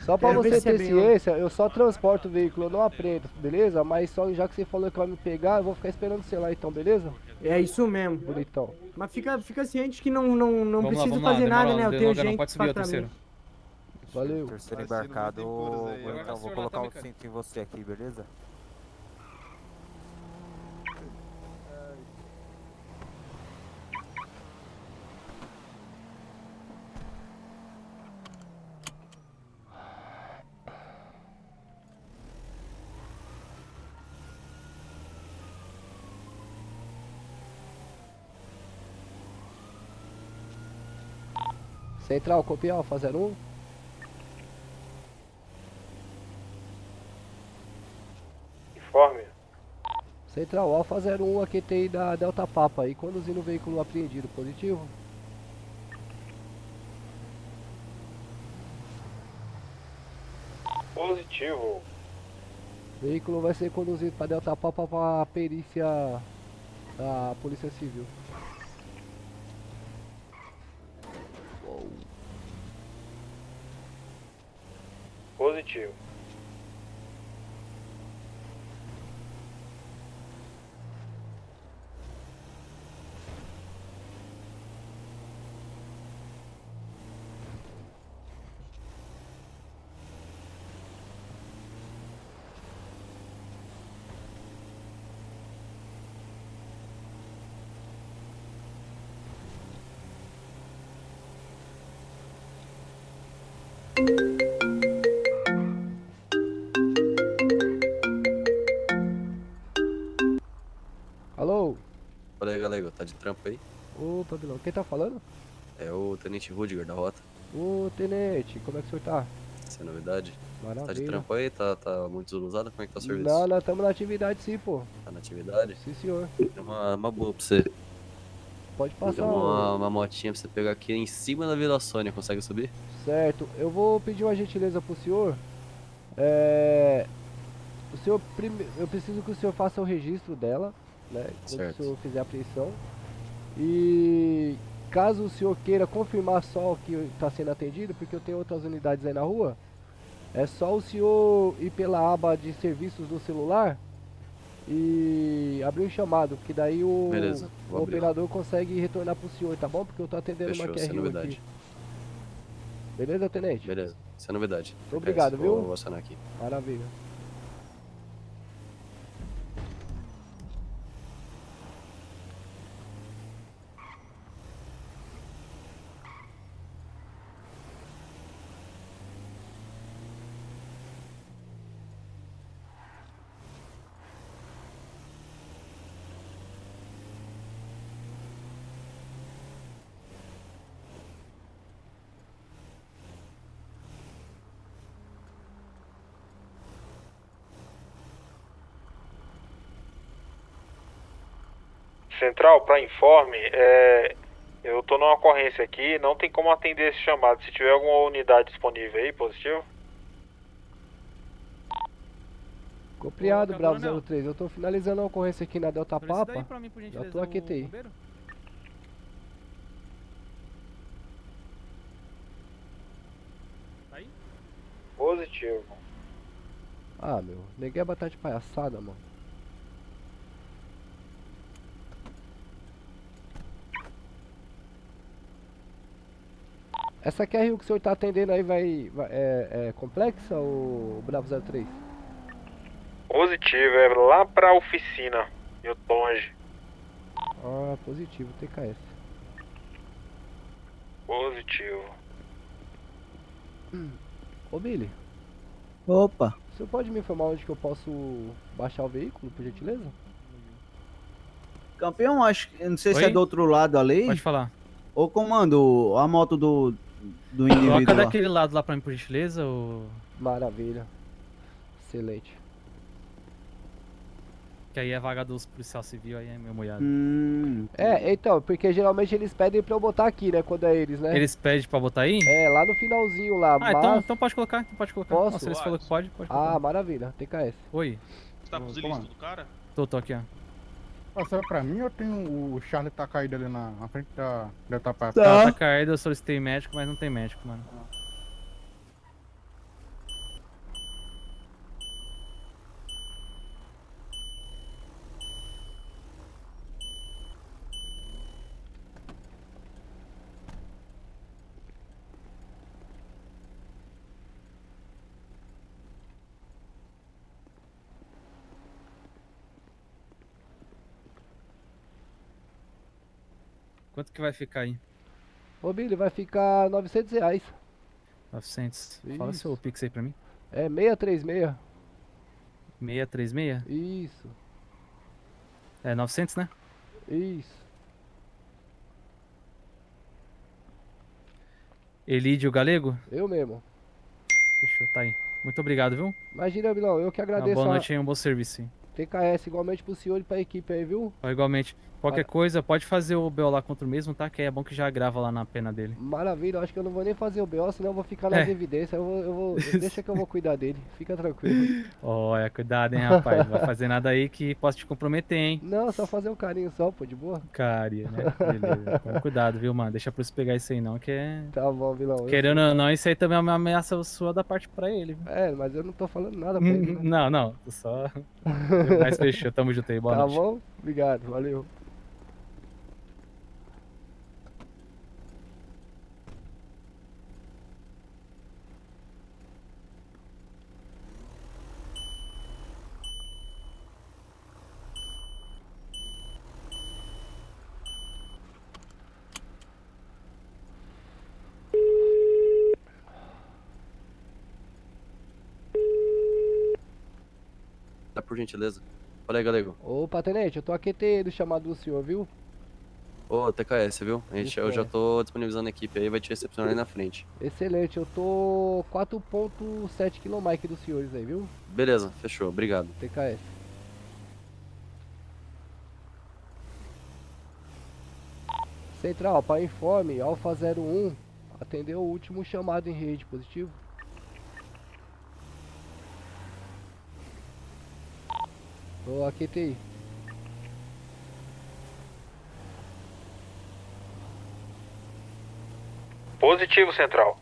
só pra Quero ver você se é ter bem ciência, eu só transporto o veículo, eu não aprendo, beleza? Mas só já que você falou que vai me pegar, eu vou ficar esperando você lá então, beleza? É isso mesmo. Bonitão. Mas fica ciente que não Vamos preciso lá, fazer nada, demora, né? Eu tenho demora, não gente pode subir o pra terceiro. mim. Valeu. Terceiro embarcado. Então, vou colocar o cinto em você aqui, beleza? Central, copia Alfa 01. Informe. Central, Alfa 01, aqui tem da Delta Papa aí, conduzindo o veículo apreendido, positivo? Positivo. O veículo vai ser conduzido para Delta Papa para perícia da Polícia Civil. Positivo. Alô? Fala aí, galego, tá de trampo aí? Opa, Bilão, quem tá falando? É o Tenente Rudiger da Rota. Ô, Tenente, como é que o senhor tá? Sem novidade. Maravilha. Tá de trampo aí? Tá muito desusado? Como é que tá o serviço? Não, nós estamos na atividade sim, pô. Tá na atividade? Sim, senhor. Tem uma boa pra você. Pode Tem passar. uma motinha pra você pegar aqui em cima da Vila Sônia, consegue subir? Certo, eu vou pedir uma gentileza pro senhor. O senhor eu preciso que o senhor faça o registro dela, né? Quando Certo. o senhor fizer a apreensão. E caso o senhor queira confirmar só que está sendo atendido, porque eu tenho outras unidades aí na rua, é só o senhor ir pela aba de serviços do celular e abrir um chamado, que daí Beleza, o vou abrir. operador consegue retornar pro senhor, tá bom? Porque eu tô atendendo Fechou, uma sem QRU novidade. aqui. Beleza, tenente? Beleza, sem novidade. Muito obrigado, viu? Vou acionar aqui. Maravilha. Central, para informe, eu tô numa ocorrência aqui, não tem como atender esse chamado. Se tiver alguma unidade disponível aí, positivo? Copiado, Bravo 03. Eu tô finalizando a ocorrência aqui na Delta Solicita Papa. aí pra mim, por Já gentileza, tô aqui, o TI. bombeiro. Tá aí? Positivo. Ah, meu. Neguei a batata de palhaçada, mano. Essa QRU que o senhor tá atendendo aí é complexa ou Bravo 03? Positivo, é lá pra oficina. Eu tô longe. Ah, positivo, TKS. Positivo. Ô Billy, Opa. o senhor pode me informar onde que eu posso baixar o veículo, por gentileza? Campeão, acho que. Não sei se Oi? é do outro lado ali. Pode falar. Ô, comando, a moto do indivíduo Coloca lá. daquele lado lá pra mim, por gentileza, ou... Maravilha. Excelente. Que aí é vaga dos policial civil, aí é meu molhado. Então, porque geralmente eles pedem pra eu botar aqui, né, quando é eles, né? Eles pedem pra botar aí? É, lá no finalzinho lá, Ah, então pode colocar, Posso? Nossa, eles falaram que pode colocar. Ah, maravilha, TKS. Oi. Você tá com os ilícitos do cara? Tô aqui, ó. Passou pra mim ou tem o Charlie tá caído ali na frente da Delta Papa? Tá caído, eu solicitei médico, mas não tem médico, mano. Quanto que vai ficar aí? Ô Billy, vai ficar R$900. 900. Fala Isso. seu Pix aí pra mim. É 636. 636? Isso. É 900, né? Isso. Elídio Galego? Eu mesmo. Fechou, tá aí. Muito obrigado, viu? Imagina, Bilão, eu que agradeço. Uma boa noite aí, um bom serviço, sim. TKS, igualmente pro senhor e pra equipe aí, viu? Igualmente. Qualquer coisa, pode fazer o BO lá contra o mesmo, tá? Que é bom que já grava lá na pena dele. Maravilha, eu acho que eu não vou nem fazer o BO, senão eu vou ficar nas evidências. Deixa que eu vou cuidar dele, fica tranquilo. Olha, cuidado, hein, rapaz. Não vai fazer nada aí que possa te comprometer, hein? Não, só fazer um carinho só, pô, de boa. Caria, né? Beleza. Toma cuidado, viu, mano? Deixa pra você pegar isso aí não, que é... Tá bom, vilão. Querendo ou não, isso aí também é uma ameaça sua da parte pra ele, viu? É, mas eu não tô falando nada pra ele, né? Não, tô só... Mas fechou, tamo junto aí, boa Tá noite. bom? Obrigado, valeu. Dá por gentileza. Fala aí, Galego. Opa, tenente, eu tô aqui do chamado do senhor, viu? Ô, TKS, viu? Eu já Isso, tô disponibilizando a equipe aí, vai te recepcionar aí na frente. Excelente, eu tô 4.7 km dos senhores aí, viu? Beleza, fechou. Obrigado. TKS. Central, para informe, Alfa 01 atendeu o último chamado em rede, positivo? Ô, AQTI. Positivo, Central.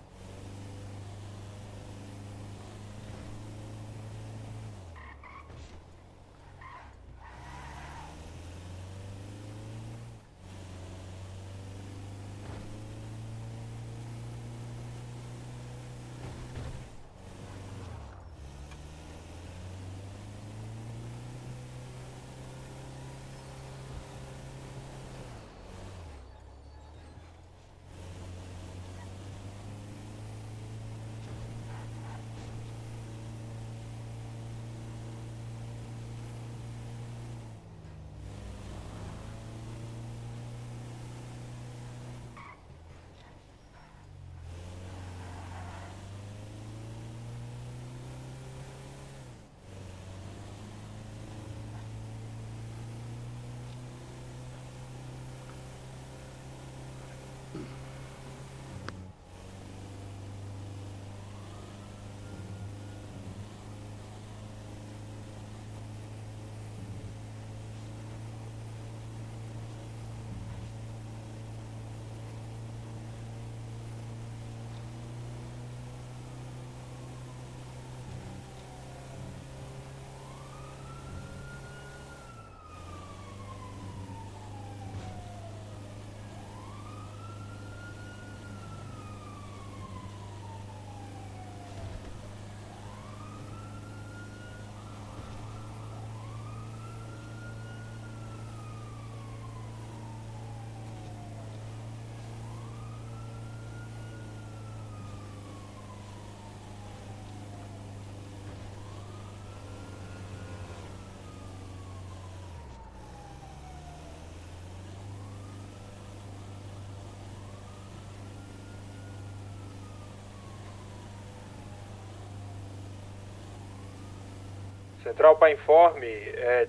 Central para informe,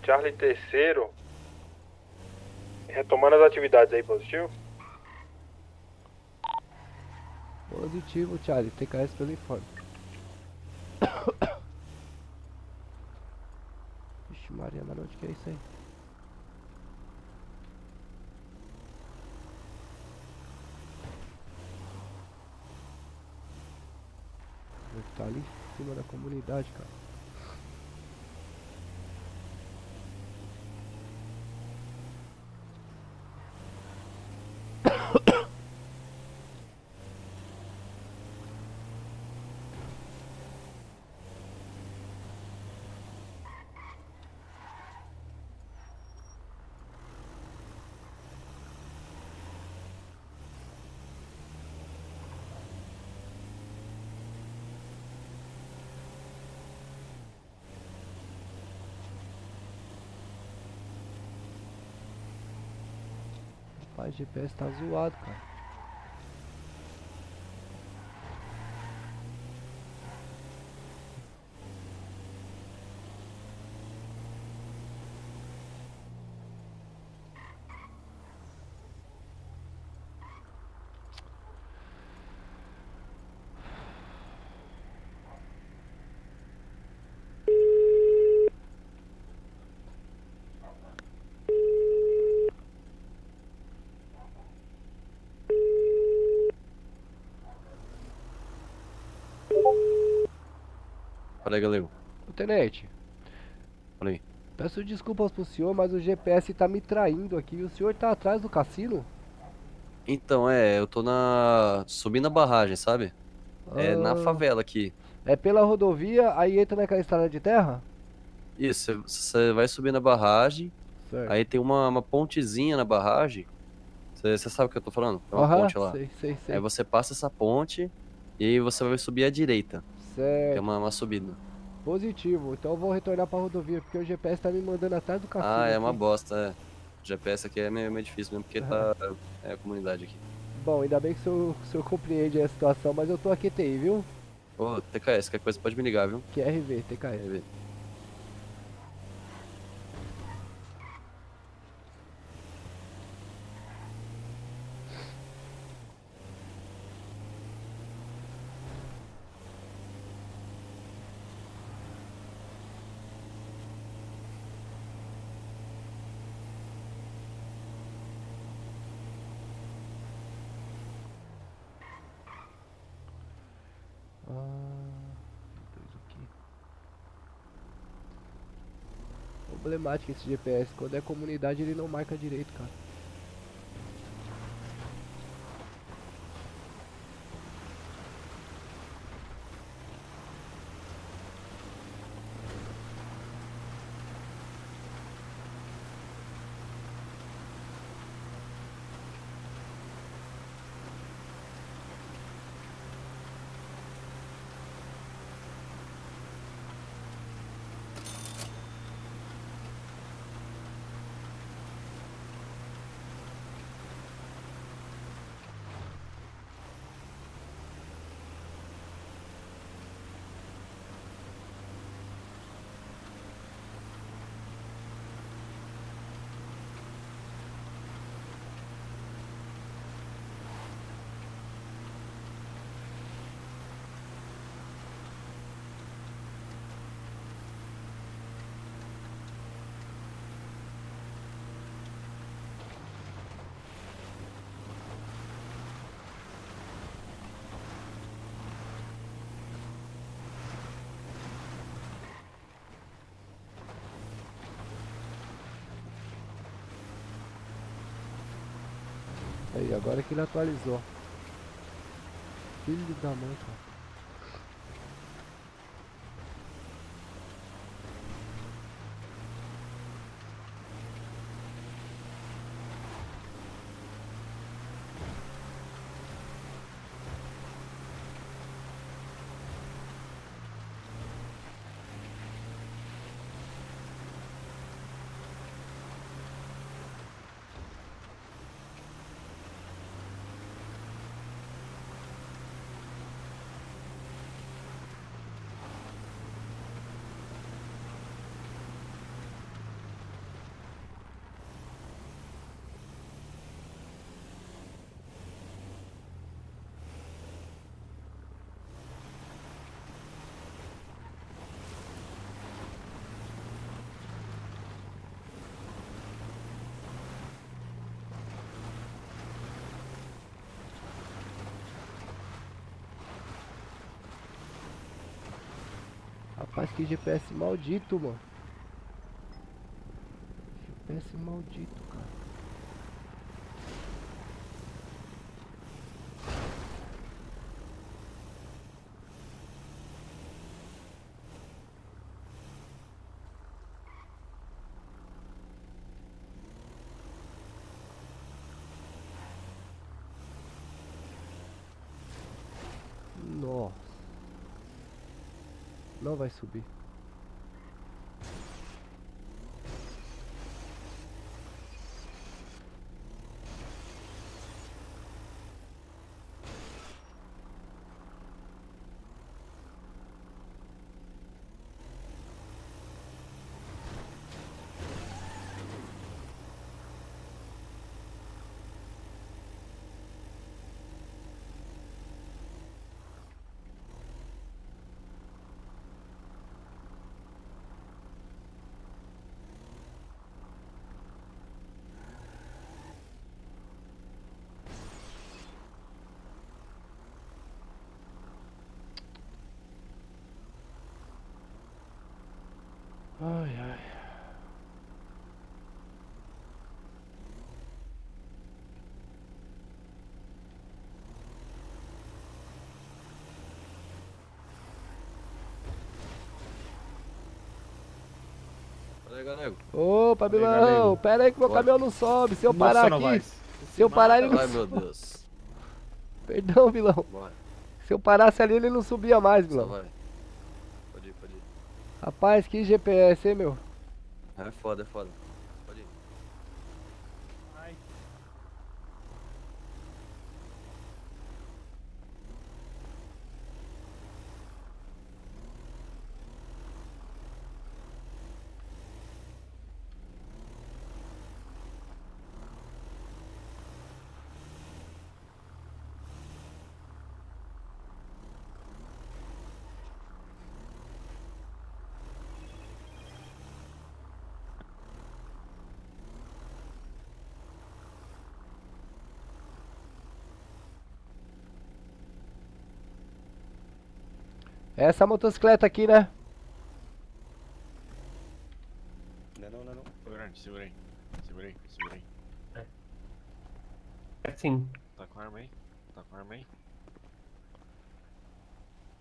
Charlie terceiro. Retomando as atividades aí, positivo? Positivo, Charlie. TKS pelo informe. Vixe Maria, mas onde que é isso aí? Tá ali em cima da comunidade, cara. Rapaz, o GPS tá zoado, cara. Fala aí, galego. Ô, tenente. Fala aí. Peço desculpas pro senhor, mas o GPS tá me traindo aqui. O senhor tá atrás do cassino? Então, eu tô subindo a barragem, sabe? É na favela aqui. É pela rodovia, aí entra naquela estrada de terra? Isso, você vai subir na barragem, Certo. aí tem uma pontezinha na barragem. Você sabe o que eu tô falando? Tem uma Aham, ponte lá. sei. Aí você passa essa ponte e aí você vai subir à direita. Certo. Tem uma subida. Positivo, então eu vou retornar pra rodovia, porque o GPS tá me mandando atrás do cassino. Ah, é uma aqui. bosta, O GPS aqui é meio difícil mesmo, porque tá. É a comunidade aqui. Bom, ainda bem que o senhor compreende a situação, mas eu tô aqui TI, viu? Ô, TKS, qualquer coisa pode me ligar, viu? QRV, TKS. RV. Problemático esse GPS, quando é comunidade ele não marca direito, cara. Aí, agora que ele atualizou. Filho da mãe, cara. Rapaz, que GPS maldito, mano. GPS maldito, cara. Nossa. Não vai subir. Ai, ai. Fala aí, galego. Opa, Bilão, pera aí que meu caminhão não sobe. Se eu parar aqui, se eu parar ele não Ai, sobe. meu Deus. Perdão, Bilão. Bora. Se eu parasse ali, ele não subia mais, Só Bilão. vai. Pode ir, pode ir. Rapaz, que GPS, hein, meu? É foda, é foda. Pode ir. Essa motocicleta aqui, né? Não. Segura aí. Segura aí. É sim. Tá com arma aí? Tá com arma aí?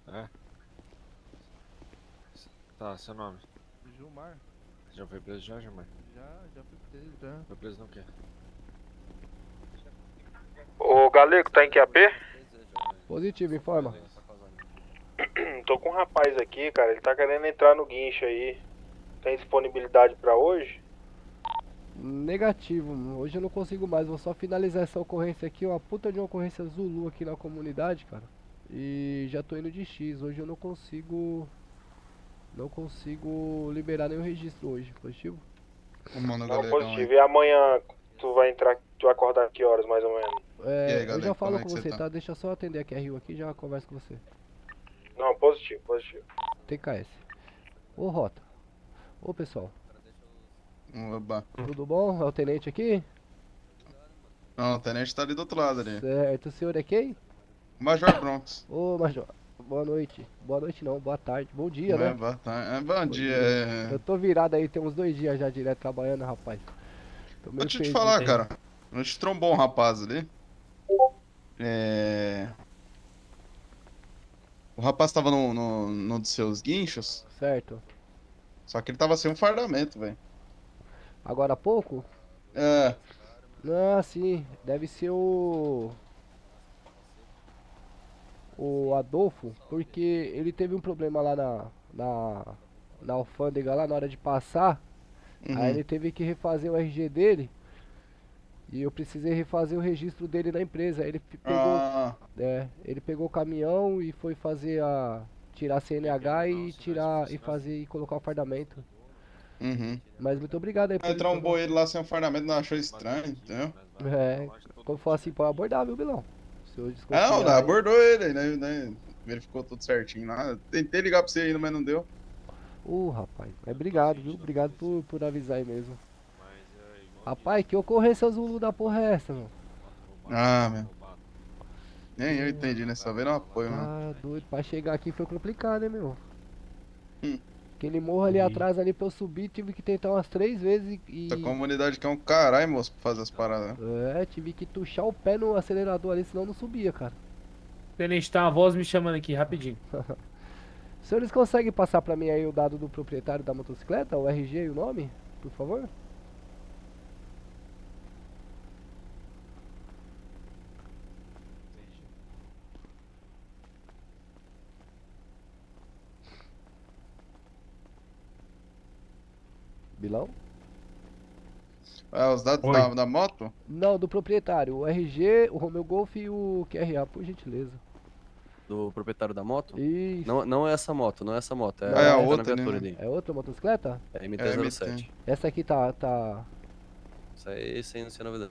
É? Tá, seu nome? Gilmar. Já foi preso já, Gilmar? Já fui preso, já. Foi preso no quê? Ô, Galego, tá em QAP? Positivo, informa. Tô com um rapaz aqui, cara, ele tá querendo entrar no guincho aí. Tem disponibilidade pra hoje? Negativo, hoje eu não consigo mais. Vou só finalizar essa ocorrência aqui. Uma puta de uma ocorrência Zulu aqui na comunidade, cara. E já tô indo de X. Hoje eu não consigo. Não consigo liberar nenhum registro hoje. Positivo? Não, positivo. E amanhã tu vai entrar, tu vai acordar que horas mais ou menos? Eu já falo com você, tá? Deixa eu só atender aqui a Rio aqui e já converso com você. Não, positivo. TKS. Ô Rota. Ô pessoal. Oba. Tudo bom? É o tenente aqui? Não, o tenente tá ali do outro lado ali. Certo, o senhor é quem? Major Bronx. Ô Major, boa noite. Boa noite não, boa tarde. Bom dia, né? Boa tarde. Bom dia. Eu tô virado aí, tem uns 2 dias já direto trabalhando, rapaz. Deixa eu te falar, cara. A gente trombou um rapaz ali. O rapaz tava no dos seus guinchos. Certo. Só que ele tava sem um fardamento, velho. Agora há pouco? É. Ah, sim. Deve ser o Adolfo, porque ele teve um problema lá na alfândega lá na hora de passar. Aí ele teve que refazer o RG dele. E eu precisei refazer o registro dele na empresa. Aí ele pegou, ele pegou o caminhão e foi fazer tirar a CNH e colocar o fardamento. Mas muito obrigado aí Aí trombou ele lá sem o fardamento, não achou estranho, entendeu? Quando for assim, pode abordar, viu, Bilão? Não, abordou ele, né? Verificou tudo certinho lá. Tentei ligar pra você ainda, mas não deu. Rapaz, obrigado, viu? Obrigado por avisar aí mesmo. Rapaz, que ocorrência Zulu da porra é essa, mano? Meu. Nem eu entendi, né? Só vendo um apoio, mano. Doido, pra chegar aqui foi complicado, hein, meu? Aquele morro ali atrás ali pra eu subir, tive que tentar umas 3 vezes e... Essa comunidade aqui é um caralho, moço, pra fazer as paradas. É, tive que tuchar o pé no acelerador ali, senão não subia, cara. Tenente, tá uma voz me chamando aqui, rapidinho. Os senhores conseguem passar pra mim aí o dado do proprietário da motocicleta, o RG e o nome, por favor? Bilão? Os dados da moto? Não, do proprietário. O RG, o Romeo Golf e o QRA, por gentileza. Do proprietário da moto? Isso. Não é essa moto, não é essa moto. É a outra, viatura né? ali. É outra motocicleta? É MT-07. Essa aqui tá... Isso aí não sei novidade.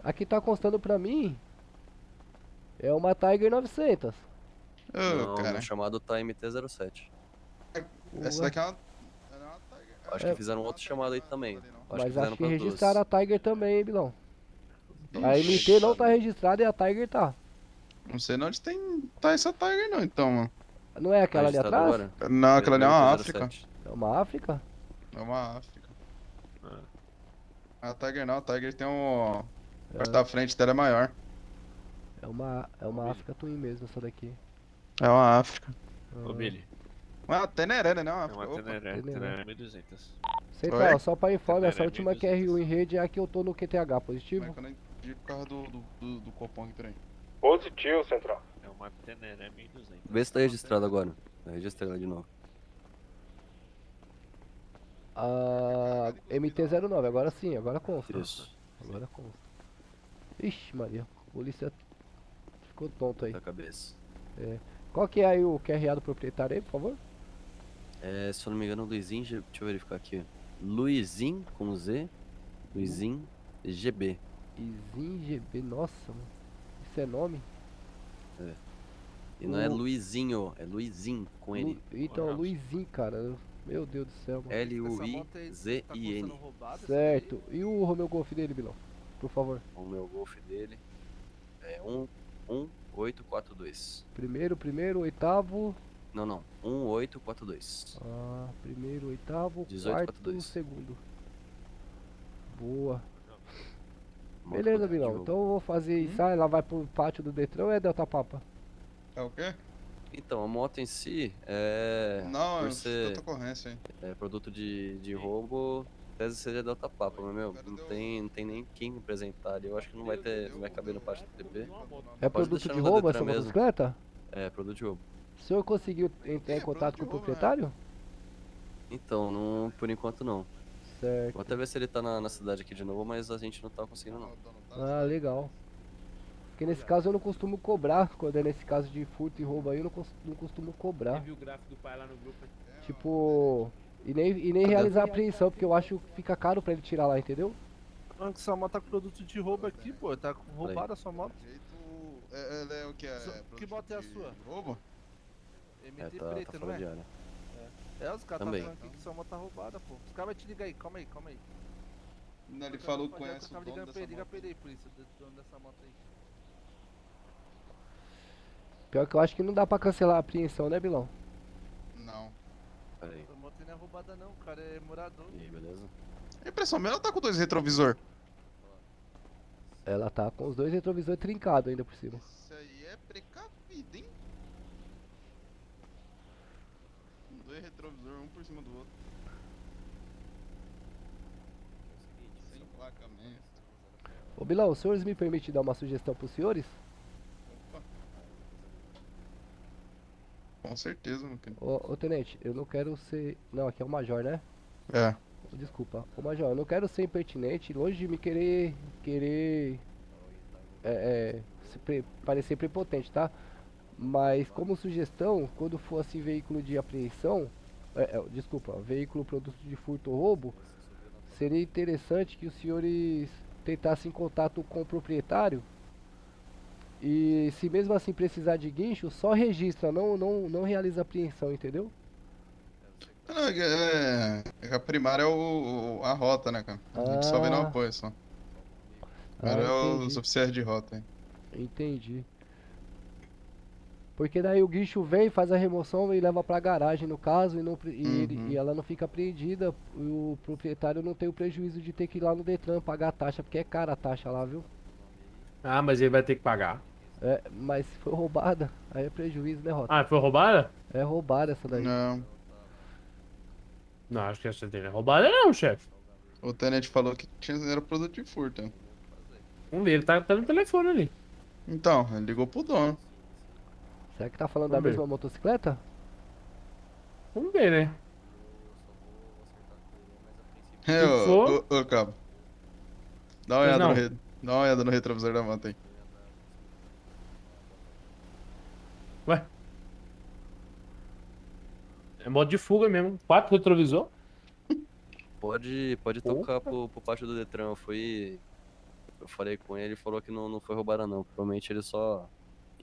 Aqui tá constando pra mim. É uma Tiger 900. Não, o chamado tá MT-07. Essa daqui é uma... Acho que fizeram outro chamado aí também. Mas acho que registraram a Tiger também, hein, Bilão? A MT não tá registrada e a Tiger tá. Não sei onde tá essa Tiger não, então, mano. Não é aquela ali atrás? Agora? Não, aquela ali é uma África. É uma África? É uma África. A Tiger não, a Tiger tem um... A parte da frente dela é maior. É uma África Twin mesmo, essa daqui. É uma África. Ô, Billy. Uma Teneré, né? Não, É uma Teneré 1200. Central, só pra informe, essa Teneré última QRU em rede é a que eu tô no QTH, positivo? Mas quando eu entendi por causa do copom aqui, peraí. Positivo, Central. É uma Teneré 1200. Vê se tá registrado agora. Eu registrei lá de novo. A MT-09, agora sim, agora consta. Isso. Agora consta. Ixi, Maria, a polícia ficou tonto aí. Da cabeça. É. Qual que é aí o QRA do proprietário aí, por favor? Se eu não me engano, Luizinho, deixa eu verificar aqui. Luizinho com Z, Luizinho GB. Luizinho GB, nossa, mano. Isso é nome? É. E não é Luizinho, é Luizinho com N. Então, Luizinho, cara. Meu Deus do céu, mano. L-U-I-Z-I-N. Certo. E o Romeo Golf dele, Bilão? Por favor. O meu Golf dele é 1842. Primeiro, oitavo. Não. 1842. Primeiro, oitavo, 1842. quarto, segundo. Boa. Moto Beleza, de Bilão. roubo. Então eu vou fazer isso. Ela vai pro pátio do Detran ou é Delta Papa? É o quê? Então, a moto em si é... Não, por é ser outra ocorrência, hein? é produto de roubo, tese seja Delta Papa, mas meu, não tem nem quem representar ali. Eu acho que não vai caber no pátio do TP. É Pode produto deixar de no da roubo Detran essa mesmo. motocicleta? É, produto de roubo. O senhor conseguiu entrar em contato com o proprietário? Então, não, por enquanto não. Certo. Vou até ver se ele tá na cidade aqui de novo, mas a gente não tá conseguindo não. Ah, legal. Porque nesse caso eu não costumo cobrar, quando é nesse caso de furto e roubo aí eu não costumo cobrar. Viu o gráfico do pai lá no grupo? Tipo, e nem realizar a apreensão, porque eu acho que fica caro pra ele tirar lá, entendeu? Falando que sua moto tá com produto de roubo aqui, pô. Tá roubada a sua moto. Ela é o que? Que moto é a sua? Roubo? MT tá preta, não fora é? de área. Os caras tá Também. falando aqui que sua moto tá roubada, pô. Os caras vão te ligar aí, calma aí. Não, ele falou que conhece o Tava dono ligando dessa pra ele, liga moto. pra ele aí, polícia, do dono dessa moto aí. Pior que eu acho que não dá pra cancelar a apreensão, né, Bilão? Não. Peraí. Sua moto não é roubada não, o cara é morador. E aí, beleza? A impressão minha, ela tá com 2 retrovisor. Ela tá com os 2 retrovisores trincados ainda por cima. Isso aí é precavido, hein? 2 retrovisores, um por cima do outro. Sem placa mesmo. Ô Bilão, os senhores me permitem dar uma sugestão pros senhores? Com certeza, meu querido. Ô tenente, eu não quero ser... Não, aqui é o major, né? É. Desculpa. Ô major, eu não quero ser impertinente, longe de me querer parecer prepotente, tá? Mas como sugestão, quando for assim veículo de apreensão, desculpa, veículo produto de furto ou roubo, seria interessante que os senhores tentassem contato com o proprietário e se mesmo assim precisar de guincho, só registra, não realiza apreensão, entendeu? A primária é a rota, né, cara? A gente só vê no apoio, só. Primário é os oficiais de rota, hein? Entendi. Porque daí o guincho vem, faz a remoção e leva pra garagem no caso e, não, e ela não fica apreendida. E o proprietário não tem o prejuízo de ter que ir lá no Detran pagar a taxa, porque é cara a taxa lá, viu? Ah, mas ele vai ter que pagar. É, mas se foi roubada, aí é prejuízo, né, Rota? Ah, foi roubada? É roubada essa daí. Não. Não, acho que essa dele é roubada não, chefe. O tenente falou que era produto de furto. Vamos ver, ele tá no telefone ali. Então, ele ligou pro dono. Será que tá falando Vamos da ver. mesma motocicleta? Vamos ver, né? É, ô, cabo. Dá uma Pois olhada não. dá uma olhada no retrovisor da moto aí. Ué? É modo de fuga mesmo. 4 retrovisor. Pode tocar pro pátio do Detran. Eu falei com ele falou que não foi roubada não. Provavelmente ele só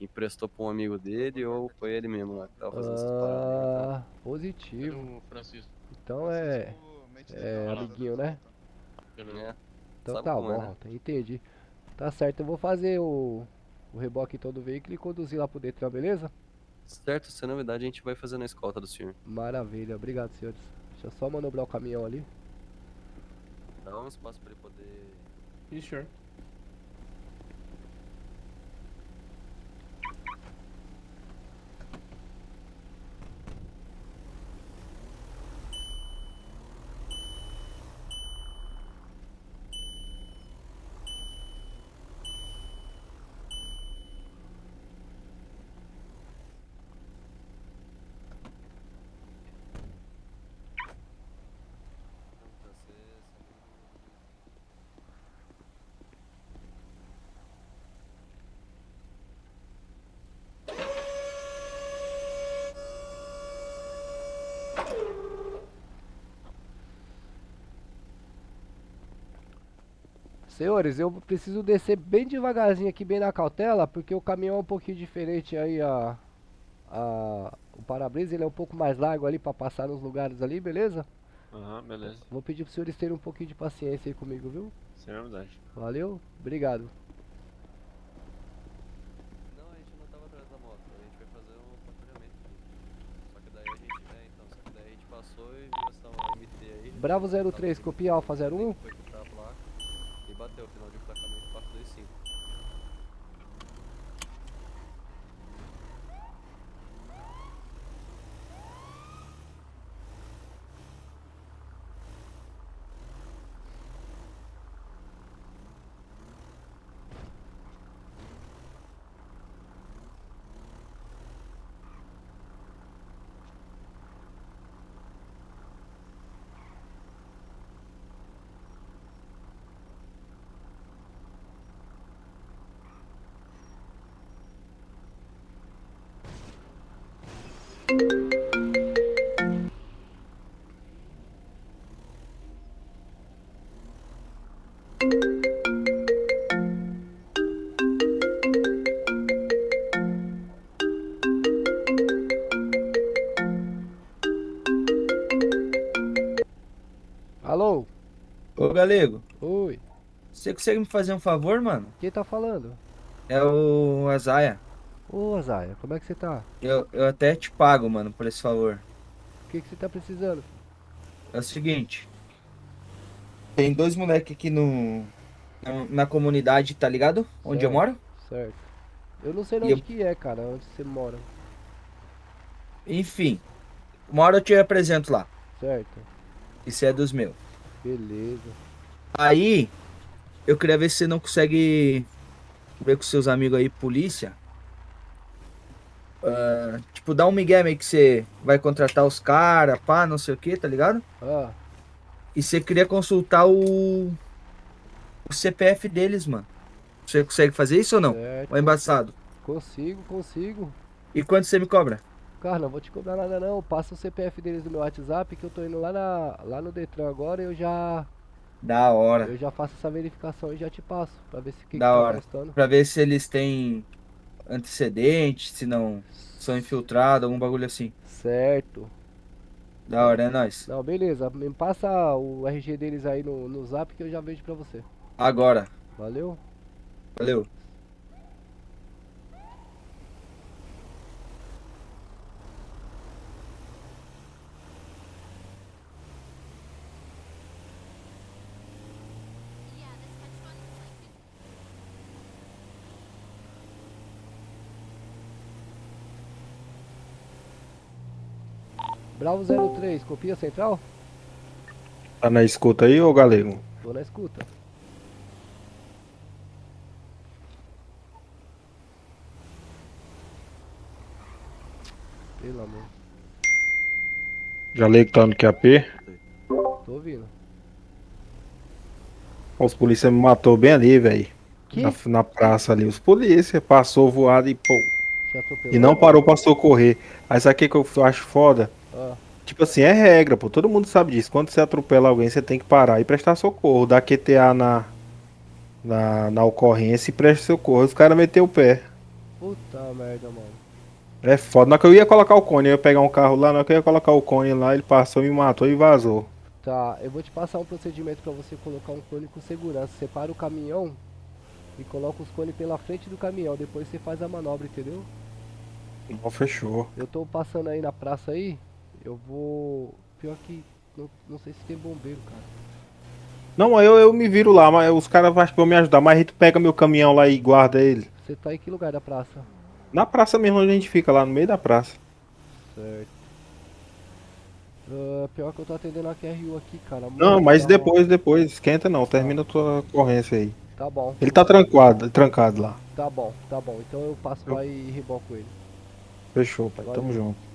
emprestou pra um amigo dele ou foi ele mesmo lá que tava fazendo essas paradas. Ah, positivo. Então é amiguinho, né? É. Então Sabe tá como é, bom, né? Rota, entendi. Tá certo, eu vou fazer o reboque todo do veículo e conduzir lá pro Detran, beleza? Certo, sem novidade a gente vai fazer na escolta do senhor. Maravilha, obrigado, senhores. Deixa eu só manobrar o caminhão ali. Dá um espaço pra ele poder... Isso, senhor. Senhores, eu preciso descer bem devagarzinho aqui, bem na cautela, porque o caminhão é um pouquinho diferente aí, o para-brisa ele é um pouco mais largo ali pra passar nos lugares ali, beleza? Aham, beleza. Vou pedir pros senhores terem um pouquinho de paciência aí comigo, viu? Sem novidade. Valeu, obrigado. Não, a gente não tava atrás da moto, a gente foi fazer um patrulhamento. Só que daí a gente passou e viu essa MT aí. Bravo 03, copia Alfa 01. Foi quitar a placa e bateu, final de emplacamento 425. Alô? Ô, Galego. Oi. Você consegue me fazer um favor, mano? Quem tá falando? É o Azaia. Ô, Azaia, como é que você tá? Eu até te pago, mano, por esse favor. O que você tá precisando? É o seguinte. Tem dois moleques aqui na comunidade, tá ligado? Onde eu moro? Certo. Eu não sei E onde eu- que é, cara, onde você mora. Enfim. Uma hora eu te apresento lá. Certo. Isso é dos meus. Beleza. Aí, eu queria ver se você não consegue ver com seus amigos aí, polícia. Tipo, dá um migué meio que você vai contratar os caras, pá, não sei o que, tá ligado? Ah. E você queria consultar o CPF deles, mano. Você consegue fazer isso ou não? Certo. Ou é embaçado? Consigo. E quanto você me cobra? Cara, não vou te cobrar nada não. Passa o CPF deles no meu WhatsApp que eu tô indo lá no Detran agora e eu já Da hora. eu já faço essa verificação e já te passo pra ver se o que Da tá hora. gostando. Pra ver se eles têm antecedentes, se não são infiltrados, algum bagulho assim. Certo. Da hora, é nóis. Não, beleza. Me passa o RG deles aí no Zap que eu já vejo pra você. Agora. Valeu? Valeu. Bravo 03, copia central? Tá na escuta aí, ô galego? Tô na escuta. Pelo amor. Galego tá no QAP. Tô ouvindo. Os polícia me matou bem ali, velho. Que? Na praça ali. Os polícia passou voado e pô. Te atropelou? E não parou pra socorrer. Aí sabe o que eu acho foda? Ah. Tipo assim, é regra, pô. Todo mundo sabe disso. Quando você atropela alguém, você tem que parar e prestar socorro. Dar QTA na ocorrência e presta socorro. Os caras meteu o pé. Puta merda, mano. É foda. Na hora que eu ia colocar o cone, eu ia pegar um carro lá, na hora que eu ia colocar o cone lá, ele passou, me matou e vazou. Tá, eu vou te passar um procedimento pra você colocar um cone com segurança. Separa o caminhão e coloca os cones pela frente do caminhão. Depois você faz a manobra, entendeu? Não, fechou. Eu tô passando aí na praça aí. Eu vou... Pior que... Não sei se tem bombeiro, cara. Não, eu me viro lá, mas os caras acho que vão me ajudar. Mas aí tu pega meu caminhão lá e guarda ele. Você tá em que lugar da praça? Na praça mesmo, onde a gente fica, lá no meio da praça. Certo. Pior que eu tô atendendo a QRU aqui, cara. Não, mas Tá depois, esquenta não, termina a tua ocorrência aí. Tá bom. Ele tá trancado lá. Tá bom. Então eu passo lá e reboco ele. Fechou, pai, Valeu. tamo junto.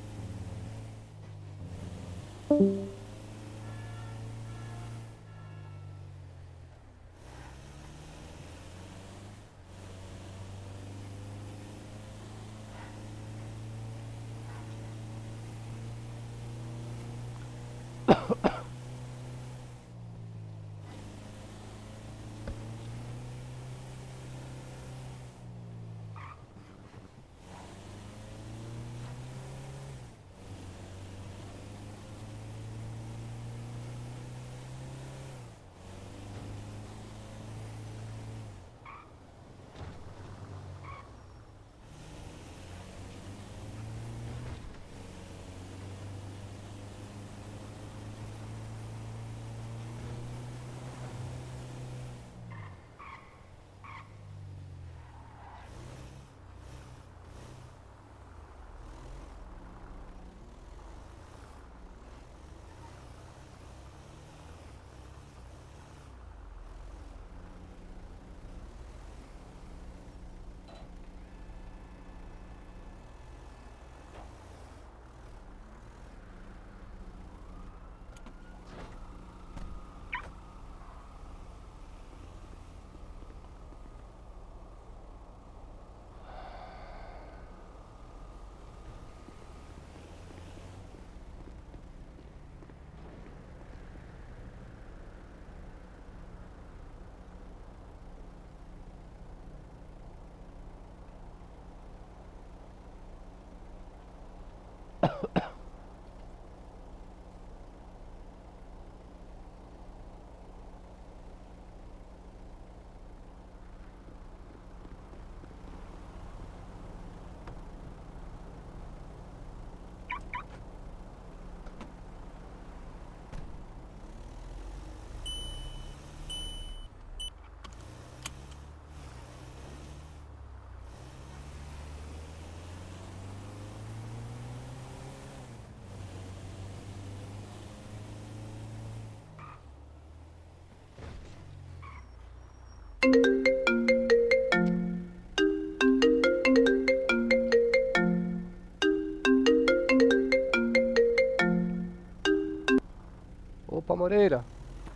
Opa, Moreira.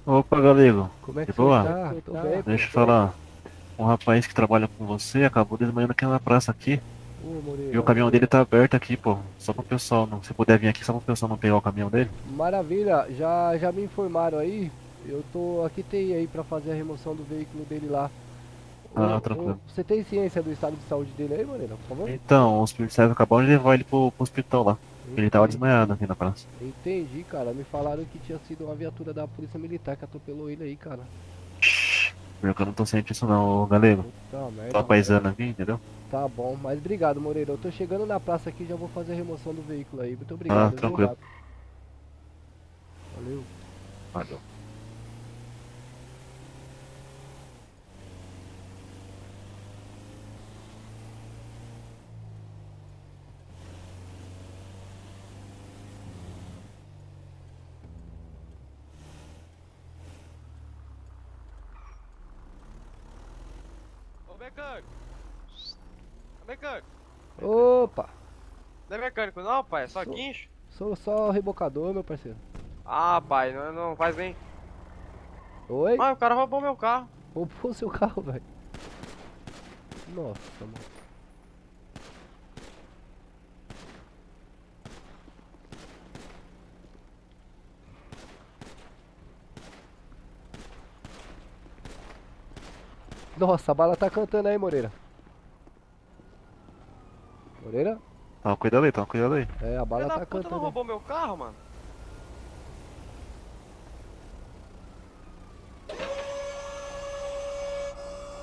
Opa, galego. Como é que De você boa? tá? Tô bem, Deixa eu pô. falar. Um rapaz que trabalha com você acabou desmaiando aqui na praça aqui. Ô, Moreira. E o caminhão dele tá aberto aqui, pô. Só pro pessoal, não. Se puder vir aqui, só pro pessoal não pegar o caminhão dele. Maravilha, já me informaram aí. Eu tô aqui tem aí pra fazer a remoção do veículo dele lá. Tranquilo. Você tem ciência do estado de saúde dele aí, Moreira, por favor? Então, os policiais acabaram de levar ele pro hospital lá. Ele tava desmaiado aqui na praça. Entendi, cara. Me falaram que tinha sido uma viatura da Polícia Militar que atropelou ele aí, cara. Porque eu não tô ciente disso não, ô, galego. Puta merda. Tô paisando aqui, entendeu? Tá bom, mas obrigado, Moreira. Eu tô chegando na praça aqui e já vou fazer a remoção do veículo aí. Muito obrigado. Viu? Tranquilo. Valeu. Valeu. mecânico. Mecânico. Opa! Não é mecânico não, pai, é só Sou- guincho. Sou só rebocador, meu parceiro. Ah, pai, não faz bem. Oi? Ah, o cara roubou meu carro. Roubou seu carro, velho. Nossa, mano. Nossa, a bala tá cantando aí, Moreira. Moreira? Toma cuidado aí, toma cuidado aí. É, a bala Filho tá da puta não cantando aí. roubou meu carro, mano.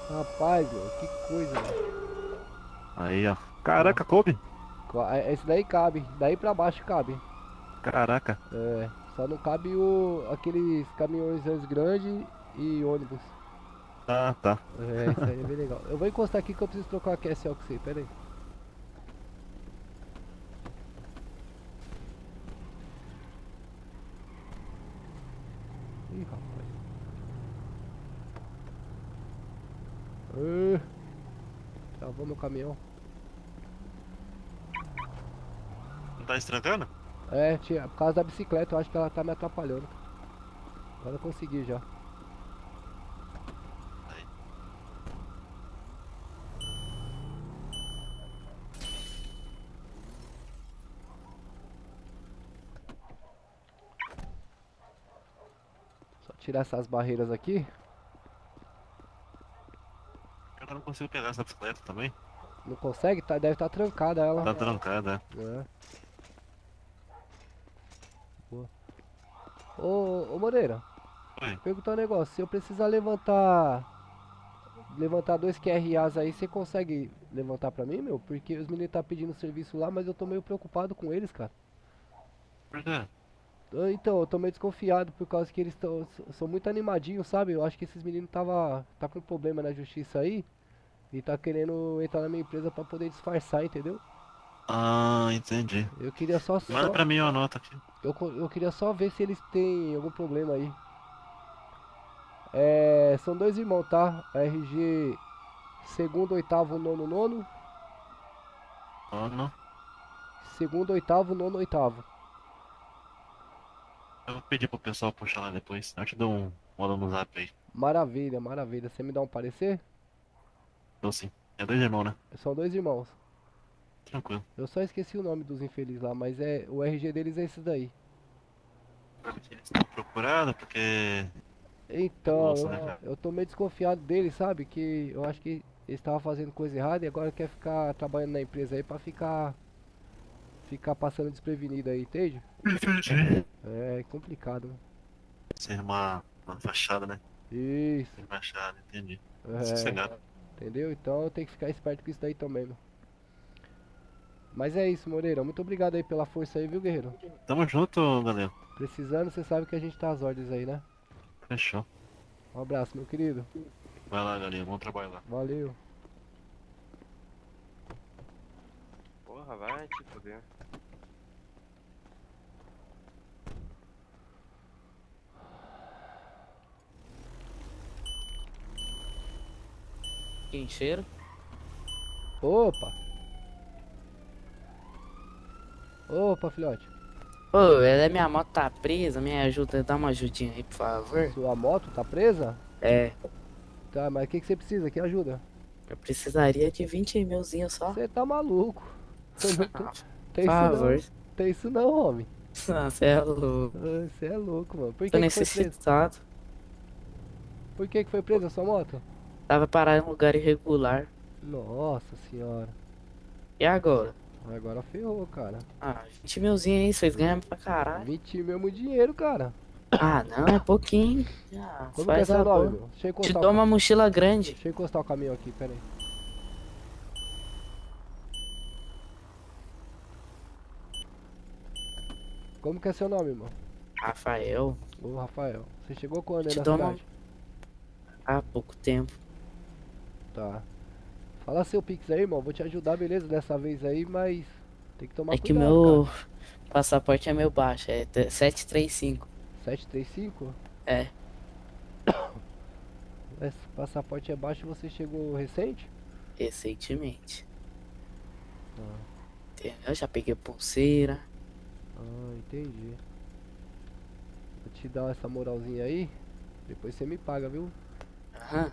Rapaz, meu, que coisa, velho. Aí, ó. Caraca, coube. Esse daí cabe, daí pra baixo cabe. Caraca. É, só não cabe aqueles caminhões grandes e ônibus. Ah, tá. É, isso aí é bem legal. Eu vou encostar aqui que eu preciso trocar uma QSL com você, pera aí. Ih, rapaz. Travou meu caminhão. Não tá estragando? É, por causa da bicicleta, eu acho que ela tá me atrapalhando. Agora eu consegui já. Só tirar essas barreiras aqui. Eu não consigo pegar essa bicicleta também. Não consegue? Deve estar trancada ela. Tá trancada, É. Boa. Ô Moreira. Oi. Perguntar um negócio. Se eu precisar levantar 2 QRAs aí, você consegue levantar pra mim, meu? Porque os meninos tá pedindo serviço lá, mas eu tô meio preocupado com eles, cara. Por quê? Então, eu tô meio desconfiado por causa que eles são muito animadinhos, sabe? Eu acho que esses meninos tá com problema na justiça aí e tá querendo entrar na minha empresa pra poder disfarçar, entendeu? Ah, entendi. Eu queria só Manda pra mim, eu anoto aqui. Eu queria só ver se eles têm algum problema aí. São 2 irmãos, tá? RG 2º, 8º, 9º, 9º. Não. 2º, 8º, 9º, 8º. Eu vou pedir pro pessoal puxar lá depois. Eu te dou um mola no zap aí. Maravilha, maravilha. Você me dá um parecer? Dou sim. É 2 irmãos, né? São 2 irmãos. Tranquilo. Eu só esqueci o nome dos infelizes lá, mas o RG deles é esse daí. Eles estão procurados porque... Então, Nossa, né, cara? eu tô meio desconfiado deles, sabe? Que eu acho que eles estavam fazendo coisa errada e agora quer ficar trabalhando na empresa aí pra ficar passando desprevenido aí, entende? Entendi. É complicado, né? Ser uma fachada, né? Isso. Ser fachada, entendi. É, Sossegado. entendeu? Então eu tenho que ficar esperto com isso daí também, meu. Mas é isso, Moreira. Muito obrigado aí pela força aí, viu, guerreiro? Tamo junto, galera. Precisando, você sabe que a gente tá às ordens aí, né? Fechou. Um abraço, meu querido. Vai lá, galera. Bom trabalho lá. Valeu. Porra, vai te foder. Quincheiro? Opa! Opa, filhote. Ô, minha moto tá presa, me ajuda, dá uma ajudinha aí, por favor. Sua moto tá presa? É, Tá, mas o que você precisa? Que ajuda? eu precisaria de 20 milzinho só. Você tá maluco. Você não tem isso favor. não. Tem isso não, homem. Ah, você é louco. Você é louco, mano. Por Tô que foi preso? necessitado. Por que foi presa a sua moto? Tava parado em um lugar irregular. Nossa senhora. E agora? Agora ferrou, cara. Ah, 20 milzinho aí, vocês ganham pra caralho. 20 mil é muito dinheiro, cara. Ah, não, é pouquinho. Ah, Como que é faz seu a nome, boa. meu? Deixa eu Te encostar dou o uma mochila grande. Deixa eu encostar o caminhão aqui, pera aí. Como que é seu nome, irmão? Rafael. Ô, Rafael. Você chegou quando aí Te na dou cidade? Há pouco tempo. Tá. Fala seu Pix aí, irmão. Vou te ajudar, beleza? Dessa vez aí, mas tem que tomar É que cuidado, meu cara. passaporte é meio baixo, é 735. 735? É. Esse passaporte é baixo e você chegou recente? Recentemente. Ah, Entendeu? Já peguei pulseira. entendi. Vou te dar essa moralzinha aí. Depois você me paga, viu? Aham.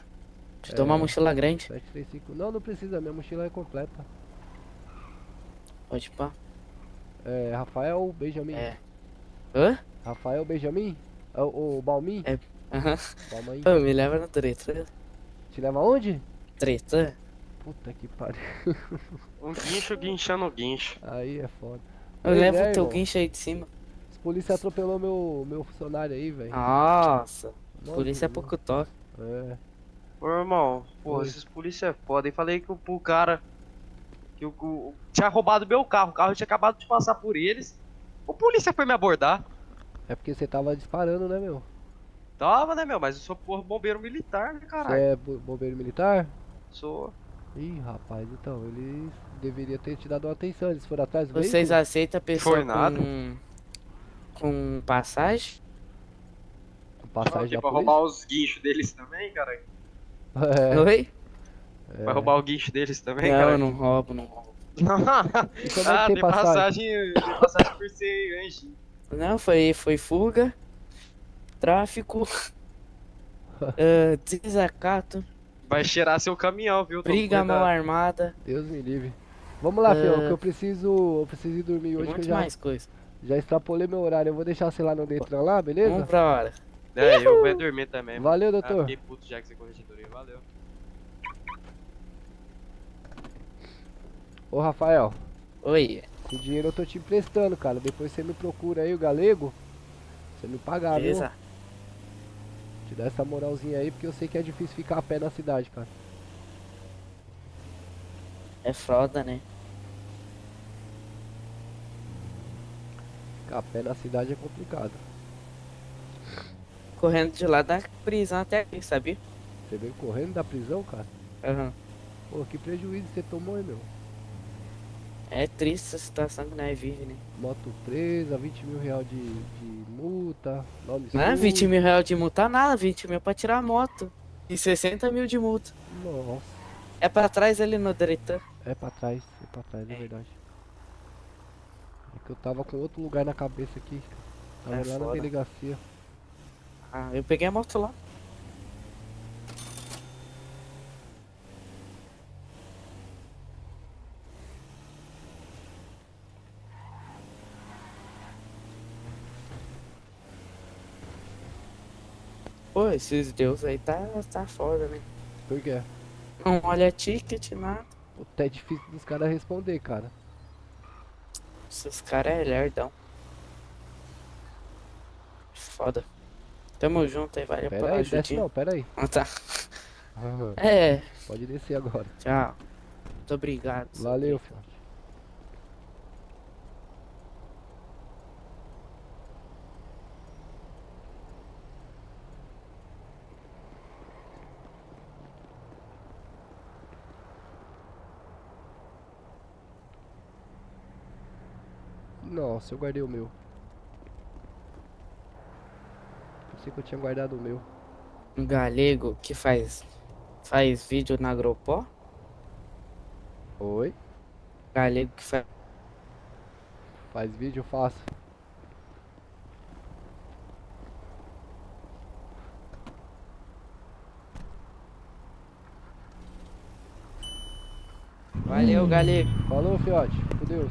Te dou uma mochila grande. 735. Não, não precisa, minha mochila é completa. Pode pá. É, Rafael Benjamin. É. Hã? Rafael Benjamin? O Balmin? É. Aham. Balmain. Ô, me leva no treta. Te leva aonde? Treta? Puta que pariu. Um guincho guinchando o guincho. Aí é foda. Eu Ei, levo né, o teu irmão? guincho aí de cima. Os polícia atropelou meu funcionário aí, velho. Nossa. Nossa, Polícia é mano. pouco toque. É. Ô, irmão, pô, Oi. esses polícia é foda. E falei que pro cara que tinha roubado meu carro. O carro tinha acabado de passar por eles. O polícia foi me abordar. É porque você tava disparando, né, meu? Tava, né, meu? Mas eu sou porra bombeiro militar, né, Você caralho? é bombeiro militar? Sou. Ih, rapaz, então, eles deveriam ter te dado uma atenção. Eles foram atrás do Vocês veículo? aceitam a pessoa Foi nada. com passagem? Com passagem Que da pra polícia? roubar os guinchos deles também, cara? É. Oi? Vai roubar o guincho deles também, Não, cara? eu não roubo, não roubo. E como é que tem passagem? Tem passagem por ser anjinho. Não, foi fuga, tráfico, desacato, Vai cheirar seu caminhão, viu? Toma briga cuidado. mão armada. Deus me livre. Vamos lá, filho, que eu preciso ir dormir e hoje, que eu muito já, mais coisa. já extrapolei meu horário. Eu vou deixar você lá no Detran lá, beleza? Vamos pra hora. É, eu vou dormir também. mano. Valeu, doutor. Ah, fiquei puto já que você corregedoria. Valeu. Ô, Rafael, Oi, esse dinheiro eu tô te emprestando, cara. Depois você me procura aí, o galego. Você me pagar, viu? beleza? Te dá essa moralzinha aí, porque eu sei que é difícil ficar a pé na cidade, cara. É foda, né? Ficar a pé na cidade é complicado. Correndo de lá da prisão até aqui, sabia? Você veio correndo da prisão, cara? Aham. Pô, que prejuízo você tomou, hein, meu? É triste essa situação que nós vivemos, né? Moto presa, 20 mil reais de multa, nome Não é 20 mil reais de multa nada, 20 mil pra tirar a moto. E 60 mil de multa. Nossa, É pra trás ali no diretor. é pra trás, é verdade. É que eu tava com outro lugar na cabeça aqui. Tava É lá na foda. delegacia. Ah, eu peguei a moto lá. Pô, esses deuses aí tá foda, né? Por quê? Não olha ticket, nada. Até é difícil dos caras responder, cara. Esses caras é lerdão. Foda. Tamo junto aí, valeu Pera pela aí, desce ajudinha. não, pera aí. Ah, tá. Aham. É, Pode descer agora. tchau. Muito obrigado. Valeu, filho. Nossa, eu guardei o meu. Pensei que eu tinha guardado o meu. Um galego que faz vídeo na Agropó. Oi? Galego que Faz vídeo, eu faço. Valeu, galego. Falou, fiote. Com Deus.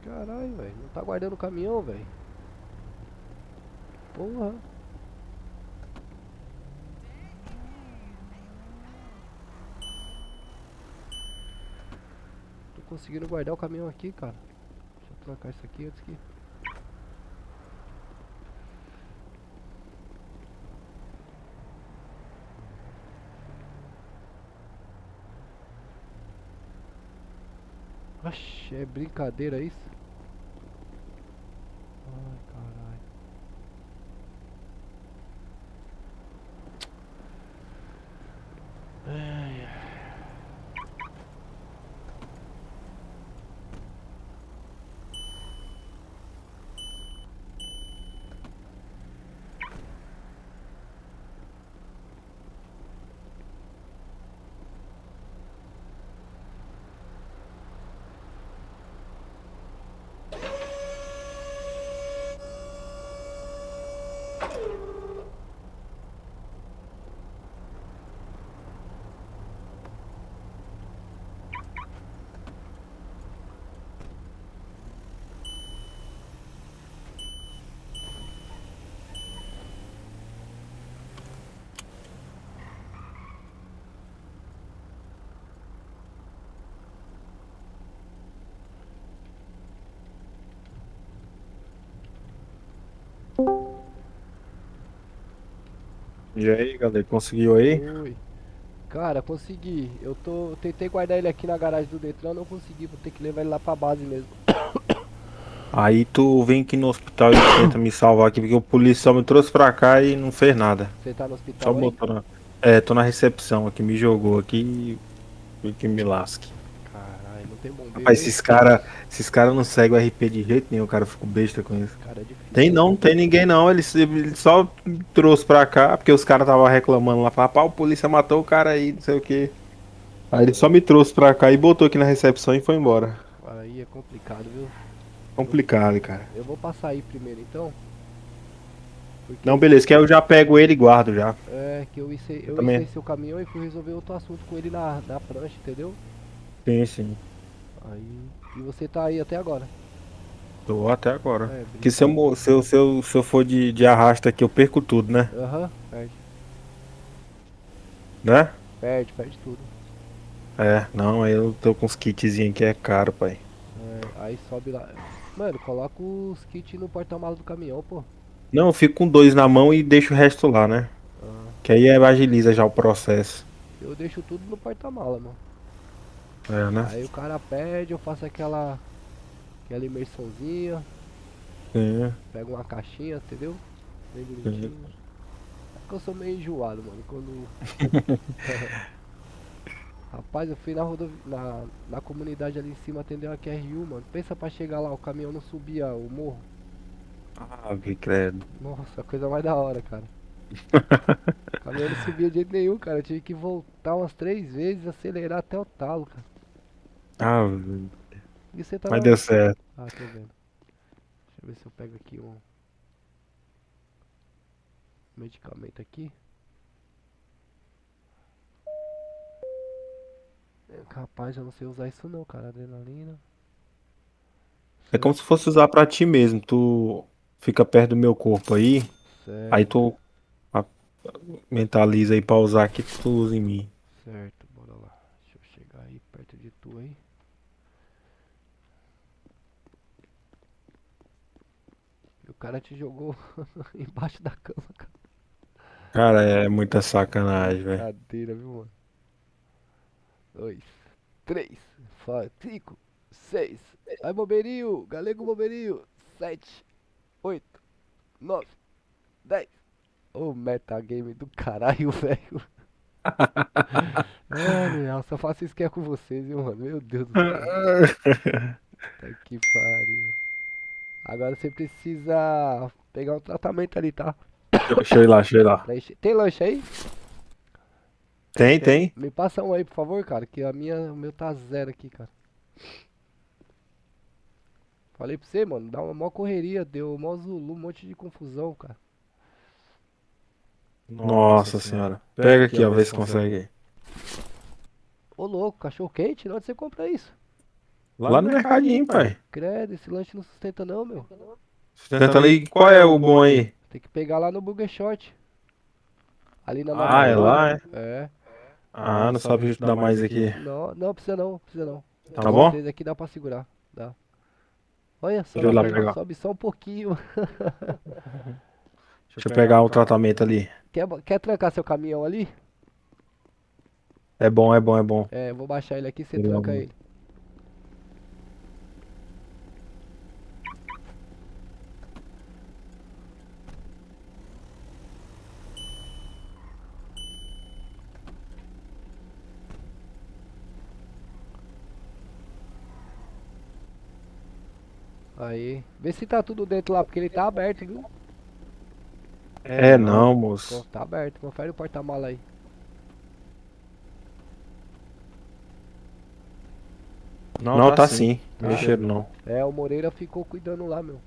Caralho, velho. Não tá guardando o caminhão, velho. Porra. Tô conseguindo guardar o caminhão aqui, cara. Deixa eu trocar isso aqui antes que... Oxe, é brincadeira isso? Ai, caralho. Ai, ai. E aí, galera, conseguiu aí? Oi. Cara, consegui. Tentei guardar ele aqui na garagem do Detran, não consegui. Vou ter que levar ele lá pra base mesmo. Aí tu vem aqui no hospital e tenta me salvar aqui, porque o policial me trouxe pra cá e não fez nada. Você tá no Só hospital aí? botou na... tô na recepção aqui, me jogou aqui e que me lasque. Caralho, não tem bombeiro Rapaz, aí? esses cara não seguem o RP de jeito nenhum, cara, eu fico besta com isso. Cara, é difícil. Não tem ninguém não, ele só me trouxe pra cá, porque os caras estavam reclamando lá, falaram, pá, o polícia matou o cara aí, não sei o que. Aí ele só me trouxe pra cá e botou aqui na recepção e foi embora. Aí é complicado, viu? Complicado, cara. Eu vou passar aí primeiro então. Porque Não, beleza, que aí eu já pego ele e guardo já. É, que eu também. içei seu caminhão e fui resolver outro assunto com ele na prancha, entendeu? Sim, sim. Aí. E você tá aí até agora? Tô até agora. É, Porque se eu for de arrasta aqui, eu perco tudo, né? Aham, perde. Né? Perde tudo. É, não, aí eu tô com uns kitzinhos que é caro, pai. É, aí sobe lá. Mano, coloca os kits no porta-malas do caminhão, pô. Não, eu fico com 2 na mão e deixo o resto lá, né? Que aí agiliza já o processo. Eu deixo tudo no porta-mala, mano. É, né? Aí o cara pede, eu faço aquela imersãozinha. Sim. Pego uma caixinha, entendeu? Bem bonitinho. É que eu sou meio enjoado, mano. Quando. Rapaz, eu fui na comunidade ali em cima atender uma QRU, mano. Pensa pra chegar lá, o caminhão não subia o morro. Ah, que credo. Nossa, a coisa mais da hora, cara. O caminhão não subia de jeito nenhum, cara. Eu tive que voltar umas 3 vezes, acelerar até o talo, cara. Ah, E você tá mas na- deu certo. Ah, tô vendo. Deixa eu ver se eu pego aqui um medicamento aqui. Rapaz, eu não sei usar isso não, cara. Adrenalina. É como se fosse usar pra ti mesmo. Tu fica perto do meu corpo aí. Certo. Aí tu a- mentaliza aí pra usar aqui, tu usa em mim. Certo, bora lá. Deixa eu chegar aí perto de tu aí. E o cara te jogou embaixo da cama, cara. Cara, é muita sacanagem, velho. Brincadeira, viu, mano? 2, 3, 5, 6. Aí, bombeirinho, galego bombeirinho. 7, 8, 9, 10. Ô, metagame do caralho, velho. Mano, só faço isso que é com vocês, viu, mano? Meu Deus do céu. Puta que pariu. Agora você precisa pegar um tratamento ali, tá? Deixa eu ir lá, deixa eu ir lá. Tem lanche aí? Tem. Me passa um aí, por favor, cara, que o meu tá zero aqui, cara. Falei pra você, mano, dá uma mó correria, deu mó Zulu, um monte de confusão, cara. Nossa senhora. Pega aqui, ó, vê se consegue. Ô louco, cachorro quente? Onde você compra isso? Lá no mercadinho, pai. Credo, esse lanche não sustenta não, meu. Tenta ali, qual é o bom aí? Tem que pegar lá no Burger Short. Ali na Ah, é lá, é? É. Ah, não sabe ajudar mais aqui. Não, precisa não, precisa não. Tá bom? Esse aqui dá pra segurar, dá. Olha só, Deixa eu ir lá pegar. sobe só um pouquinho. Deixa eu pegar o tratamento ali. Quer trancar seu caminhão ali? É bom, é bom, é bom. É, vou baixar ele aqui e você Pelo tranca amor. ele. Aí, vê se tá tudo dentro lá, porque ele tá aberto, viu? É não, moço. Tá aberto, confere o porta-mala aí. Não, tá sim. Mexeram não. É, o Moreira ficou cuidando lá, meu.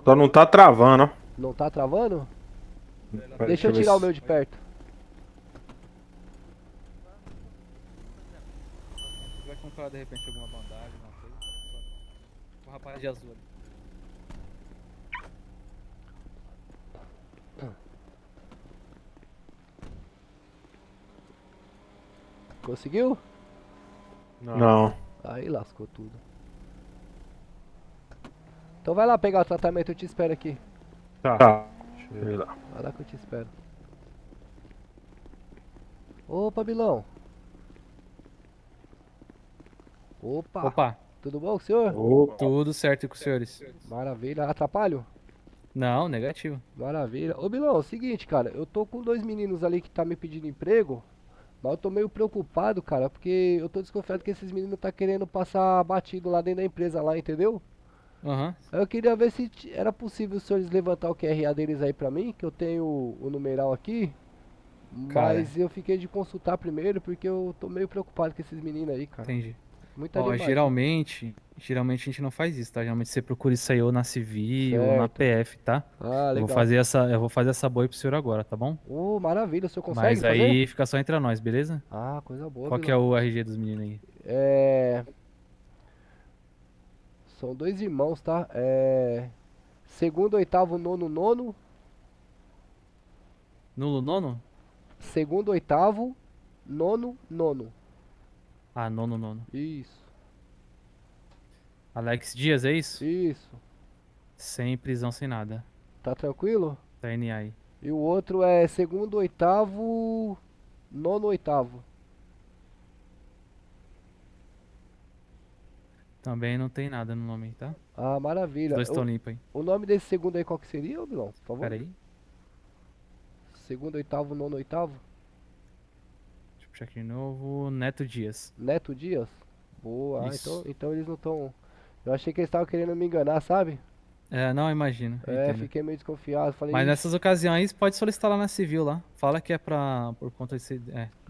Só não tá travando, ó. Não tá travando? Pera, Deixa eu ver tirar o se- meu de perto. Vai comprar de repente alguma bandagem, alguma coisa. O rapaz de azul ali. Conseguiu? Não. Aí lascou tudo. Então vai lá pegar o tratamento, eu te espero aqui. Tá. Deixa eu ir lá. Vai lá que eu te espero. Opa, Bilão. Opa. Opa. Tudo bom com o senhor? Tudo certo com os senhores. Maravilha. Atrapalho? Não, negativo. Maravilha. Ô, Bilão, é o seguinte, cara. Eu tô com 2 meninos ali que tá me pedindo emprego. Mas eu tô meio preocupado, cara. Porque eu tô desconfiado que esses meninos tá querendo passar batido lá dentro da empresa lá, entendeu? Aham. Aí eu queria ver se era possível os senhores levantar o QRA deles aí pra mim. Que eu tenho o numeral aqui. Cara. Mas eu fiquei de consultar primeiro porque eu tô meio preocupado com esses meninos aí, cara. Entendi. Muita Ó, demais. geralmente a gente não faz isso, tá? Geralmente você procura isso aí ou na Civil ou na Certo. PF, tá? Ah, Eu legal. vou fazer essa boa aí pro senhor agora, tá bom? Maravilha, o senhor consegue Mas fazer? aí fica só entre nós, beleza? Ah, coisa boa, Qual que é Bilão. o RG dos meninos aí? São 2 irmãos, tá? Segundo, oitavo, nono, nono. Nulo nono? Segundo, oitavo, nono, nono. Ah, nono. Isso. Alex Dias, é isso? Isso. Sem prisão, sem nada. Tá tranquilo? Tá NA aí. E o outro é segundo, oitavo, nono, oitavo. Também não tem nada no nome aí, tá? Ah, maravilha. Os dois estão limpos aí. O nome desse segundo aí qual que seria, ô Bilão? Por favor. Pera aí. Segundo, oitavo, nono, oitavo. Deixa eu puxar aqui de novo. Neto Dias. Neto Dias? Boa. Ah, Isso. então eles não estão... Eu achei que eles estavam querendo me enganar, sabe? É, não, imagino. eu entendo. Fiquei meio desconfiado. Falei, Mas "Ixi." nessas ocasiões pode solicitar lá na Civil lá. Fala que é por conta de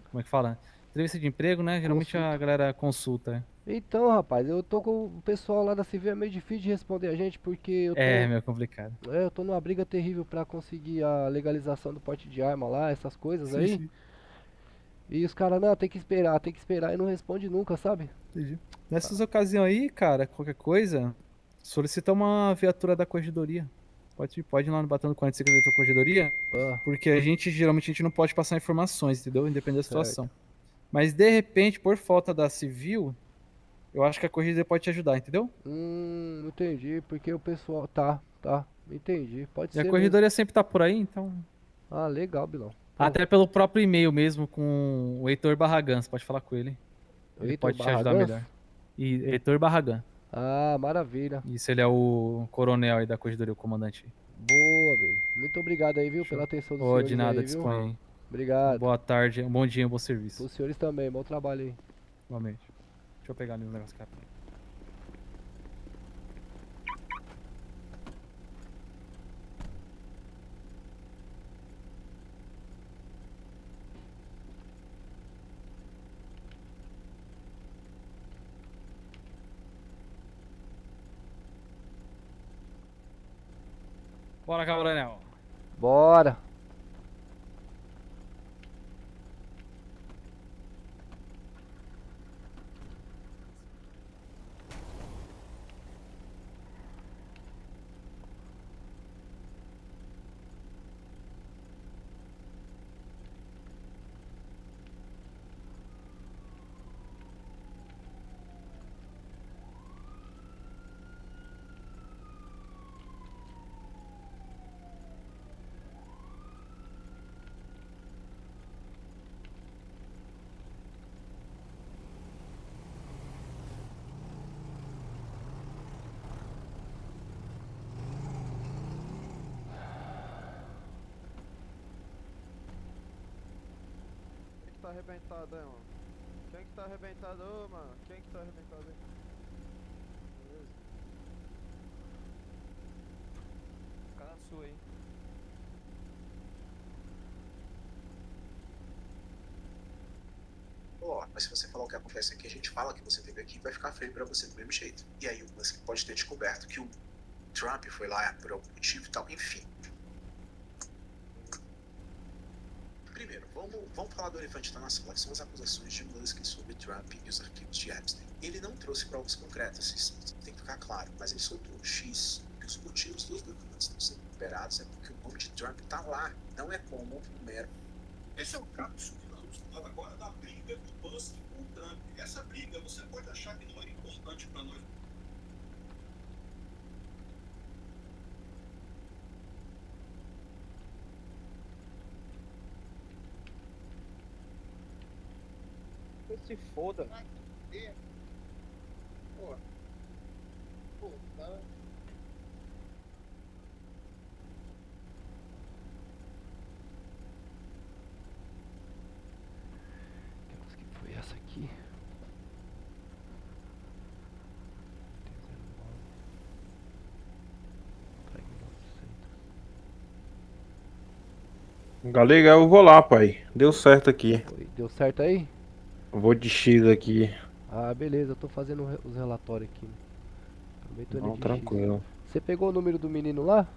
como é que fala? Entrevista de emprego, né? Geralmente a galera consulta. Então, rapaz, eu tô com o pessoal lá da Civil, é meio difícil de responder a gente, porque eu tô... É, meio complicado. Eu tô numa briga terrível pra conseguir a legalização do porte de arma lá, essas coisas aí. Sim. E os caras, não, tem que esperar, e não responde nunca, sabe? Entendi. Nessas ocasiões aí, cara, qualquer coisa, solicita uma viatura da corregedoria. Pode ir lá no Batendo 45 da tua corregedoria, porque geralmente a gente não pode passar informações, entendeu? Independente da situação. Mas de repente, por falta da Civil, eu acho que a corregedoria pode te ajudar, entendeu? Entendi, porque o pessoal... Tá, entendi, pode E ser a mesmo. corregedoria sempre tá por aí, então... Ah, legal, Bilão. Até pelo próprio e-mail mesmo, com o Heitor Barragan, você pode falar com ele. Ele Heitor pode te ajudar Barragan? melhor. E Heitor Barragan. Ah, maravilha. Isso, ele é o coronel aí da corregedoria, o comandante. Boa, velho. Muito obrigado aí, viu, pela atenção dos Ô, senhores de nada, aí, viu? dispõe aí. Obrigado. Boa tarde, um bom dia, um bom serviço. Os senhores também, bom trabalho aí. Igualmente. Deixa eu pegar ali um negócio aqui. Bora, Cabranel. Bora. Quem que tá arrebentado aí, mano? Quem que tá arrebentado, ô, mano? Quem que tá arrebentado aí? Beleza. Fica na sua aí. Ó, mas se você falar o que acontece aqui, a gente fala que você teve aqui, vai ficar feio pra você do mesmo jeito. E aí o Musk pode ter descoberto que o Trump foi lá por algum motivo e tal, enfim. Primeiro, vamos falar do elefante da nação, que são as acusações de Musk sobre Trump e os arquivos de Epstein. Ele não trouxe provas concretas, isso tem que ficar claro, mas ele soltou um X, que os motivos dos documentos estão sendo liberados é porque o nome de Trump tá lá, não é como um mero. Esse é o caso que nós vamos falar agora da briga do Musk com o Trump. Essa briga você pode achar que não é importante para nós. se foda. Que foi essa aqui? Galega, eu vou lá, pai. Deu certo aqui. Deu certo aí? Eu vou de X aqui. Ah, beleza, eu tô fazendo os relatórios aqui. Também tô indo Não, de tranquilo. X. Você pegou o número do menino lá?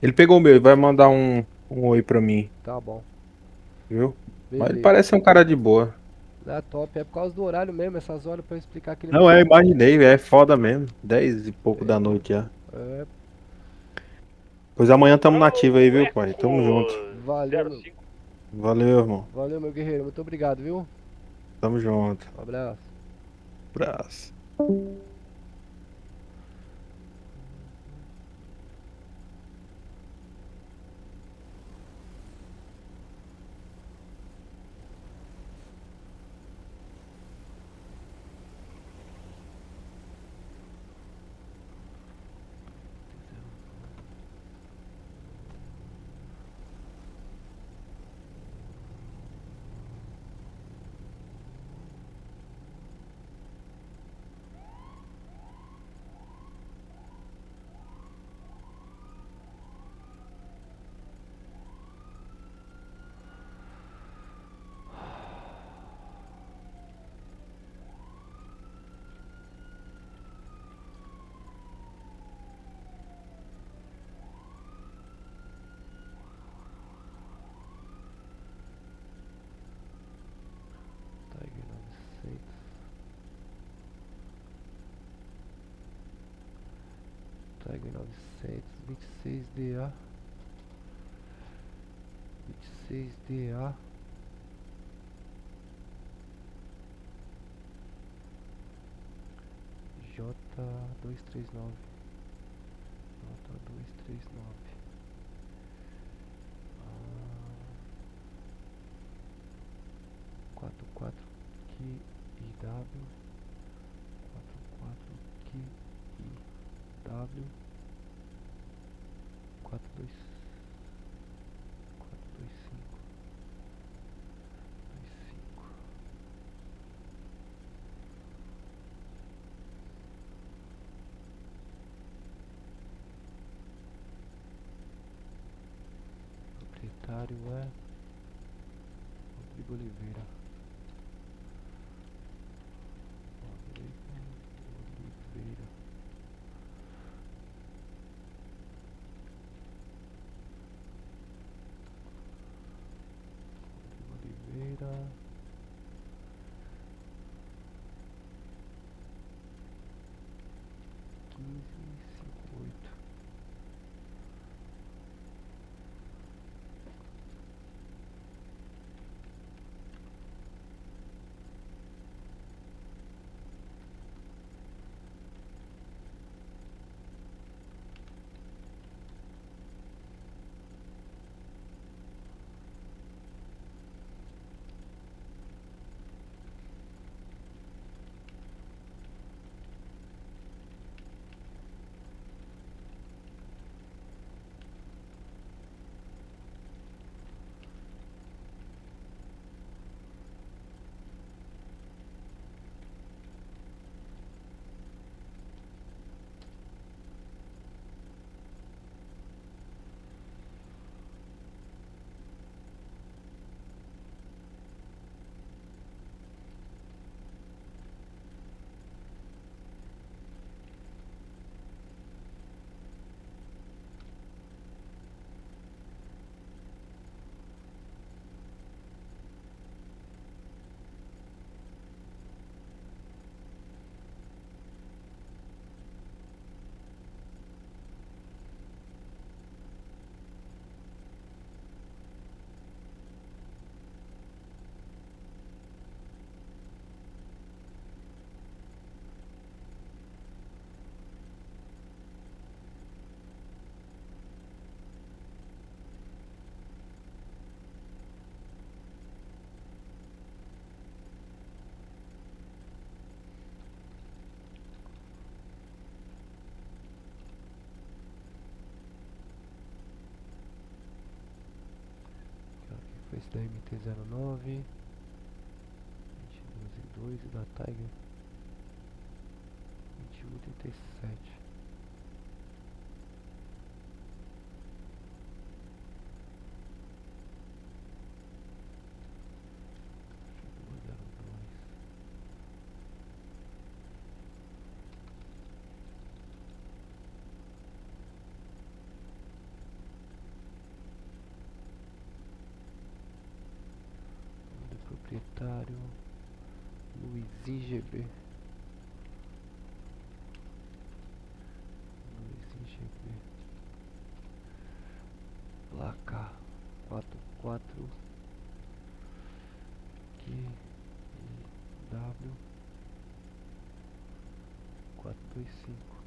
Ele pegou o meu, ele vai mandar um oi pra mim, Tá bom. viu? Mas ele Beleza. parece ser um cara de boa. Ah, top. É por causa do horário mesmo, essas horas pra eu explicar aquele. Não, imaginei, é foda mesmo. 10 e pouco da noite já. É, Pois amanhã tamo nativo aí, viu, pai? Tamo junto. valeu, meu. Valeu, irmão. Valeu, meu guerreiro. Muito obrigado, viu? Tamo junto. Um abraço. Abraço. Tiger 900. Tiger 900. 26DA. 26DA. J239. J239. Quatro quatro QIW 44 QIW 42 425 25 proprietário é Rodrigo Oliveira. Oliveira. Oliveira. da MT-09, 22 e da Tiger 2187. Proprietário Luizinho GB. Luizinho GB. Placa 44 QW 425.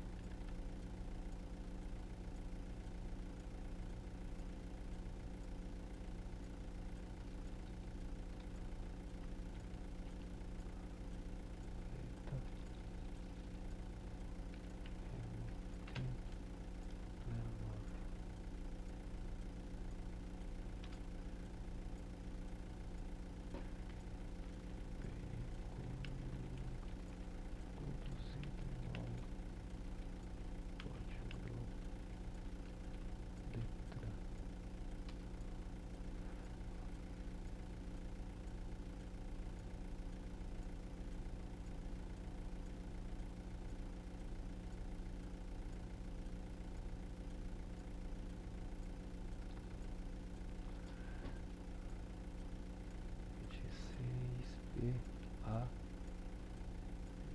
A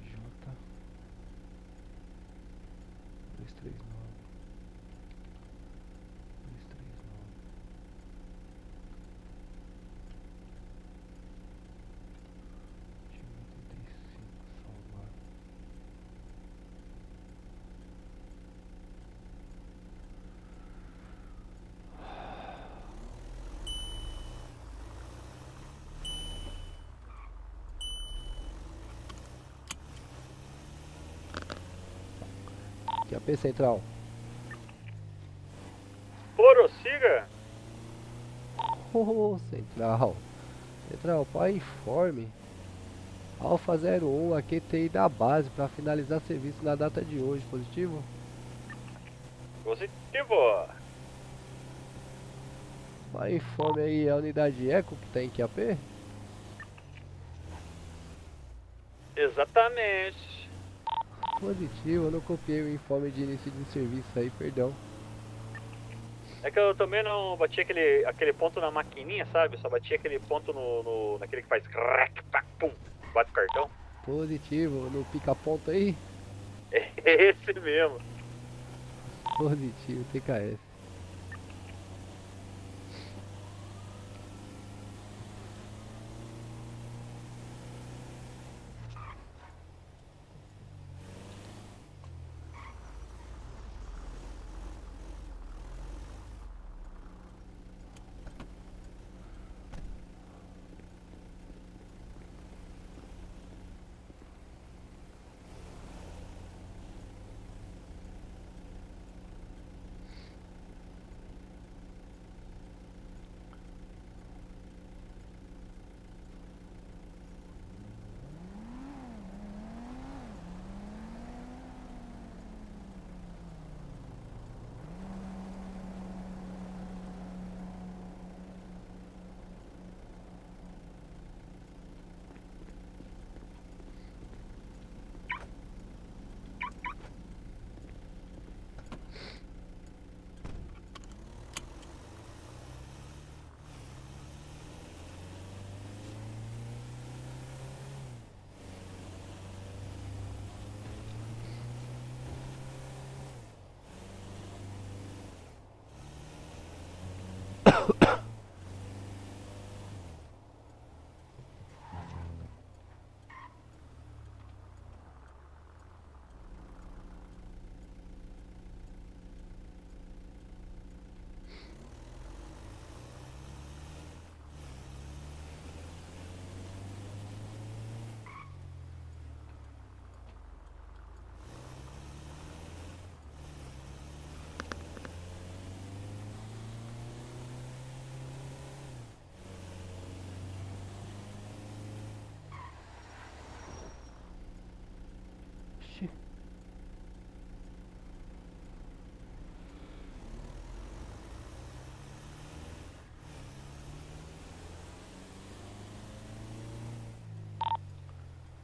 J 239 salvar. QAP Central. Prossiga. Central. Central, para informe. Alfa 01, a QTI da base para finalizar serviço na data de hoje. Positivo? Positivo. Para informe aí a unidade Eco que tá em QAP? Exatamente. Positivo, eu não copiei o informe de início de serviço aí, perdão. É que eu também não bati aquele ponto na maquininha, sabe? Só bati aquele ponto naquele que faz crack, pac, pum, bate o cartão. Positivo, no pica-ponto aí? É esse mesmo. Positivo, TKS.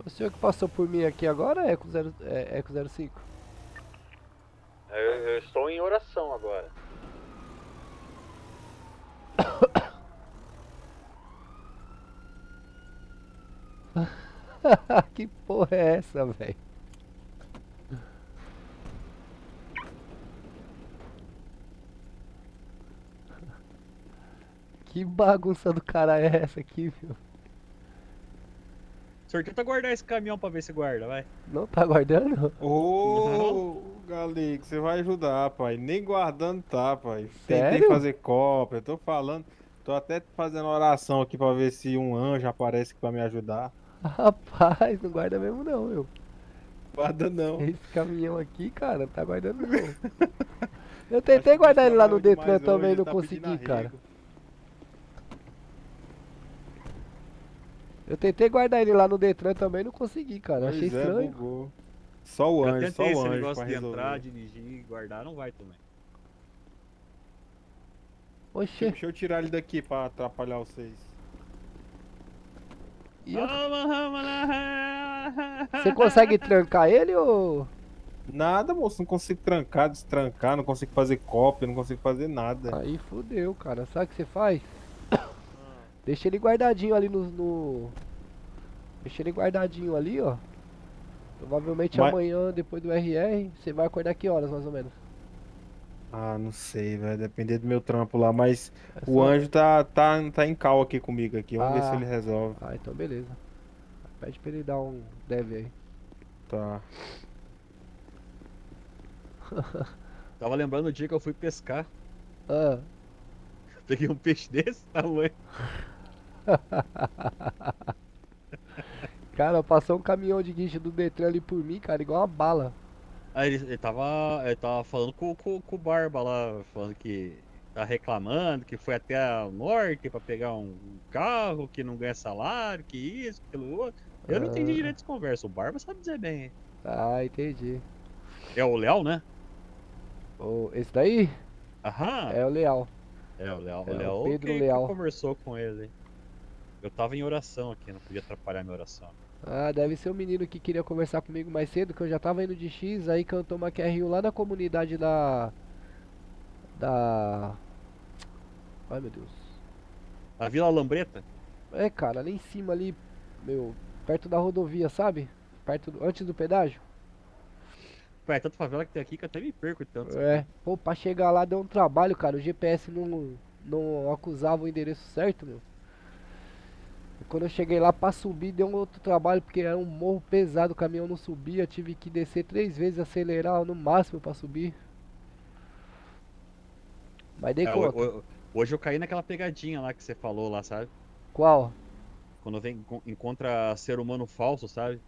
O senhor que passou por mim aqui agora é Eco 05? Eu estou em oração agora. Que porra é essa, velho? Que bagunça do cara é essa aqui, viu? O senhor tenta guardar esse caminhão pra ver se guarda, vai. Não tá guardando? Ô, Galico, você vai ajudar, pai. Nem guardando tá, pai. Tentei Sério? fazer cópia, eu tô falando. Tô até fazendo oração aqui pra ver se um anjo aparece aqui pra me ajudar. Rapaz, não guarda mesmo não, meu. Guarda não. Esse caminhão aqui, cara, não tá guardando não. Eu tentei guardar ele lá no Detran também, não consegui, cara. Eu tentei guardar ele lá no Detran também, não consegui, cara. Achei Pois é, estranho. bugou. Só o Já anjo, só tentei o esse anjo negócio pra de resolver. entrar, dirigir e guardar, não vai também. Oxê. Deixa eu tirar ele daqui pra atrapalhar vocês. E eu- Você consegue trancar ele ou... Nada, moço, não consigo trancar, destrancar, não consigo fazer cópia, não consigo fazer nada. Aí fudeu, cara. Sabe o que você faz? Deixa ele guardadinho ali Deixa ele guardadinho ali, ó. Provavelmente Mas- amanhã, depois do RR, você vai acordar que horas, mais ou menos? Ah, não sei, vai depender do meu trampo lá, mas É o só- anjo tá em cal aqui comigo aqui, vamos ver se Ah. ele resolve. Ah, então beleza. Pede pra ele dar um dev aí. Tá. Tava lembrando o dia que eu fui pescar. Ah. Peguei um peixe desse tamanho. Cara, passou um caminhão de guincho do Detran ali por mim, cara, igual uma bala. Aí ele tava falando com o Barba lá, falando que tá reclamando, que foi até o norte pra pegar um carro, que não ganha salário, que isso, que aquilo outro. Eu não entendi Ah. direito essa conversa, o Barba sabe dizer bem. Hein? Ah, entendi. É o Léo, né? Esse daí? Aham. É o Leal. É o Léo, É o o Léo Pedro que Leal. conversou com ele. Eu tava em oração aqui, não podia atrapalhar minha oração. Ah, deve ser o menino que queria conversar comigo mais cedo, que eu já tava indo de X, aí cantou uma QRU lá na comunidade da... Ai, meu Deus. A Vila Lambreta? É, cara, ali em cima ali, meu, perto da rodovia, sabe? Antes do pedágio. Pô, é tanta favela que tem aqui que eu até me perco de tanto. É, pô, pra chegar lá deu um trabalho, cara, o GPS não acusava o endereço certo, meu. E quando eu cheguei lá pra subir deu um outro trabalho, porque era um morro pesado, o caminhão não subia, tive que descer 3 vezes, acelerar no máximo pra subir. Mas dei conta. Hoje eu caí naquela pegadinha lá que você falou lá, sabe? Qual? Quando encontra ser humano falso, sabe?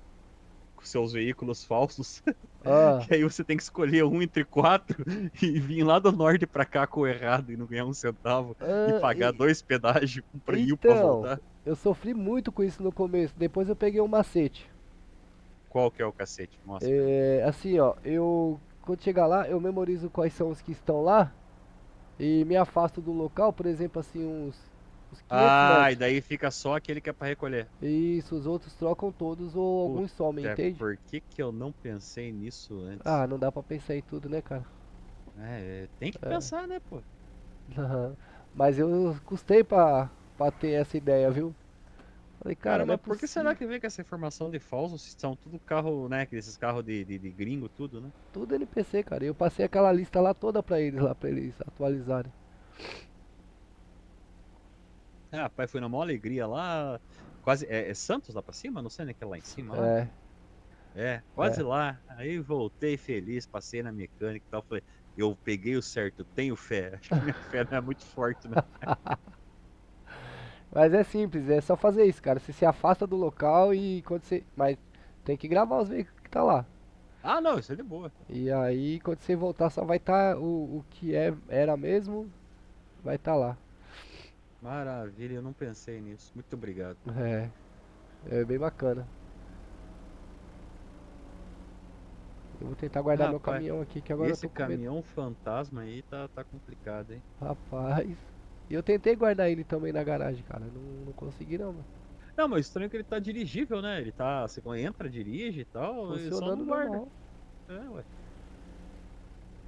Com seus veículos falsos. Ah. Que aí você tem que escolher um entre 4 e vir lá do norte pra cá com o errado e não ganhar um centavo e pagar 2 pedágios pra ir pra Então, voltar. eu sofri muito com isso no começo, depois eu peguei um macete. Qual que é o cacete? Mostra. É, assim, ó, quando chegar lá, eu memorizo quais são os que estão lá e me afasto do local, por exemplo, assim, uns 500 Ah, metros. e daí fica só aquele que é pra recolher. Isso, os outros trocam todos ou alguns somem, Puta, entende? Por que eu não pensei nisso antes? Ah, não dá pra pensar em tudo, né, cara? Tem que É. pensar, né, pô? Aham. Mas eu custei pra ter essa ideia, viu? Falei, cara, Cara, não é mas por que possível. será que vem com essa informação de falso se são tudo carro, né? Esses carros de gringo, tudo, né? Tudo NPC, cara. Eu passei aquela lista lá toda pra eles atualizarem. Ah, pai, foi na maior alegria lá. Quase. É Santos lá pra cima? Não sei nem que é lá em cima. lá. É. É, quase É. lá. Aí voltei feliz, passei na mecânica e tal. Falei, eu peguei o certo, tenho fé. Acho que minha fé não é muito forte, né? Mas é simples, é só fazer isso, cara. Você se afasta do local e quando você. Mas tem que gravar os veículos que tá lá. Ah, não, isso é de boa. E aí quando você voltar só vai estar o que era mesmo, vai estar lá. Maravilha, eu não pensei nisso. Muito obrigado. É bem bacana. Eu vou tentar guardar meu Rapaz, caminhão aqui que agora esse eu tô com medo. caminhão fantasma aí tá complicado, hein? Rapaz. E eu tentei guardar ele também na garagem, cara. Não consegui não, mano. Não, mas o estranho é que ele tá dirigível, né? Ele tá. Você entra, dirige e tal. E só Funcionando não guarda. normal. É, ué.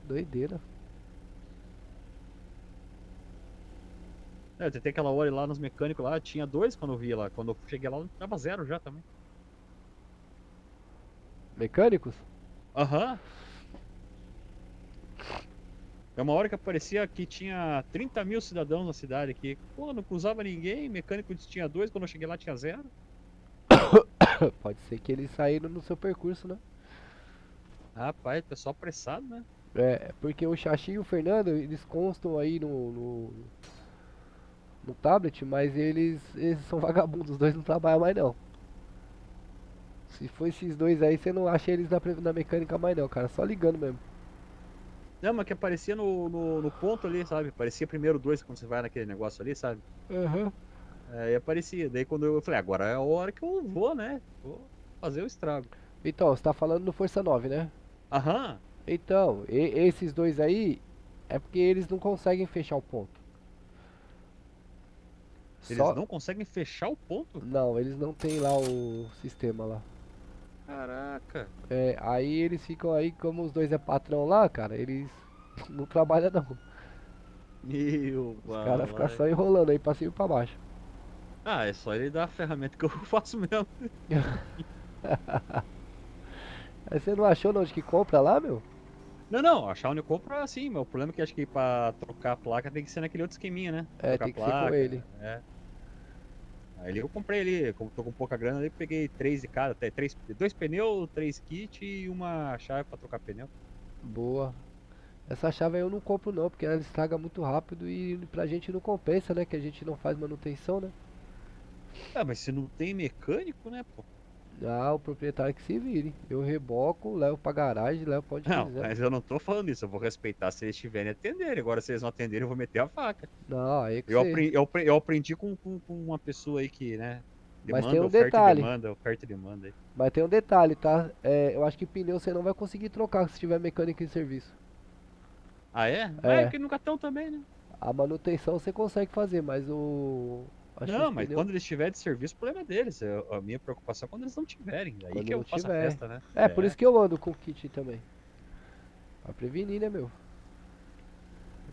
Doideira. É, tem aquela hora lá nos mecânicos lá, tinha 2 quando eu vi lá. Quando eu cheguei lá, tava 0 já também. Mecânicos? Aham. É uma hora que aparecia que tinha 30 mil cidadãos na cidade aqui. Pô, não cruzava ninguém, mecânico tinha 2, quando eu cheguei lá tinha 0. Pode ser que eles saíram no seu percurso, né? Rapaz, pessoal apressado, né? É, porque o Xaxi e o Fernando, eles constam aí no tablet, mas eles são vagabundos, os dois não trabalham mais não. Se for esses dois aí, você não acha eles na mecânica mais não, cara, só ligando mesmo. Não, mas que aparecia no ponto ali, sabe? Aparecia primeiro 2 quando você vai naquele negócio ali, sabe? Aham. Aí aparecia. Daí quando eu falei, agora é a hora que eu vou, né? Vou fazer o estrago. Então, você tá falando no Força 9, né? Aham. Então, esses dois aí, é porque eles não conseguem fechar o ponto. Eles não conseguem fechar o ponto? Não, eles não tem lá o sistema lá. Caraca. É, aí eles ficam aí, como os dois é patrão lá, cara, eles não trabalham não. Meu, Os caras ficam só enrolando aí pra cima e pra baixo. Ah, é só ele dar a ferramenta que eu faço mesmo. Aí você não achou não de que compra lá, meu? Não, achar onde eu compro assim, mas o problema é que acho que pra trocar a placa tem que ser naquele outro esqueminha, né? É, Trocar tem que a ser com placa, ele. É. Aí eu comprei ali, como tô com pouca grana ali, peguei 3 de cada, até 2 pneus, 3 kits e uma chave pra trocar pneu. Boa. Essa chave aí eu não compro não, porque ela estraga muito rápido e pra gente não compensa, né? Que a gente não faz manutenção, né? Ah, mas se não tem mecânico, né, pô? Ah, o proprietário que se vire. Eu reboco, levo pra garagem, levo pra onde Não, quiser. mas eu não tô falando isso, eu vou respeitar se eles estiverem atenderem. Agora, se eles não atenderem, eu vou meter a faca. Não, aí que Eu você... aprendi, eu aprendi com uma pessoa aí que, né? Mas Demanda, tem um oferta detalhe. e demanda, oferta e demanda aí. Mas tem um detalhe, tá? É, eu acho que pneu você não vai conseguir trocar se tiver mecânica em serviço. Ah, é? É. Ah, é que nunca estão também, né? A manutenção você consegue fazer, mas o... acho que Não, os mas pneus- quando eles estiverem de serviço, o problema é deles. A minha preocupação é quando eles não tiverem. Aí Quando que eu não faço a tiver. festa, né? É, por isso que eu ando com o kit também. Pra prevenir, né, meu?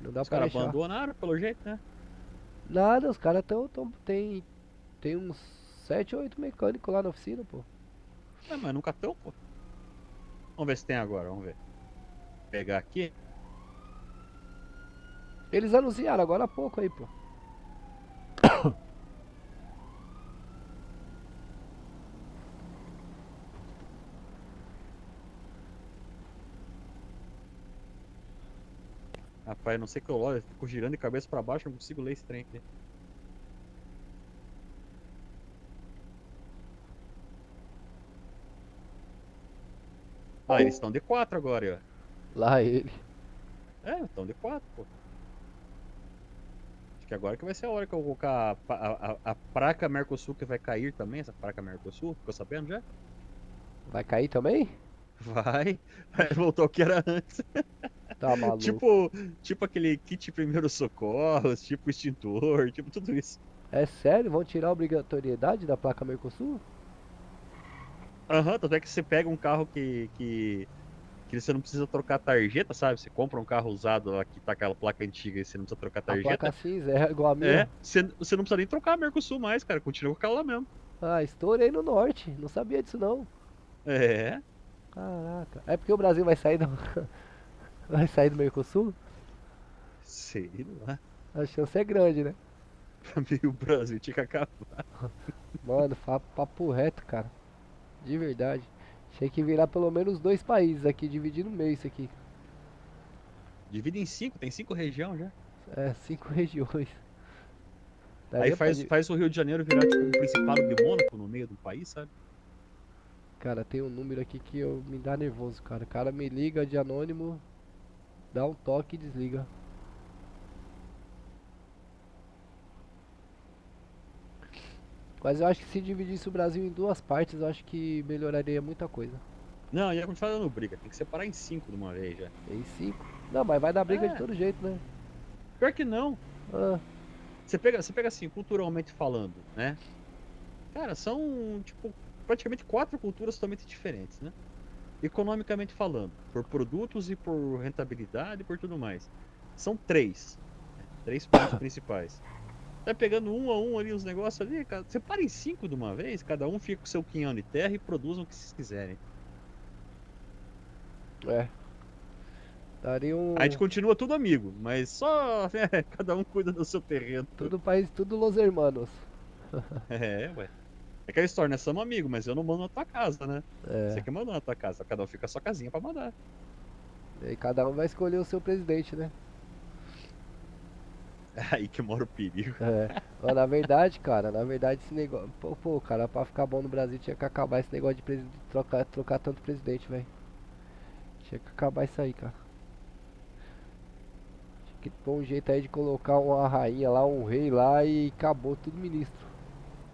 Não dá Os pra caras deixar. abandonaram, pelo jeito, né? Nada, os caras tem uns 7 ou 8 mecânicos lá na oficina, pô. É, mas nunca estão, pô. Vamos ver se tem agora, vamos ver. Pegar aqui. Eles anunciaram agora há pouco aí, pô. Rapaz, não sei que eu olho, eu fico girando de cabeça pra baixo, não consigo ler esse trem aqui. Ah, eles estão de 4 agora, ó. Lá ele. É, estão de 4, pô. Acho que agora que vai ser a hora que eu vou colocar a placa Mercosul que vai cair também, essa placa Mercosul, ficou sabendo já? Vai cair também? Vai. Vai voltar o que era antes. Tá maluco. Tipo aquele kit primeiros socorros, tipo extintor, tipo tudo isso. É sério? Vão tirar a obrigatoriedade da placa Mercosul? Aham, tanto é que você pega um carro que você não precisa trocar tarjeta, sabe? Você compra um carro usado lá que tá aquela placa antiga e você não precisa trocar A tarjeta. placa cinza é igual a minha? É, você não precisa nem trocar a Mercosul mais, cara. Continua com aquela lá mesmo. Ah, estourei no norte. Não sabia disso não. É. Caraca. É porque o Brasil vai sair do... vai sair do Mercosul? Sei lá. A chance é grande, né? Pra mim o Brasil tinha que acabar. Mano, papo reto, cara. De verdade. Tinha que virar pelo menos 2 países aqui, dividir no meio isso aqui. Divide em 5, tem 5 regiões já. É, 5 regiões. Aí faz o Rio de Janeiro virar tipo um Principado de Mônaco no meio do país, sabe? Cara, tem um número aqui que me dá nervoso, cara. O cara me liga de anônimo, dá um toque e desliga. Mas eu acho que se dividisse o Brasil em 2 partes, eu acho que melhoraria muita coisa. Não, ia continuar dando briga. Tem que separar em 5 de uma vez já. Em 5? Não, mas vai dar briga de todo jeito, né? Pior que não. Ah. Você pega assim, culturalmente falando, né? Cara, são, tipo, praticamente 4 culturas totalmente diferentes, né? Economicamente falando, por produtos e por rentabilidade e por tudo mais. São 3. 3 pontos principais. Tá pegando um a um ali os negócios ali, cara. Você para em 5 de uma vez, cada um fica com seu quinhão de terra e produzam o que vocês quiserem. É. Daria um. A gente continua tudo amigo, mas só cada um cuida do seu terreno. Tudo país, tudo los hermanos. Ué. É aquela história, nós somos amigos, mas eu não mando na tua casa, né? É. Você que mandou na tua casa, cada um fica a sua casinha pra mandar. E aí cada um vai escolher o seu presidente, né? Aí que mora o perigo. É. Ó, na verdade, cara, esse negócio. Pô, cara, pra ficar bom no Brasil tinha que acabar esse negócio de trocar tanto presidente, velho. Tinha que acabar isso aí, cara. Tinha que pôr um jeito aí de colocar uma rainha lá, um rei lá e acabou tudo ministro.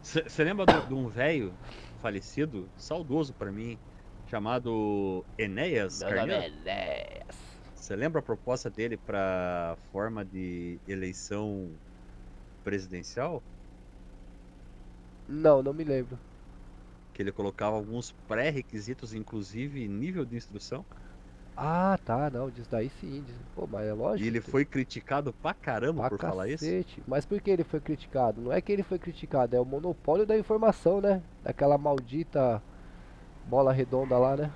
Você lembra de um velho falecido, saudoso pra mim, chamado Enéas Carneiro? Você lembra a proposta dele pra forma de eleição presidencial? Não me lembro. Que ele colocava alguns pré-requisitos, inclusive nível de instrução. Ah, tá, não, disso daí sim. Pô, mas é lógico. E ele foi criticado pra caramba por falar isso. Mas por que ele foi criticado? Não é que ele foi criticado, é o monopólio da informação, né? Daquela maldita bola redonda lá, né?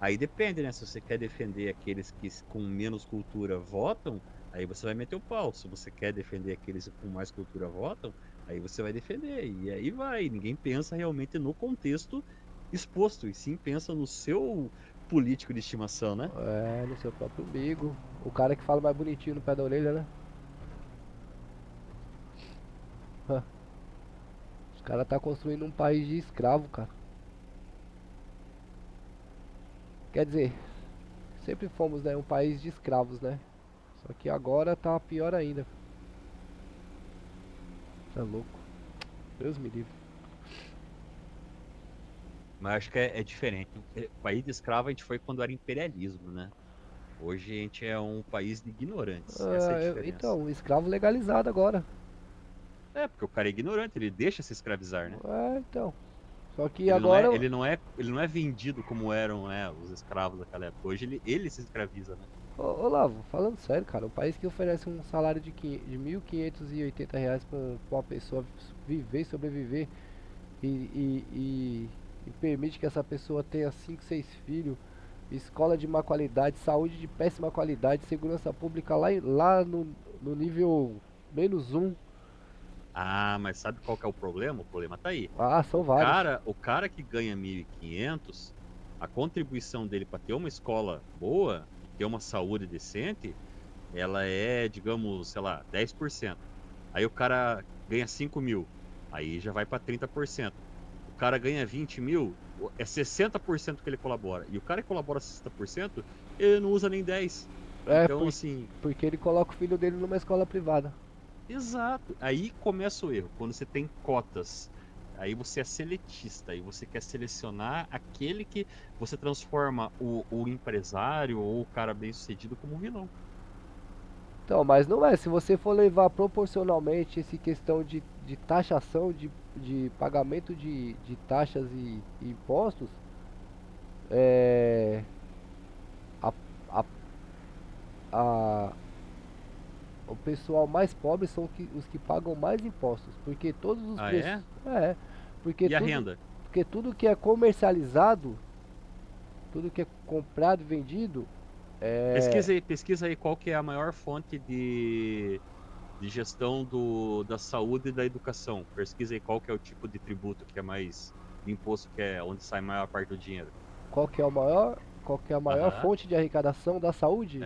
Aí depende, né? Se você quer defender aqueles que com menos cultura votam, aí você vai meter o pau. Se você quer defender aqueles que com mais cultura votam, aí você vai defender. E aí vai. Ninguém pensa realmente no contexto exposto, e sim pensa no seu político de estimação, né? É, no seu próprio umbigo. O cara que fala mais bonitinho no pé da orelha, né? Os caras tá construindo um país de escravo, cara. Quer dizer, sempre fomos, né, um país de escravos, né? Só que agora tá pior ainda. Tá louco. Deus me livre. Mas acho que é diferente. O país de escravo a gente foi quando era imperialismo, né? Hoje a gente é um país de ignorantes. Essa é a diferença. Então, escravo legalizado agora. É, porque o cara é ignorante, ele deixa se escravizar, né? É, então. Só que Ele agora. Ele não é vendido como eram, né, os escravos daquela época. Hoje ele se escraviza, né? Ô Lavo, falando sério, cara, um país que oferece um salário de R$1.580 pra uma pessoa viver e sobreviver e permite que essa pessoa tenha 5, 6 filhos, escola de má qualidade, saúde de péssima qualidade, segurança pública lá no nível -1. Ah, mas sabe qual que é o problema? O problema tá aí. Ah, são vários. O cara que ganha 1.500, a contribuição dele para ter uma escola boa, ter uma saúde decente, ela é, digamos, sei lá, 10%. Aí o cara ganha 5 mil, aí já vai para 30%. O cara ganha 20 mil, é 60% que ele colabora. E o cara que colabora 60%, ele não usa nem 10%. É, então, assim... porque ele coloca o filho dele numa escola privada. Exato. Aí começa o erro, quando você tem cotas. Aí você é seletista, aí você quer selecionar aquele que você transforma o empresário ou o cara bem sucedido como um vilão. Então, mas não é, se você for levar proporcionalmente essa questão de taxação, de pagamento de taxas e impostos, o pessoal mais pobre são os que pagam mais impostos, porque todos os preços... Porque e a renda? Porque tudo que é comercializado, tudo que é comprado e vendido... Pesquisa aí qual que é a maior fonte de gestão da saúde e da educação. Pesquisa aí qual que é o tipo de tributo que é mais... de imposto que é onde sai a maior parte do dinheiro. Qual que é a maior fonte de arrecadação da saúde?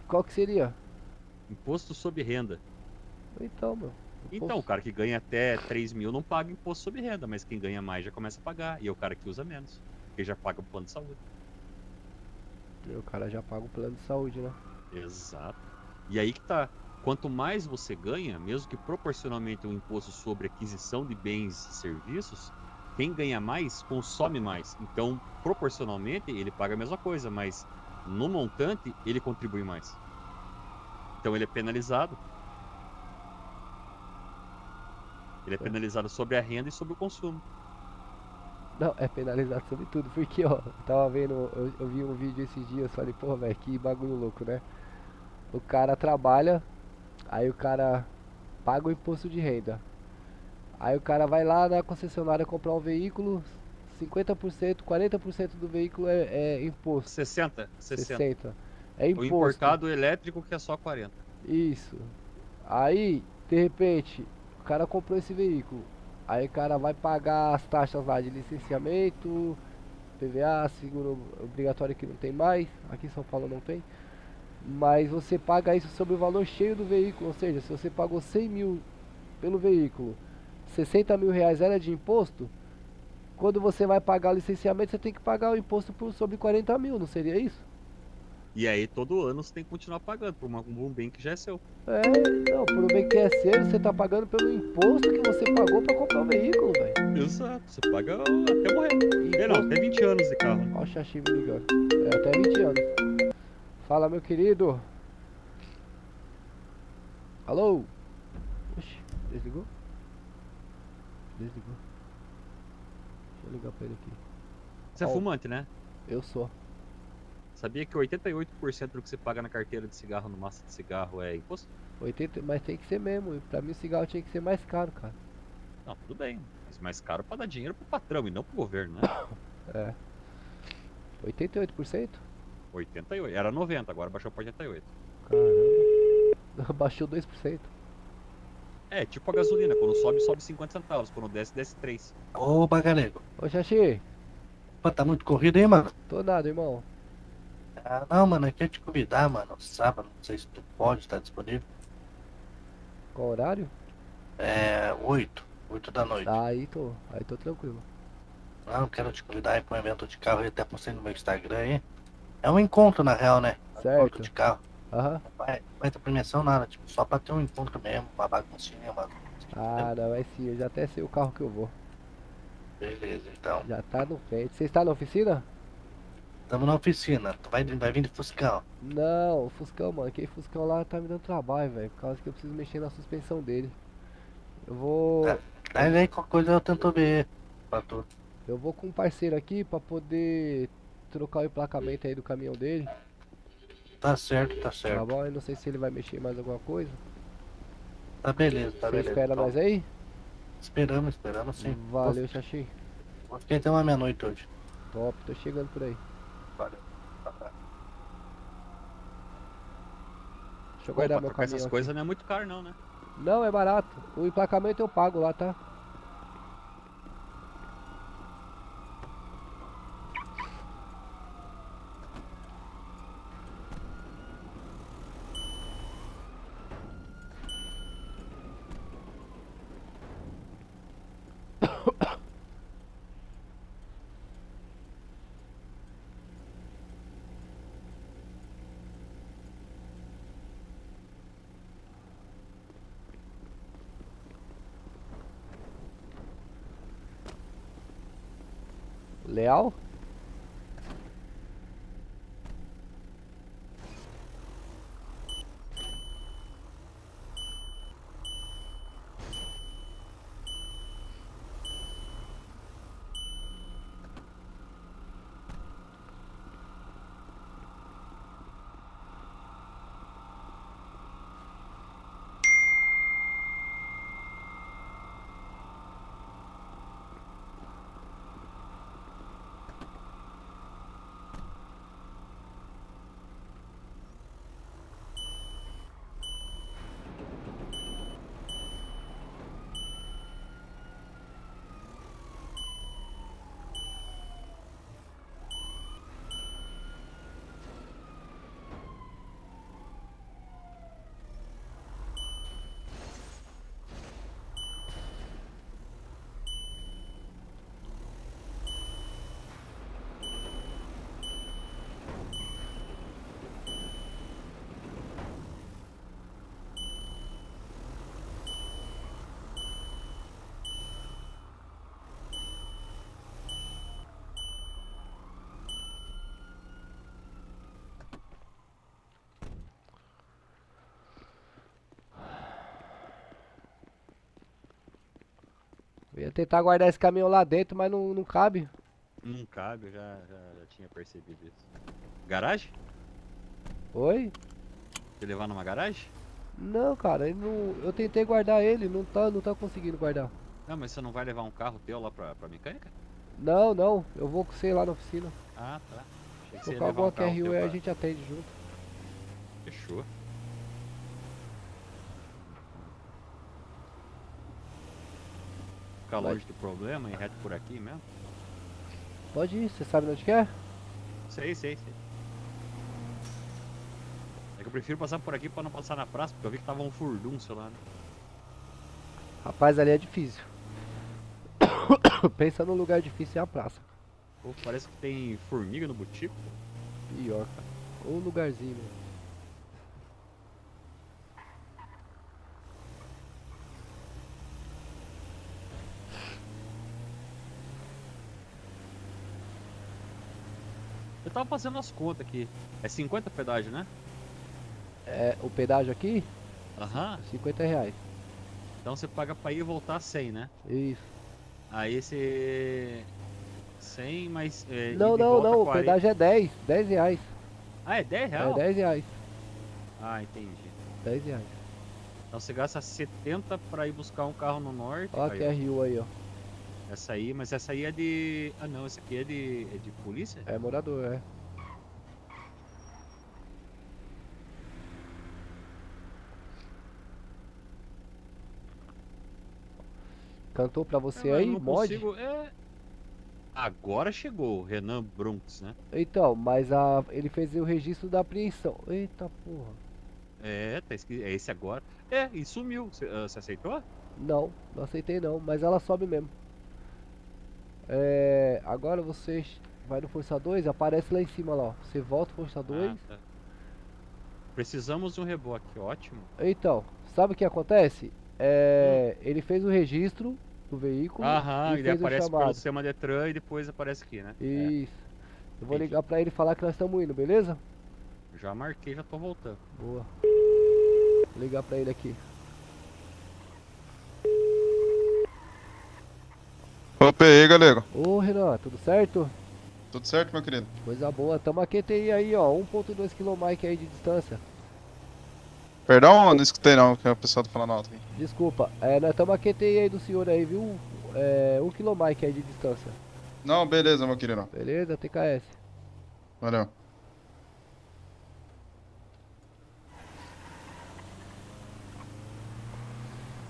Qual que seria? Imposto sobre renda. Então, meu. Então, o cara que ganha até 3 mil não paga imposto sobre renda, mas quem ganha mais já começa a pagar. E é o cara que usa menos, porque já paga o plano de saúde. E o cara já paga o plano de saúde, né? Exato. E aí que tá. Quanto mais você ganha, mesmo que proporcionalmente o imposto sobre aquisição de bens e serviços, quem ganha mais consome mais. Então, proporcionalmente, ele paga a mesma coisa, mas no montante, ele contribui mais. Então ele é penalizado. Ele é penalizado sobre a renda e sobre o consumo. Não, é penalizado sobre tudo, porque ó, eu tava vendo, eu vi um vídeo esses dias, falei, pô, velho, que bagulho louco, né? O cara trabalha, aí o cara paga o imposto de renda. Aí o cara vai lá na concessionária comprar um veículo, 50%, 40% do veículo é imposto. 60. É imposto. O importado elétrico que é só 40. Isso. Aí, de repente, o cara comprou esse veículo. Aí o cara vai pagar as taxas lá de licenciamento, PVA, seguro obrigatório que não tem mais. Aqui em São Paulo não tem. Mas você paga isso sobre o valor cheio do veículo. Ou seja, se você pagou 100 mil pelo veículo, 60 mil reais era de imposto. Quando você vai pagar o licenciamento, você tem que pagar o imposto sobre 40 mil, não seria isso? E aí todo ano você tem que continuar pagando por um bem que já é seu. Não, por um bem que é seu, você tá pagando pelo imposto que você pagou pra comprar o veículo, velho. Exato, você paga até morrer. Não, até 20 anos de carro. Ó o Xaxi me ligando. É até 20 anos. Fala, meu querido. Alô? Oxi, desligou? Desligou. Deixa eu ligar pra ele aqui. Você é fumante, né? Eu sou. Sabia que 88% do que você paga na carteira de cigarro, no maço de cigarro, é imposto? 80, mas tem que ser mesmo. Pra mim o cigarro tinha que ser mais caro, cara. Não, tudo bem. Mas mais caro pra dar dinheiro pro patrão e não pro governo, né? É. 88%? 88. Era 90, agora baixou pra 88. Caramba. Baixou 2%. É, tipo a gasolina. Quando sobe, sobe 50 centavos. Quando desce, desce 3. Ô, Bagalego. Ô, Xaxi. Pô, tá muito corrido, hein, mano? Tô nada, irmão. Ah, não, mano, eu queria te convidar, mano. Sábado, não sei se tu pode, tá disponível. Qual horário? É, 8 da noite. Aí tô tranquilo. Não, quero te convidar aí pra um evento de carro, eu até postei no meu Instagram aí. É um encontro, na real, né? Certo. Encontro de carro. Aham. Vai ter premiação nada, tipo, só pra ter um encontro mesmo, uma baguncinha, mano. Ah, não, vai sim, eu já até sei o carro que eu vou. Beleza, então. Já tá no frente. Você está na oficina? Tamo na oficina, tu vai vir de Fuscão. Não, o Fuscão, mano, aquele Fuscão lá tá me dando trabalho, velho, por causa que eu preciso mexer na suspensão dele. Eu vou... Aí qualquer coisa eu tento ver pra tu. Eu vou com um parceiro aqui pra poder trocar o emplacamento aí do caminhão dele. Tá certo, tá Tá certo. bom? Eu não sei se ele vai mexer mais alguma coisa. Tá beleza, tá Você beleza. espera então. nós aí? Esperamos sim. Valeu, Xaxi. Vou ficar até uma meia-noite hoje. Top, tô chegando por aí. Valeu. Deixa eu guardar meu trocar caminhão essas aqui. coisas não é muito caro não, né? Não, é barato. O emplacamento eu pago lá, tá? Leal? ia tentar guardar esse caminhão lá dentro, mas não cabe. Não cabe, eu já tinha percebido isso. Garagem? Oi? Quer levar numa garagem? Não, cara, ele não, eu tentei guardar ele, não tá conseguindo guardar. Não, mas você não vai levar um carro teu lá pra mecânica? Não, eu vou com você lá na oficina. Ah, tá. Achei que Se você ia for levar alguma um carro QRU teu aí a pra... gente atende junto. Fechou. Ficar longe do problema e reto por aqui mesmo? Pode ir, você sabe onde que é? Sei. É que eu prefiro passar por aqui pra não passar na praça, porque eu vi que tava um furdúncio lá, né? Rapaz, ali é difícil. Pensa num lugar difícil, é a praça. Pô, parece que tem formiga no butico. Pior, cara. Ou um lugarzinho, né? Eu tava fazendo as contas aqui. É 50 pedágio, né? É, o pedágio aqui? Aham. R$50. Então você paga pra ir e voltar 100, né? Isso. Aí você... 100 mais... Não, o pedágio é 10 reais. Ah, é 10 É reais? 10 reais. Ah, entendi. 10 reais. Então você gasta 70 pra ir buscar um carro no norte. Ó a QRU aí, ó. Essa aí, mas essa aí é de... Ah não, essa aqui é de polícia? É morador, é. Cantou pra você Não, eu aí, não mod? consigo, Agora chegou o Renan Bronx, né? Então, mas ele fez o registro da apreensão. Eita porra. É, tá escrito, é esse agora. E sumiu. Você aceitou? Não aceitei não, mas ela sobe mesmo. Agora você vai no Força 2, aparece lá em cima lá, ó. Você volta no Força 2. Ah, tá. Precisamos de um reboque, ótimo. Então, sabe o que acontece? Ele fez o registro do veículo Aham, e ele fez o aparece chamado. pelo sistema Detran e depois aparece aqui, né? Isso. Eu vou ligar pra ele e falar que nós estamos indo, beleza? Já marquei, já tô voltando. Boa. Vou ligar pra ele aqui. Opa, e aí, galera? Ô Renan, tudo certo? Tudo certo, meu querido? Coisa boa, tamo a QTI aí, ó, 1.2 km aí de distância. Perdão, não escutei não, que o pessoal tá falando alto aí. Desculpa, nós estamos a QTI aí do senhor aí, viu? 1 km aí de distância. Não, beleza, meu querido. Beleza, TKS. Valeu.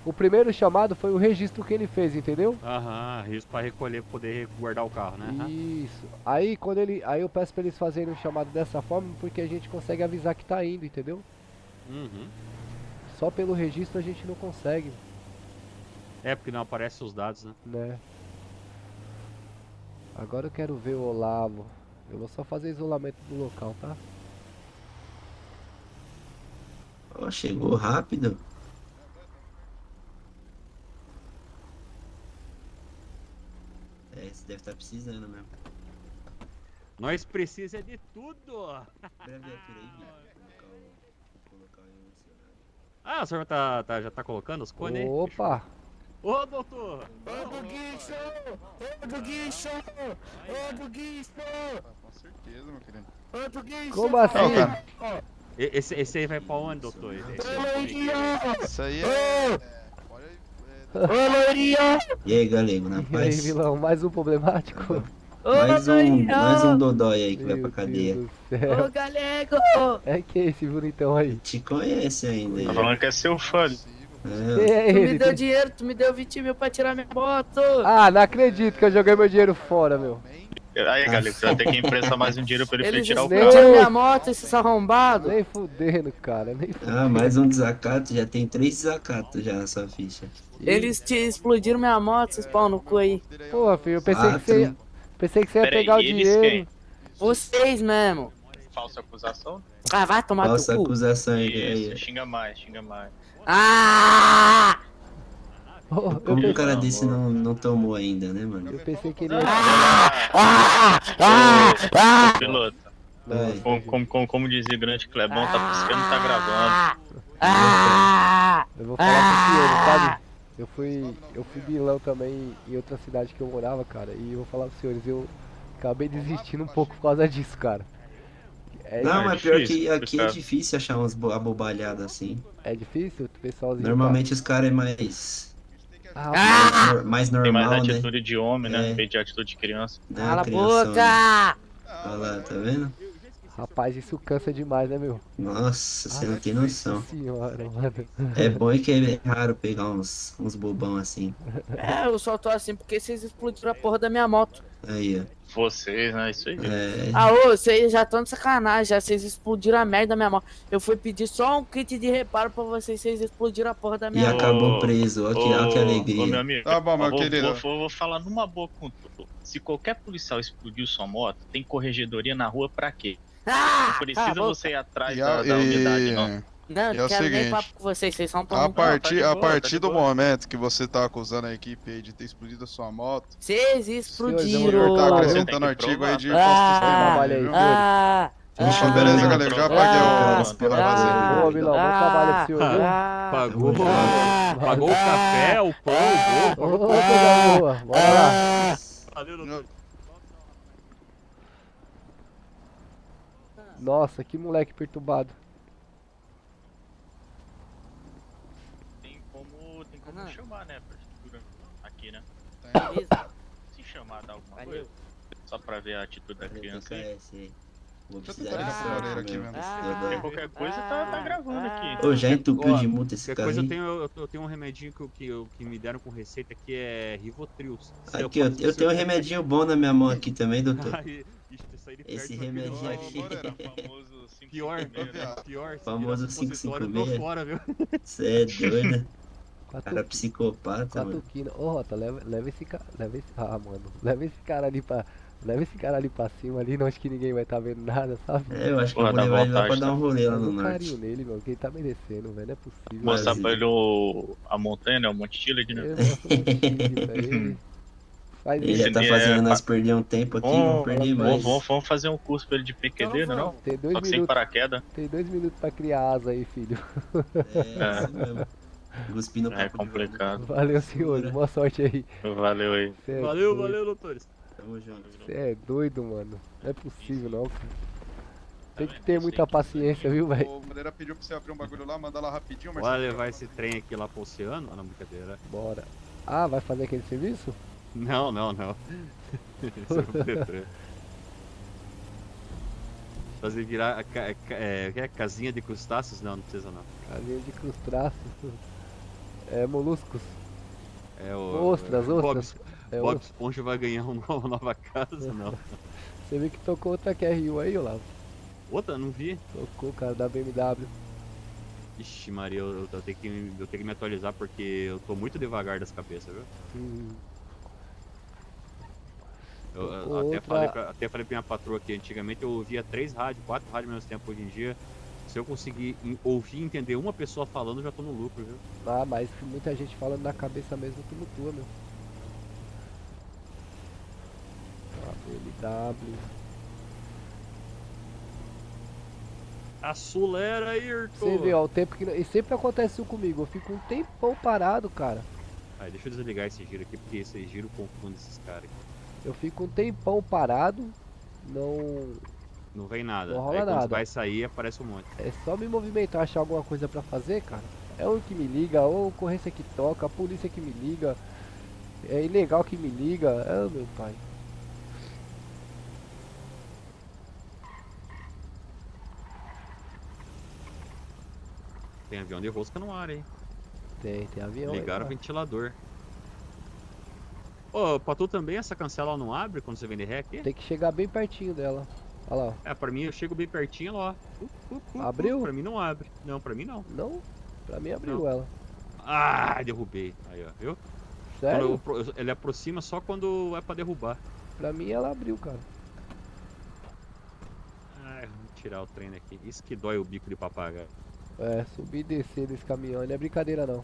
O primeiro chamado foi o registro que ele fez, entendeu? Aham, risco pra recolher, poder guardar o carro, né? Aham. Isso. Aí eu peço pra eles fazerem o chamado dessa forma, porque a gente consegue avisar que tá indo, entendeu? Uhum. Só pelo registro a gente não consegue. É, porque não aparecem os dados, né? Né? Agora eu quero ver o Olavo. Eu vou só fazer isolamento do local, tá? Ó, chegou rápido. Você deve estar precisando mesmo. Nós precisa de tudo! Ah, o senhor já tá colocando os cones aí? Opa! Ô, doutor! Ô, do guicho! Ô, do guicho! Ô, do guicho! Com certeza, meu querido. Ô, do guicho! Como assim? Não, cara. Esse aí vai pra onde, doutor? Isso aí Ô, loirinho! E aí, galego, na E aí, paz? vilão, mais um problemático? Mais um dodói aí que vai pra cadeia. Ô, galego! É que esse bonitão aí? Te conhece ainda. Tá falando que é seu fã. É, Tu me deu dinheiro, tu me deu 20 mil pra tirar minha moto. Ah, não acredito que eu joguei meu dinheiro fora, meu. Aí, galego, você vai ter que emprestar mais um dinheiro pra ele Eles tirar o explodiram carro. minha moto, esses arrombados. Nem fudendo, cara, nem fudendo. Ah, mais um desacato, já tem 3 desacatos já na sua ficha. Eles explodiram minha moto, esses pau no cu aí. Porra, filho, eu pensei que você ia pegar o dinheiro. Vocês mesmo. Falsa acusação? Ah, vai tomar Falsa no cu. acusação aí. Isso, xinga mais, xinga mais. Ah! Como um cara desse não tomou ainda, né, mano? Eu pensei que ele ia... Ô, piloto. Como dizia o grande Clebão, tá piscando, tá gravando. Eu vou falar pro senhor, sabe? Eu eu fui bilão também em outra cidade que eu morava, cara. E eu vou falar pros senhores, eu acabei desistindo um pouco por causa disso, cara. Não, mas pior que aqui é difícil achar uns abobalhados assim. É difícil? O pessoalzinho. Normalmente os caras é mais. Mais Tem normal, mais né? atitude de homem, né? É. Em vez de atitude de criança. Cala a boca! Olha lá, tá vendo? Rapaz, isso cansa demais, né, meu? Nossa, você não tem noção. Nossa senhora, mano. É bom e que é raro pegar uns bobão assim. É, eu só tô assim porque vocês explodiram a porra da minha moto. Aí, ó. Vocês, né? Isso aí. Ah, ô, vocês já estão de sacanagem, já vocês explodiram a merda da minha moto. Eu fui pedir só um kit de reparo pra vocês explodiram a porra da minha E moto. acabou preso, ó que alegria. Ô, meu amigo, Tá bom, meu vou, querido. vou falar numa boa com tu. Se qualquer policial explodiu sua moto, tem corregedoria na rua pra quê? Não precisa você ir atrás da unidade, não. Não, E é não o quero nem seguinte, papo com vocês, vocês são tão A partir tá do momento que você tá acusando a equipe aí de ter explodido a sua moto, vocês o explodiram. senhor tá acrescentando artigo aí de falso testemunho, viu? Opa, beleza, galera, já paguei o negócio Boa, Milão, bom trabalho pro senhor, viu? Pagou o café, o pão, o bolo. Ô, coisa boa, bora lá. Valeu, doutor. Nossa, que moleque perturbado. Tem como chamar, né? Prefeitura aqui, né? Beleza. Se chamar, dá alguma coisa. Só pra ver a atitude da criança aí. Vou Deixa eu precisar tentar de essa sorte orelha aqui, mesmo. vendo. Qualquer coisa tá gravando aqui. Ô, já entupiu de multa esse Qualquer cara coisa aí? eu tenho um remedinho que me deram com receita que é Rivotril. Aqui, ó, eu tenho um remedinho bom na minha mão aqui também, doutor. Isso aí Esse remedinho aqui. Pior. Famoso Se virasse supositório, 556. eu tô fora, viu? Cê é doido. Cara psicopata, mano. Catuquina. Ô, Rota, leva esse cara. Ah, mano. Leva esse cara ali pra cima ali, não acho que ninguém vai estar vendo nada, sabe? É, eu acho que eu vou levar ele lá pra dar um rolê lá no norte. carinho nele, meu, que ele tá merecendo, velho, não é possível. Mostrar pra ele a montanha, né? O Monte Chile, né? Ele já tá fazendo nós perder um tempo aqui, não perder mais. Vamos fazer um curso pra ele de PQD, não? Tem 2 Só que sem minutos. paraquedas. Tem 2 minutos pra criar asa aí, filho. É, isso mesmo. Cuspir no É complicado. Valeu, senhores. Boa sorte aí. Valeu aí. Cê é Valeu, doido. doutores. Tamo junto. Você é doido, mano. Não é possível, não, cara. Tem que ter muita paciência, viu, velho? O Moreira pediu pra você abrir um bagulho lá, manda lá rapidinho, Bora Marcelo. levar esse trem aqui lá pro oceano? Ah, não, brincadeira. Bora. Ah, vai fazer aquele serviço? Não. Esse é o Detran. Fazer virar casinha de crustáceos? Não precisa não. Casinha de crustáceos. É, moluscos. É o... Ostras. Bob Esponja vai ganhar uma nova casa, não. Você viu que tocou outra QRU aí, Olavo? Outra? Não vi. Tocou, cara, da BMW. Ixi, Maria, eu tenho que me atualizar porque eu tô muito devagar das cabeças, viu? Eu até falei pra minha patroa que antigamente eu ouvia 3 rádios, 4 rádios ao mesmo tempo. Hoje em dia, se eu conseguir ouvir e entender uma pessoa falando, eu já tô no lucro, viu? Ah, mas muita gente falando na cabeça mesmo, tumultua, meu. BMW. Acelera, Ayrton! Você vê, ó, o tempo que. E sempre acontece isso comigo, eu fico um tempão parado, cara. Aí, deixa eu desligar esse giro aqui, porque esse giro confunde esses caras aqui. Eu fico um tempão parado, não vem nada. Não rola aí quando nada. você vai sair, aparece um monte. É só me movimentar, achar alguma coisa pra fazer, cara. É um que me liga, ou a ocorrência que toca, a polícia que me liga, é ilegal que me liga, é meu pai. Tem avião de rosca no ar, hein? Tem avião aí, Ligaram o cara. ventilador. Ô, pra tu também essa cancela não abre quando você vende ré aqui? Tem que chegar bem pertinho dela. Olha lá. É, pra mim eu chego bem pertinho lá. Abriu? Pra mim não abre. Não, pra mim não. Não? Pra mim abriu Não. ela. Ah, derrubei. Aí, ó, viu? Sério? Ele aproxima só quando é pra derrubar. Pra mim ela abriu, cara. Ai, vamos tirar o trem daqui. Isso que dói o bico de papagaio. É, subir e descer desse caminhão, não é brincadeira não.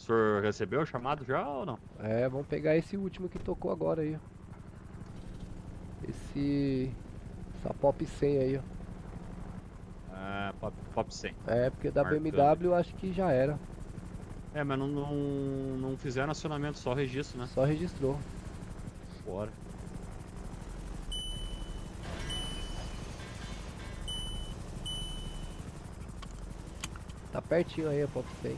senhor recebeu o chamado já ou não? É, vamos pegar esse último que tocou agora aí, ó. Essa Pop 100 aí, ó. Ah, Pop 100. É, porque da Marcando. BMW eu acho que já era. É, mas não fizeram acionamento, só registro, né? Só registrou. Bora. Tá pertinho aí a Pop 100.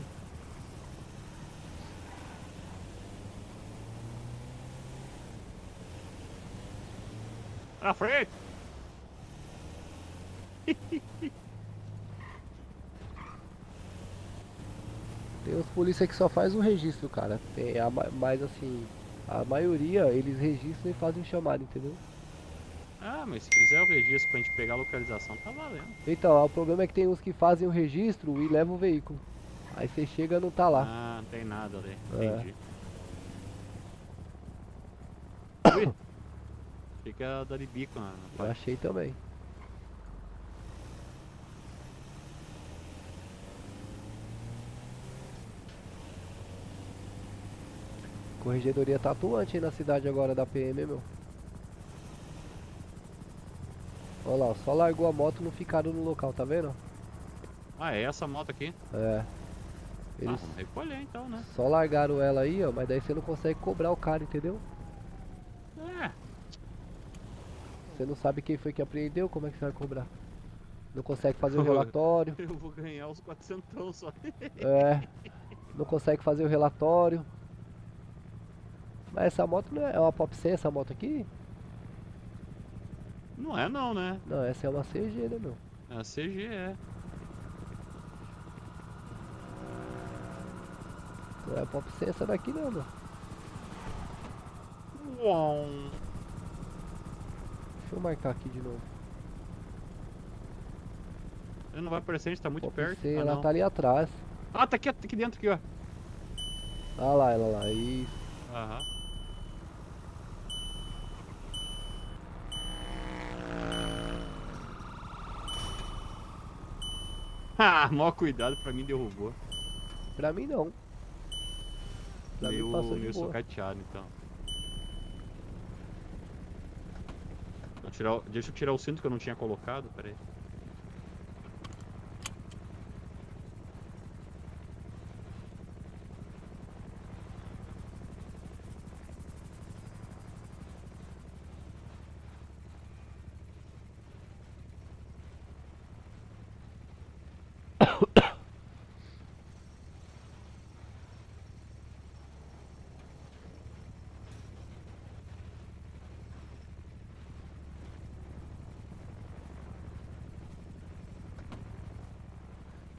Na frente! Tem uns polícia que só faz o registro, cara. Tem mas assim, a maioria eles registram e fazem chamada, entendeu? Ah, mas se fizer o registro pra gente pegar a localização, tá valendo. Então, o problema é que tem uns que fazem o registro e levam o veículo. Aí você chega e não tá lá. Ah, não tem nada ali. É. Entendi. Ui. Fica dando bico na Eu achei também. Corregedoria tá atuante aí na cidade agora da PM, meu. Olha lá, só largou a moto e não ficaram no local, tá vendo? Ah, é essa moto aqui? É. Ah, Eles vamos recolher então, né? só largaram ela aí, ó, mas daí você não consegue cobrar o cara, entendeu? É. Você não sabe quem foi que apreendeu, como é que você vai cobrar? Não consegue fazer o relatório. Eu vou ganhar os 400 só. É. Não consegue fazer o relatório. Mas essa moto não é uma Pop 100, essa moto aqui? Não é não, né? Não, essa é uma CG, né, meu? É a CG, é. Não é Pop 100 essa daqui não, meu. Deixa eu marcar aqui de novo. Ele não vai aparecer, a gente tá muito Pop perto. 100, Ah, ela não. tá ali atrás. Ah, tá aqui dentro, aqui, ó. Ah lá, ela lá, isso. Aham. Ah, maior cuidado, pra mim derrubou. Pra mim não. Pra mim passou de Meio boa. sucateado, então. Deixa eu tirar o cinto que eu não tinha colocado, peraí.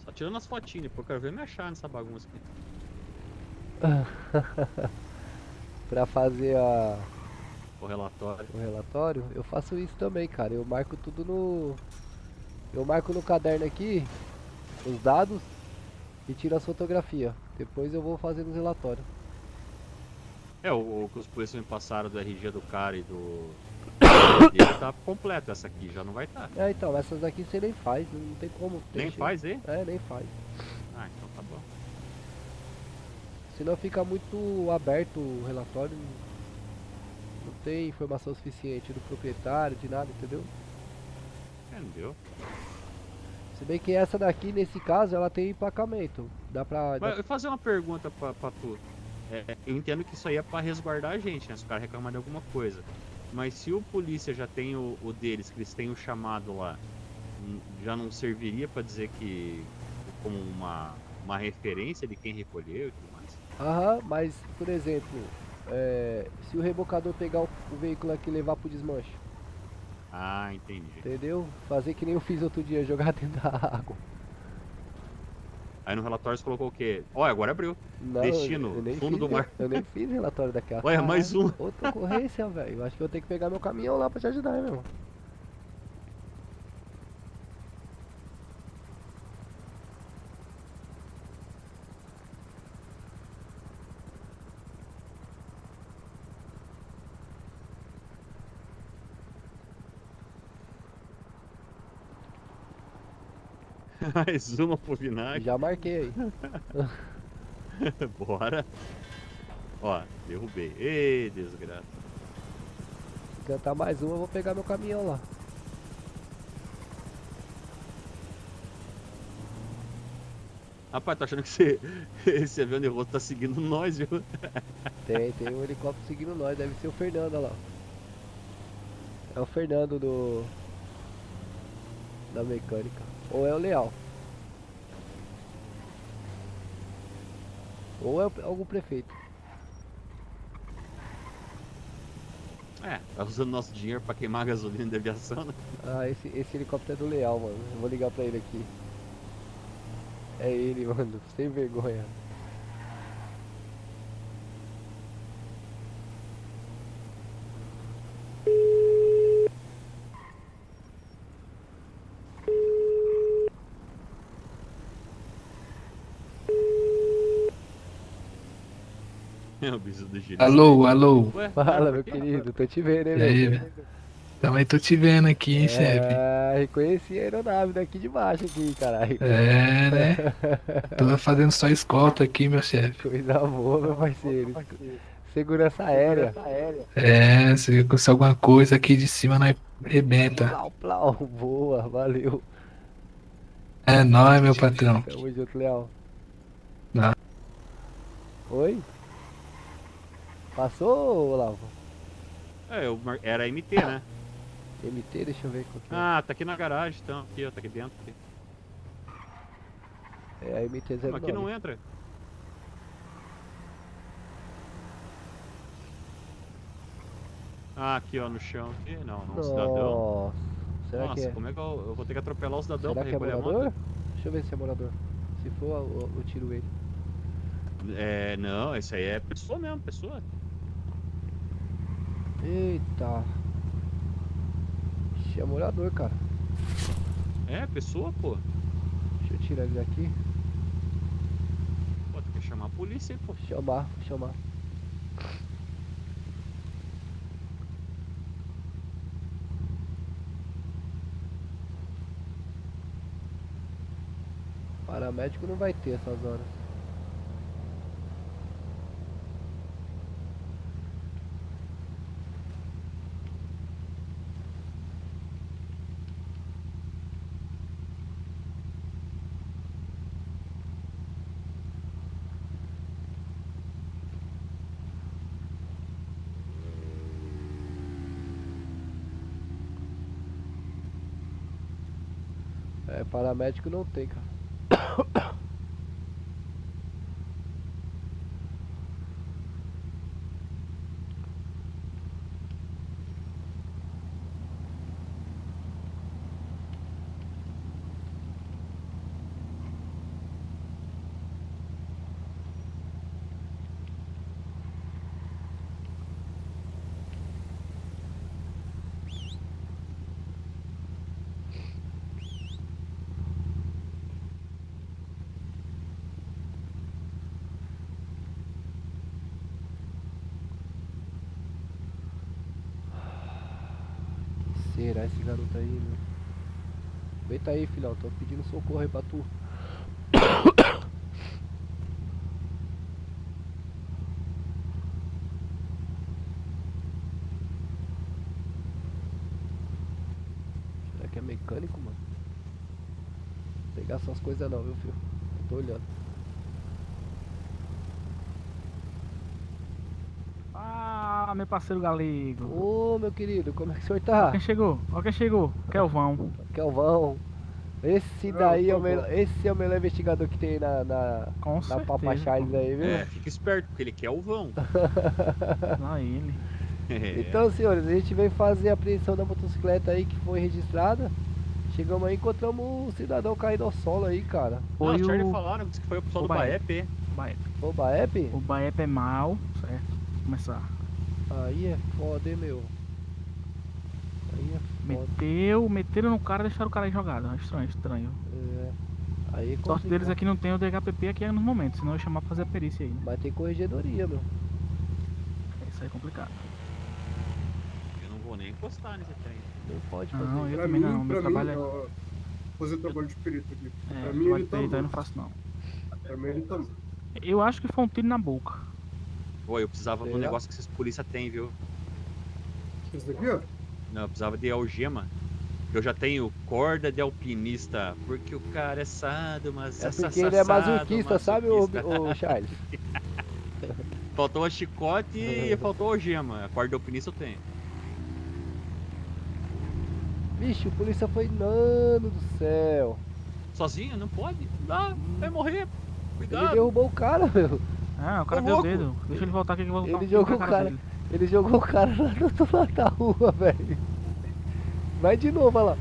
Só tirando as fotinhas, depois eu quero ver me achar nessa bagunça aqui. Pra fazer O relatório. o relatório, eu faço isso também, cara. Eu marco tudo no... Eu marco no caderno aqui os dados e tiro as fotografias. Depois eu vou fazer no relatório. É, o que os policiais me passaram do RG do cara e do... Ele tá completo, essa aqui já não vai estar. É, então, essas daqui você nem faz, não tem como. Nem deixa. faz, hein? É, nem faz. Ah, então tá bom. Senão fica muito aberto o relatório. Não tem informação suficiente do proprietário, de nada, entendeu? Entendeu? Se bem que essa daqui, nesse caso, ela tem emplacamento. Dá pra... Mas eu vou fazer uma pergunta pra tu. Eu entendo que isso aí é pra resguardar a gente, né? Se o cara reclamar de alguma coisa. Mas se o polícia já tem o deles, que eles têm o chamado lá, já não serviria pra dizer que... como uma referência de quem recolheu e tudo mais? Aham, mas, por exemplo, se o rebocador pegar o veículo aqui e levar pro desmanche, Ah, entendi. entendeu? Fazer que nem eu fiz outro dia, jogar dentro da água. Aí no relatório você colocou o quê? Olha, agora abriu. Não, Destino, eu nem fundo fiz, do mar. Eu nem fiz relatório daquela. Olha, mais um. Outra ocorrência, velho. Eu acho que eu tenho que pegar meu caminhão lá pra te ajudar, hein, meu. Mais uma pro vinagre. Já marquei aí. Bora. Ó, derrubei. Ei, desgraça. Se cantar mais uma, eu vou pegar meu caminhão lá. Rapaz, tô achando que esse avião de rosto tá seguindo nós, viu? Tem um helicóptero seguindo nós, deve ser o Fernando, olha lá. É o Fernando da mecânica. Ou é o Leal. Ou é algum prefeito. Tá usando nosso dinheiro pra queimar a gasolina de aviação, né? Ah, esse helicóptero é do Leal, mano. Eu vou ligar pra ele aqui. É ele, mano. Sem vergonha. É o bicho do giro. Alô. Fala, meu querido. Tô te vendo, hein, E aí, meu? velho? Também tô te vendo aqui, hein, chefe? Ah, reconheci a aeronave daqui de baixo aqui, caralho. É, né? Tô fazendo só escolta aqui, meu chefe. Coisa boa, meu parceiro. Segurança aérea. É, se acontecer alguma coisa aqui de cima, nós arrebenta. Plau, plau. Boa, valeu. É nóis, meu patrão. Tamo junto, Leal. Não. Oi? Passou, Olavo? Era MT, né? MT, deixa eu ver qual que é. Ah, tá aqui na garagem, então. Aqui, ó, tá aqui dentro. Aqui. É a MT-09. Aqui não entra. Ah, aqui, ó, no chão. Aqui, não, um cidadão. Será Nossa, que é? como é que eu vou ter que atropelar o cidadão Será pra que é recolher a morador? moto? Deixa eu ver se é morador. Se for, eu tiro ele. Não, esse aí é pessoa mesmo, pessoa. Eita. Ixi, é morador, cara. É, pessoa, pô. Deixa eu tirar ele daqui. Pô, tem que chamar a polícia aí, pô. Chamar. Paramédico não vai ter essas horas. É, paramédico não tem, cara. Será esse garoto aí, meu? Aguenta aí, filhão. Tô pedindo socorro aí pra tu. Será que é mecânico, mano? Não vou pegar essas coisas não, viu, filho? Eu tô olhando. Ah, meu parceiro galego. Ô, meu querido, como é que o senhor tá? Ó quem chegou. Kelvão. Kelvão. Esse daí é o melhor, esse é o melhor investigador que tem na Papa Charles aí, viu? É, fica esperto, porque ele quer o vão. Não, ele. Então, senhores, a gente veio fazer a apreensão da motocicleta aí que foi registrada. Chegamos aí e encontramos um cidadão caído ao solo aí, cara. Não, os Charlie falaram que foi o pessoal do Baep. Foi o Baep? O Baep é mal, certo? Vou começar. Aí é foda, hein, meu. Aí é foda. Meteram no cara e deixaram o cara aí jogado. Estranho. É. Aí é sorte deles aqui não tem o DHPP aqui nos momentos, senão eu ia chamar pra fazer a perícia aí, né? Mas tem corregedoria, meu. Isso aí é complicado. Eu não vou nem encostar nesse trem. Não pode fazer. Não, eu também não. Meu trabalho é... fazer trabalho de perito aqui. É, Pra mim trabalho ele de tá perito aí eu bom. não faço não. Pra mim ele tá bom. Eu acho que foi um tiro na boca. Pô, eu precisava do Será? negócio que esses polícia tem, viu? Isso daqui, ó. Não, eu precisava de algema. Eu já tenho corda de alpinista, porque o cara é sado, mas... É porque ele é masoquista, sabe, ô Charles? Faltou a chicote e faltou a algema. A corda de alpinista eu tenho. Vixe, o polícia foi, mano do céu. Sozinho? Não pode? Não dá, vai morrer. Cuidado. Ele derrubou o cara, meu. Ah, o cara Ô, deu o louco. dedo. Deixa ele voltar aqui que eu vou voltar Ele jogou o cara. dele. Ele jogou o cara lá do outro lado da rua, velho. Vai de novo, olha lá.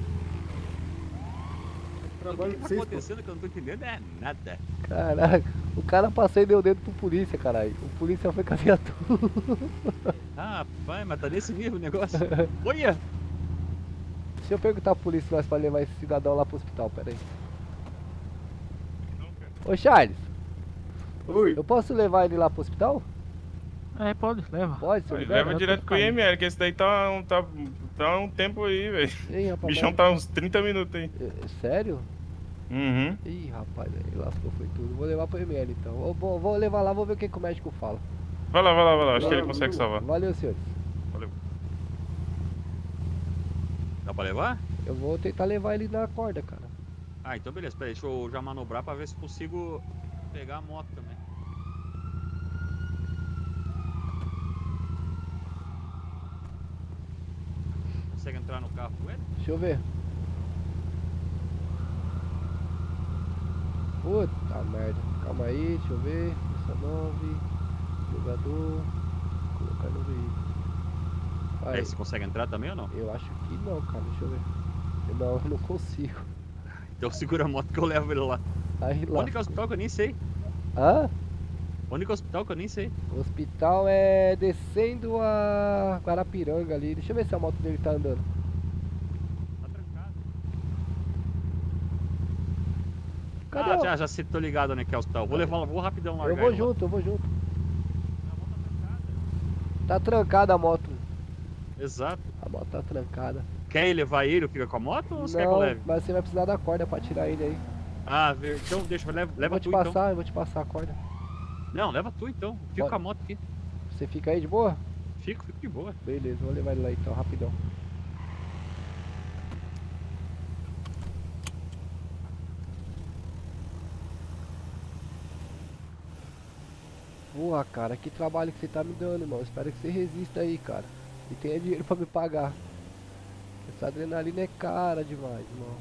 O que tá acontecendo que eu não tô entendendo é nada. Caraca, o cara passou e deu o dedo pro polícia, caralho. O polícia foi com a viatura. Ah, pai, mas tá nesse nível o negócio. Olha! Deixa eu perguntar pro polícia nós pra levar esse cidadão lá pro hospital, pera aí. Ô Charles. Oi. Eu posso levar ele lá pro hospital? É, pode, leva. Pode, senhor. Leva direto pro IML, que esse daí tá um tempo aí, Ei, velho. rapaz, O bichão tá uns 30 minutos aí. Sério? Uhum. Ih, rapaz, aí lascou, foi tudo. Vou levar pro ML então. Vou levar lá, vou ver o que o médico fala. Vai lá. Acho que ele consegue salvar. Valeu, senhores. Valeu. Dá pra levar? Eu vou tentar levar ele na corda, cara. Ah, então beleza. Peraí, deixa eu já manobrar pra ver se consigo pegar a moto também. Consegue entrar no carro com ele? Deixa eu ver. Puta merda. Calma aí, deixa eu ver. Essa 9. Jogador. Colocar no veículo. Aí, você consegue entrar também ou não? Eu acho que não, cara. Deixa eu ver. Não, eu não consigo. Então segura a moto que eu levo ele lá. Aí O lá. único hospital que eu nem sei. Hã? O único hospital que eu nem sei. O hospital é descendo a Guarapiranga ali. Deixa eu ver se a moto dele tá andando. Tá trancado. Cadê Ah, o- já sei, tô ligado onde é que é o hospital. Vou levar, vou rapidão largar Eu vou ele lá. junto, eu vou junto. Tá trancada a moto. Exato. A moto tá trancada. Quer levar ele, fica com a moto ou você quer que eu Não, leve? mas você vai precisar da corda pra tirar ele aí. Ah, então deixa, Eu leva vou te tu passar, então. eu vou te passar a corda. Não, leva tu então. Fica Pode. com a moto aqui. Você fica aí de boa? Fico de boa. Beleza, vou levar ele lá então, rapidão. Porra, cara, que trabalho que você tá me dando, irmão. Espero que você resista aí, cara. E tenha dinheiro pra me pagar. Essa adrenalina é cara demais, irmão.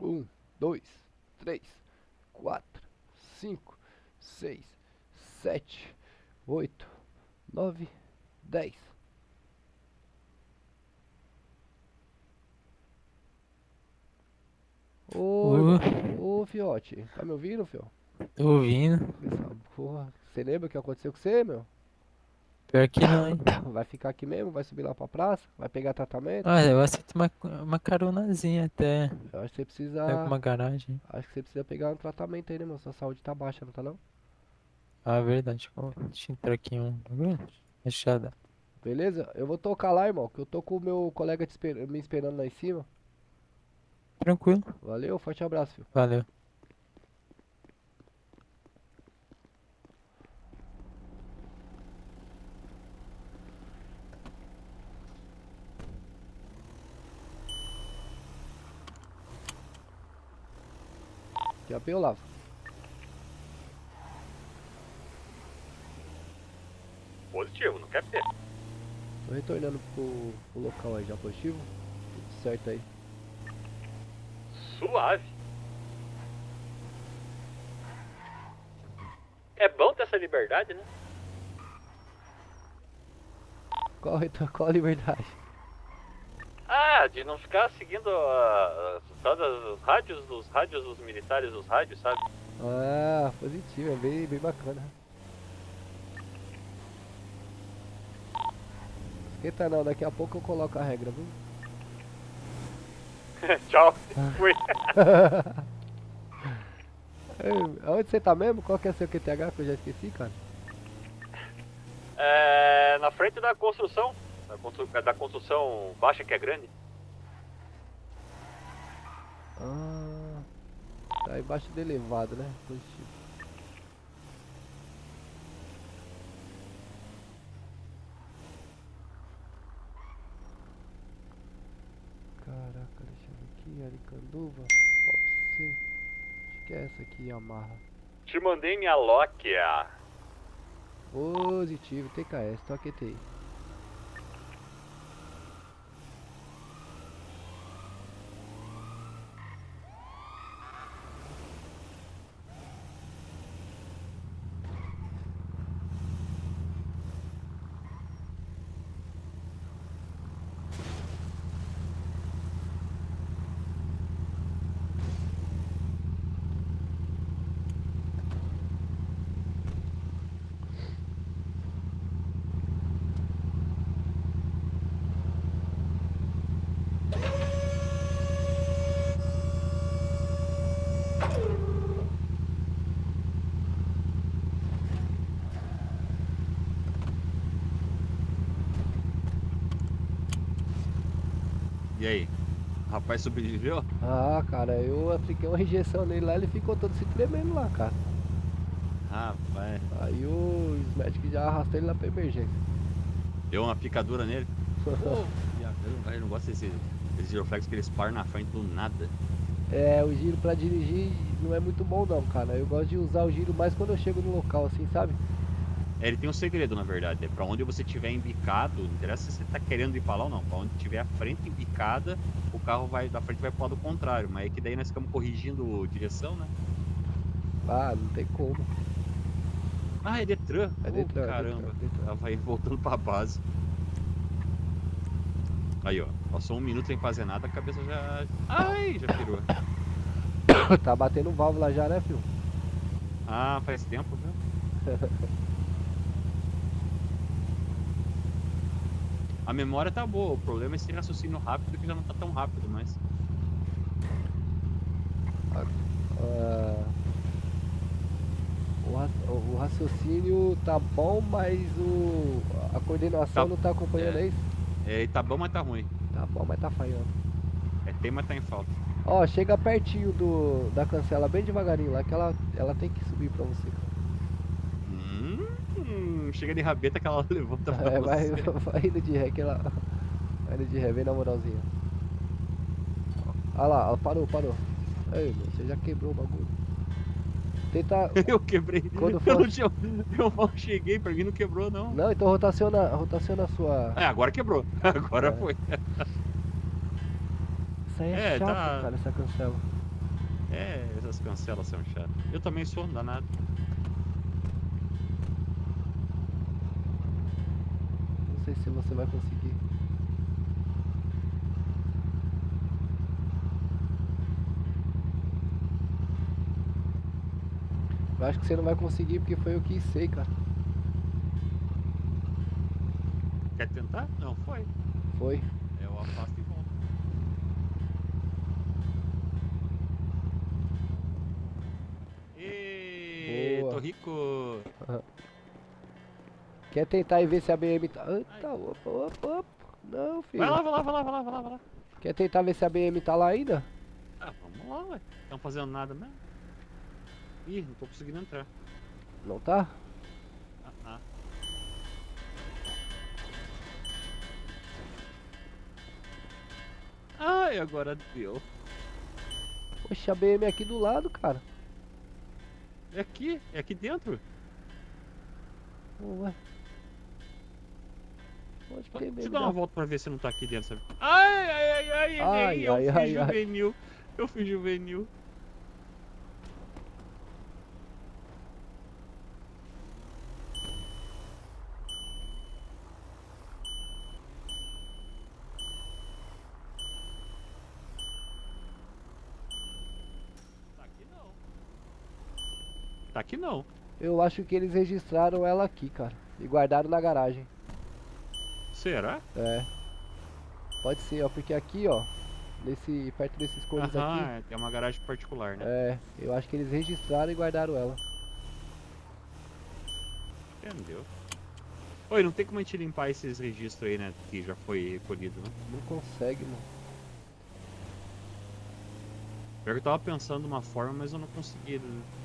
Um, dois, três, 4, 5, 6, 7, 8, 9, 10. Ô, fiote, tá me ouvindo, fio? Tô ouvindo. Essa porra, você lembra o que aconteceu com você, meu? Pior que não, hein? Vai ficar aqui mesmo? Vai subir lá pra praça? Vai pegar tratamento? Olha, eu aceito uma caronazinha até. Eu acho que você precisa. Pega uma garagem. Acho que você precisa pegar um tratamento aí, né, meu? Sua saúde tá baixa, não tá não? Ah, verdade. Deixa eu entrar aqui um bagulho. Fechada. Beleza? Eu vou tocar lá, irmão, que eu tô com o meu colega me esperando lá em cima. Tranquilo. Valeu, forte abraço, filho. Valeu. Já pegou, Olavo? Positivo, não quer ter. Tô retornando pro local aí, já positivo? Tudo certo aí. Suave. É bom ter essa liberdade, né? Qual a liberdade? Ah, de não ficar seguindo todas as rádios dos militares, os rádios, sabe? Ah, positivo, é bem bacana. Esquenta não, daqui a pouco eu coloco a regra, viu? Tchau, fui. Onde você tá mesmo? Qual que é seu QTH que eu já esqueci, cara? É, na frente da construção, da construção baixa que é grande. Ah, tá embaixo do elevado, né? Positivo. Caraca, deixa eu ver aqui, Aricanduva, pode ser. Acho que é essa aqui, Yamaha. Te mandei minha Lokia. Positivo, TKS, toque TI. E aí? O rapaz sobreviveu? Ah, cara, eu apliquei uma injeção nele lá, ele ficou todo se tremendo lá, cara. Rapaz. Aí os médicos já arrastaram ele lá pra emergência. Deu uma picadura nele. Eu não gosto desse giroflex que eles param na frente do nada. É, o giro pra dirigir não é muito bom não, cara. Eu gosto de usar o giro mais quando eu chego no local, assim, sabe? É, ele tem um segredo, na verdade. É pra onde você tiver embicado, não interessa se você tá querendo ir pra lá ou não. Pra onde tiver a frente embicada, o carro da frente vai pro lado contrário. Mas é que daí nós ficamos corrigindo direção, né? Ah, não tem como. Ah, é Detran. É Detran, Caramba. Detran. Ela vai voltando pra base. Aí, ó. Passou 1 minuto sem fazer nada, a cabeça já... Ai, já pirou. Tá batendo válvula já, né, filho? Ah, faz tempo, viu? A memória tá boa, o problema é esse raciocínio rápido que já não tá tão rápido, mas... O raciocínio tá bom, mas a coordenação não tá acompanhando, é isso? É, e tá bom, mas tá ruim. Tá bom, mas tá falhando. É, tem, mas tá em falta. Ó, chega pertinho da cancela bem devagarinho lá, que ela tem que subir pra você. Chega de rabeta que ela levanta pra vai, você. vai indo de ré, que ela... Vai indo de ré, vem na moralzinha. Olha lá, parou. Aí, meu, você já quebrou o bagulho. Tenta... Eu quebrei. Quando Eu mal cheguei, pra mim não quebrou, não. Não, então rotaciona a sua... É, agora quebrou. Agora foi. Isso aí é chato, cara, essa cancela. É, essas cancelas são chatas. Eu também sou, danado. Não sei se você vai conseguir. Eu acho que você não vai conseguir porque foi eu que sei, cara. Quer tentar? Não, foi. Foi. Eu afasto e volto. Êêêê, tô rico. Quer tentar e ver se a BM tá... Eita, opa. Não, filho. Vai lá. Quer tentar ver se a BM tá lá ainda? Ah, vamos lá, ué. Estão fazendo nada mesmo. Ih, não tô conseguindo entrar. Não tá? Ai, agora deu. Poxa, a BM é aqui do lado, cara. É aqui dentro. Ué. Onde que tem Deixa eu BM? dar uma volta pra ver se não tá aqui dentro, sabe? Ai, eu fui juvenil. Tá aqui não. Eu acho que eles registraram ela aqui, cara. E guardaram na garagem. Será? É. Pode ser, ó. Porque aqui, ó. Perto desses coisas aqui. É uma garagem particular, né? É. Eu acho que eles registraram e guardaram ela. Entendeu? Oi, não tem como a gente limpar esses registros aí, né? Que já foi recolhido, né? Não consegue, mano. Pior que eu tava pensando numa forma, mas eu não consegui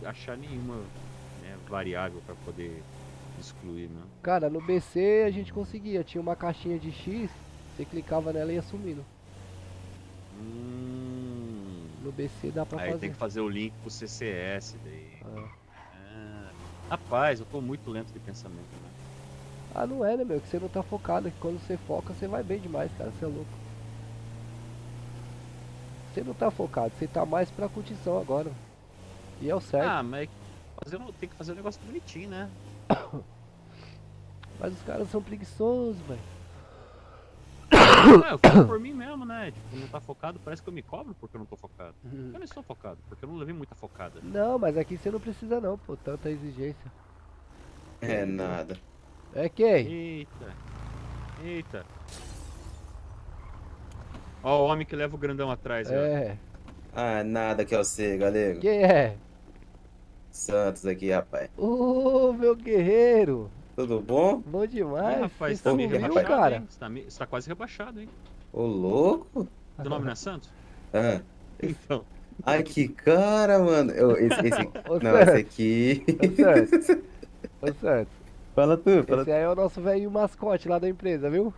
achar nenhuma, né, variável pra poder excluir, né? Cara, no BC a gente conseguia. Tinha uma caixinha de X. Você clicava nela e ia sumindo. No BC dá pra aí fazer. tem que fazer o link pro CCS daí. Rapaz, eu tô muito lento de pensamento, né? Ah, não é, né, meu? Que você não tá focado. Que quando você foca, você vai bem demais, cara. Você é louco. Você não tá focado, você tá mais pra curtição agora. E é o certo. Ah, mas tem que fazer um negócio bonitinho, né? Mas os caras são preguiçosos, velho. Eu falo por mim mesmo, né? Tipo, não tá focado, parece que eu me cobro porque eu não tô focado. Eu não estou focado, porque eu não levei muita focada. Não, mas aqui você não precisa não, pô, tanta exigência. É nada. É quem? Eita. Ó, o homem que leva o grandão atrás, É. Ah, nada que eu sei, galego. Quem é? Santos aqui, rapaz. Ô, meu guerreiro. Tudo bom? Bom demais. Rapaz, Você tá meio sumiu, rebaixado, cara. hein? Você tá quase rebaixado, hein? Ô, louco? Teu nome não é Santos? Ah. Então. Ai, que cara, mano. Esse Ô, não, Santos. esse aqui... Ô, Santos. Fala tu, fala Esse aí é o nosso velho mascote lá da empresa, viu?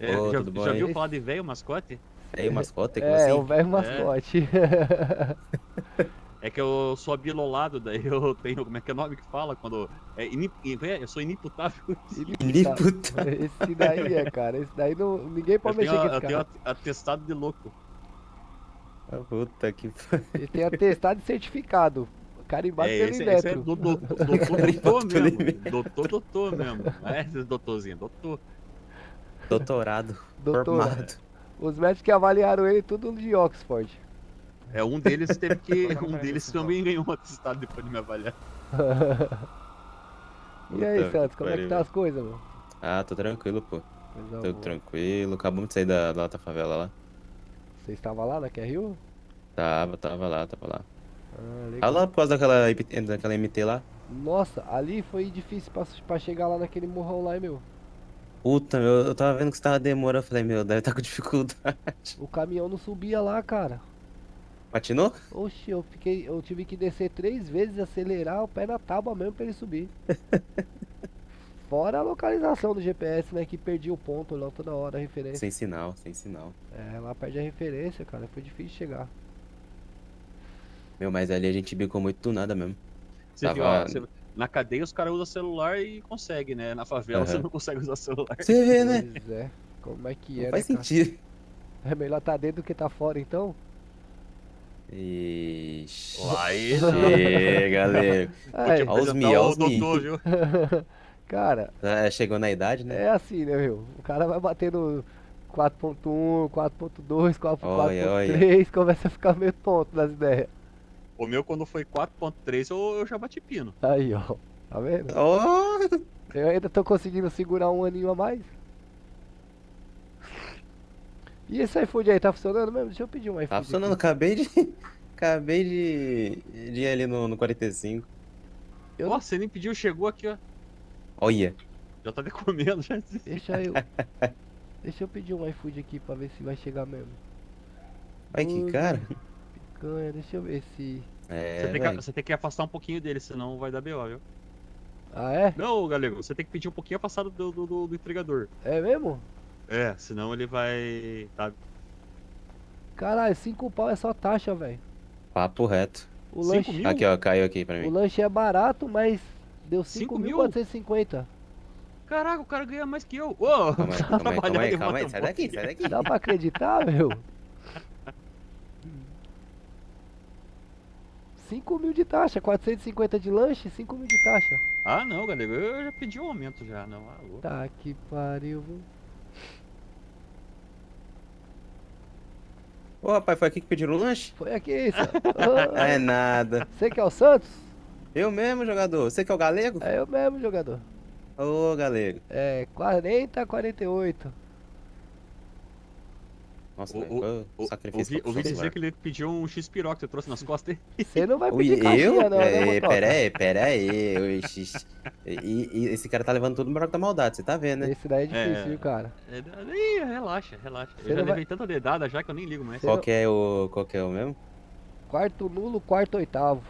Ô, tudo bom já aí? viu falar de velho mascote? Velho mascote? Como É, assim? o velho mascote. É que eu sou abilolado, daí eu tenho. Como é que é o nome que fala? Quando. Eu sou inimputável. Esse daí é, cara. Esse daí não, ninguém pode mexer com esse cara. Eu tenho atestado de louco. Puta que Ele tem atestado e certificado. Carimbado pelo esse Inmetro. é doutor mesmo. Doutor mesmo. Não é esse doutorzinho, doutor. Doutorado. Doutorado. Formado. Os médicos que avaliaram ele tudo de Oxford. É, um deles teve que. Um deles também ganhou um atestado depois de me avaliar. E aí, Puta Santos, como é que pariu, tá as coisas, mano? Ah, tô tranquilo, pô. Coisa Tô boa. tranquilo. Acabamos de sair da outra favela lá. Você estava lá na QRU? Tava lá. Ah, legal. Ah, lá por causa daquela MT lá. Nossa, ali foi difícil pra chegar lá naquele morrão lá, hein, meu. Puta, meu, eu tava vendo que você tava demorando. Eu falei, meu, deve estar com dificuldade. O caminhão não subia lá, cara. Patinou? Oxi, eu tive que descer 3 vezes, acelerar o pé na tábua mesmo pra ele subir. Fora a localização do GPS, né, que perdi o ponto lá toda hora, a referência. Sem sinal. É, lá perde a referência, cara, foi difícil chegar. Meu, mas ali a gente bicou muito do nada mesmo. Você viu, ó, na cadeia os caras usam celular e conseguem, né? Na favela você não consegue usar celular. Você vê, né? Pois é, como é que é, Não faz né, cara? sentido. É melhor tá dentro do que tá fora, então? Ixi. Lá ele. Ê, galera. Ai, Olha os mi, olha os mi. Cara, chegou na idade, né? é assim, né, meu? O cara vai batendo 4.1, 4.2, 4.3, começa a ficar meio tonto nas ideias. O meu, quando foi 4.3, eu já bati pino. Aí, ó. Tá vendo? Oh. Eu ainda tô conseguindo segurar um aninho a mais. E esse iFood aí, tá funcionando mesmo? Deixa eu pedir um iFood. Tá funcionando, aqui. acabei de ir ali no 45. Nossa, você nem pediu, chegou aqui, ó. Olha. Já tá até comendo, já. Deixa eu pedir um iFood aqui pra ver se vai chegar mesmo. Ai, que cara. Picanha, deixa eu ver se... Você tem que afastar um pouquinho dele, senão vai dar BO, viu? Ah, é? Não, Galego, você tem que pedir um pouquinho afastado do entregador. É mesmo? É, senão ele vai... Tá? Caralho, 5 pau é só taxa, velho. Papo reto. O lanche... 5 mil? Aqui, ó, caiu aqui pra mim. O lanche é barato, mas deu 5 mil? 5.450. Caraca, o cara ganha mais que eu. Ô, Calma aí, sai daqui. Dá pra acreditar, meu? 5 mil de taxa, 450 de lanche, 5 mil de taxa. Ah, não, Galego, eu já pedi um aumento já, não. Alô. Tá que pariu, viu? Ô, rapaz, foi aqui que pediram o lanche? Foi aqui, isso. É nada. Você que é o Santos? Eu mesmo, jogador. Você que é o Galego? É eu mesmo, jogador. Ô, Galego. É, 40 a 48. Nossa, foi um sacrifício. Ouvi dizer que ele pediu um X-Piroca que você trouxe nas costas dele. Você não vai pedir caixinha, não, né, Pera aí. E esse cara tá levando tudo no buraco da maldade, você tá vendo, né? Esse daí é difícil, viu, cara? Ih, relaxa. Eu já levei tanta dedada já que eu nem ligo mais. Qual que é o mesmo? Quarto nulo, quarto oitavo.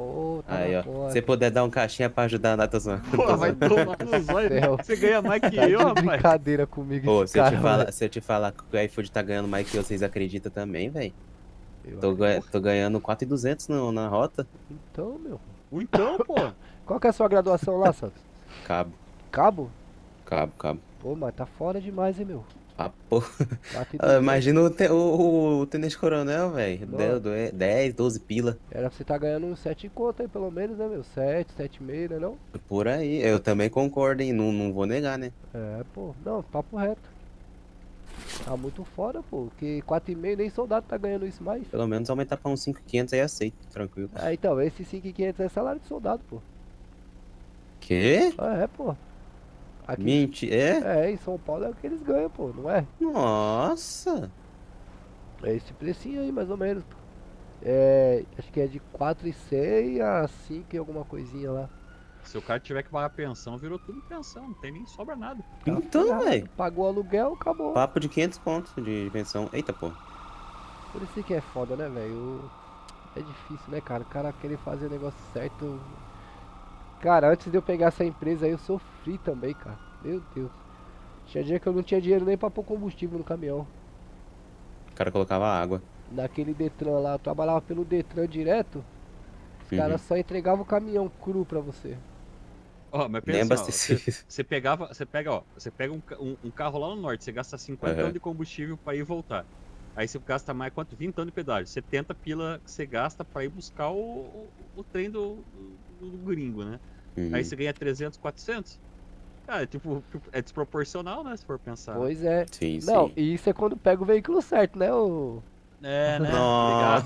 Oh, tá aí, ó. Se puder dar um caixinha pra ajudar a Nata zoando. Pô, vai tomar no zóio. Você ganha mais que eu, rapaz. Brincadeira comigo. Pô, se eu te falar que o iFood tá ganhando mais que eu, vocês acreditam também, velho? Tô ganhando 4.200 na rota. Então, meu. Então, pô. Qual que é a sua graduação lá, Santos? Cabo. Cabo? Cabo. Pô, mas tá fora demais, hein, meu? Ah, pô. Imagina o tenente coronel, velho. 10, 12 pila. Era pra você tá ganhando uns 7 conto aí, pelo menos, né, meu? 7, 7,5, né, não? Por aí. Eu também concordo, hein? Não vou negar, né? É, pô. Não, papo reto. Tá muito fora, pô. Porque 4,5 nem soldado tá ganhando isso mais. Pelo menos aumentar pra uns 5.500 aí aceito, tranquilo. Ah, então, esse 5.500 é salário de soldado, pô. Quê? É, pô. Aqui, Mentira, em São Paulo é o que eles ganham, pô, não é? Nossa! É esse precinho aí, mais ou menos. É, acho que é de 4,100 a 5 e alguma coisinha lá. Se o cara tiver que pagar pensão, virou tudo pensão, não tem nem sobra nada. Então, velho. Pagou aluguel, acabou. Papo de 500 pontos de pensão. Eita, pô. Por isso que é foda, né, velho? É difícil, né, cara? O cara querer fazer o negócio certo. Cara, antes de eu pegar essa empresa aí, eu sofri também, cara. Meu Deus. Tinha dia que eu não tinha dinheiro nem pra pôr combustível no caminhão. O cara colocava água. Naquele Detran lá, eu trabalhava pelo Detran direto. Os caras só entregavam o caminhão cru pra você. Ó, mas pensa, você pega um carro lá no norte, você gasta 50 anos de combustível pra ir e voltar. Aí você gasta mais quanto? 20 anos de pedágio. 70 pila que você gasta pra ir buscar o trem do gringo, né? Aí você ganha 300, 400. Cara, tipo, é desproporcional, né? Se for pensar. Pois é. Sim, não, e isso é quando pega o veículo certo, né? É, né?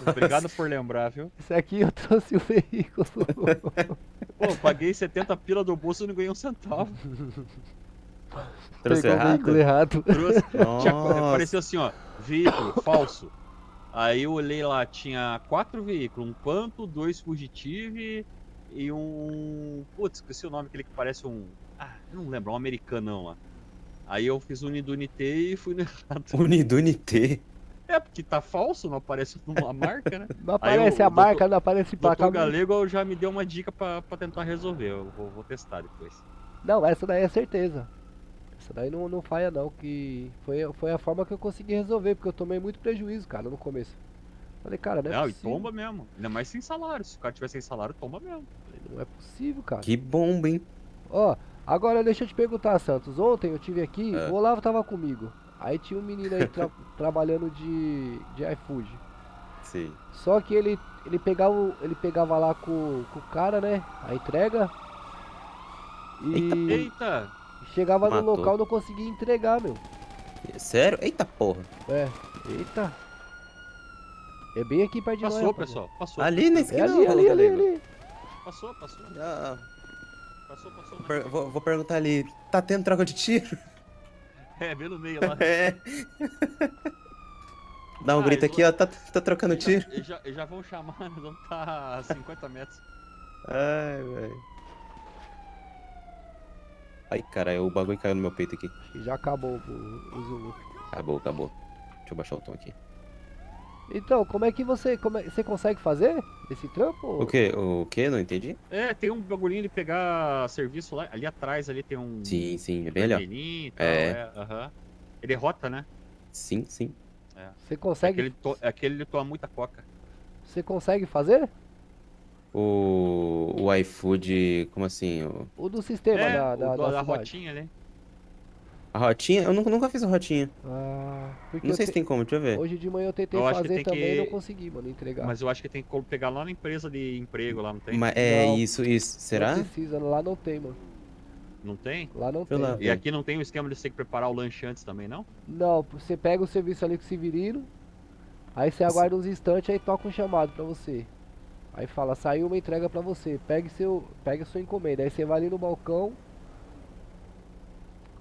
Obrigado por lembrar, viu? Isso aqui eu trouxe o veículo. Pô, paguei 70 pila do bolso e não ganhei um centavo. Trouxe o veículo errado. Apareceu assim, ó, veículo falso. Aí eu olhei lá, tinha 4 veículos, um Quanto, 2 Fugitive e um... Putz, esqueci o nome, aquele que parece um... eu não lembro, um americanão lá. Aí eu fiz Unidunité e fui no errado. Unidunité? É, porque tá falso, não aparece uma marca, né? Não aparece a marca, não aparece placa. O Galego já me deu uma dica pra tentar resolver, eu vou testar depois. Não, essa daí é certeza. Essa daí não falha não, que foi a forma que eu consegui resolver, porque eu tomei muito prejuízo, cara, no começo. Falei, cara, não é possível. E tomba mesmo, ainda mais sem salário, se o cara tiver sem salário, tomba mesmo. Não é possível, cara. Que bomba, hein? Ó, agora deixa eu te perguntar, Santos, ontem eu tive aqui, o Olavo tava comigo. Aí tinha um menino aí trabalhando de iFood. Sim. Só que ele pegava lá com o cara, né, a entrega. E Eita! Chegava no local e não conseguia entregar, meu. Sério? Eita porra. É, eita. É bem aqui perto de nós. Passou, pessoal, passou. Ali nesse ali. Passou. Ah. Passou. Vou perguntar ali, tá tendo troca de tiro? É, bem no meio lá. É. Dá um grito aqui, ó, tá trocando tiro. Eles já vão chamar, nós vamos estar a 50 metros. Ai, velho. Ai, caralho, o bagulho caiu no meu peito aqui. Já acabou o Zulu. Acabou. Deixa eu baixar o tom aqui. Então, como é que você consegue fazer esse trampo? O quê? O quê? Não entendi? É, tem um bagulhinho de pegar serviço lá. Ali atrás ali tem um. Sim, é bem ali, ó. vermelhinho e tal, É. Ele rota, né? Sim. É. Você consegue? Aquele toma muita coca. Você consegue fazer? O iFood, como assim? O do sistema da cidade. rotinha ali. A rotinha? Eu nunca fiz a rotinha. Porque Não sei se tem como, deixa eu ver. Hoje de manhã eu tentei fazer também e não consegui, mano, entregar. Mas eu acho que tem que pegar lá na empresa de emprego, lá não tem? Mas isso. Será? Não precisa, lá não tem, mano. Não tem? Lá não tem. E aqui não tem o esquema de você ter que preparar o lanche antes também, não? Não, você pega o serviço ali com o Severino, aí você aguarda uns instantes, aí toca um chamado pra você. Aí fala, saiu uma entrega pra você, pega a sua encomenda. Aí você vai ali no balcão,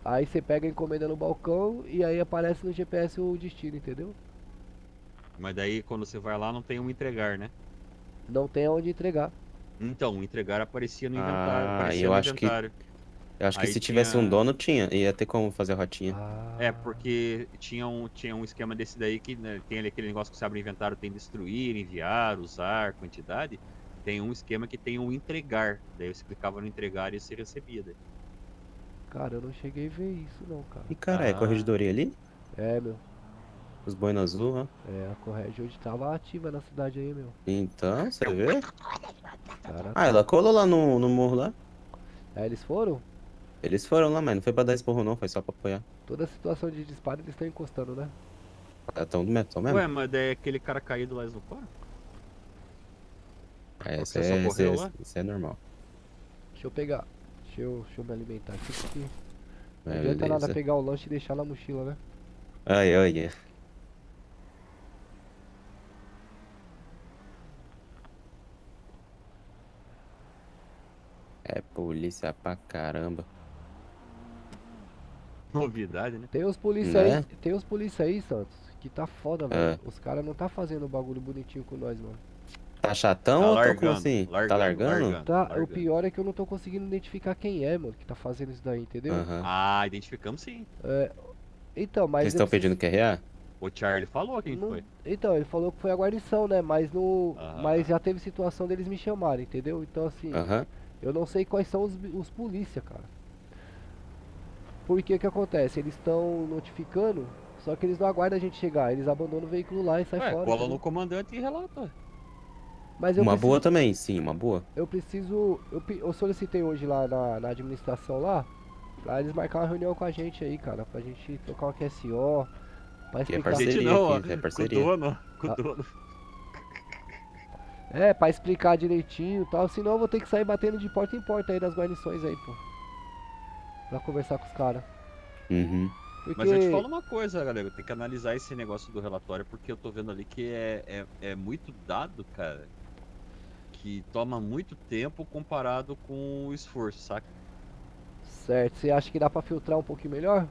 aí você pega a encomenda no balcão e aí aparece no GPS o destino, entendeu? Mas daí quando você vai lá não tem um entregar, né? Não tem onde entregar. Então, o entregar aparecia no inventário. Eu acho que se tivesse um dono ia ter como fazer a rotinha. É, porque tinha um esquema desse daí que, né, tem ali aquele negócio que você abre o inventário, tem destruir, enviar, usar, quantidade. Tem um esquema que tem um entregar. Daí você clicava no entregar e você recebia. Daí. Cara, eu não cheguei a ver isso não, cara. E cara, é corregedoria ali? É, meu. Os boinas azul, ó. É, a Correge hoje tava ativa na cidade aí, meu. Então, você vê? Caraca. Ela colou lá no morro lá. Aí eles foram? Eles foram lá, mas não foi pra dar esporro não, foi só pra apoiar. Toda situação de disparo eles estão encostando, né? Tão mesmo. Ué, mas daí aquele cara caído lá eles não foram? Isso é normal. Deixa eu pegar. Deixa eu me alimentar aqui, porque não É, adianta nada beleza. pegar o lanche e deixar na mochila, né? Ai. É polícia pra caramba. Novidade, né? Tem os polícia Né? aí, Santos, que tá foda, É. velho. Os caras não tá fazendo o bagulho bonitinho com nós, mano. Tá chatão ou tá como assim? Tá largando? O pior é que eu não tô conseguindo identificar quem é, mano, que tá fazendo isso daí, entendeu? Aham. Ah, identificamos sim. Então, mas... Vocês estão pedindo QRA? O Charlie falou quem foi. Então, ele falou que foi a guarnição, né? Mas mas já teve situação deles me chamarem, entendeu? Então, assim, eu não sei quais são os polícia, cara. Porque que acontece? Eles estão notificando, só que eles não aguardam a gente chegar. Eles abandonam o veículo lá e saem fora. Cola entendeu? no comandante e relata. Mas eu Uma preciso- boa também, sim, uma boa. Eu preciso. Eu solicitei hoje lá na administração lá, pra eles marcar uma reunião com a gente aí, cara. Pra gente trocar uma QSO. Pra Que é explicar. parceria Não, aqui, é ó, parceria. Com o dono. Com o Ah. dono. É, pra explicar direitinho e tal. Senão eu vou ter que sair batendo de porta em porta aí nas guarnições aí, pô. Pra conversar com os caras. Uhum. Porque... Mas eu te falo uma coisa, galera. Tem que analisar esse negócio do relatório, porque eu tô vendo ali que é muito dado, cara. Que toma muito tempo comparado com o esforço, saca? Certo, você acha que dá pra filtrar um pouquinho melhor?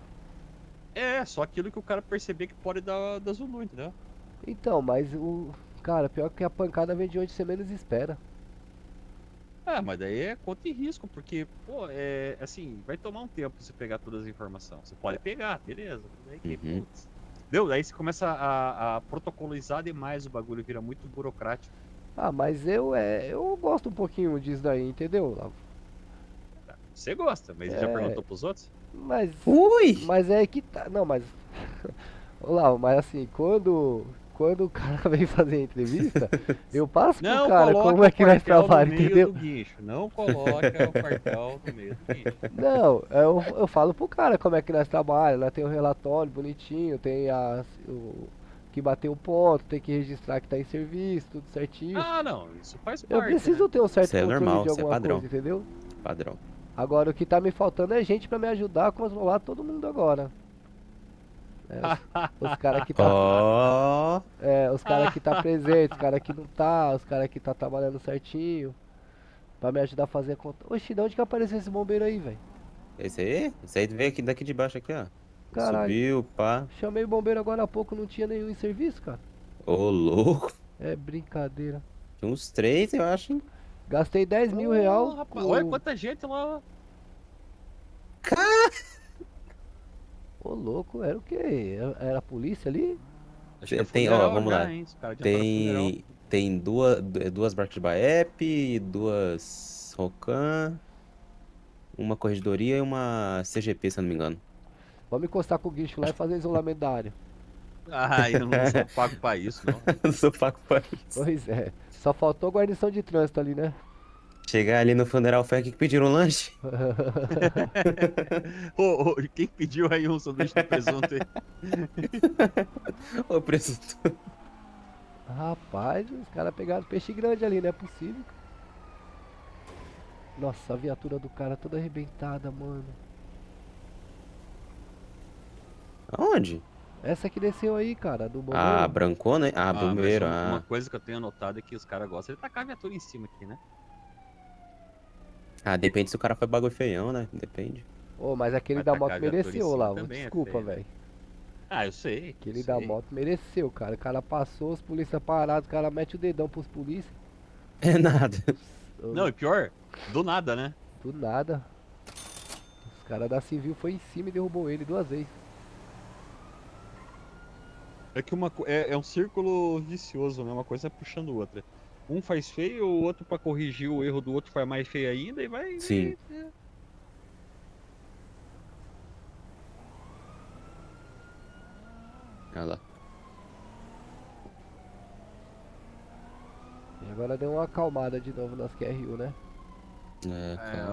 É, só aquilo que o cara perceber que pode dar Zulu, entendeu? Então, mas cara, pior que a pancada vem de onde você menos espera. Ah, mas daí é conta e risco, porque, pô, assim, vai tomar um tempo pra você pegar todas as informações. Você pode pegar, beleza. Daí que, putz, entendeu? Daí você começa a protocolizar demais o bagulho, vira muito burocrático. Ah, mas eu gosto um pouquinho disso daí, entendeu? Você gosta, mas já perguntou pros outros? Mas. Ui! Mas é que tá. Não, mas. Olá, mas assim, quando o cara vem fazer a entrevista, eu passo pro cara como é que nós trabalhamos, entendeu? Do guincho. Não coloca o quartel no meio do guincho. Não, eu falo pro cara como é que nós trabalhamos, lá tem o relatório bonitinho, tem que bater o ponto, tem que registrar que tá em serviço, tudo certinho. Ah, não, isso faz parte. Eu preciso ter um certo Isso é controle normal, de isso é alguma padrão. coisa, entendeu? Padrão. Agora o que tá me faltando é gente pra me ajudar a controlar todo mundo agora. Os caras que tá. Os caras que tá presente, os caras que não tá, os caras que tá trabalhando certinho. Pra me ajudar a fazer a conta. Oxi, de onde que apareceu esse bombeiro aí, velho? Esse aí veio aqui, daqui de baixo aqui, ó. Caralho. Subiu, pá. Chamei o bombeiro agora há pouco, não tinha nenhum em serviço, cara. Ô, louco. É brincadeira. Tinha uns 3, eu acho, hein? Gastei 10 mil real. Rapaz, olha quanta gente lá. Ô, louco, era o quê? Era a polícia ali? Tem, ó, vamos lá. Tem duas barcas de Baep, 2 Rocan, uma corregedoria e uma CGP, se eu não me engano. Vamos encostar com o guincho lá e fazer isolamento da área. Ah, eu não sou pago pra isso, não. Não sou pago pra isso. Pois é. Só faltou guarnição de trânsito ali, né? Chegar ali no funeral foi aqui que pediram um lanche. Ô, quem pediu aí um sanduíche de presunto aí? Ô, presunto. Rapaz, os caras pegaram peixe grande ali, não é possível. Nossa, a viatura do cara toda arrebentada, mano. Aonde? Essa que desceu aí, cara, do bombeiro. Ah, brancona, né? Ah, bombeiro, Uma coisa que eu tenho notado é que os caras gostam de tacar a viatura em cima aqui, né? Ah, depende se o cara foi bagulho feião, né? Depende. Ô, mas aquele da moto mereceu lá, desculpa, velho. Ah, eu sei. Aquele da moto mereceu, cara. O cara passou, os polícia parados, o cara mete o dedão pros polícia. É nada. Não, e pior, do nada, né? Do nada. Os caras da civil foi em cima e derrubou ele 2 vezes. É que é um círculo vicioso, né? Uma coisa é puxando outra. Um faz feio, o outro pra corrigir o erro do outro faz mais feio ainda e vai... Sim. Olha lá. E agora deu uma acalmada de novo nas QRU, né?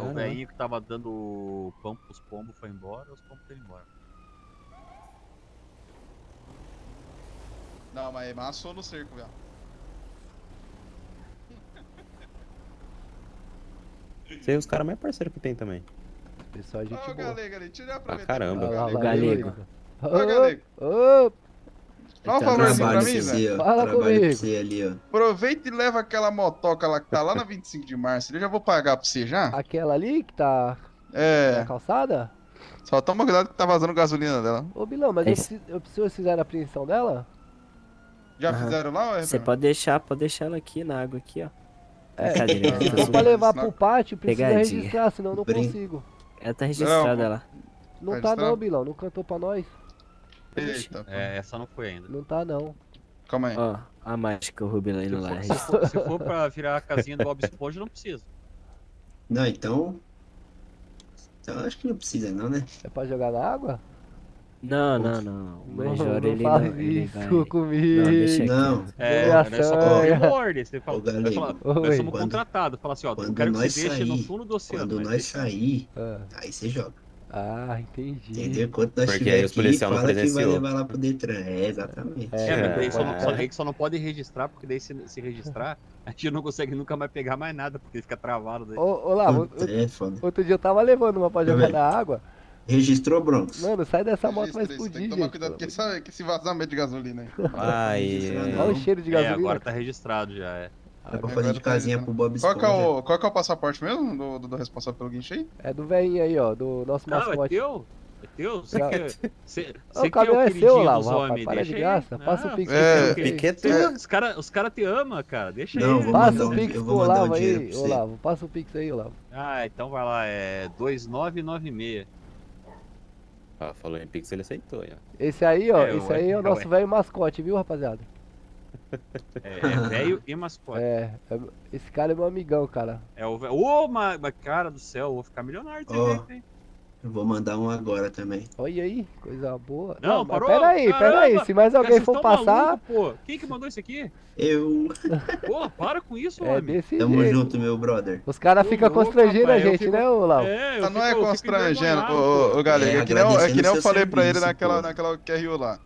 O velhinho que tava dando pão pros pombos foi embora, os pombos foram embora. Não, mas massou no cerco, velho. Sei os caras mais parceiros que tem também. Pessoal, a gente Ô, Galego ali, tira a Ah, caramba. O Galego. Ô, Galego. Ô, Dá um favorzinho pra mim, velho. Fala comigo. Aproveita e leva aquela motoca lá que tá lá na 25 de março. Eu já vou pagar pra você já. Aquela ali que tá na calçada? Só toma cuidado que tá vazando gasolina dela. Ô, Bilão, mas eu preciso fizer a apreensão dela? Já fizeram lá, ou Você pode deixar ela aqui na água, aqui, ó. Se for pra levar pro pátio, precisa Pegadinha. registrar, senão eu não consigo. Ela tá registrada lá. Não tá não, Bilão, não cantou pra nós. Eita, essa não foi ainda. Não tá não. Calma aí. Ó, a mágica, o Rubilo indo lá. Se for pra virar a casinha do Bob Esponja, não precisa. Não, então acho que não precisa não, né? É pra jogar na água? Não. O Major, ele faz não. Ele isso vai... comigo. Não, deixa aqui. Não. É só cumprir ordem. Você fala, nós Oi. somos contratados. Fala assim, ó, eu quero que você deixe no fundo do oceano. Quando nós sair, aí você joga. Ah, entendi. Entendeu? Quando nós Porque estiver aí os aqui, policiais não fala que vai presenciou. levar lá pro Detran. É, exatamente. Mas daí só não pode registrar, porque daí se registrar, a gente não consegue nunca mais pegar mais nada, porque fica travado daí. Ô, Lavo, foda. outro dia eu tava levando uma pra jogar na água. Registrou, Bronx? Mano, sai dessa moto, vai explodir, Tem que tomar cuidado com esse vazamento de gasolina aí. Olha o cheiro de gasolina. Agora tá registrado já, Dá pra fazer de casinha pro Bob Qual Esponja. que é o passaporte mesmo do responsável pelo guincho aí? É do velhinho aí, ó, do nosso Não, mascote. é teu? É teu? O caminhão é seu, Lavo, rapaz, para de graça. Passa o Pix. Os caras te amam, cara. Deixa Não, aí. Passa o Pix pro Olavo aí, Olavo. Passa o Pix aí, Olavo. Ah, então vai lá, é 2996. Ah, falou em Pix, ele aceitou, ó. Esse aí, ó, esse aí é o nosso velho mascote, viu, rapaziada? É velho e mascote. Esse cara é meu amigão, cara. É o velho. Ô, cara do céu, eu vou ficar milionário desse jeito, hein? Eu vou mandar um agora também. Olha aí, coisa boa. Não, mas parou? pera aí, se mais alguém for passar... Maluco, pô. Quem que mandou isso aqui? Eu. Pô, para com isso, É homem. desse Tamo jeito. junto, meu brother. Os caras ficam constrangendo a gente, né, Olavo? Não é constrangendo, ô Galego. É que nem eu falei pra ele naquela QRU lá.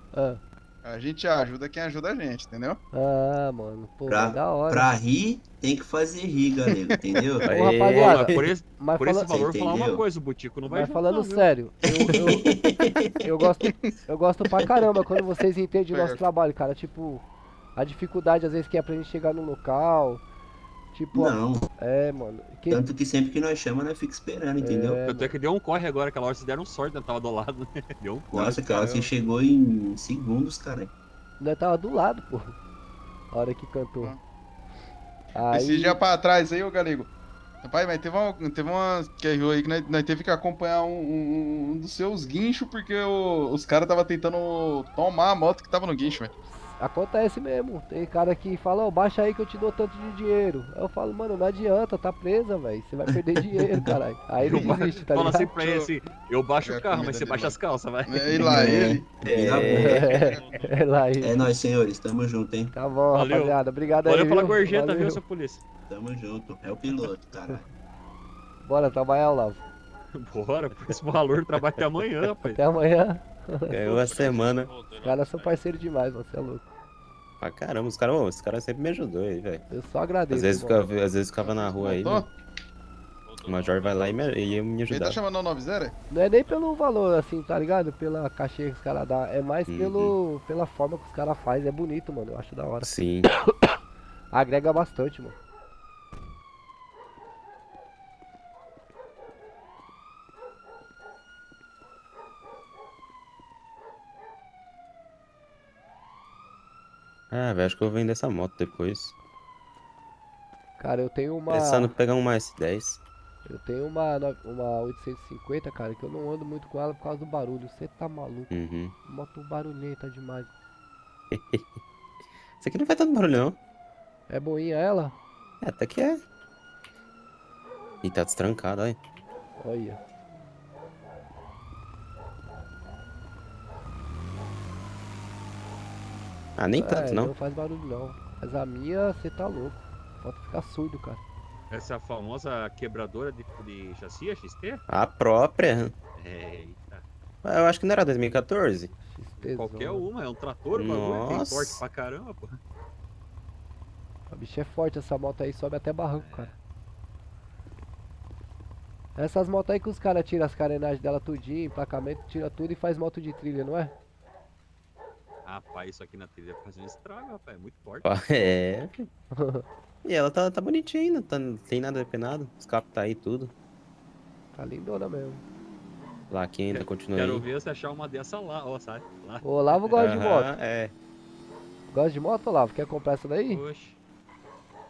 A gente ajuda quem ajuda a gente, entendeu? Ah, mano, pô, da hora. Pra rir, tem que fazer rir, galego, entendeu? Ô, rapaziada, por esse valor, Você falar uma entendeu? coisa, o Butico não vai Mas junto, falando não, viu? sério, eu gosto pra caramba quando vocês entendem o nosso trabalho, cara. Tipo, a dificuldade às vezes que é pra gente chegar no local. Tipo, Não. Mano. Tanto que sempre que nós chamamos, nós fica esperando, entendeu? Eu até que deu um corre agora, aquela hora vocês deram sorte, né? Tava do lado, né? Deu um corre. Nossa, cara, você chegou em segundos, cara. Nós tava do lado, pô. A hora que cantou. Esse dia pra trás aí, ô Galego. Rapaz, mas teve uma QRU aí que nós teve que acompanhar um dos seus guinchos, porque os caras tava tentando tomar a moto que tava no guincho, velho. Acontece mesmo. Tem cara que fala, ó, baixa aí que eu te dou tanto de dinheiro. Aí eu falo, mano, não adianta, tá presa, velho. Você vai perder dinheiro, caralho. Aí ele desiste, tá Fala ligado? assim pra ele assim, eu baixo o carro, mas você baixa as calças, vai. É lá ele. É lá ele. É nóis, senhores. Tamo junto, hein? Tá bom, Valeu. rapaziada. Obrigado aí, Valeu pela viu? gorjeta, Valeu. viu, seu polícia? Tamo junto. É o piloto, caralho. Bora trabalhar, Olavo. Bora, por esse valor, trabalho até amanhã, rapaz. Até amanhã. Ganhou a semana. Os caras são parceiros demais, você é louco. Pra caramba, os caras sempre me ajudou aí, velho. Eu só agradeço. Às vezes ficava na rua aí, né? O Major vai lá e ia me Ele ajudar. tá chamando o 90? Não é nem pelo valor, assim, tá ligado? Pela caixinha que os caras dão. É mais pela forma que os caras fazem. É bonito, mano. Eu acho da hora. Sim. Agrega bastante, mano. Ah, velho, acho que eu vou vender essa moto depois. Cara, eu tenho uma... Pensando em pegar uma S10. Eu tenho uma 850, cara, que eu não ando muito com ela por causa do barulho. Você tá maluco? Uhum. Moto barulhenta demais. Isso aqui não faz tanto barulho, não. É boinha ela? É, até que é. E tá destrancado, aí. Olha. Ah, nem tanto, não. Não faz barulho, não. Mas a minha, você tá louco. Pode ficar surdo, cara. Essa é a famosa quebradora de chassi, a XT? A própria. Eita. Eu acho que não era 2014. Qualquer uma, é um trator, o bagulho tem Nossa. forte pra caramba, pô. A bicha é forte, essa moto aí sobe até barranco, cara. Essas motos aí que os caras tiram as carenagens dela tudinho, emplacamento, tira tudo e faz moto de trilha, não é? Rapaz, isso aqui na trilha faz um estrago, rapaz, é muito forte. Ó, é. E ela tá bonitinha ainda, não tem nada depenado. Os capos tá aí tudo. Tá lindona mesmo. Lá aqui ainda continua Quero aí. ver você achar uma dessa lá, ó, sai. Lá. O Olavo gosta de moto. É. Gosta de moto, Olavo? Quer comprar essa daí? Oxe.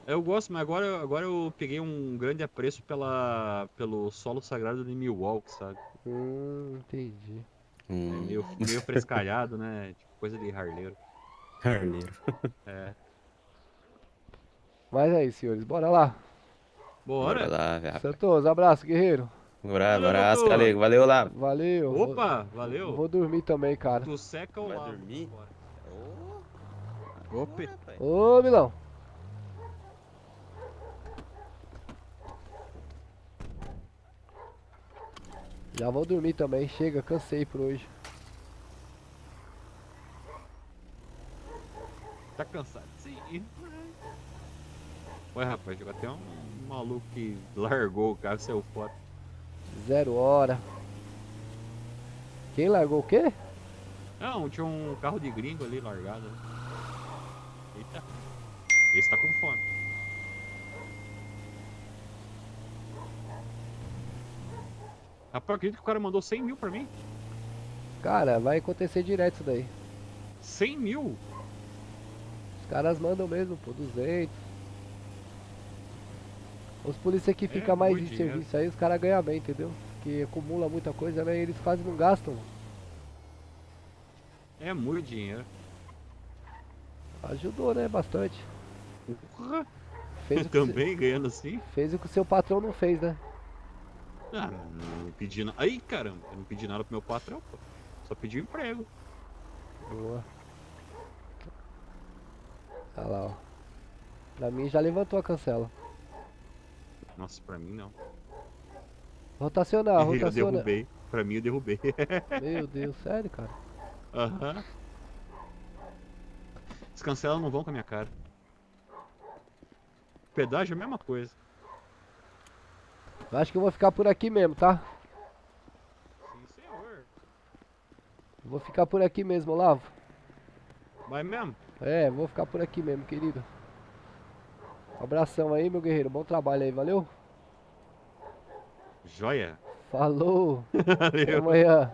Eu gosto, mas agora eu peguei um grande apreço pelo solo sagrado de Milwaukee, sabe? Entendi. É meio frescalhado, né? Tipo, coisa de harleiro. Harleiro. É. Mas é isso, senhores. Bora lá. Bora. lá, velho. Santos, abraço, guerreiro. Abraço, Galego. Valeu lá. Valeu. Opa, valeu. Vou dormir também, cara. Tu seca ou lá? dormir? Opa. Ô, Milão. Já vou dormir também. Chega, cansei por hoje. Tá cansado? Sim. Ué, rapaz, chegou até um maluco que largou o carro e saiu fora. 0 hora. Quem largou o quê? Não, tinha um carro de gringo ali largado. Eita. Esse tá com fome. Rapaz, eu acredito que o cara mandou 100 mil pra mim. Cara, vai acontecer direto isso daí. 100 mil? Os caras mandam mesmo, pô, 200. Os polícia que ficam mais muito em dinheiro. serviço aí, os caras ganham bem, entendeu? Porque acumula muita coisa, né? E eles quase não gastam. É muito dinheiro. Ajudou, né? Bastante. Porra. Fez o que Também ganhando assim? Fez o que o seu patrão não fez, né? Ah, não pedi nada. Aí, caramba, eu não pedi nada pro meu patrão, pô. Só pedi um emprego. Boa. Olha lá, ó. Pra mim já levantou a cancela. Nossa, pra mim não. Rotacionar, Eu rotaciona. derrubei. Pra mim eu derrubei. Meu Deus, sério, cara? Aham. As cancelas não vão com a minha cara. Pedágio é a mesma coisa. Eu acho que eu vou ficar por aqui mesmo, tá? Sim, senhor. Vou ficar por aqui mesmo, Olavo. Vai mesmo? É, vou ficar por aqui mesmo, querido. Um abração aí, meu guerreiro. Bom trabalho aí, valeu? Joia. Falou. Até Valeu. amanhã.